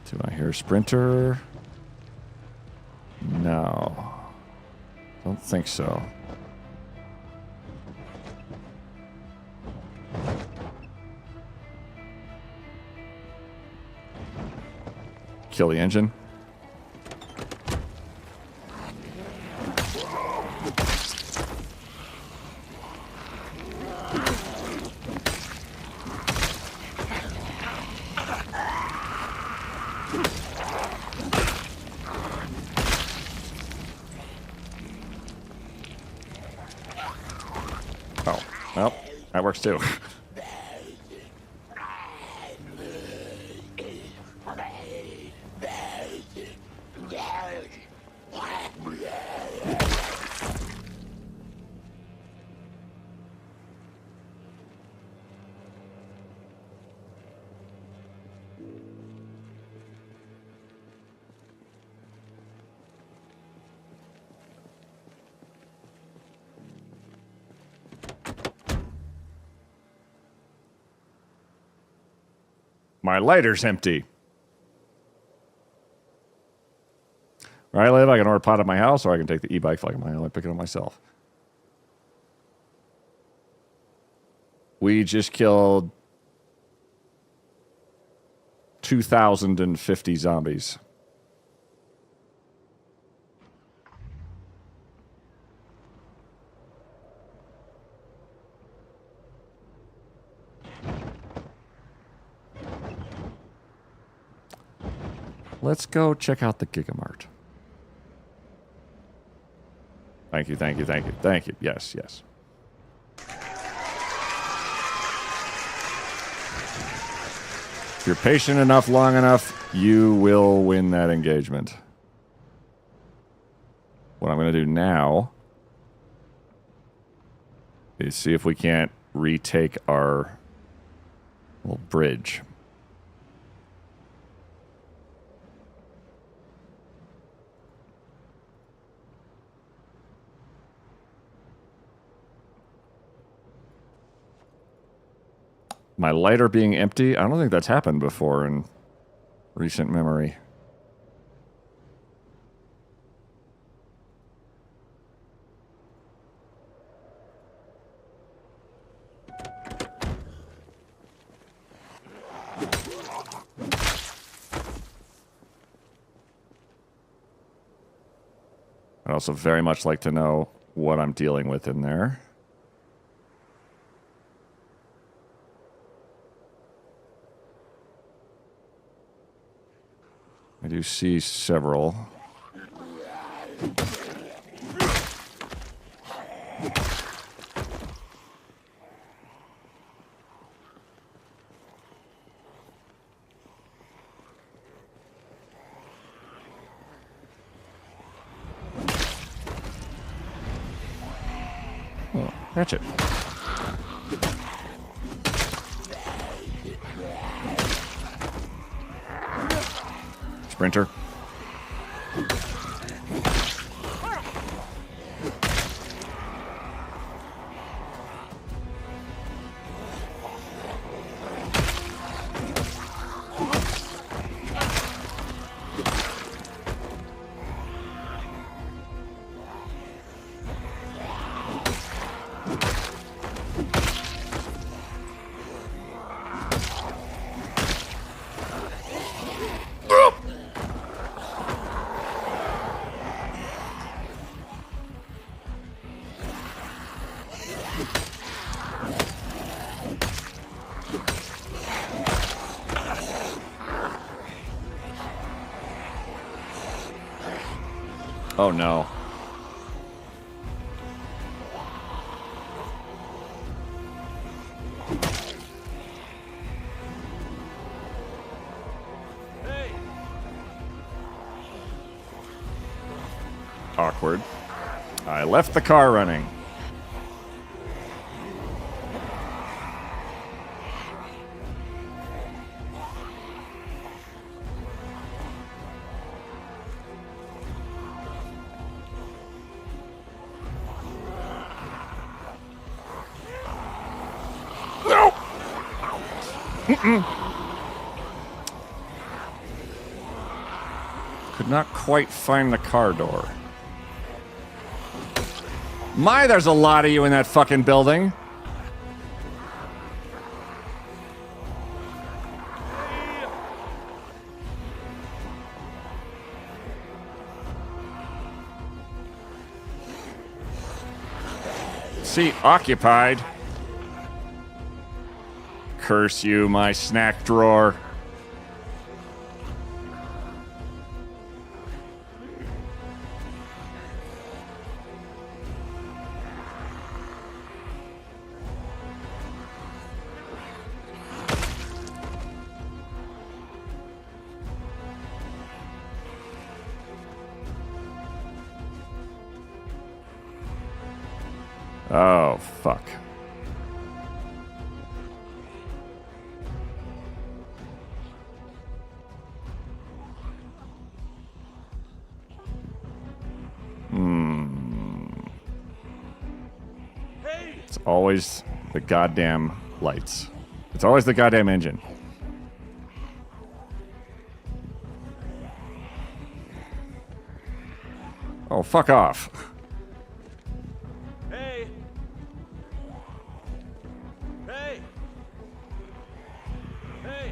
Do I hear a sprinter? No. Don't think so. Kill the engine. Oh, well, that works too. My lighter's empty. Where I live, I can order a pot at my house, or I can take the e-bike like mine. I pick it up myself. We just killed 2,050 zombies. Let's go check out the Gigamart. Thank you, thank you, thank you, thank you. Yes, yes. If you're patient enough, long enough, you will win that engagement. What I'm going to do now is see if we can't retake our little bridge. My lighter being empty? I don't think that's happened before in recent memory. I'd also very much like to know what I'm dealing with in there. I do see several. Oh, hatchet. Sprinter. Oh no. Awkward. I left the car running. Could not quite find the car door. My, there's a lot of you in that fucking building. Seat occupied. Curse you, my snack drawer. Oh, fuck. It's always the goddamn lights. It's always the goddamn engine. Oh, fuck off. Hey! Hey! Hey!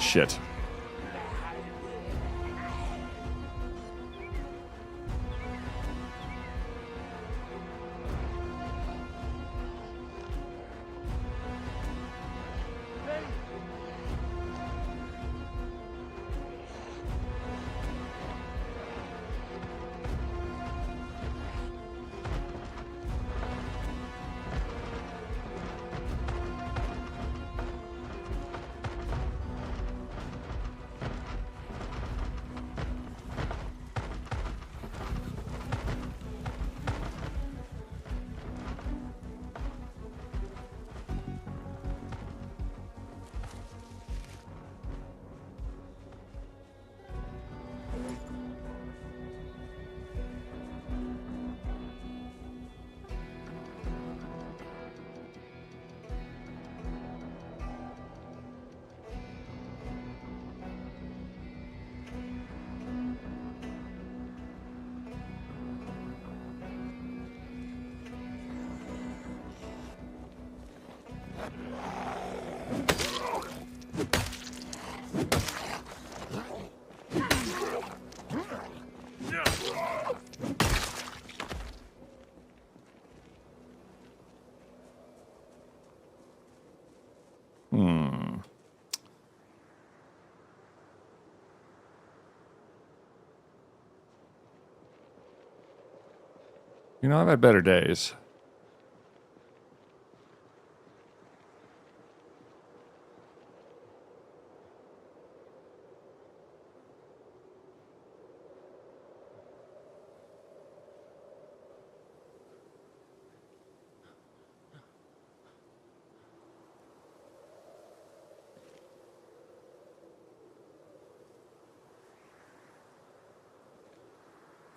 Shit. You know, I've had better days.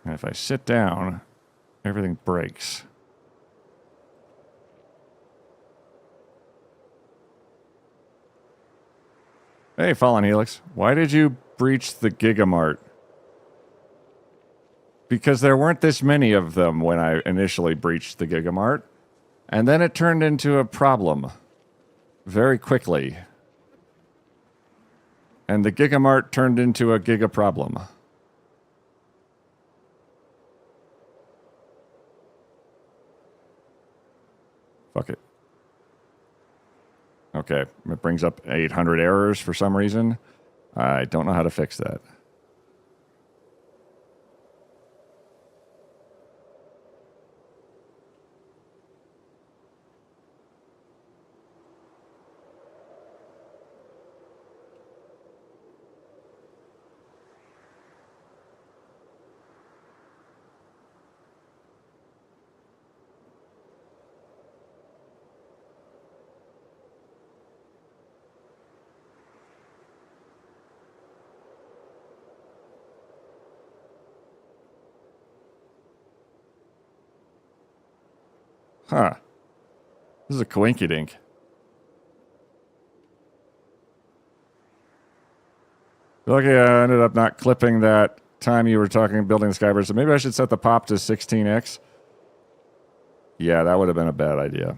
And if I sit down, everything breaks. Hey, Fallen Helix. Why did you breach the Gigamart? Because there weren't this many of them when I initially breached the Gigamart. And then it turned into a problem. Very quickly. And the Gigamart turned into a Giga problem. Fuck it. Okay, it brings up 800 errors for some reason. I don't know how to fix that. Huh. This is a coinkydink. Lucky I ended up not clipping that time you were talking building the Skybridge. So maybe I should set the pop to 16x. Yeah, that would have been a bad idea.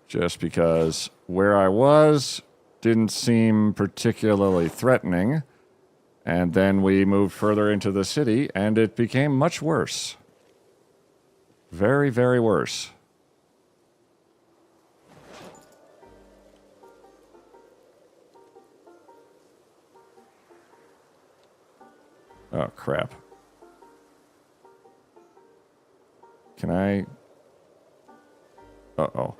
Just because where I was didn't seem particularly threatening. And then we moved further into the city, and it became much worse. Very, very worse. Oh, crap. Can I... Uh-oh.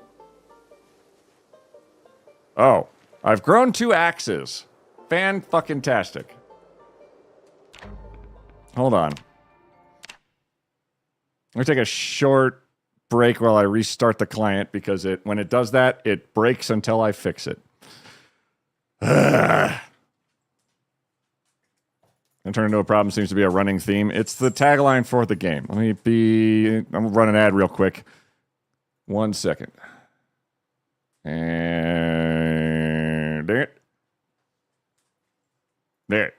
Oh, I've grown 2 axes. Fan-fucking-tastic. Hold on. I'm going to take a short break while I restart the client because when it does that, it breaks until I fix it. And turn into a problem seems to be a running theme. It's the tagline for the game. I'm gonna run an ad real quick. 1 second. And there it. There.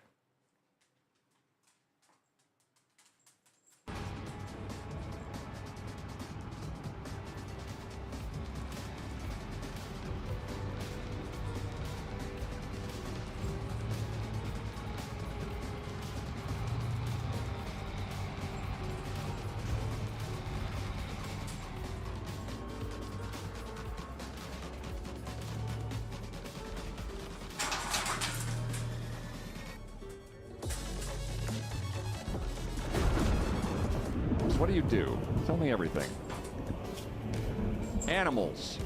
What do you do? Tell me everything. Animals.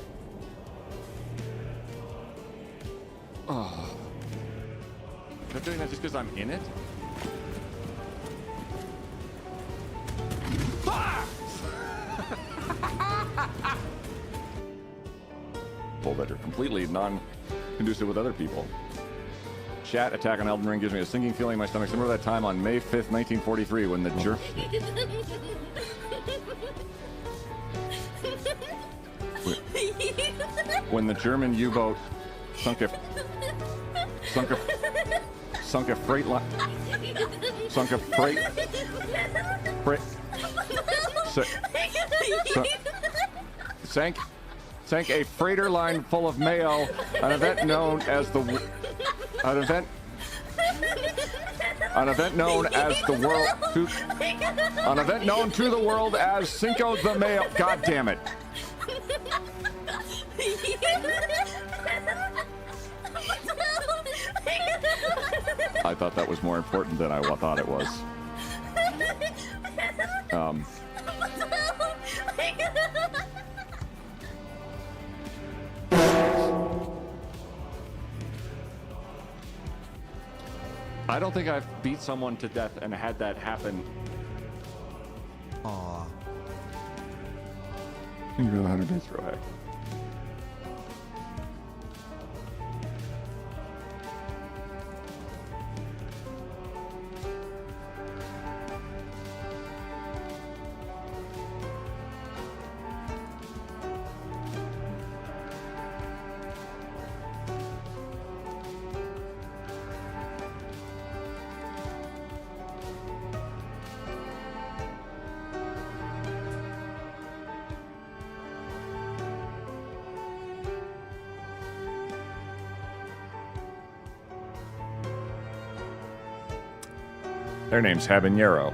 Oh. I'm doing that just because I'm in it? People that are completely non-conducive with other people. Chat attack on Elden Ring gives me a sinking feeling in my stomach. Remember that time on May 5th, 1943 when the when the German U-boat sunk a freight line. Sank a freighter line full of mayo, an event known as the known to the world as Cinco de Mayo. God damn it. I thought that was more important than I thought it was. I don't think I've beat someone to death and had that happen. Aw. You go 100 bits real heck. Their name's Habanero.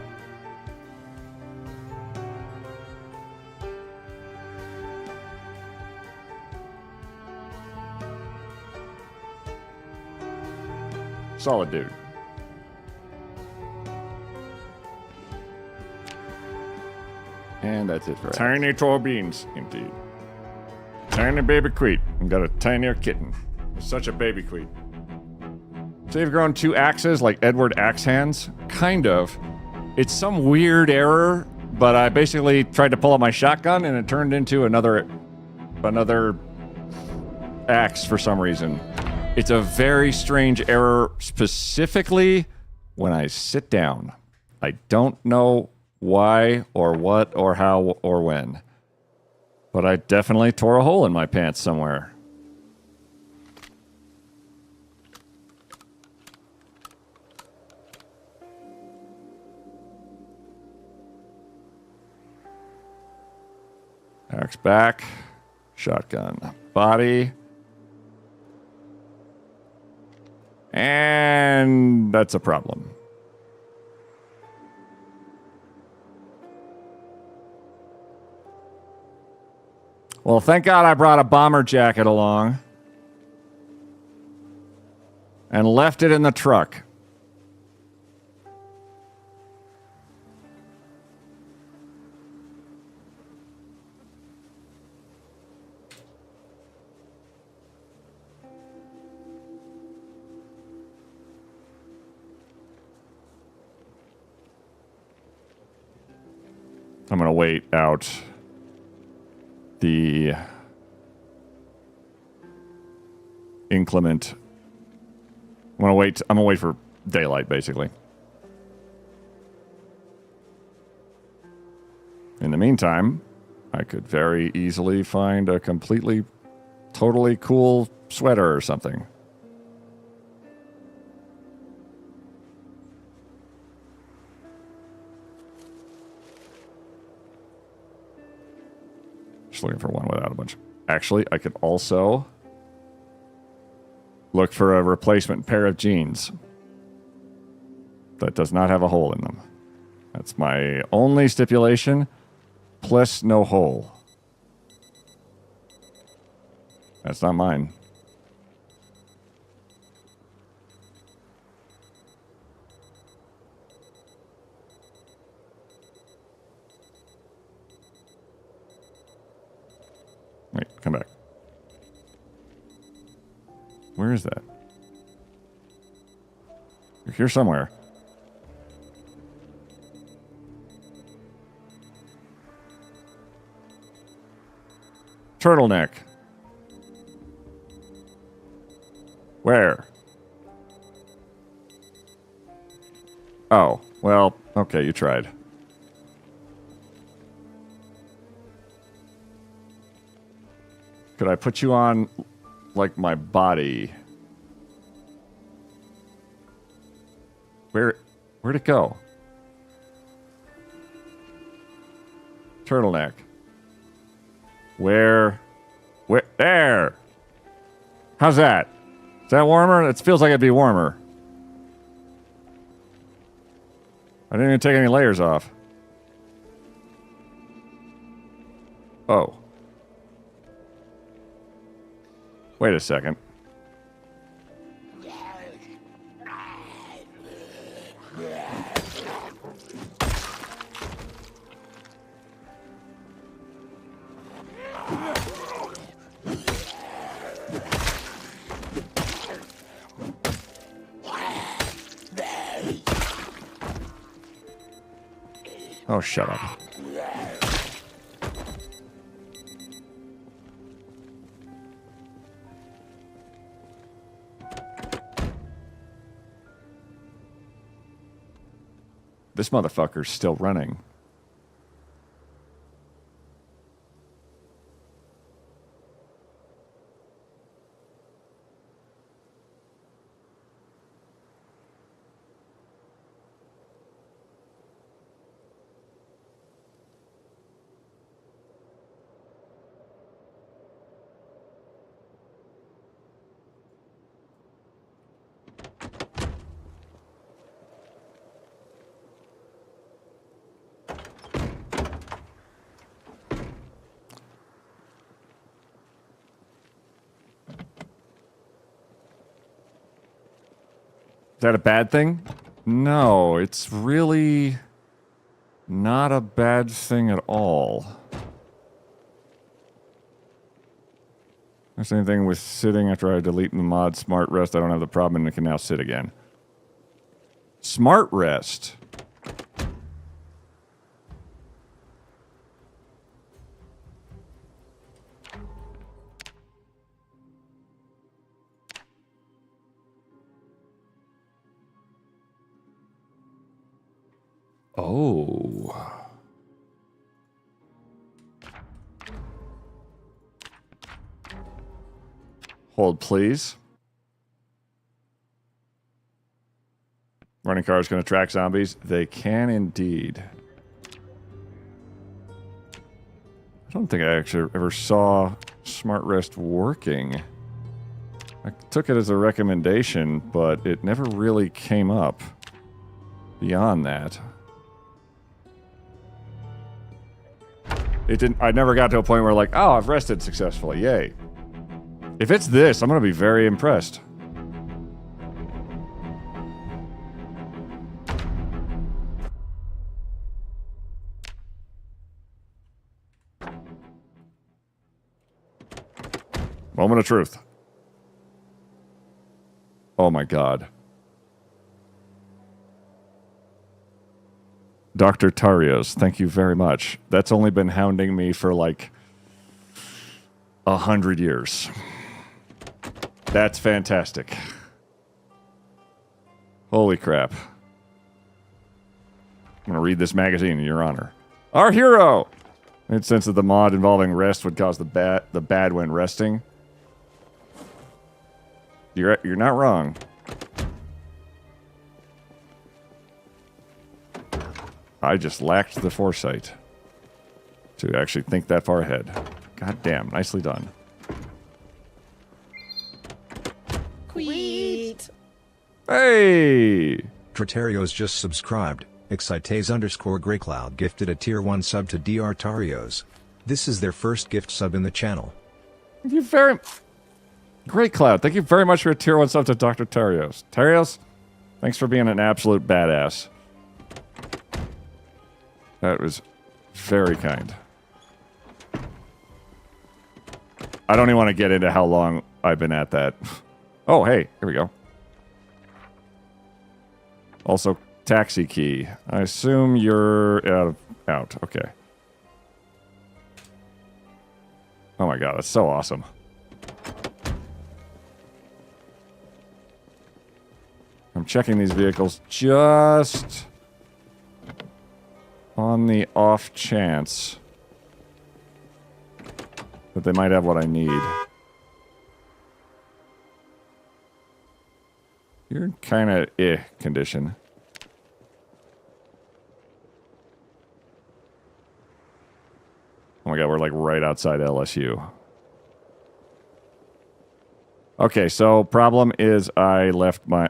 Solid dude. And that's it for Tiny tall beans, indeed. Tiny baby queet. I've got a tinier kitten. Such a baby queet. So you've grown 2 axes like Edward Axe Hands? Kind of. It's some weird error, but I basically tried to pull out my shotgun and it turned into another axe for some reason. It's a very strange error, specifically when I sit down. I don't know why or what or how or when, but I definitely tore a hole in my pants somewhere. Axe back, shotgun body, and that's a problem. Well, thank God I brought a bomber jacket along and left it in the truck. I'm going to wait out the inclement. I'm going to wait for daylight, basically. In the meantime, I could very easily find a completely, totally cool sweater or something. Just looking for one without a bunch. Actually, I could also look for a replacement pair of jeans that does not have a hole in them. That's my only stipulation, plus no hole. That's not mine. Wait, come back. Where is that? You're here somewhere. Turtleneck. Where? Oh, well, okay, you tried. Could I put you on, like, my body? Where'd it go? Turtleneck. Where? There! How's that? Is that warmer? It feels like it'd be warmer. I didn't even take any layers off. Oh. Wait a second. Oh, shut up. This motherfucker's still running. Is that a bad thing? No, it's really not a bad thing at all. Same thing with sitting after I delete the mod Smart Rest. I don't have the problem and it can now sit again. Smart Rest. Oh. Hold, please. Running cars can attract zombies. They can indeed. I don't think I actually ever saw Smart Rest working. I took it as a recommendation, but it never really came up beyond that. It didn't. I never got to a point where like, oh, I've rested successfully. Yay. If it's this, I'm going to be very impressed. Moment of truth. Oh my God. Dr. Tarios, thank you very much. That's only been hounding me for like 100 years. That's fantastic. Holy crap. I'm going to read this magazine in your honor. Our hero! Made sense that the mod involving rest would cause the bad when resting. You're not wrong. I just lacked the foresight to actually think that far ahead. God damn, nicely done. Queet. Hey! Tritarios just subscribed. Excites_Greycloud gifted a tier 1 sub to DR Tarios. This is their first gift sub in the channel. Thank you very... Great Cloud, thank you very much for a tier 1 sub to Dr. Tarios. Tarios, thanks for being an absolute badass. That was very kind. I don't even want to get into how long I've been at that. Oh, hey, here we go. Also, taxi key. I assume you're out. Okay. Oh my god, that's so awesome. I'm checking these vehicles just on the off chance that they might have what I need. You're in kind of condition. Oh my god, we're like right outside LSU. Okay, so problem is I left my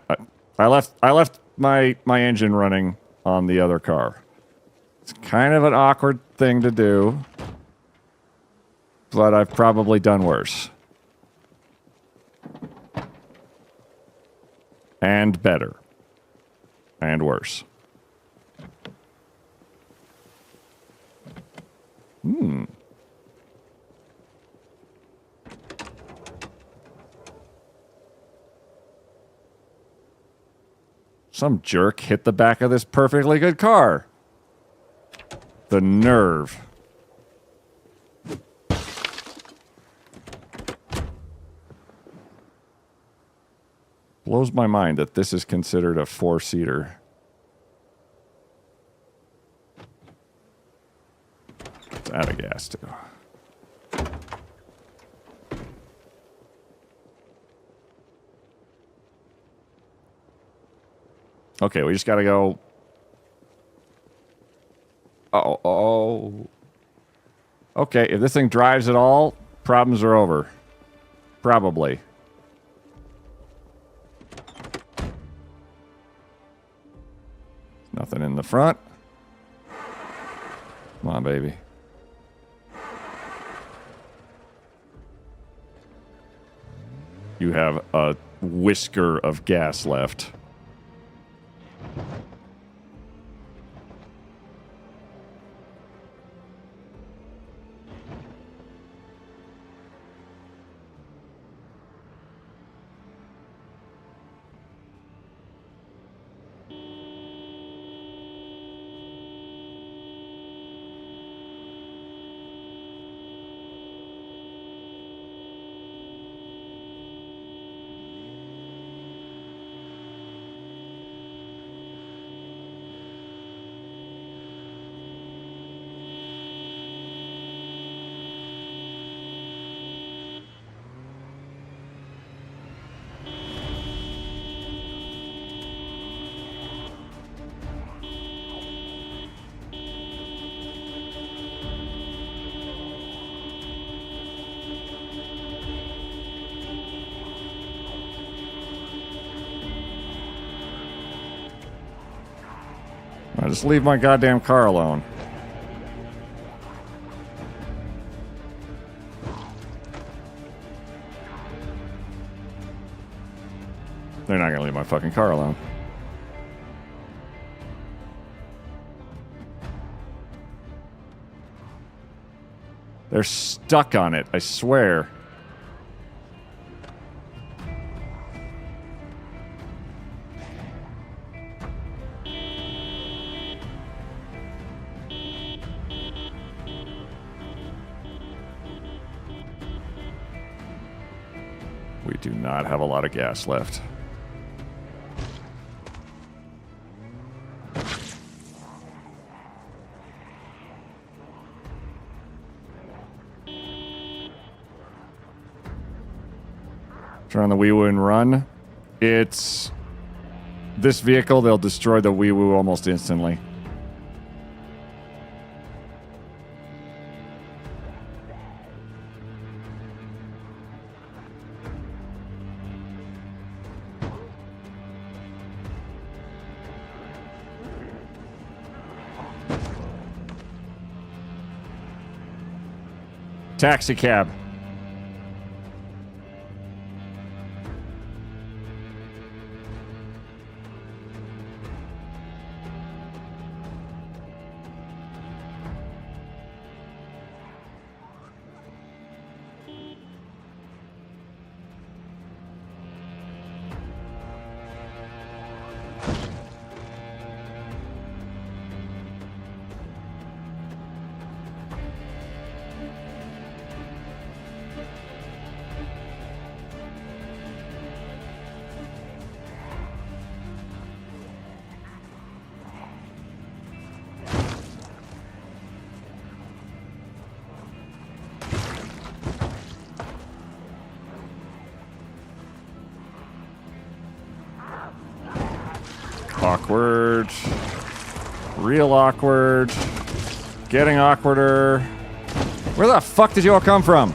engine running on the other car. It's kind of an awkward thing to do, but I've probably done worse. And better. And worse. Some jerk hit the back of this perfectly good car. The nerve. Blows my mind that this is considered a 4-seater. It's out of gas, too. Okay, we just gotta go... Oh. Okay, if this thing drives at all, problems are over. Probably. Nothing in the front. Come on, baby. You have a whisker of gas left. Just leave my goddamn car alone. They're not gonna leave my fucking car alone. They're stuck on it, I swear. We do not have a lot of gas left. Turn on the wee-woo and run. It's... This vehicle, they'll destroy the wee-woo almost instantly. Taxi cab. Awkward. Real awkward. Getting awkwarder. Where the fuck did you all come from?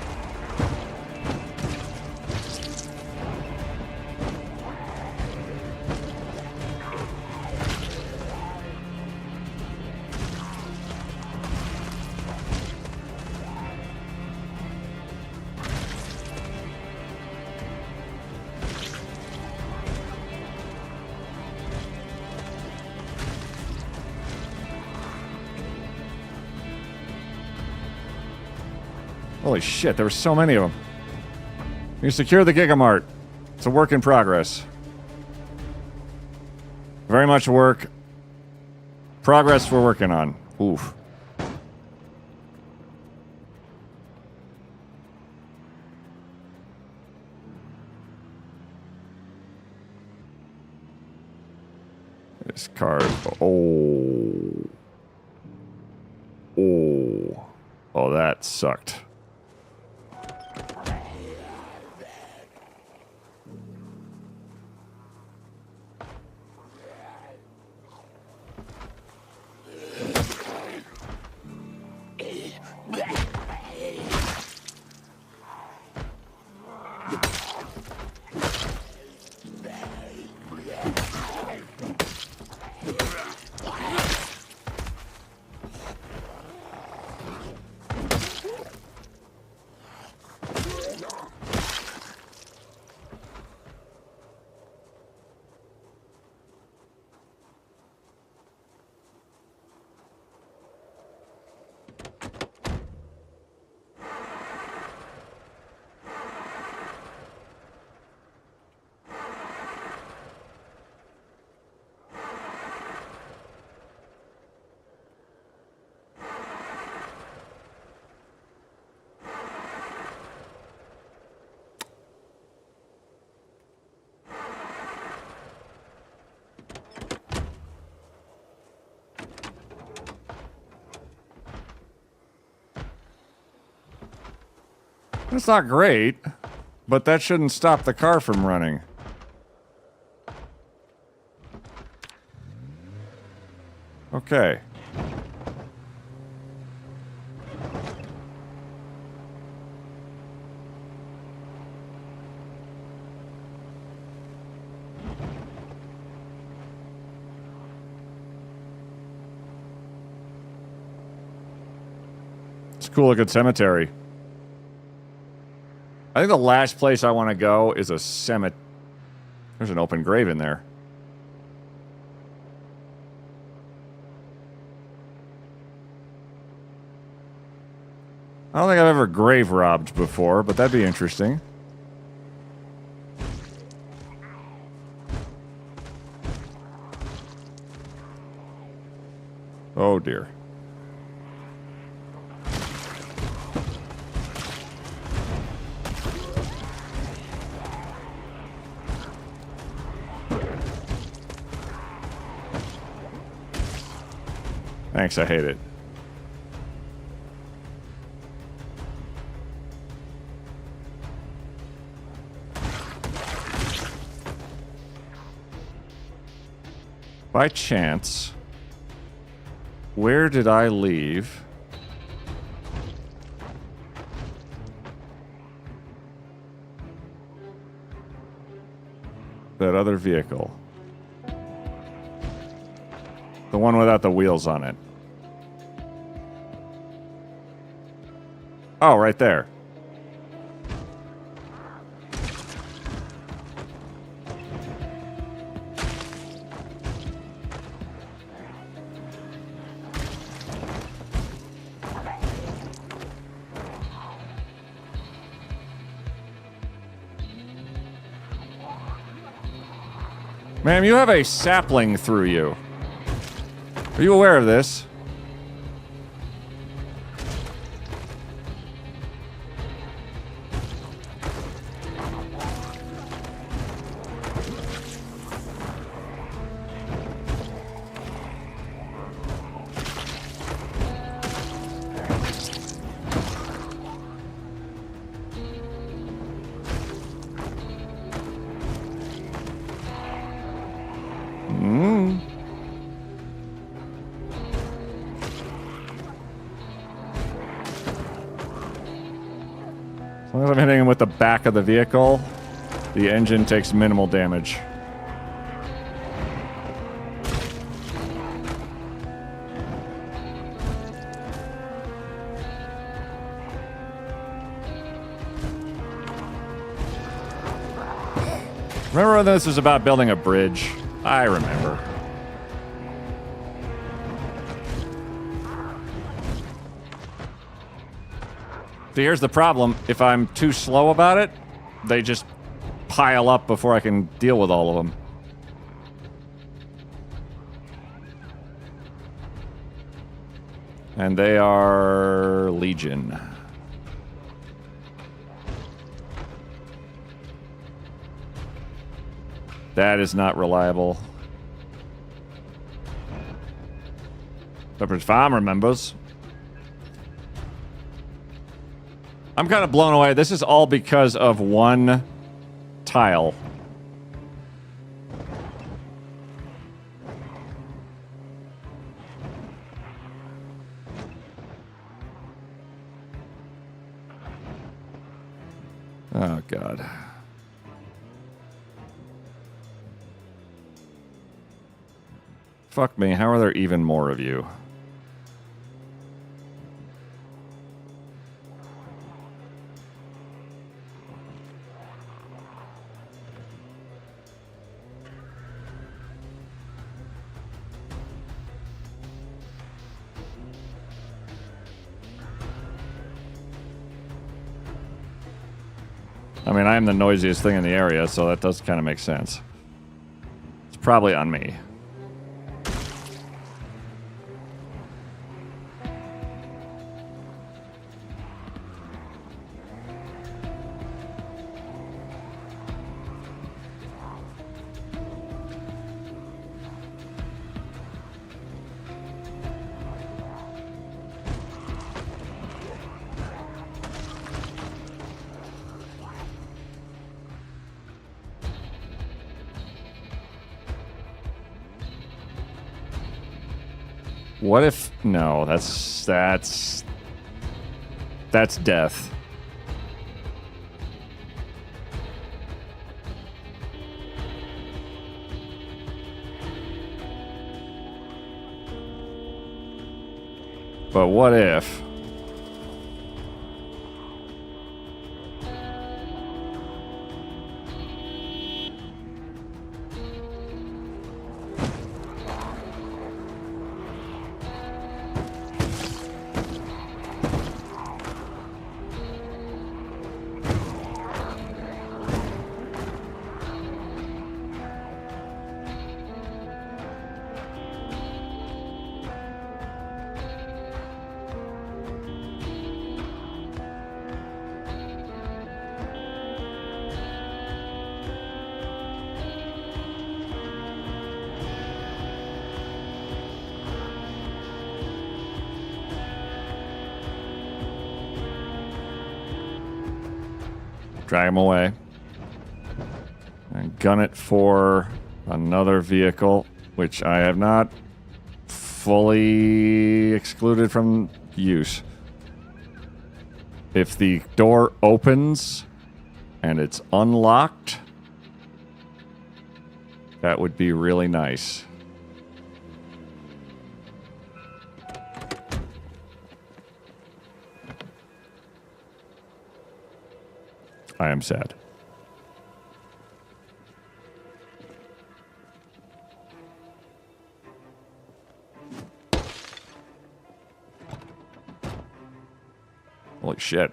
Holy shit, there were so many of them. You secure the Gigamart. It's a work in progress. Very much work. Progress we're working on. Oof. This card. Oh. Oh. Oh, that sucked. That's not great, but that shouldn't stop the car from running. Okay. It's a cool looking cemetery. I think the last place I want to go is a cemetery. There's an open grave in there. I don't think I've ever grave robbed before, but that'd be interesting. Oh dear. Thanks, I hate it. By chance, where did I leave that other vehicle? The one without the wheels on it. Oh, right there. Ma'am, you have a sapling through you. Are you aware of this? As long as I'm hitting him with the back of the vehicle, the engine takes minimal damage. Remember when this was about building a bridge? I remember. See, here's the problem. If I'm too slow about it, they just pile up before I can deal with all of them. And they are Legion. That is not reliable. Pepperidge Farm remembers. I'm kind of blown away. This is all because of one tile. Oh, God. Fuck me, how are there even more of you? I mean, I am the noisiest thing in the area, so that does kind of make sense. It's probably on me. What if... No, that's death. But what if... Drag him away. And gun it for another vehicle. which I have not fully excluded from use. If the door opens and it's unlocked, that would be really nice. I am sad. Holy shit.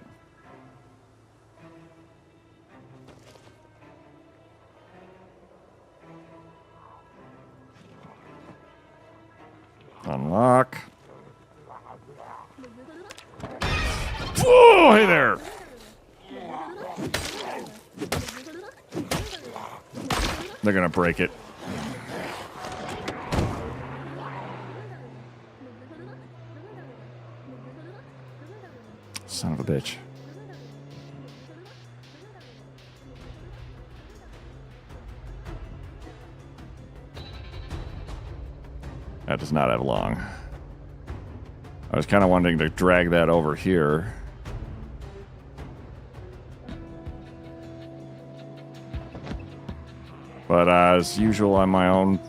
Unlock. Whoa, hey there. They're gonna break it. Son of a bitch. That does not have long. I was kind of wanting to drag that over here. But as usual on my own.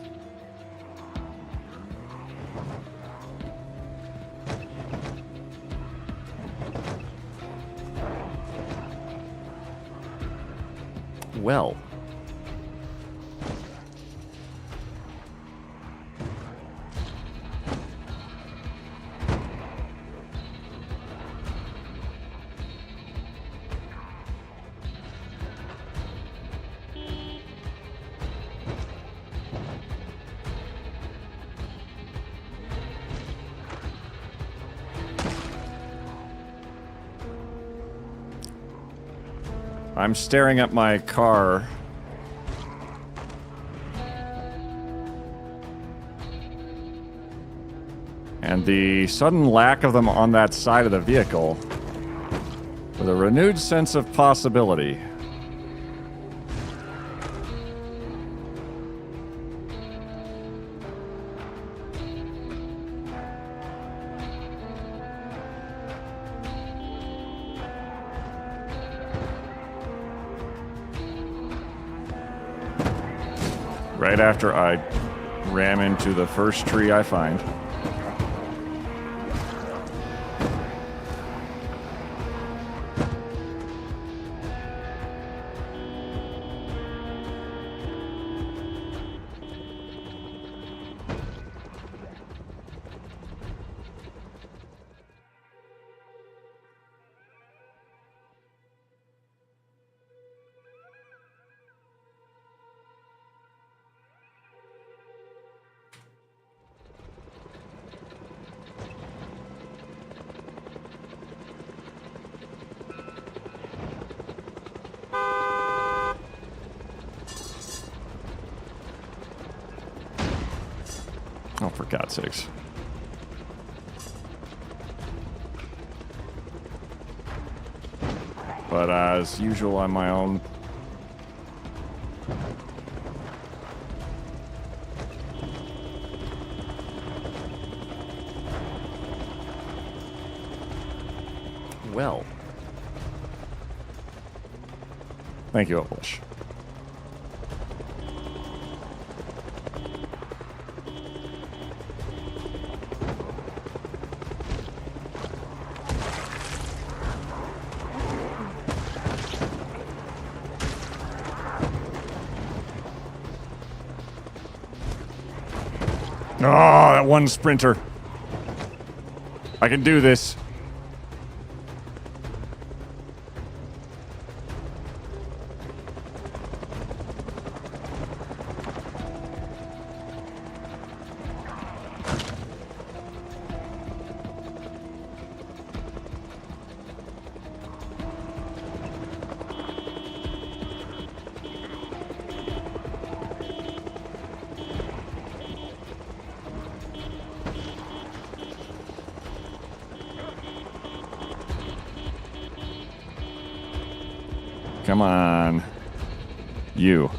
Well. I'm staring at my car. And the sudden lack of them on that side of the vehicle with a renewed sense of possibility. Right after I ram into the first tree I find. Oh, for God's sakes. But as usual on my own. Well. Thank you, Oblish. Oh, that one sprinter. I can do this. Come on. You.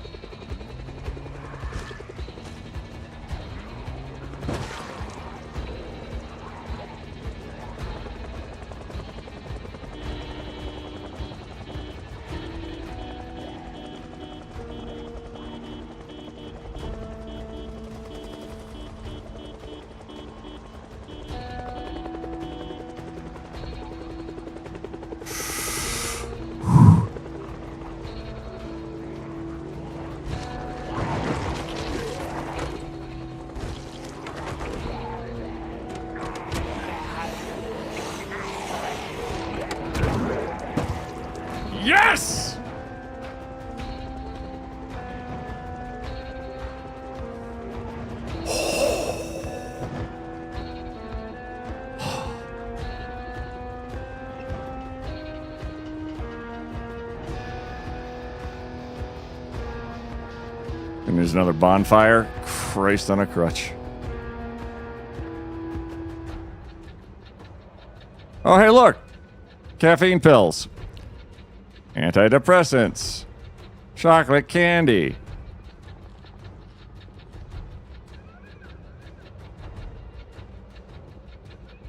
And there's another bonfire. Christ on a crutch. Oh, hey, look. Caffeine pills. Antidepressants. Chocolate candy.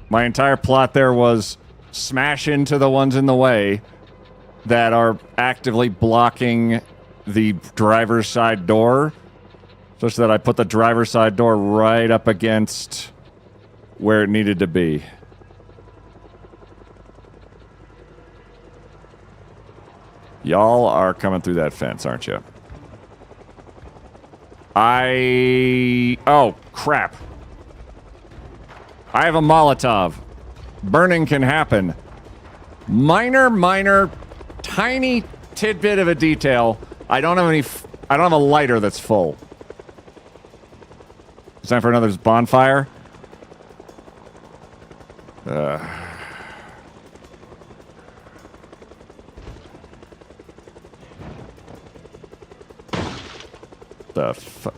My entire plot there was smash into the ones in the way that are actively blocking the driver's side door, such that I put the driver's side door right up against where it needed to be. Y'all are coming through that fence, aren't you? Oh, crap. I have a Molotov. Burning can happen. Minor, tiny tidbit of a detail. I don't have a lighter that's full. It's time for another bonfire.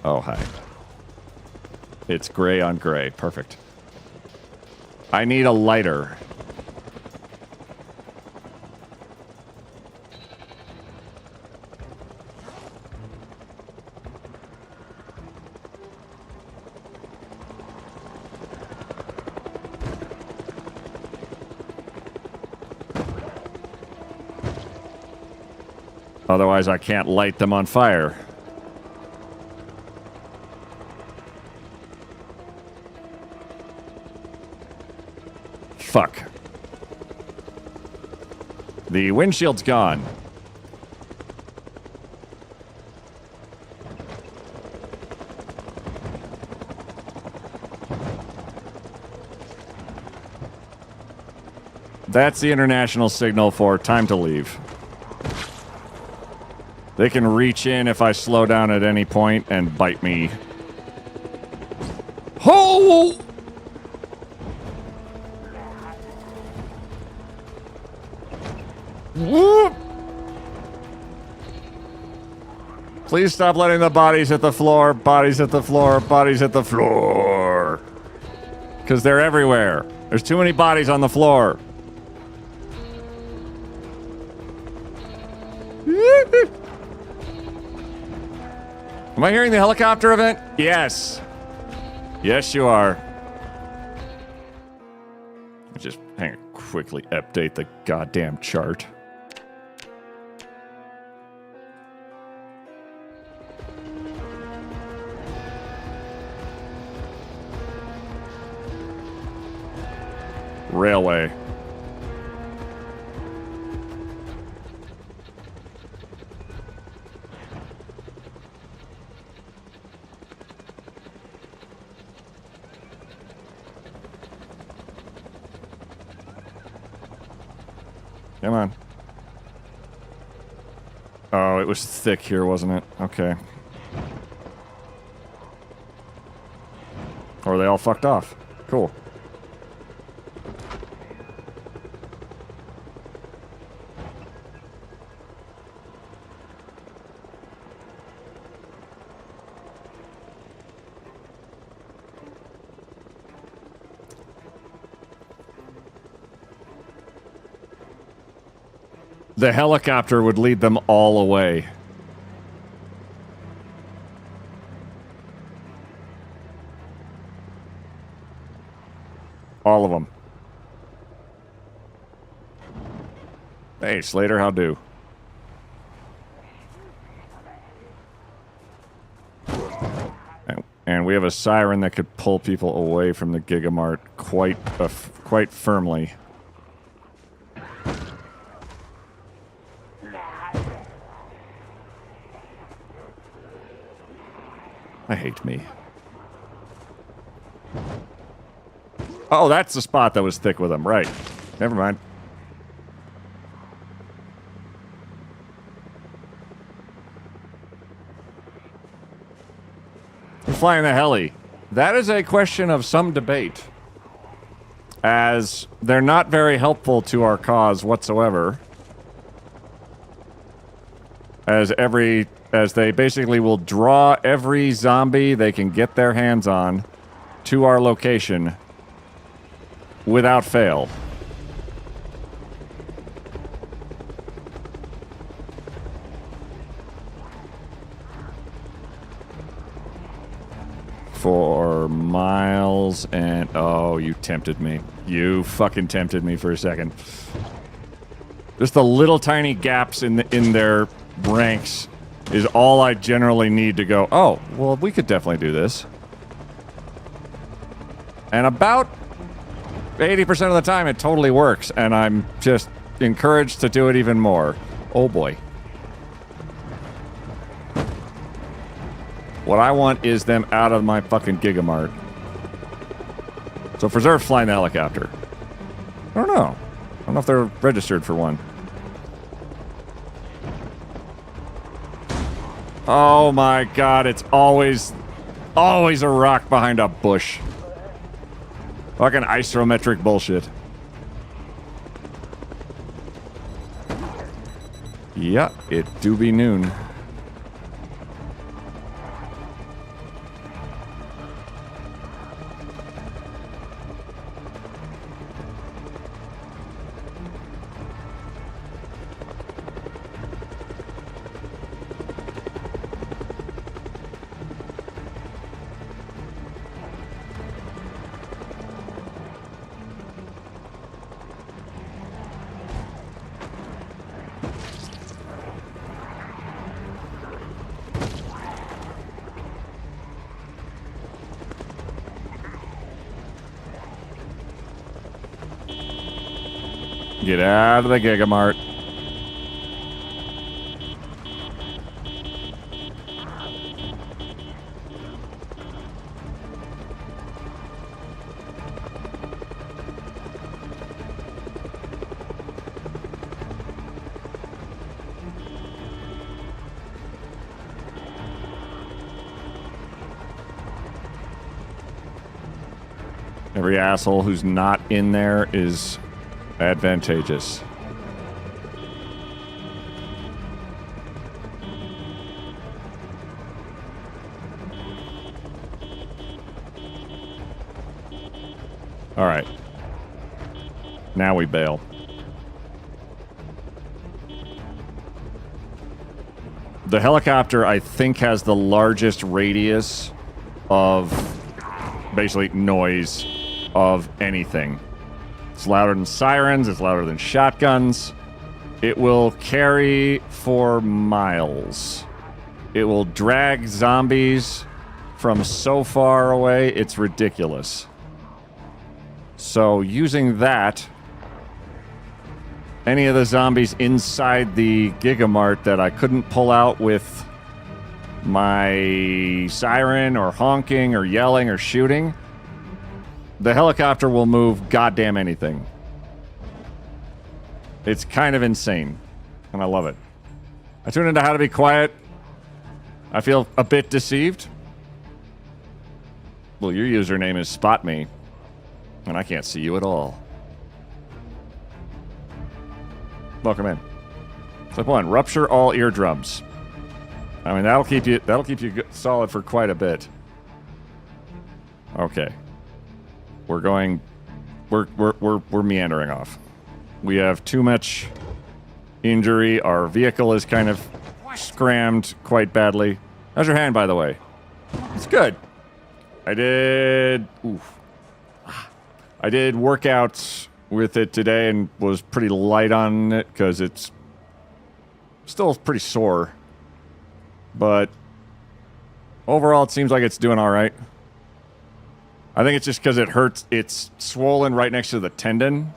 Oh, hi. It's gray on gray. Perfect. I need a lighter. Otherwise, I can't light them on fire. Fuck. The windshield's gone. That's the international signal for time to leave. They can reach in if I slow down at any point and bite me. Oh! Whoop! Please stop letting the bodies hit the floor. Bodies hit the floor. Bodies hit the floor. Because they're everywhere. There's too many bodies on the floor. Am I hearing the helicopter event? Yes. Yes, you are. Just hang on, quickly update the goddamn chart. Railway. Come on. Oh, it was thick here, wasn't it? Okay. Or they all fucked off. Cool. The helicopter would lead them all away. All of them. Hey, Slater, how do? And we have a siren that could pull people away from the Gigamart quite firmly. I hate me. Oh, that's the spot that was thick with them. Right. Never mind. We're flying the heli. That is a question of some debate, as they're not very helpful to our cause whatsoever, as every as they basically will draw every zombie they can get their hands on to our location without fail. For miles and... Oh, you tempted me. You fucking tempted me for a second. Just the little tiny gaps in their ranks is all I generally need to go, oh, well, we could definitely do this. And about 80% of the time, it totally works, and I'm just encouraged to do it even more. Oh, boy. What I want is them out of my fucking Gigamart. So Preserve's flying the helicopter. I don't know. I don't know if they're registered for one. Oh my god, it's always a rock behind a bush. Fucking isometric bullshit. Yeah, it do be noon. Get out of the Gigamart. Every asshole who's not in there is advantageous. All right. Now we bail. The helicopter, I think, has the largest radius of basically noise of anything. It's louder than sirens, it's louder than shotguns. It will carry for miles. It will drag zombies from so far away, it's ridiculous. So using that, any of the zombies inside the Gigamart that I couldn't pull out with my siren or honking or yelling or shooting, the helicopter will move goddamn anything. It's kind of insane, and I love it. I tuned into How to Be Quiet. I feel a bit deceived. Well, your username is Spot Me, and I can't see you at all. Welcome in. Clip 1, rupture all eardrums. I mean, that'll keep you solid for quite a bit. Okay. We're meandering off. We have too much injury. Our vehicle is kind of scrammed quite badly. How's your hand, by the way? It's good. I did workouts with it today and was pretty light on it because it's still pretty sore. But overall, it seems like it's doing all right. I think it's just because it hurts. It's swollen right next to the tendon.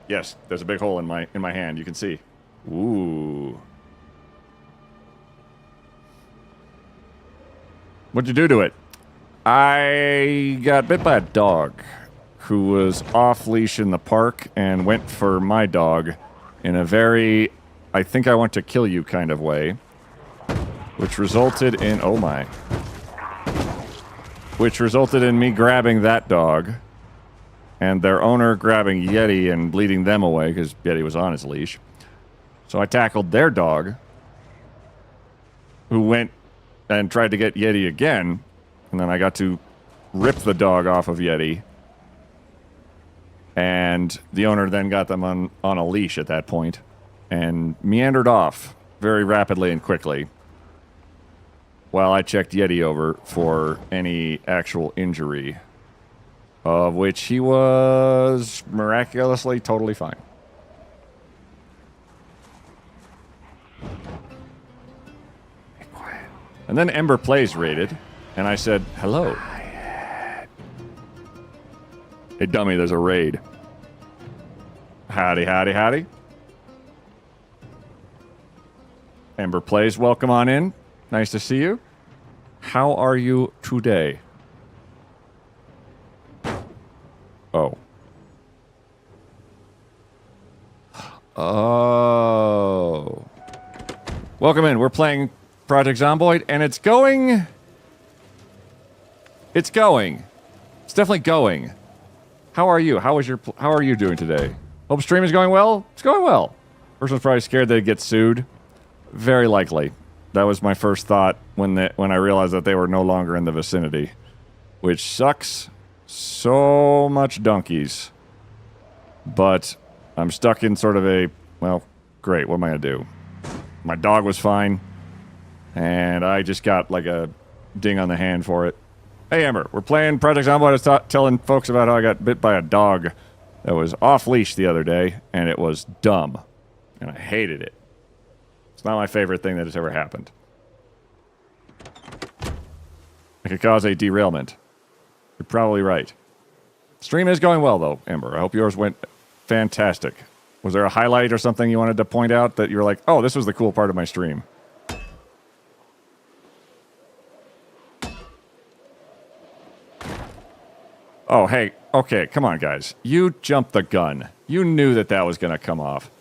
Yes, there's a big hole in my hand. You can see. Ooh. What'd you do to it? I got bit by a dog who was off leash in the park and went for my dog in a very I think I want to kill you kind of way, which resulted in which resulted in me grabbing that dog and their owner grabbing Yeti and leading them away because Yeti was on his leash. So I tackled their dog who went and tried to get Yeti again, and then I got to rip the dog off of Yeti. And the owner then got them on a leash at that point and meandered off very rapidly and quickly while I checked Yeti over for any actual injury, of which he was miraculously totally fine. Be quiet. And then Ember Plays raided, and I said, hello. Hey, dummy, there's a raid. Howdy, howdy, howdy. Ember Plays, welcome on in. Nice to see you. How are you today? Oh. Oh. Welcome in. We're playing Project Zomboid, and it's going. It's going. It's definitely going. How are you? How are you doing today? Hope stream is going well? It's going well. Person's probably scared they'd get sued. Very likely. That was my first thought when I realized that they were no longer in the vicinity. Which sucks so much donkeys. But I'm stuck in sort of a, well, great, what am I going to do? My dog was fine. And I just got like a ding on the hand for it. Hey, Amber, we're playing Project Zomboid. I was telling folks about how I got bit by a dog that was off-leash the other day, and it was dumb. And I hated it. It's not my favorite thing that has ever happened. It could cause a derailment. You're probably right. Stream is going well, though, Amber. I hope yours went fantastic. Was there a highlight or something you wanted to point out that you were like, oh, this was the cool part of my stream? Oh, hey, okay, come on, guys. You jumped the gun. You knew that that was going to come off.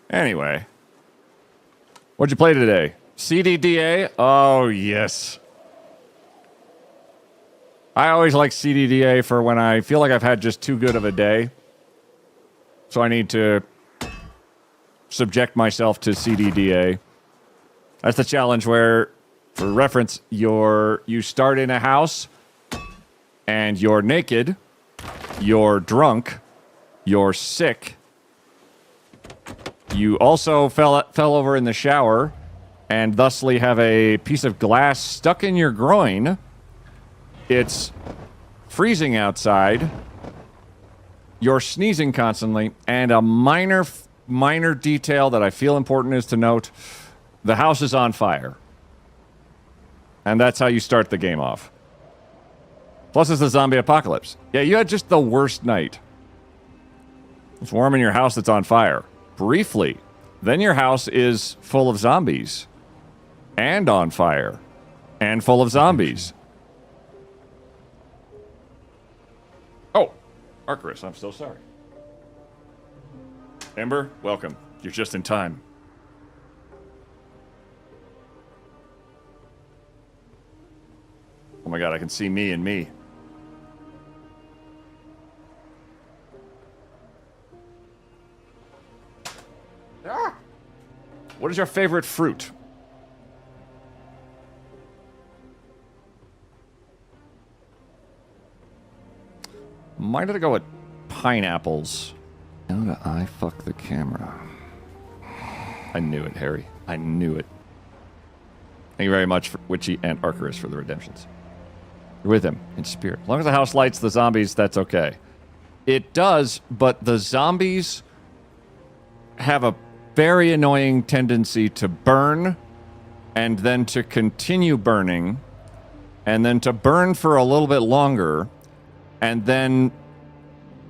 Anyway, what'd you play today? CDDA? Oh, yes. I always like CDDA for when I feel like I've had just too good of a day. So I need to subject myself to CDDA. That's the challenge where, for reference, you start in a house and you're naked, you're drunk, you're sick. You also fell over in the shower and thusly have a piece of glass stuck in your groin. It's freezing outside. You're sneezing constantly. And a minor detail that I feel important is to note, the house is on fire. And that's how you start the game off. Plus it's the zombie apocalypse. Yeah, you had just the worst night. It's warm in your house that's on fire. Briefly. Then your house is full of zombies. And on fire. And full of zombies. Oh, Arcturus, I'm so sorry. Ember, welcome. You're just in time. Oh my god, I can see me and me. Ah! What is your favorite fruit? Might have to go with pineapples. How do I fuck the camera? I knew it, Harry. I knew it. Thank you very much, for Witchy and Arcturus, for the redemptions. You're with him in spirit. As long as the house lights the zombies, that's okay. It does, but the zombies have a very annoying tendency to burn, and then to continue burning, and then to burn for a little bit longer, and then,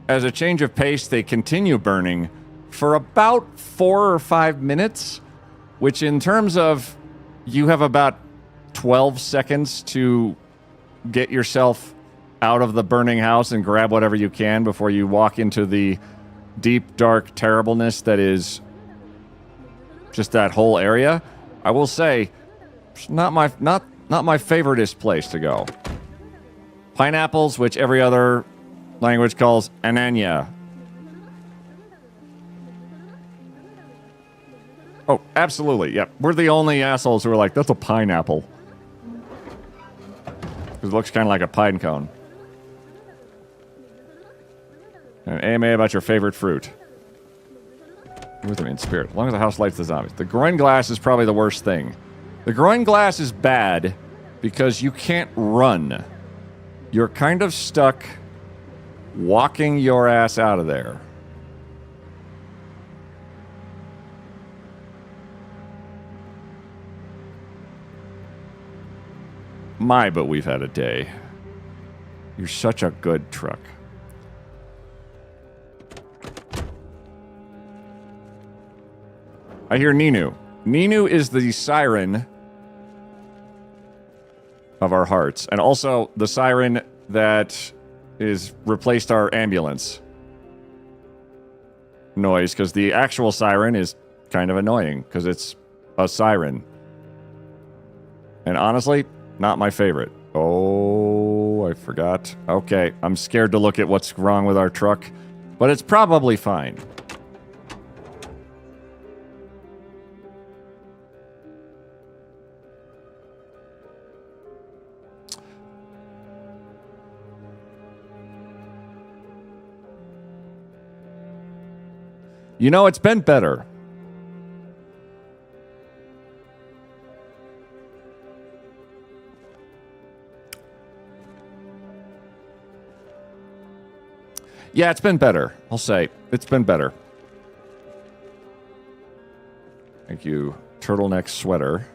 as a change of pace, they continue burning for about 4 or 5 minutes, which in terms of you have about 12 seconds to get yourself out of the burning house and grab whatever you can before you walk into the deep, dark terribleness that is just that whole area, I will say, it's not my favoriteest place to go. Pineapples, which every other language calls ananya. Oh, absolutely. Yep. We're the only assholes who are like, that's a pineapple. Because it looks kind of like a pine cone. An AMA about your favorite fruit. With them in spirit. As long as the house lights the zombies. The groin glass is probably the worst thing. The groin glass is bad because you can't run. You're kind of stuck walking your ass out of there. But we've had a day. You're such a good truck. I hear Ninu. Ninu is the siren of our hearts. And also the siren that is replaced our ambulance noise. Because the actual siren is kind of annoying. Because it's a siren. And honestly, not my favorite. Oh, I forgot. Okay, I'm scared to look at what's wrong with our truck. But it's probably fine. You know, it's been better. Yeah, it's been better. I'll say. It's been better. Thank you, turtleneck sweater.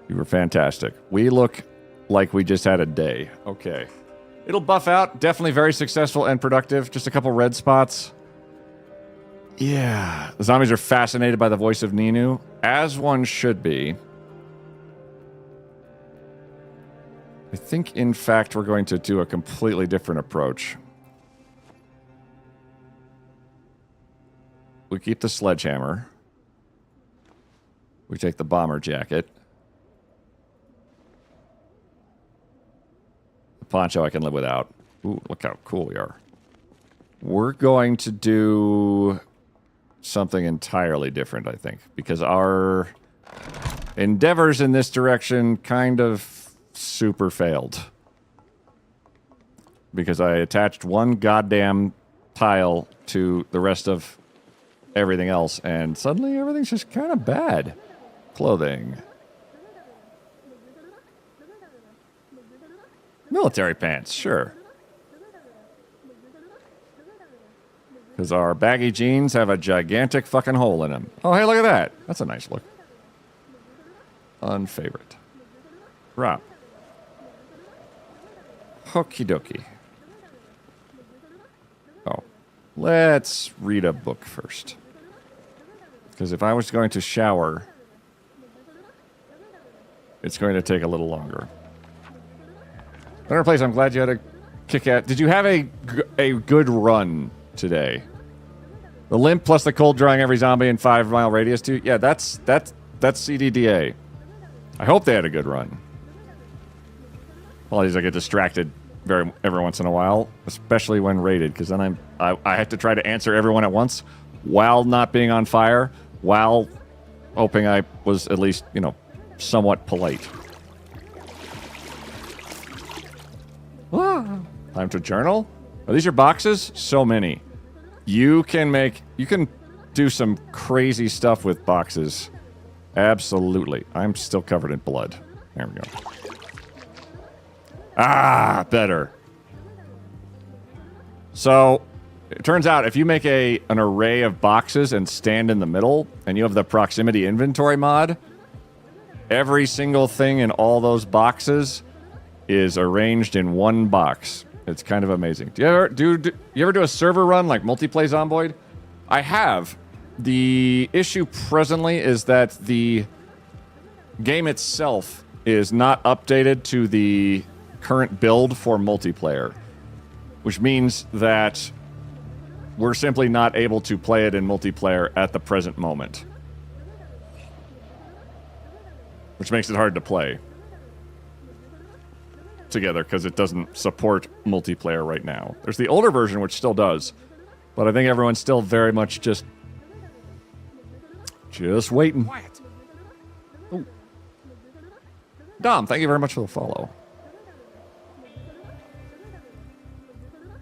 You were fantastic. We look like we just had a day. Okay. It'll buff out. Definitely very successful and productive. Just a couple red spots. Yeah. The zombies are fascinated by the voice of Ninu, as one should be. I think, in fact, we're going to do a completely different approach. We keep the sledgehammer. We take the bomber jacket. The poncho I can live without. Ooh, look how cool we are. We're going to do something entirely different, I think, because our endeavors in this direction kind of super failed. Because I attached one goddamn tile to the rest of everything else, and suddenly everything's just kind of bad. Clothing. Military pants, sure. Because our baggy jeans have a gigantic fucking hole in them. Oh, hey, look at that. That's a nice look. Unfavorite. Drop. Okie dokie. Oh. Let's read a book first. Because if I was going to shower, it's going to take a little longer. Another place I'm glad you had a kick at. Did you have a good run today? The limp plus the cold drawing every zombie in 5-mile radius too? Yeah, that's CDDA. I hope they had a good run. Apologies, I get distracted every once in a while, especially when raided, because then I have to try to answer everyone at once while not being on fire, while hoping I was at least, you know, somewhat polite. Time to journal? Are these your boxes? So many. You can do some crazy stuff with boxes. Absolutely. I'm still covered in blood. There we go. Ah, better. So, it turns out if you make an array of boxes and stand in the middle, and you have the proximity inventory mod, every single thing in all those boxes is arranged in one box. It's kind of amazing. Do you ever do a server run like multiplayer Zomboid? I have. The issue presently is that the game itself is not updated to the current build for multiplayer, which means that we're simply not able to play it in multiplayer at the present moment. Which makes it hard to play together because it doesn't support multiplayer right now. There's the older version which still does, but I think everyone's still very much just waiting. Quiet. Ooh. Dom, thank you very much for the follow.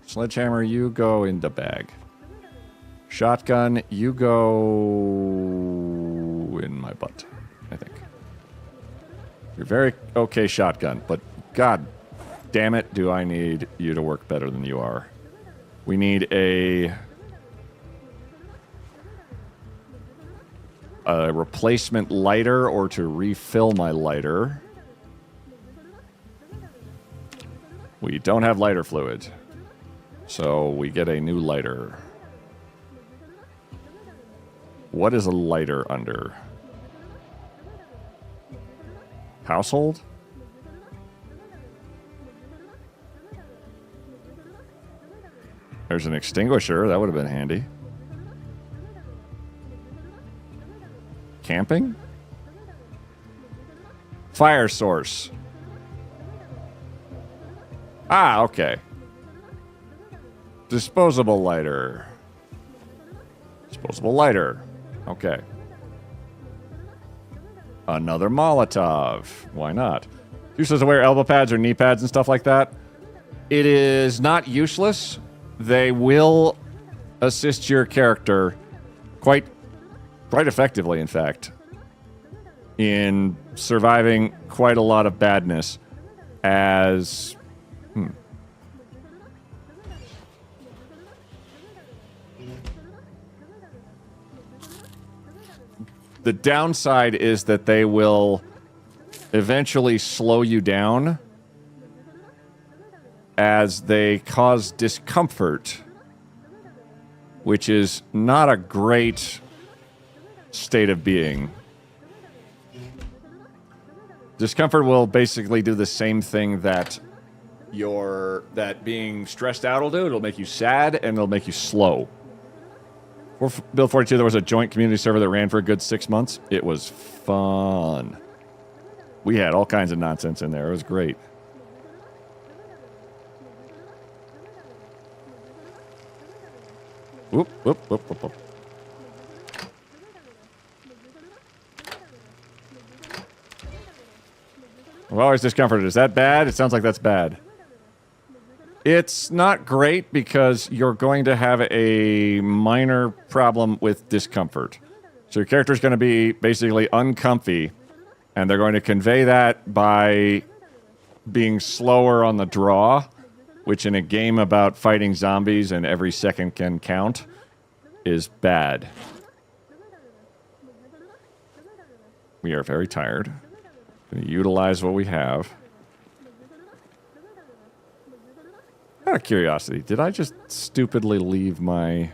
Sledgehammer, you go in the bag. Shotgun, you go in my butt, I think. You're very okay shotgun, but god damn it, do I need you to work better than you are. We need a replacement lighter or to refill my lighter. We don't have lighter fluid, so we get a new lighter. What is a lighter under? Household? There's an extinguisher. That would have been handy. Camping? Fire source. Ah, okay. Disposable lighter. Disposable lighter. Okay. Another Molotov. Why not? Useless to wear elbow pads or knee pads and stuff like that. It is not useless. They will assist your character quite effectively, in fact, in surviving quite a lot of badness as... The downside is that they will eventually slow you down as they cause discomfort, which is not a great state of being. Discomfort will basically do the same thing that being stressed out will do. It'll make you sad and it'll make you slow. For Build 42, there was a joint community server that ran for a good 6 months. It was fun. We had all kinds of nonsense in there. It was great. Whoop, whoop, whoop, whoop, whoop. I'm always discomforted. Is that bad? It sounds like that's bad. It's not great because you're going to have a minor problem with discomfort. So your character's going to be basically uncomfy, and they're going to convey that by being slower on the draw, which in a game about fighting zombies and every second can count is bad. We are very tired. Going to utilize what we have. Out of curiosity, did I just stupidly leave my...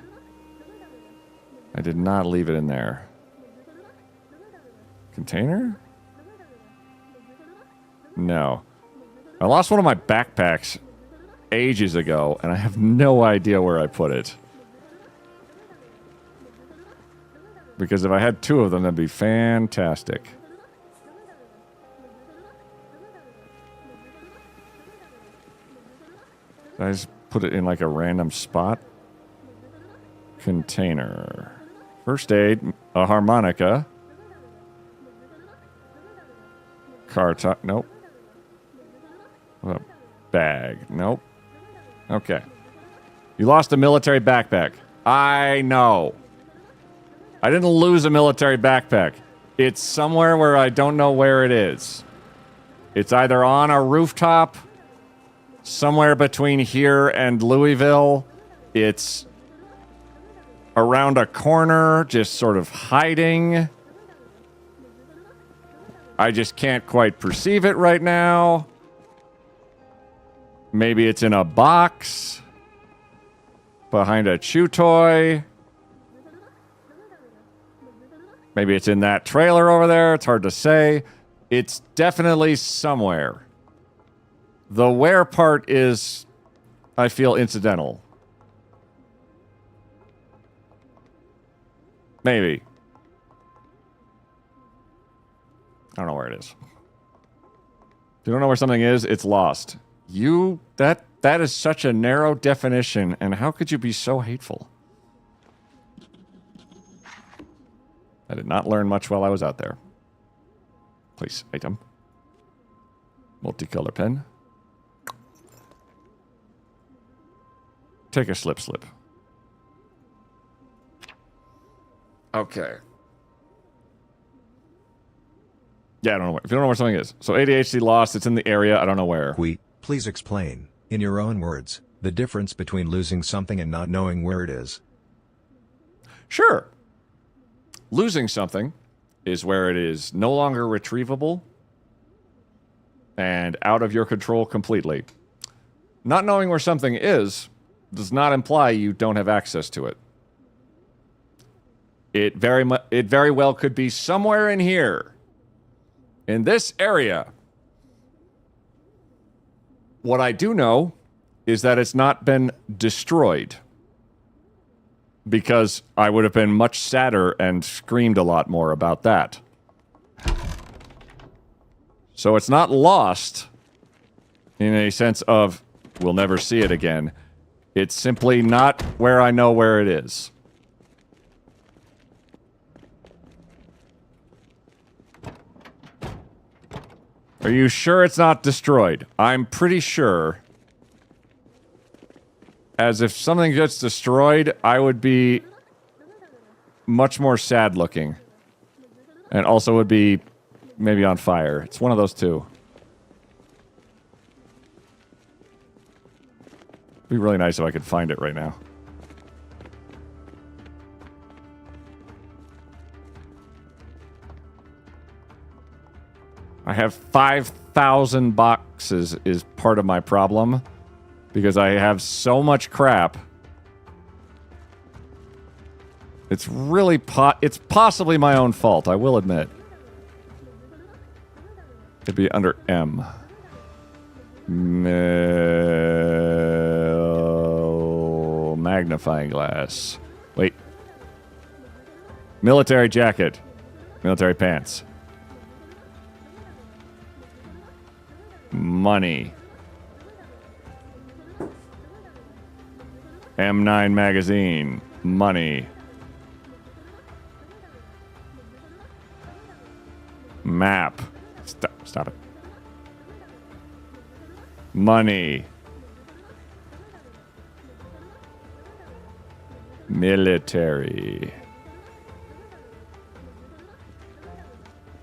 I did not leave it in there. Container? No. I lost one of my backpacks ages ago, and I have no idea where I put it. Because if I had two of them, that'd be fantastic. Did I just put it in like a random spot? Container. First aid, a harmonica. Car top, nope. A bag, nope. Okay. You lost a military backpack. I know. I didn't lose a military backpack. It's somewhere where I don't know where it is. It's either on a rooftop, somewhere between here and Louisville. It's around a corner, just sort of hiding. I just can't quite perceive it right now. Maybe it's in a box behind a chew toy. Maybe it's in that trailer over there. It's hard to say. It's definitely somewhere. The where part is, I feel, incidental. Maybe. I don't know where it is. If you don't know where something is, it's lost. That is such a narrow definition, and how could you be so hateful? I did not learn much while I was out there. Place item. Multicolor pen. Take a slip. Okay. Yeah, I don't know where. If you don't know where something is. So ADHD lost, it's in the area, I don't know where. Please explain, in your own words, the difference between losing something and not knowing where it is. Sure. Losing something is where it is no longer retrievable and out of your control completely. Not knowing where something is does not imply you don't have access to it. It very well could be somewhere in here. In this area. What I do know is that it's not been destroyed. Because I would have been much sadder and screamed a lot more about that. So it's not lost in a sense of we'll never see it again. It's simply not where I know where it is. Are you sure it's not destroyed? I'm pretty sure. As if something gets destroyed, I would be much more sad looking. And also would be maybe on fire. It's one of those two. It'd be really nice if I could find it right now. I have 5,000 boxes is part of my problem. Because I have so much crap. It's really it's possibly my own fault, I will admit. It'd be under M. Magnifying glass. Wait. Military jacket. Military pants. Money. M9 magazine. Money. Map. Stop it. Money. Military.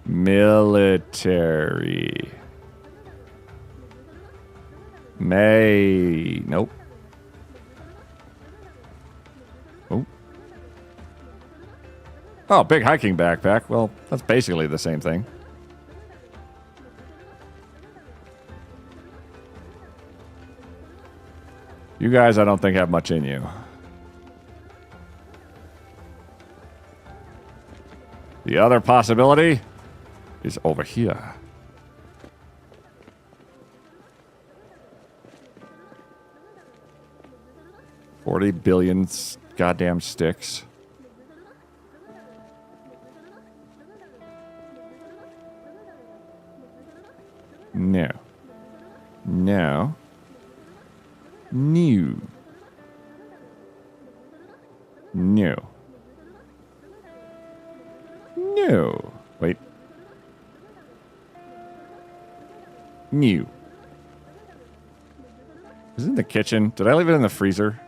Military. Nope. Oh, big hiking backpack. Well, that's basically the same thing. You guys, I don't think, have much in you. The other possibility is over here. $40 billion goddamn sticks. No. No. New. No. No. Wait. New. Is it in the kitchen? Did I leave it in the freezer?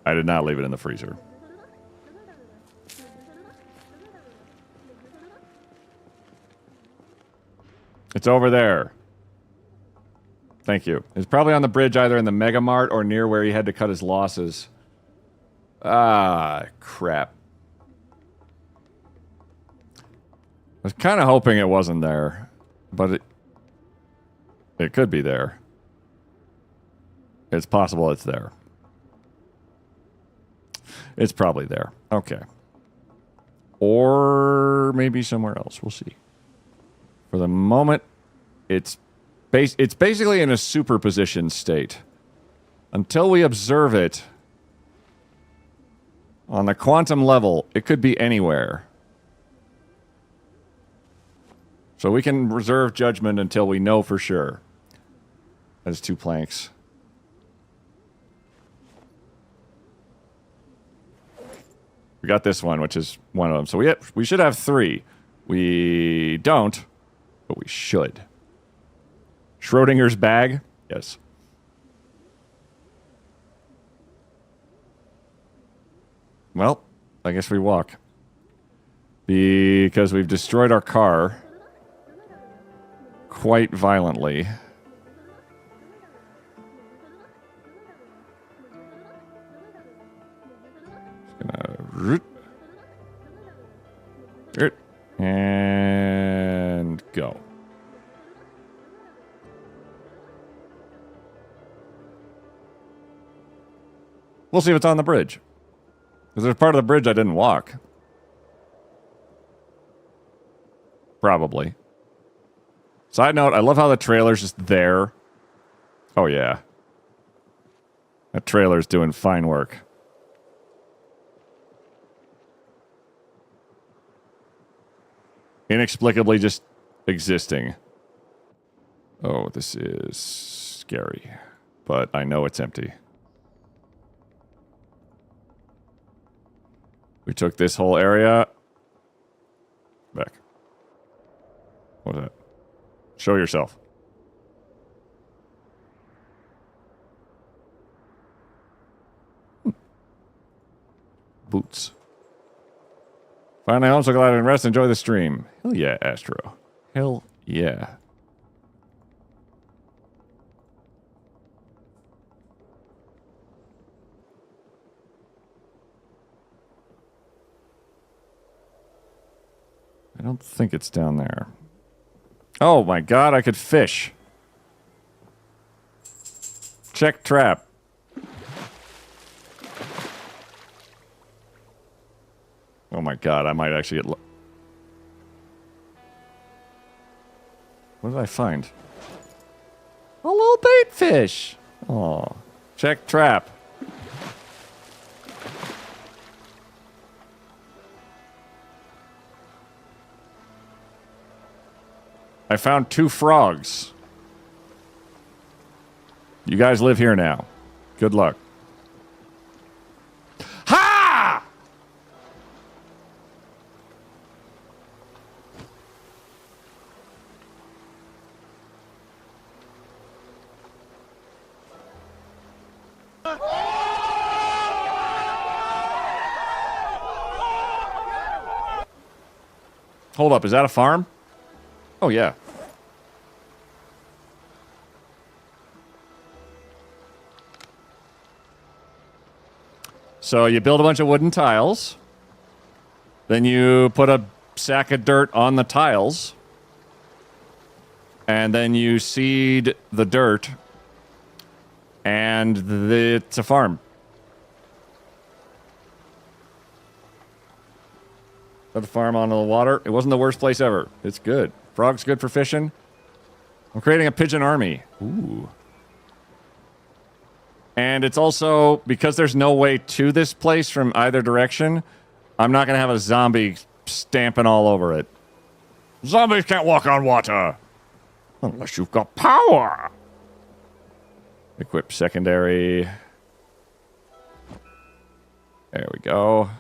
I did not leave it in the freezer. It's over there. Thank you. It's probably on the bridge either in the Mega Mart or near where he had to cut his losses. Ah, crap. I was kind of hoping it wasn't there, but it could be there. It's possible it's there. It's probably there. Okay. Or maybe somewhere else. We'll see. For the moment, it's basically in a superposition state. Until we observe it on the quantum level, it could be anywhere. So we can reserve judgment until we know for sure. That's 2 planks. We got this one, which is one of them. So we should have 3. We don't, but we should. Schrodinger's bag? Yes. Well, I guess we walk. Because we've destroyed our car quite violently. And go. We'll see if it's on the bridge. Because there's part of the bridge I didn't walk. Probably. Side note, I love how the trailer's just there. Oh, yeah. That trailer's doing fine work. Inexplicably just existing. Oh, this is scary. But I know it's empty. We took this whole area. Back. What is that? Show yourself. Boots. Finally home, so glad I can rest and enjoy the stream. Hell yeah, Astro. Hell yeah. I don't think it's down there. Oh my god, I could fish. Check trap. Oh my god, I might actually get... What did I find? A little bait fish. Oh, check trap. I found 2 frogs. You guys live here now. Good luck. Ha! Hold up, is that a farm? Oh, yeah. So you build a bunch of wooden tiles. Then you put a sack of dirt on the tiles. And then you seed the dirt. And it's a farm. Put a farm onto the water. It wasn't the worst place ever. It's good. Frog's good for fishing. I'm creating a pigeon army. Ooh. And it's also, because there's no way to this place from either direction, I'm not going to have a zombie stamping all over it. Zombies can't walk on water. Unless you've got power. Equip secondary. There we go.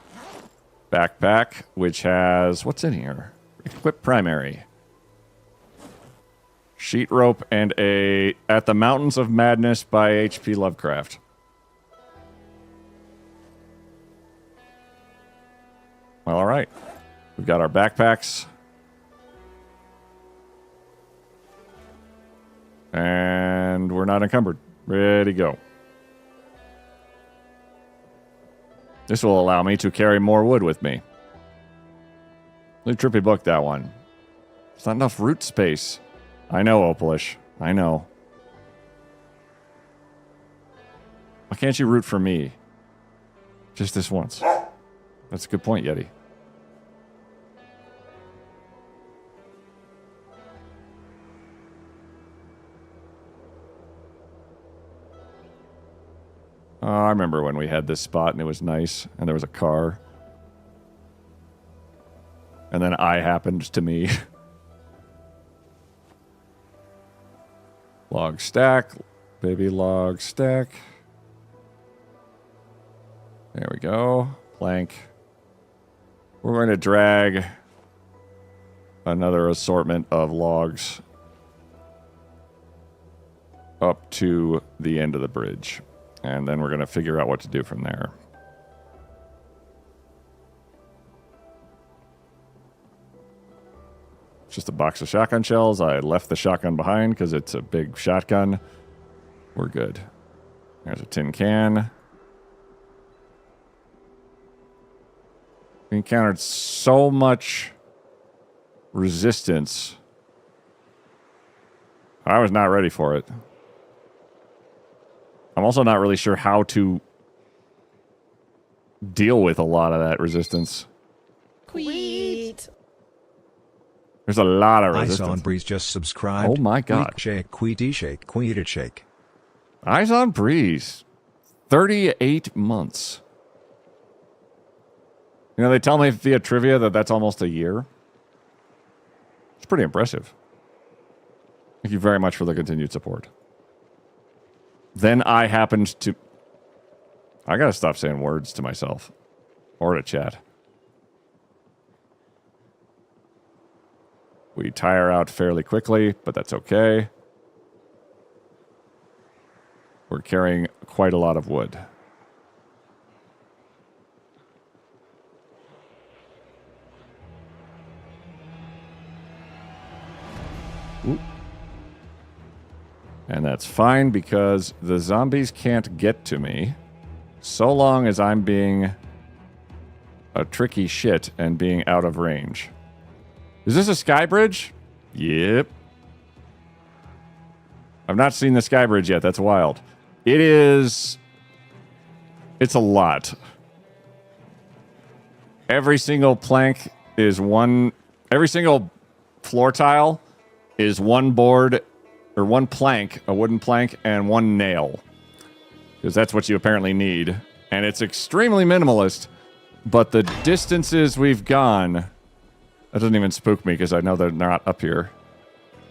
Backpack, which has... What's in here? Equip primary. Sheet rope and a At the Mountains of Madness by H.P. Lovecraft. Well, all right. We've got our backpacks. And we're not encumbered. Ready to go. This will allow me to carry more wood with me. Really trippy book, that one. There's not enough root space. I know, Opalish. I know. Why can't you root for me? Just this once. That's a good point, Yeti. I remember when we had this spot and it was nice and there was a car. And then I happened to me. Log stack. Baby log stack. There we go. Plank. We're going to drag another assortment of logs up to the end of the bridge. And then we're going to figure out what to do from there. It's just a box of shotgun shells. I left the shotgun behind because it's a big shotgun. We're good. There's a tin can. We encountered so much resistance. I was not ready for it. I'm also not really sure how to deal with a lot of that resistance. Queet. There's a lot of resistance. Ice on Breeze just subscribed. Oh my god. Shake, queety shake, queety shake. Eyes on Breeze. 38 months. You know, they tell me via trivia that that's almost a year. It's pretty impressive. Thank you very much for the continued support. Then I happened to... I gotta stop saying words to myself. Or to chat. We tire out fairly quickly, but that's okay. We're carrying quite a lot of wood. Ooh. And that's fine because the zombies can't get to me so long as I'm being a tricky shit and being out of range. Is this a Skybridge? Yep. I've not seen the Skybridge yet. That's wild. It is... It's a lot. Every single plank is one... Every single floor tile is one board, or one plank, a wooden plank, and one nail. Because that's what you apparently need. And it's extremely minimalist, but the distances we've gone... That doesn't even spook me because I know they're not up here.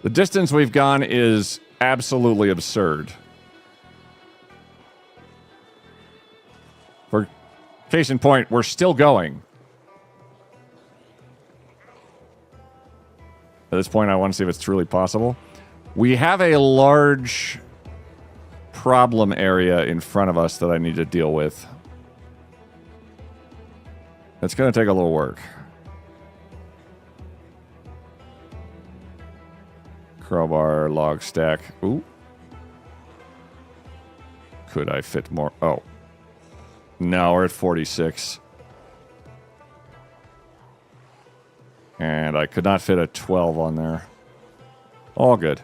The distance we've gone is absolutely absurd. For case in point, we're still going. At this point, I want to see if it's truly possible. We have a large problem area in front of us that I need to deal with. It's going to take a little work. Crowbar, log stack. Ooh. Could I fit more? Oh. No, we're at 46. And I could not fit a 12 on there. All good.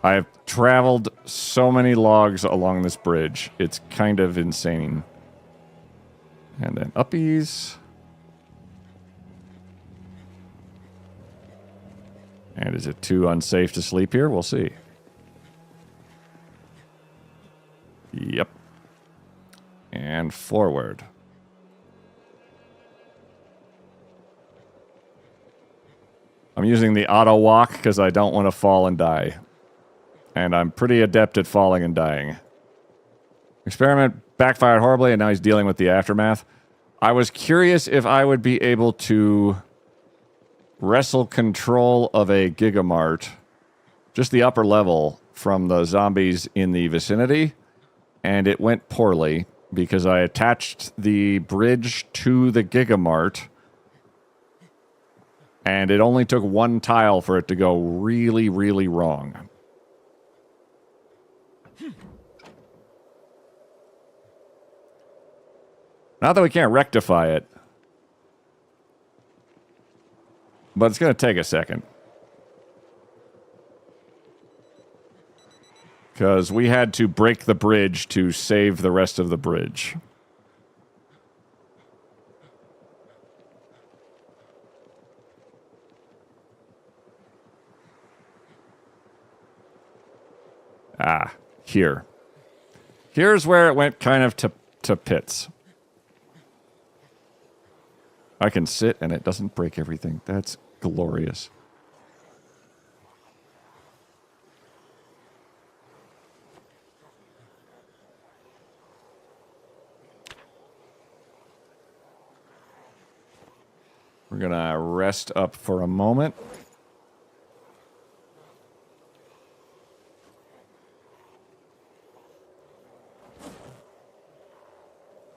I've traveled so many logs along this bridge. It's kind of insane. And then uppies. And is it too unsafe to sleep here? We'll see. Yep. And forward. I'm using the auto walk because I don't want to fall and die. And I'm pretty adept at falling and dying. Experiment backfired horribly and now he's dealing with the aftermath. I was curious if I would be able to wrestle control of a Gigamart, just the upper level, from the zombies in the vicinity, and it went poorly because I attached the bridge to the Gigamart, and it only took one tile for it to go really, really wrong. Not that we can't rectify it, but it's going to take a second. Because we had to break the bridge to save the rest of the bridge. Ah, here. Here's where it went kind of to pits. I can sit and it doesn't break everything. That's glorious. We're going to rest up for a moment.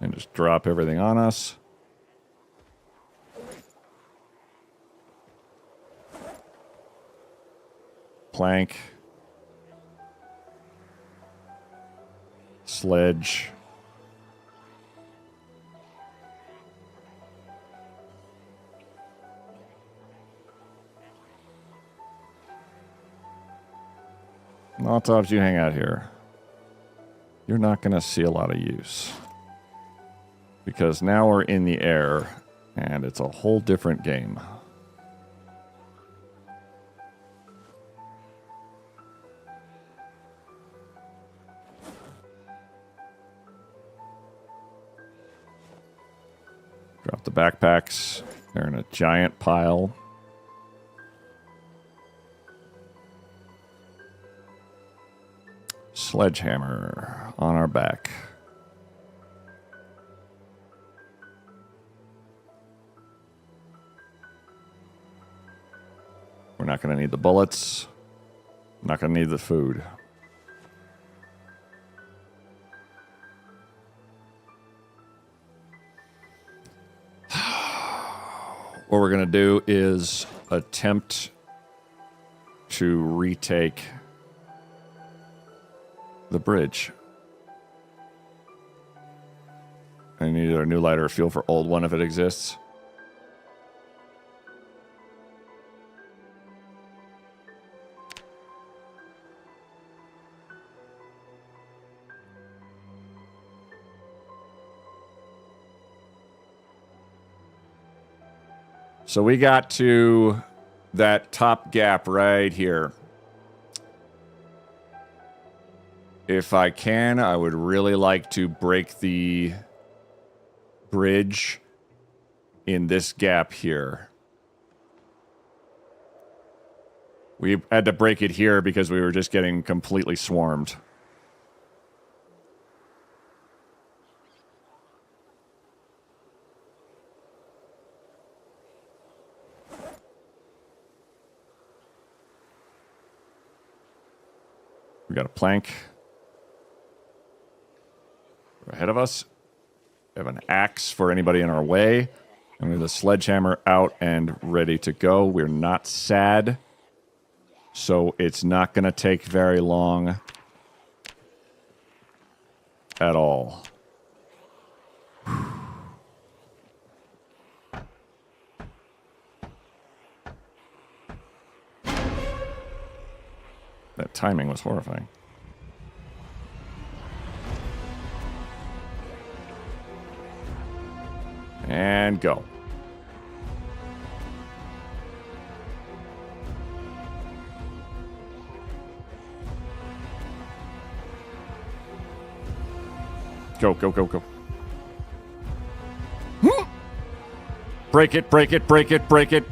And just drop everything on us. Plank. Sledge. Molotovs, you hang out here. You're not going to see a lot of use. Because now we're in the air, and it's a whole different game. Drop the backpacks. They're in a giant pile. Sledgehammer on our back. We're not going to need the bullets. Not going to need the food. What we're going to do is attempt to retake the bridge. I need a new lighter fuel for old one if it exists. So we got to that top gap right here. If I can, I would really like to break the bridge in this gap here. We had to break it here because we were just getting completely swarmed. We got a plank ahead of us. We have an axe for anybody in our way. And we have the sledgehammer out and ready to go. We're not sad. So it's not going to take very long at all. That timing was horrifying. And go. Go, go, go, go. Break it, break it, break it, break it.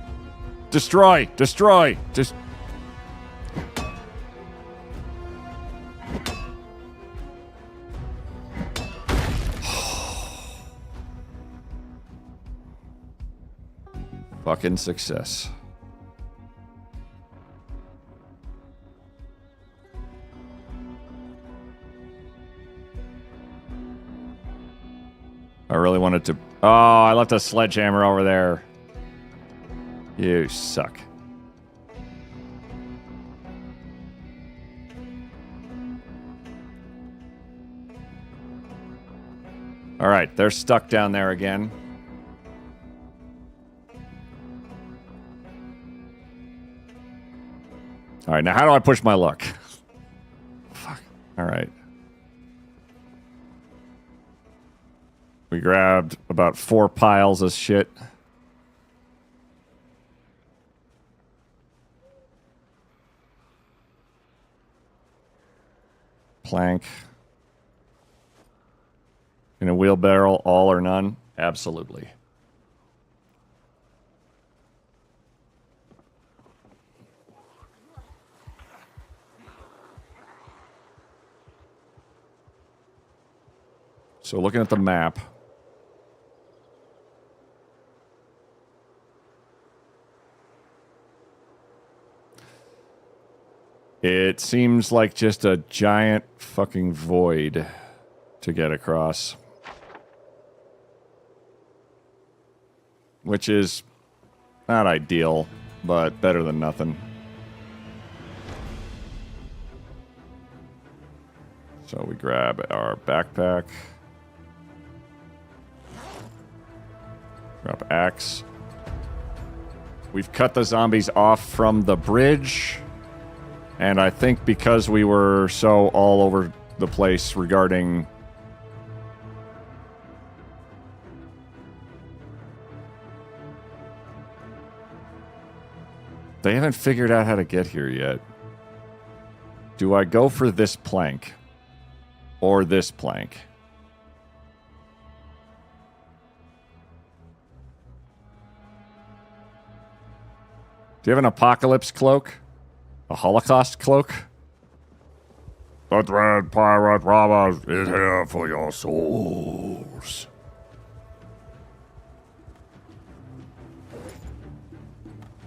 Destroy, destroy. Just... Fucking success. I really wanted to... Oh, I left a sledgehammer over there. You suck. All right, they're stuck down there again. All right, now how do I push my luck? Fuck. All right. We grabbed about 4 piles of shit. Plank. a wheelbarrow, all or none? Absolutely. So looking at the map. It seems like just a giant fucking void to get across. Which is not ideal, but better than nothing. So we grab our backpack. Grab axe. We've cut the zombies off from the bridge. And I think because we were so all over the place regarding... They haven't figured out how to get here yet. Do I go for this plank? Or this plank? Do you have an apocalypse cloak? A Holocaust cloak? The Dread Pirate Robbers is here for your souls.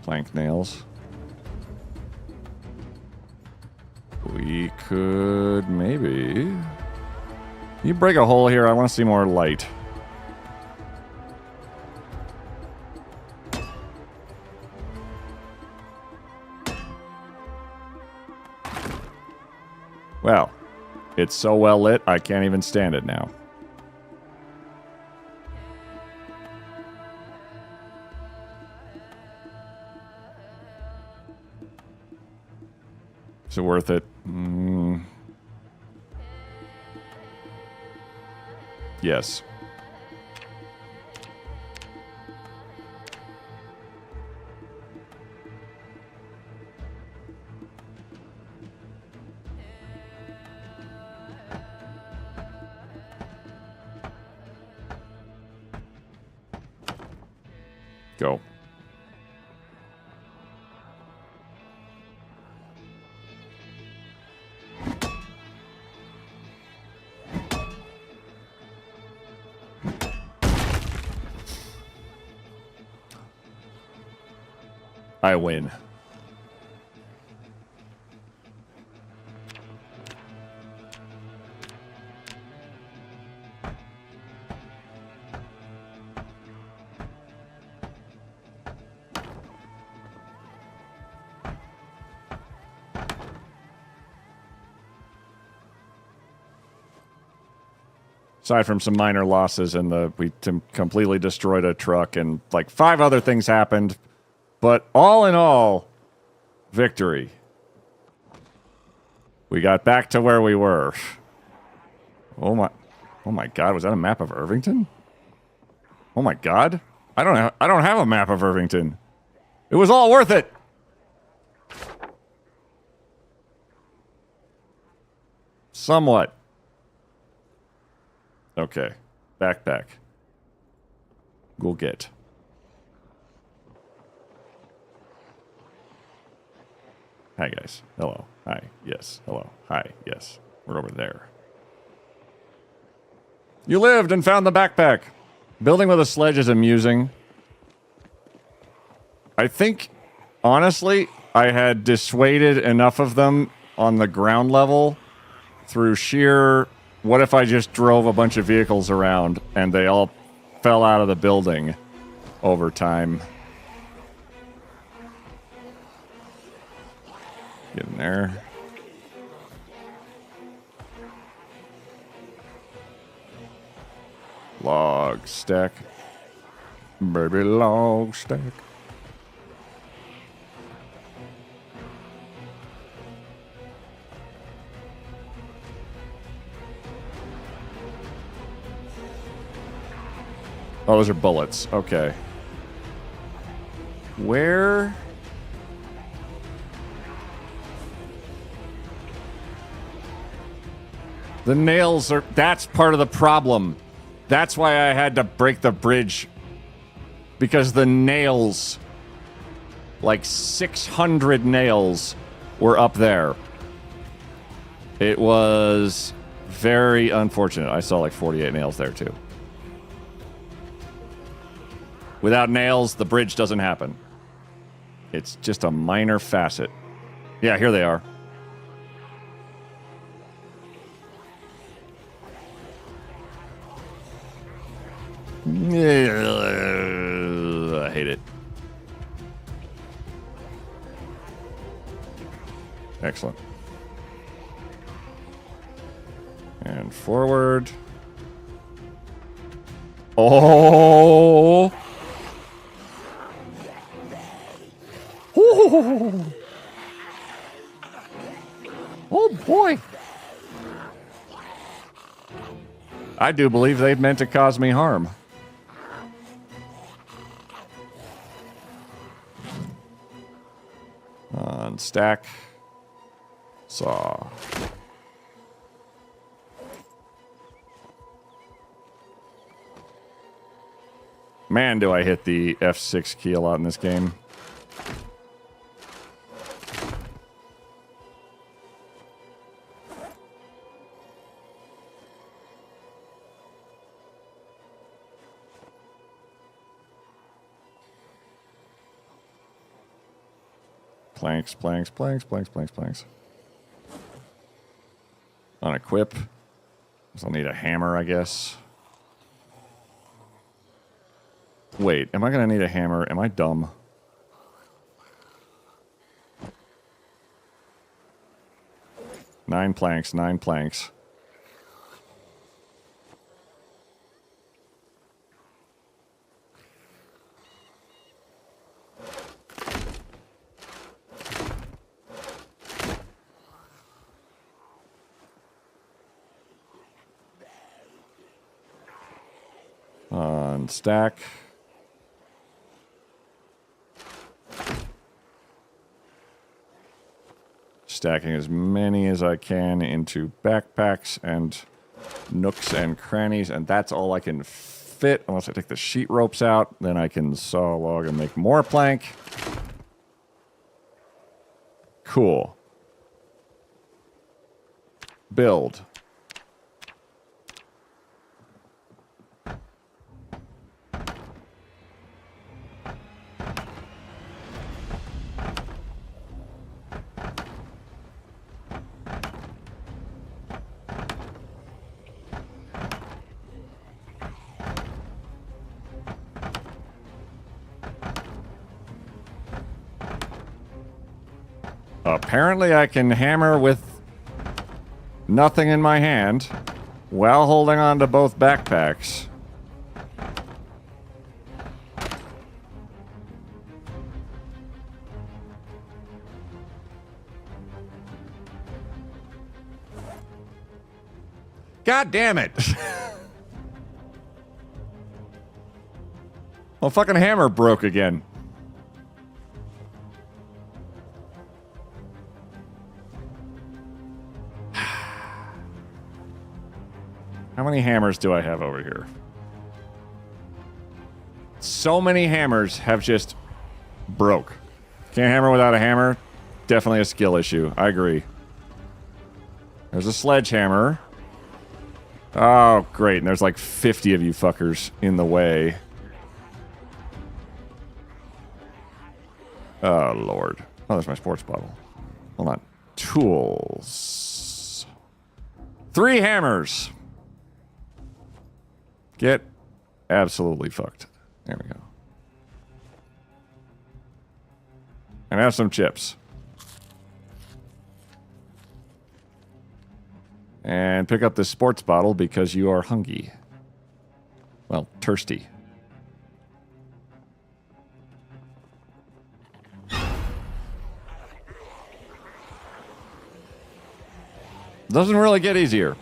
Plank nails. We could maybe... You break a hole here, I want to see more light. Well, it's so well lit, I can't even stand it now. Is it worth it? Yes. Go. I win. Aside from some minor losses and we completely destroyed a truck and like 5 other things happened. But all in all, victory. We got back to where we were. Oh my God, was that a map of Irvington? Oh my God. I don't have a map of Irvington. It was all worth it. Somewhat. Okay. Backpack. Go get. Hi, guys. Hello. Hi. Yes. Hello. Hi. Yes. We're over there. You lived and found the backpack. Building with a sledge is amusing. I think, honestly, I had dissuaded enough of them on the ground level through sheer... What if I just drove a bunch of vehicles around and they all fell out of the building over time? Get in there. Log stack. Baby log stack. Oh, those are bullets. Okay. Where... The nails are... That's part of the problem. That's why I had to break the bridge. Because the nails, like 600 nails, were up there. It was very unfortunate. I saw like 48 nails there too. Without nails, the bridge doesn't happen. It's just a minor facet. Yeah, here they are. I hate it. Excellent. And forward. Oh! Oh boy! I do believe they meant to cause me harm. Unstack. Saw. Man, do I hit the F6 key a lot in this game. Planks, planks, planks, planks, planks, planks. Unequip. So I'll need a hammer, I guess. Wait, am I going to need a hammer? Am I dumb? Nine planks, 9 planks. Unstack. Stacking as many as I can into backpacks and nooks and crannies, and that's all I can fit unless I take the sheet ropes out. Then I can saw a log and make more plank. Cool. Build. Apparently I can hammer with nothing in my hand while holding on to both backpacks. God damn it! Well, fucking hammer broke again. How many hammers do I have over here? So many hammers have just broke. Can't hammer without a hammer. Definitely a skill issue. I agree. There's a sledgehammer. Oh, great. And there's like 50 of you fuckers in the way. Oh, Lord. Oh, there's my sports bottle. Hold on. Tools. 3 hammers. Get absolutely fucked. There we go. And have some chips. And pick up this sports bottle because you are hungry. Well, thirsty. Doesn't really get easier.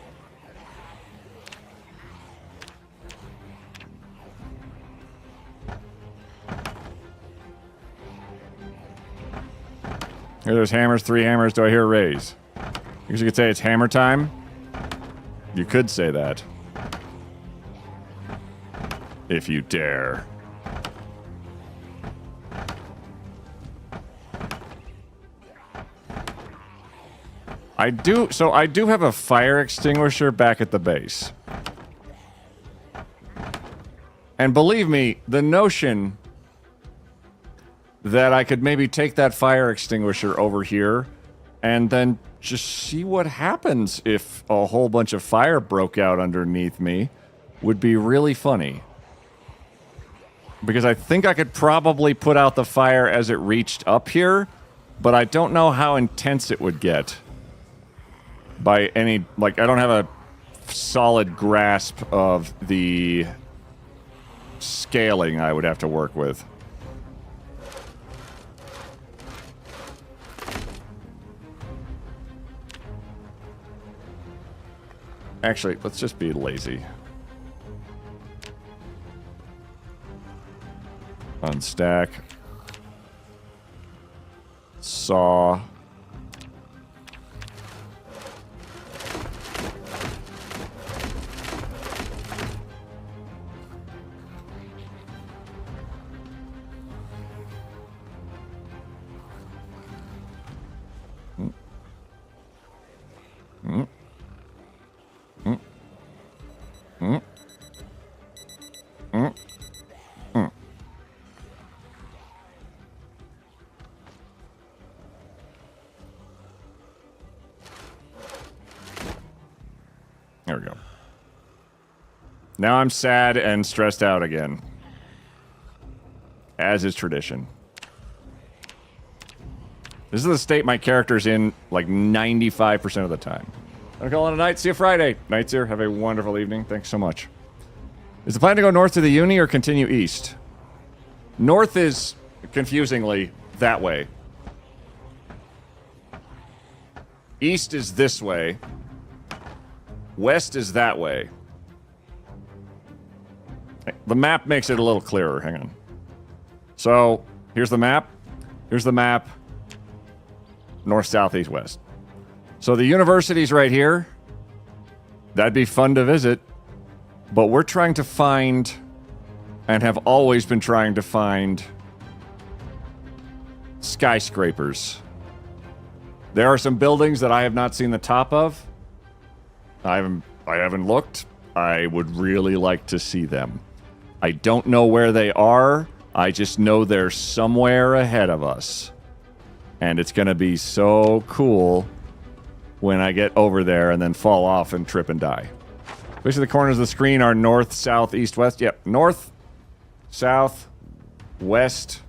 Here, there's hammers, 3 hammers. Do I hear a raise? Because you could say it's hammer time. You could say that. if you dare. I do have a fire extinguisher back at the base. And believe me, the notion that I could maybe take that fire extinguisher over here and then just see what happens if a whole bunch of fire broke out underneath me would be really funny. Because I think I could probably put out the fire as it reached up here, but I don't know how intense it would get. By any, like, I don't have a solid grasp of the scaling I would have to work with. Actually, let's just be lazy. Unstack. Saw. There we go. Now I'm sad and stressed out again. As is tradition. This is the state my character's in, like, 95% of the time. I'm calling it a night. See you Friday. Night's here. Have a wonderful evening. Thanks so much. Is the plan to go north to the uni or continue east? North is, confusingly, that way. East is this way. West is that way. The map makes it a little clearer. Hang on. So, here's the map. Here's the map. North, south, east, west. So the university's right here. That'd be fun to visit. But we're trying to find, and have always been trying to find, skyscrapers. There are some buildings that I have not seen the top of. I haven't looked. I would really like to see them. I don't know where they are. I just know they're somewhere ahead of us. And it's going to be so cool when I get over there and then fall off and trip and die. Basically, the corners of the screen are north, south, east, west. Yep, north, south, west,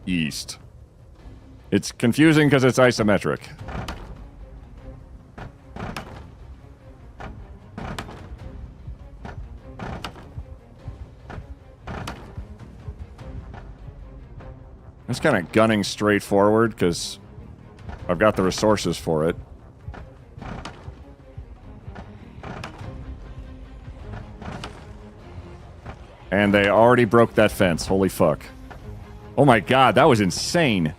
east. It's confusing because it's isometric. I'm just kind of gunning straight forward because I've got the resources for it. And they already broke that fence. Holy fuck. Oh my god, that was insane.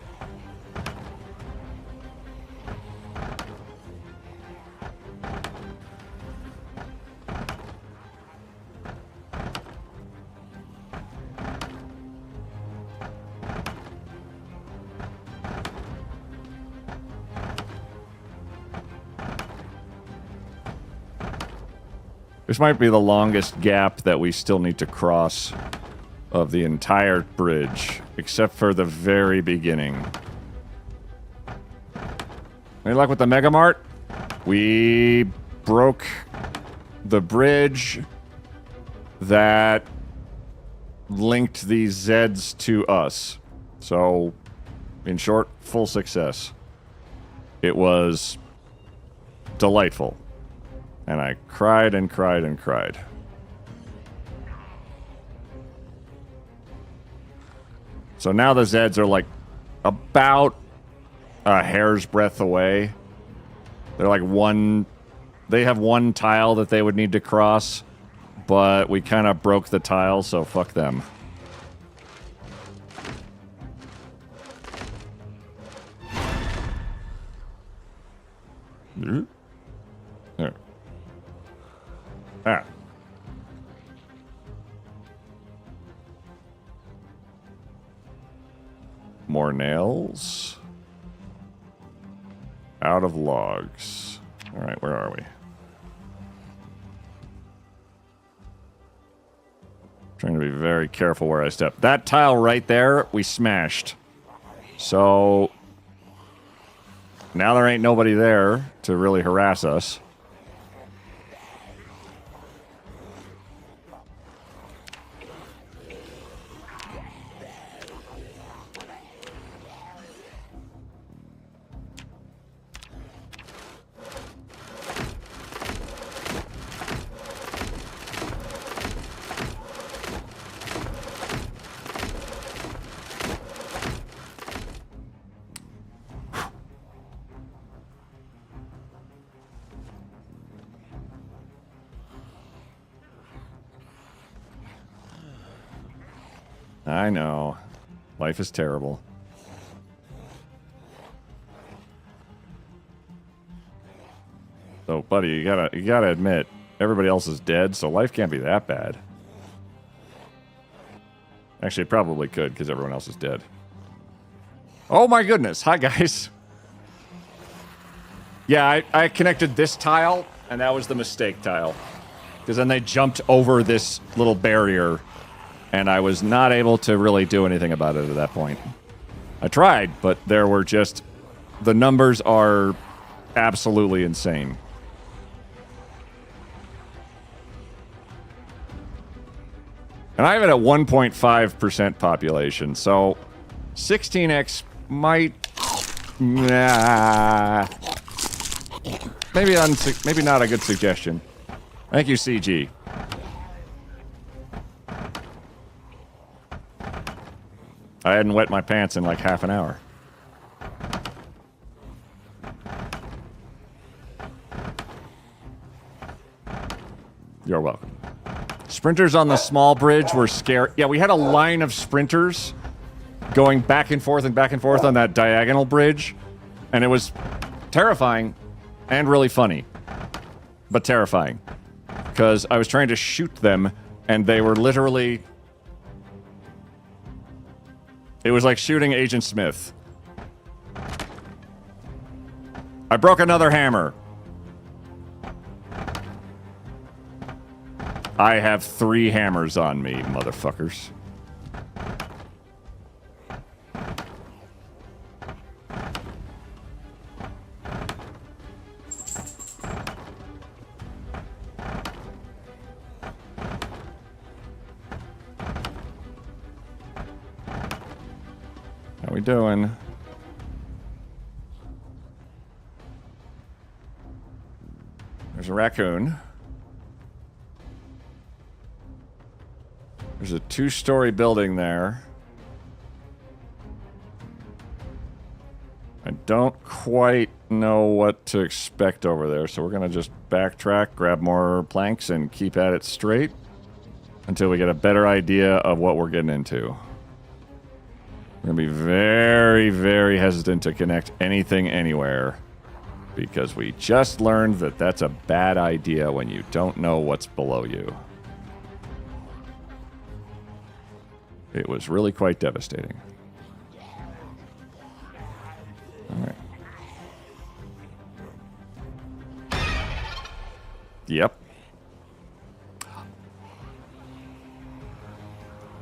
This might be the longest gap that we still need to cross of the entire bridge, except for the very beginning. Any luck with the Mega Mart? We broke the bridge that linked these Zeds to us. So, in short, full success. It was delightful. And I cried and cried and cried. So now the Zeds are like about a hair's breadth away. They're like one... They have one tile that they would need to cross, but we kind of broke the tile, so fuck them. There. Ah. More nails. Out of logs. All right, where are we? Trying to be very careful where I step. That tile right there, we smashed. So now there ain't nobody there to really harass us. I know. Life is terrible. So, buddy, you gotta admit, everybody else is dead, so life can't be that bad. Actually, it probably could, because everyone else is dead. Oh my goodness! Hi, guys! Yeah, I connected this tile, and that was the mistake tile. Because then they jumped over this little barrier, and I was not able to really do anything about it at that point. I tried, but there were just... The numbers are absolutely insane. And I have it at 1.5% population, so 16x might... Nah. Maybe not a good suggestion. Thank you, CG. I hadn't wet my pants in like half an hour. You're welcome. Sprinters on the small bridge were scary. Yeah, we had a line of sprinters going back and forth on that diagonal bridge. And it was terrifying and really funny. But terrifying. Because I was trying to shoot them and they were literally... It was like shooting Agent Smith. I broke another hammer. I have 3 hammers on me, motherfuckers. How we doing? There's a raccoon. There's a 2-story building there. I don't quite know what to expect over there, so we're gonna just backtrack, grab more planks, and keep at it straight until we get a better idea of what we're getting into. We're gonna be very, very hesitant to connect anything anywhere because we just learned that that's a bad idea when you don't know what's below you. It was really quite devastating. All right. Yep.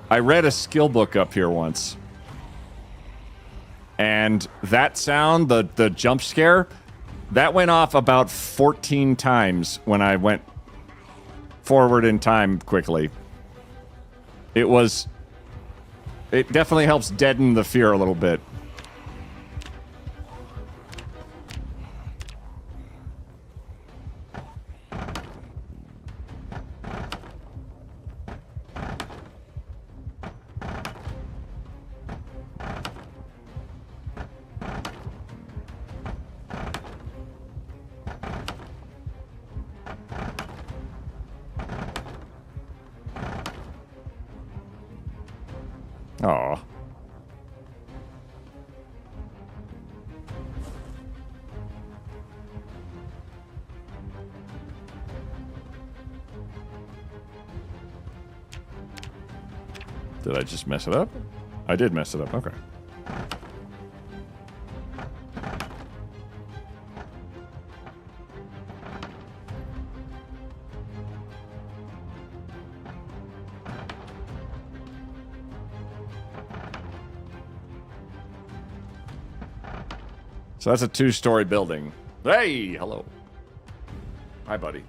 I read a skill book up here once. And that sound, the jump scare, that went off about 14 times when I went forward in time quickly. It definitely helps deaden the fear a little bit. Aw. Did I just mess it up? I did mess it up, okay. So that's a 2-story building. Hey, hello. Hi, buddy.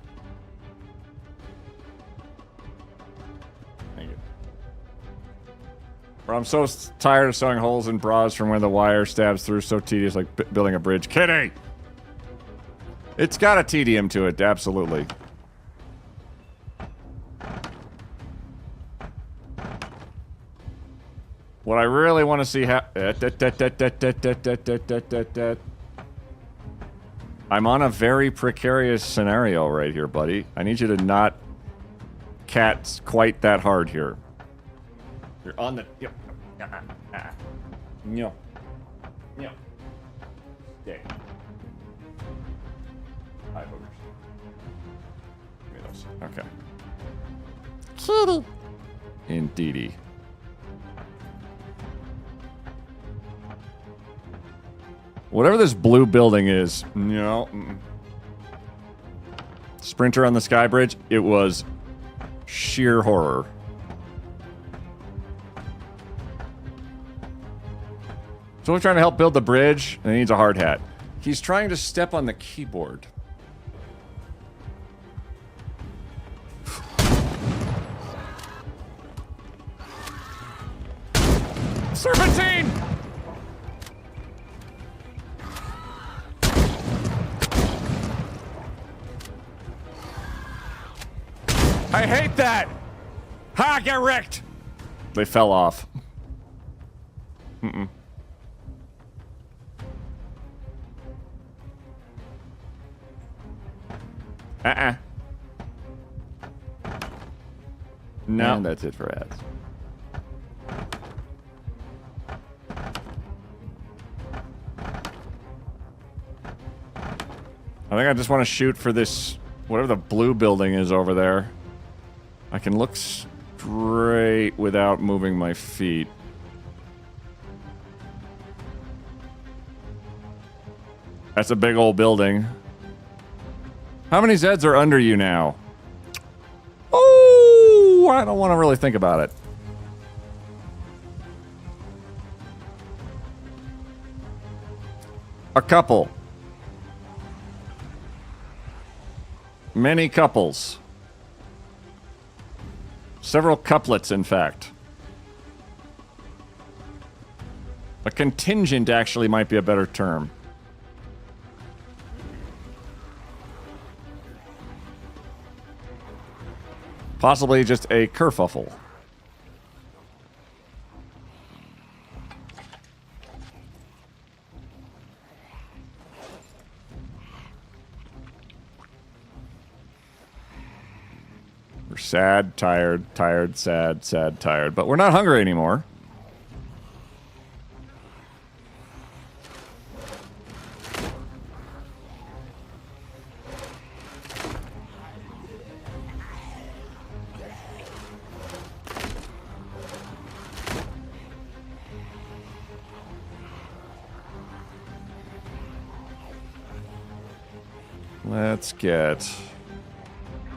Thank you. Bro, I'm so tired of sewing holes in bras from where the wire stabs through. So tedious, like building a bridge. Kitty! It's got a tedium to it, absolutely. What I really want to see I'm on a very precarious scenario right here, buddy. I need you to not cat quite that hard here. You're on the... Yep. No. No. Stay. Hi, boogers. Give me those. Okay. Kitty. Indeedy. Whatever this blue building is, no. Sprinter on the Skybridge, it was sheer horror. So we're trying to help build the bridge, and he needs a hard hat. He's trying to step on the keyboard. Serpentine! I hate that! Ha, get wrecked! They fell off. Mm-mm. No. And that's it for ads. I think I just want to shoot for this, whatever the blue building is over there. I can look straight without moving my feet. That's a big old building. How many Zeds are under you now? Oh, I don't want to really think about it. A couple. Many couples. Several couplets, in fact. A contingent actually might be a better term. Possibly just a kerfuffle. We're sad, tired, tired, sad, sad, tired. But we're not hungry anymore. Let's get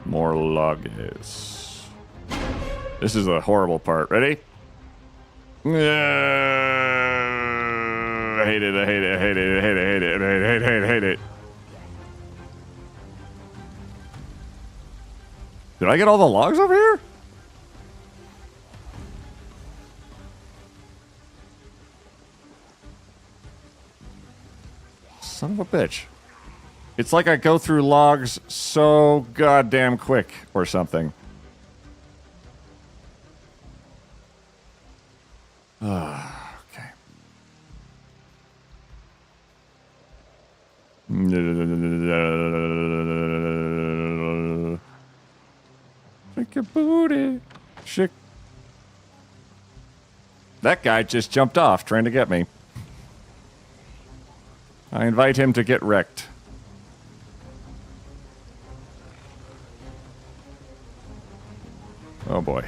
more loggies. This is the horrible part. Ready? I hate it, I hate it, I hate it, I hate it, I hate it, I hate it, I hate it, I hate it. Did I get all the logs over here? Son of a bitch. It's like I go through logs so goddamn quick or something. Okay. Shake your booty. Shake. That guy just jumped off trying to get me. I invite him to get wrecked. Oh boy.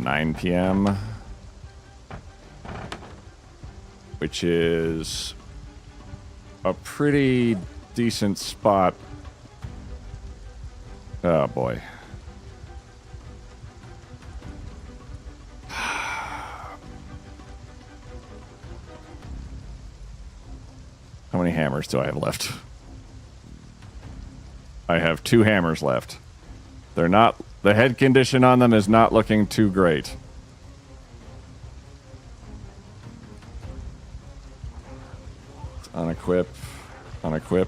9 p.m., which is a pretty decent spot. Oh, boy. How many hammers do I have left? I have 2 hammers left. They're not... The head condition on them is not looking too great. Let's unequip. Unequip.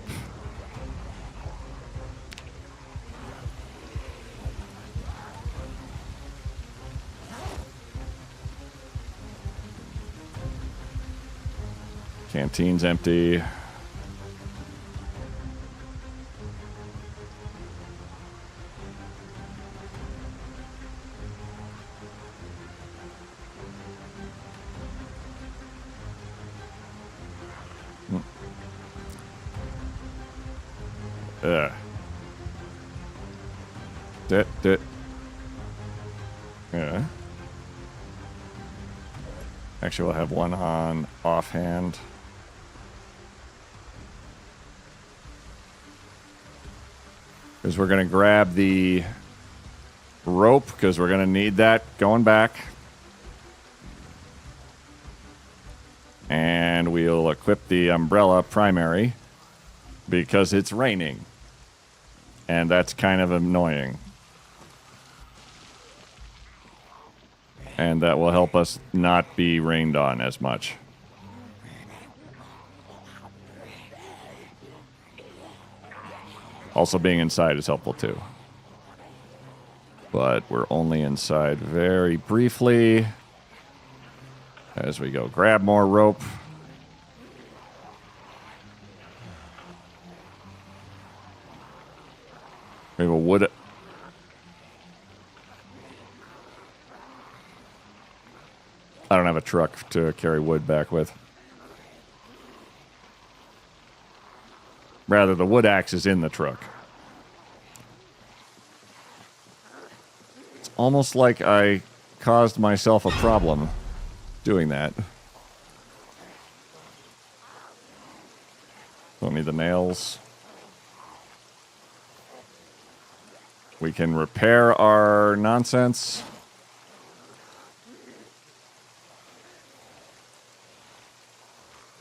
Canteen's empty. Yeah. Actually, we'll have one on offhand. Because we're going to grab the rope, because we're going to need that going back. And we'll equip the umbrella primary, because it's raining. And that's kind of annoying. And that will help us not be rained on as much. Also, being inside is helpful too. But we're only inside very briefly. As we go grab more rope. We have a wood... I don't have a truck to carry wood back with. Rather, the wood axe is in the truck. It's almost like I caused myself a problem doing that. Don't need the nails. We can repair our nonsense.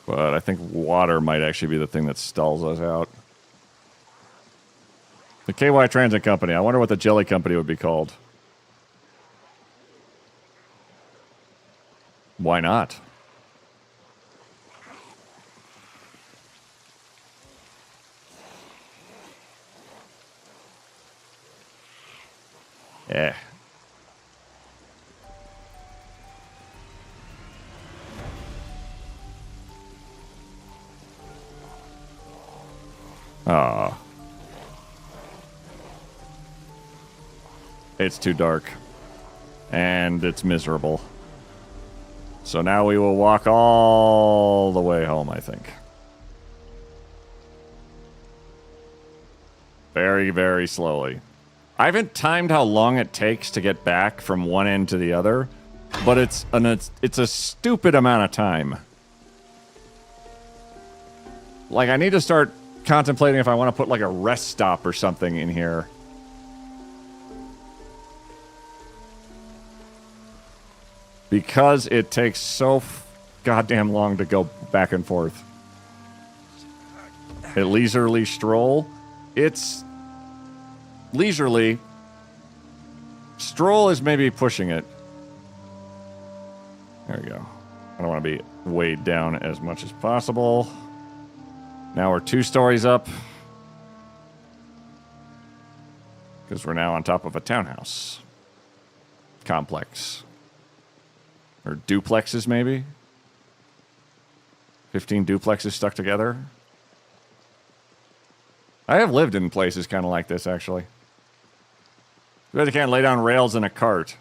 But I think water might actually be the thing that stalls us out. The KY Transit Company. I wonder what the jelly company would be called. Why not? Yeah. Ah. It's too dark. And it's miserable. So now we will walk all the way home, I think. Very, very slowly. I haven't timed how long it takes to get back from one end to the other, but it's a stupid amount of time. Like, I need to start contemplating if I want to put like a rest stop or something in here. Because it takes so goddamn long to go back and forth. A leisurely stroll. It's leisurely. Stroll is maybe pushing it. There we go. I don't want to be weighed down as much as possible. Now we're 2 stories up. Because we're now on top of a townhouse complex. Or duplexes, maybe? 15 duplexes stuck together. I have lived in places kind of like this, actually. You guys can't lay down rails in a cart.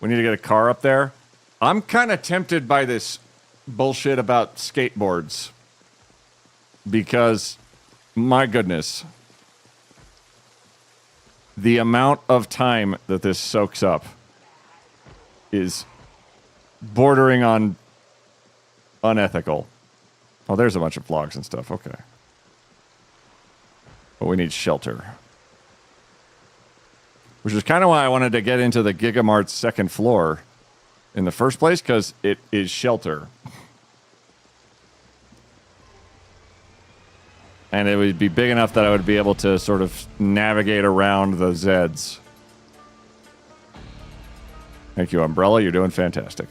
We need to get a car up there. I'm kind of tempted by this bullshit about skateboards. Because, my goodness, the amount of time that this soaks up is bordering on unethical. Oh, there's a bunch of vlogs and stuff. Okay. But we need shelter. Which is kind of why I wanted to get into the Gigamart's second floor in the first place, because it is shelter. And it would be big enough that I would be able to sort of navigate around the Zeds. Thank you, Umbrella. You're doing fantastic.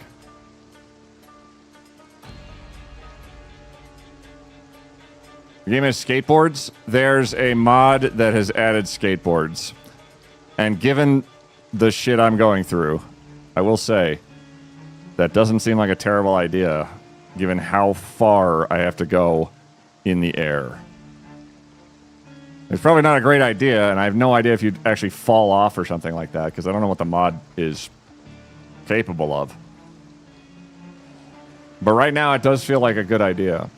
The game has skateboards. There's a mod that has added skateboards. And given the shit I'm going through, I will say that doesn't seem like a terrible idea, given how far I have to go in the air. It's probably not a great idea, and I have no idea if you'd actually fall off or something like that, because I don't know what the mod is capable of. But right now, it does feel like a good idea.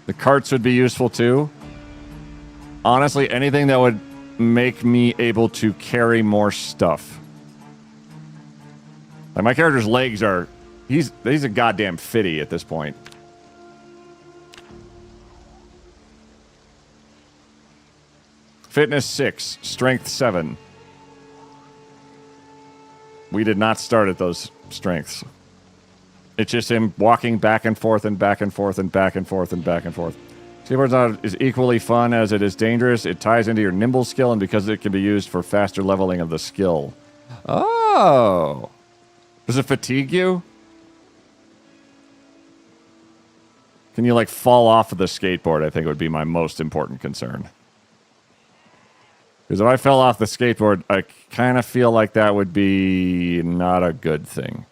The carts would be useful too. Honestly, anything that would make me able to carry more stuff. Like my character's legs are... He's a goddamn fitty at this point. Fitness 6, strength 7. We did not start at those strengths. It's just him walking back and forth and back and forth and back and forth and back and forth. Skateboarding is equally fun as it is dangerous. It ties into your nimble skill, and because it can be used for faster leveling of the skill. Oh! Does it fatigue you? Can you, like, fall off of the skateboard? I think would be my most important concern. Because if I fell off the skateboard, I kind of feel like that would be not a good thing.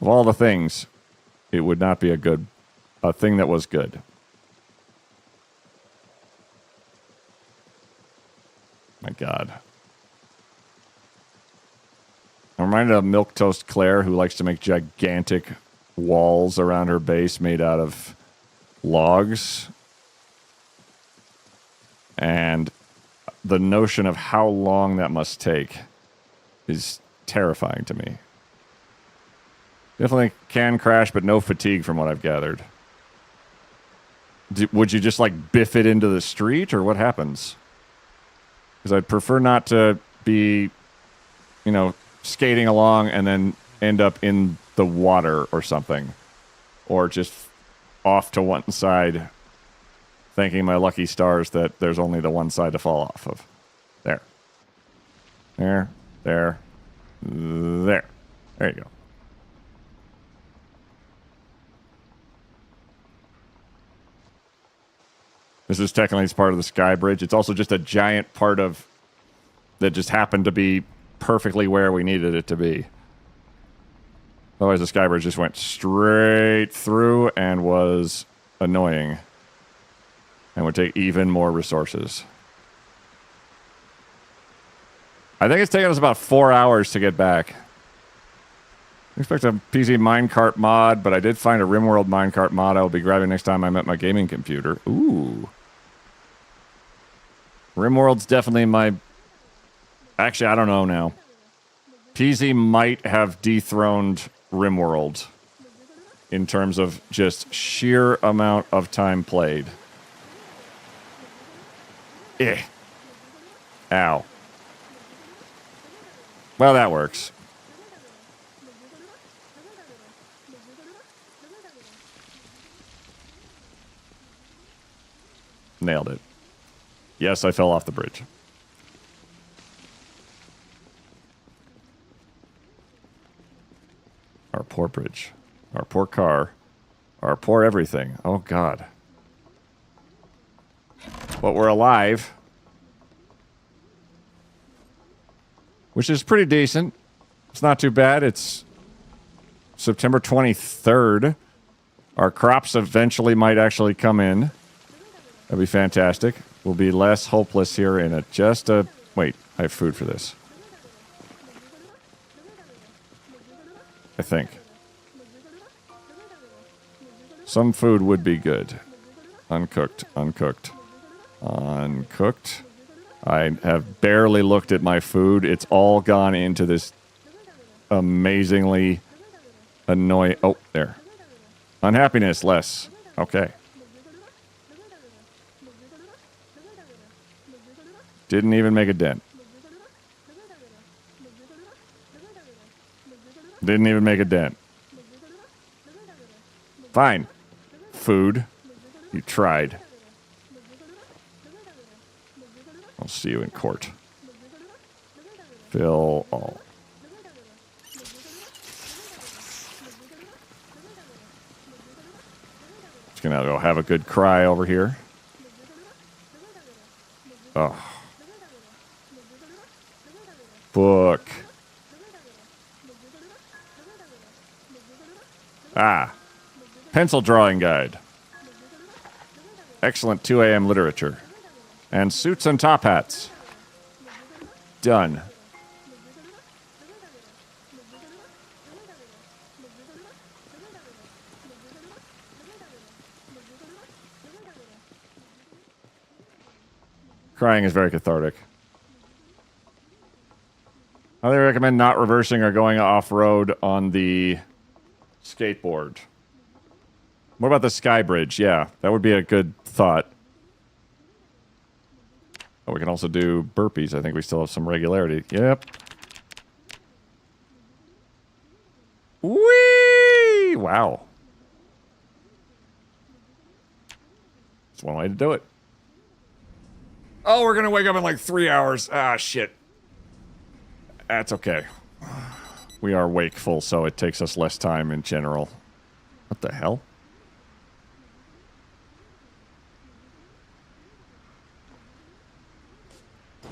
Of all the things, it would not be a thing that was good. My God. I'm reminded of Milquetoast Claire, who likes to make gigantic walls around her base made out of logs. And the notion of how long that must take is terrifying to me. Definitely can crash, but no fatigue from what I've gathered. Would you just, like, biff it into the street, or what happens? Because I'd prefer not to be, you know, skating along and then end up in the water or something. Or just off to one side, thanking my lucky stars that there's only the one side to fall off of. There. There. There. There. There you go. This is technically part of the Skybridge. It's also just a giant part of... that just happened to be perfectly where we needed it to be. Otherwise, the Skybridge just went straight through and was annoying. And would take even more resources. I think it's taken us about 4 hours to get back. I expect a PC minecart mod, but I did find a RimWorld minecart mod I will be grabbing next time I'm at my gaming computer. Ooh. RimWorld's definitely my... Actually, I don't know now. PZ might have dethroned RimWorld in terms of just sheer amount of time played. Eh. Ow. Well, that works. Nailed it. Yes, I fell off the bridge. Our poor bridge. Our poor car. Our poor everything. Oh, God. But we're alive. Which is pretty decent. It's not too bad. It's September 23rd. Our crops eventually might actually come in. That'd be fantastic. We'll be less hopeless here in just a... Wait, I have food for this. I think. Some food would be good. Uncooked, uncooked, uncooked. I have barely looked at my food. It's all gone into this amazingly annoying. Oh, there. Unhappiness, less. Okay. Didn't even make a dent. Didn't even make a dent. Fine. Food. You tried. I'll see you in court. Fill all. Just gonna go have a good cry over here. Oh. Book. Ah. Pencil drawing guide. Excellent 2 a.m. literature. And suits and top hats. Done. Crying is very cathartic. I highly recommend not reversing or going off-road on the skateboard. What about the Skybridge? Yeah, that would be a good thought. Oh, we can also do burpees. I think we still have some regularity. Yep. Whee! Wow. That's one way to do it. Oh, we're gonna wake up in like 3 hours. Ah, shit. That's okay. We are wakeful, so it takes us less time in general. What the hell?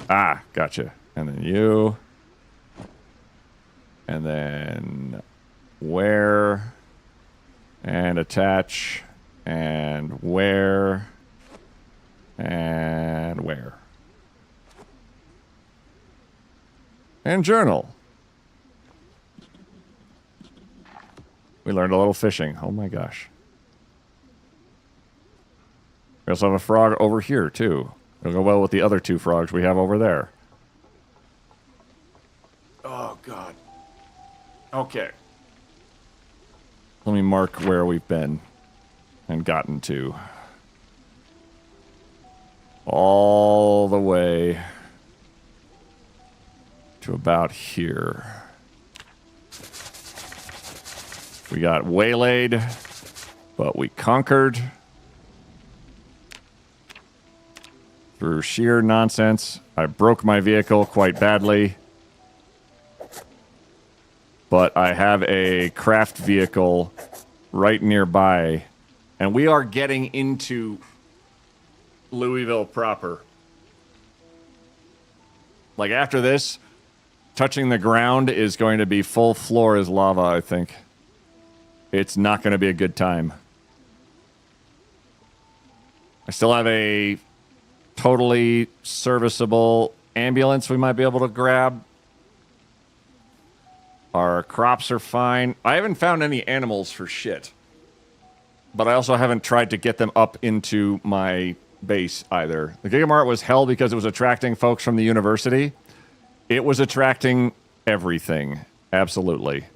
Ah, gotcha. And then you. And then where. And attach. And where. And where. And journal. We learned a little fishing. Oh my gosh. We also have a frog over here, too. It'll go well with the other 2 frogs we have over there. Oh, God. Okay. Let me mark where we've been and gotten to. All the way to about here. We got waylaid, but we conquered. Through sheer nonsense. I broke my vehicle quite badly. But I have a craft vehicle right nearby. And we are getting into Louisville proper. Like after this, touching the ground is going to be full floor as lava, I think. It's not going to be a good time. I still have a totally serviceable ambulance we might be able to grab. Our crops are fine. I haven't found any animals for shit. But I also haven't tried to get them up into my base either. The Gigamart was hell because it was attracting folks from the university. It was attracting everything. Absolutely.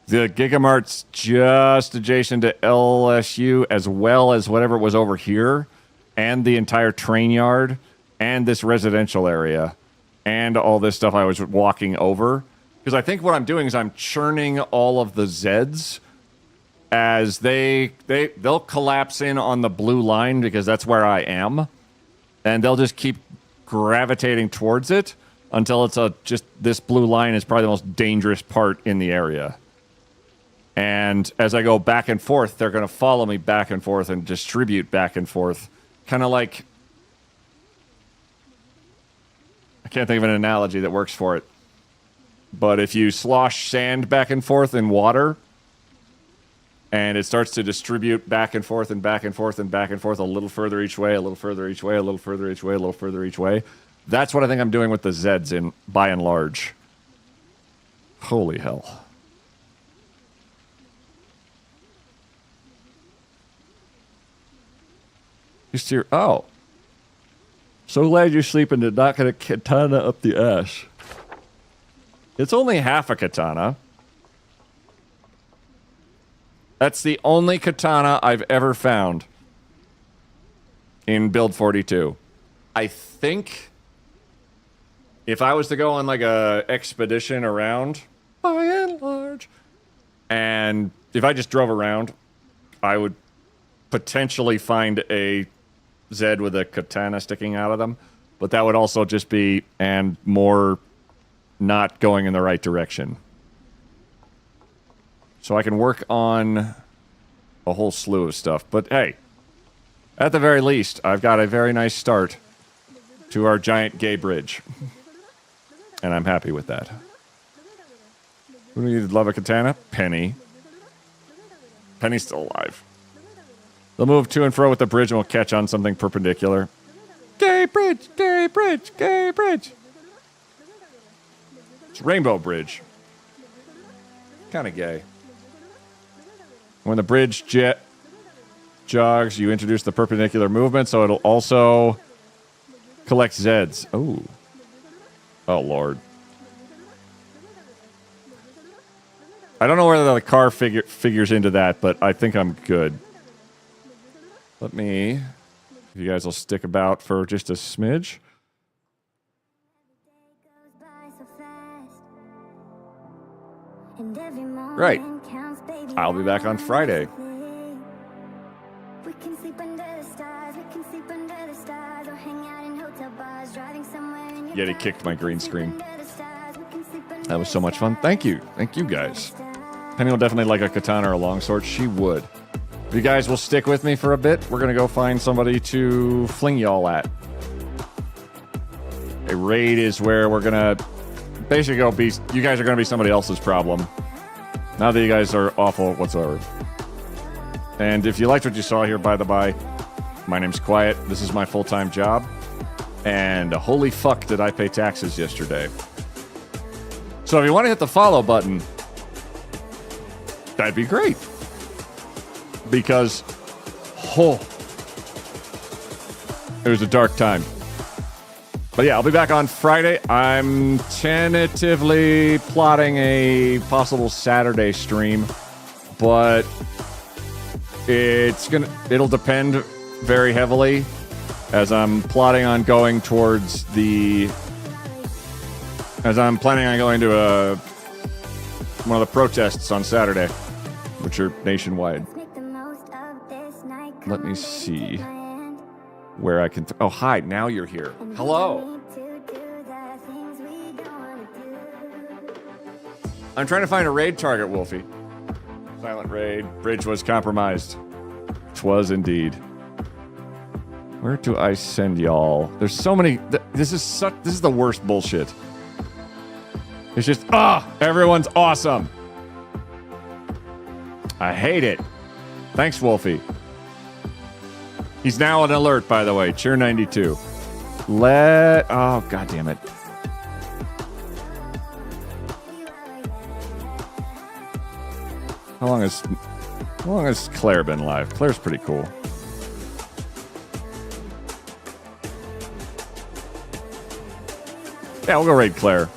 The Gigamart's just adjacent to LSU as well as whatever was over here. And the entire train yard, and this residential area, and all this stuff I was walking over. Because I think what I'm doing is I'm churning all of the Zeds as they'll collapse in on the blue line because that's where I am. And they'll just keep gravitating towards it until it's just this blue line is probably the most dangerous part in the area. And as I go back and forth, they're going to follow me back and forth and distribute back and forth. Kind of like, I can't think of an analogy that works for it. But if you slosh sand back and forth in water, and it starts to distribute back and forth and back and forth and back and forth a little further each way, a little further each way, a little further each way, a little further each way. That's what I think I'm doing with the Zeds in by and large. Holy hell. Oh. So glad you're sleeping and not going to katana up the ass. It's only half a katana. That's the only katana I've ever found in Build 42. I think if I was to go on like a expedition around, by and large, and if I just drove around, I would potentially find a Zed with a katana sticking out of them. But that would also just be, and more not going in the right direction. So I can work on a whole slew of stuff. But hey, at the very least, I've got a very nice start to our giant gay bridge. And I'm happy with that. Who do you love a katana? Penny. Penny's still alive. They'll move to and fro with the bridge and we'll catch on something perpendicular. Gay bridge, gay bridge, gay bridge. It's Rainbow Bridge. Kind of gay. When the bridge jogs, you introduce the perpendicular movement, so it'll also collect Zeds. Oh. Oh, Lord. I don't know whether the car figures into that, but I think I'm good. Let me... If you guys will stick about for just a smidge. Right. I'll be back on Friday. Yeti kicked my green screen. That was so much fun. Thank you. Thank you, guys. Penny will definitely like a katana or a longsword. She would. If you guys will stick with me for a bit, we're going to go find somebody to fling y'all at. A raid is where we're going to basically go be... You guys are going to be somebody else's problem. Not that you guys are awful whatsoever. And if you liked what you saw here, by the by, my name's Quiet. This is my full-time job. And holy fuck did I pay taxes yesterday. So if you want to hit the follow button, that'd be great. Because, it was a dark time. But yeah, I'll be back on Friday. I'm tentatively plotting a possible Saturday stream, but it'll depend very heavily as I'm plotting on going towards as I'm planning on going to one of the protests on Saturday, which are nationwide. Let me see where I can... oh, hi. Now you're here. Hello. I'm trying to find a raid target, Wolfie. Silent raid. Bridge was compromised. 'Twas indeed. Where do I send y'all? There's so many... This is the worst bullshit. It's just... everyone's awesome. I hate it. Thanks, Wolfie. He's now an alert, by the way. Cheer92. Oh, God damn it. How long has Claire been live? Claire's pretty cool. Yeah, we'll go raid Claire.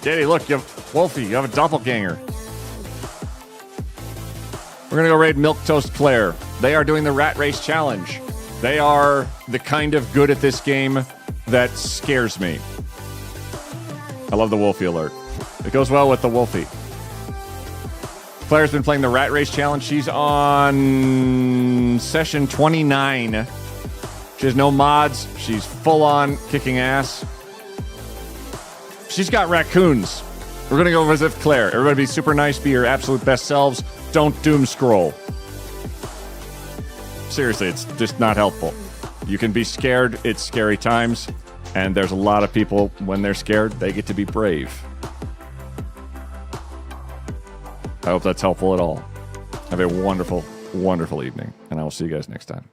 Daddy, look, Wolfie, you have a doppelganger. We're going to go raid Milquetoast Claire. They are doing the Rat Race Challenge. They are the kind of good at this game that scares me. I love the Wolfie alert. It goes well with the Wolfie. Claire's been playing the Rat Race Challenge. She's on session 29. She has no mods. She's full on kicking ass. She's got raccoons. We're going to go visit Claire. Everybody be super nice. Be your absolute best selves. Don't doom scroll. Seriously, it's just not helpful. You can be scared. It's scary times. And there's a lot of people, when they're scared, they get to be brave. I hope that's helpful at all. Have a wonderful, wonderful evening. And I will see you guys next time.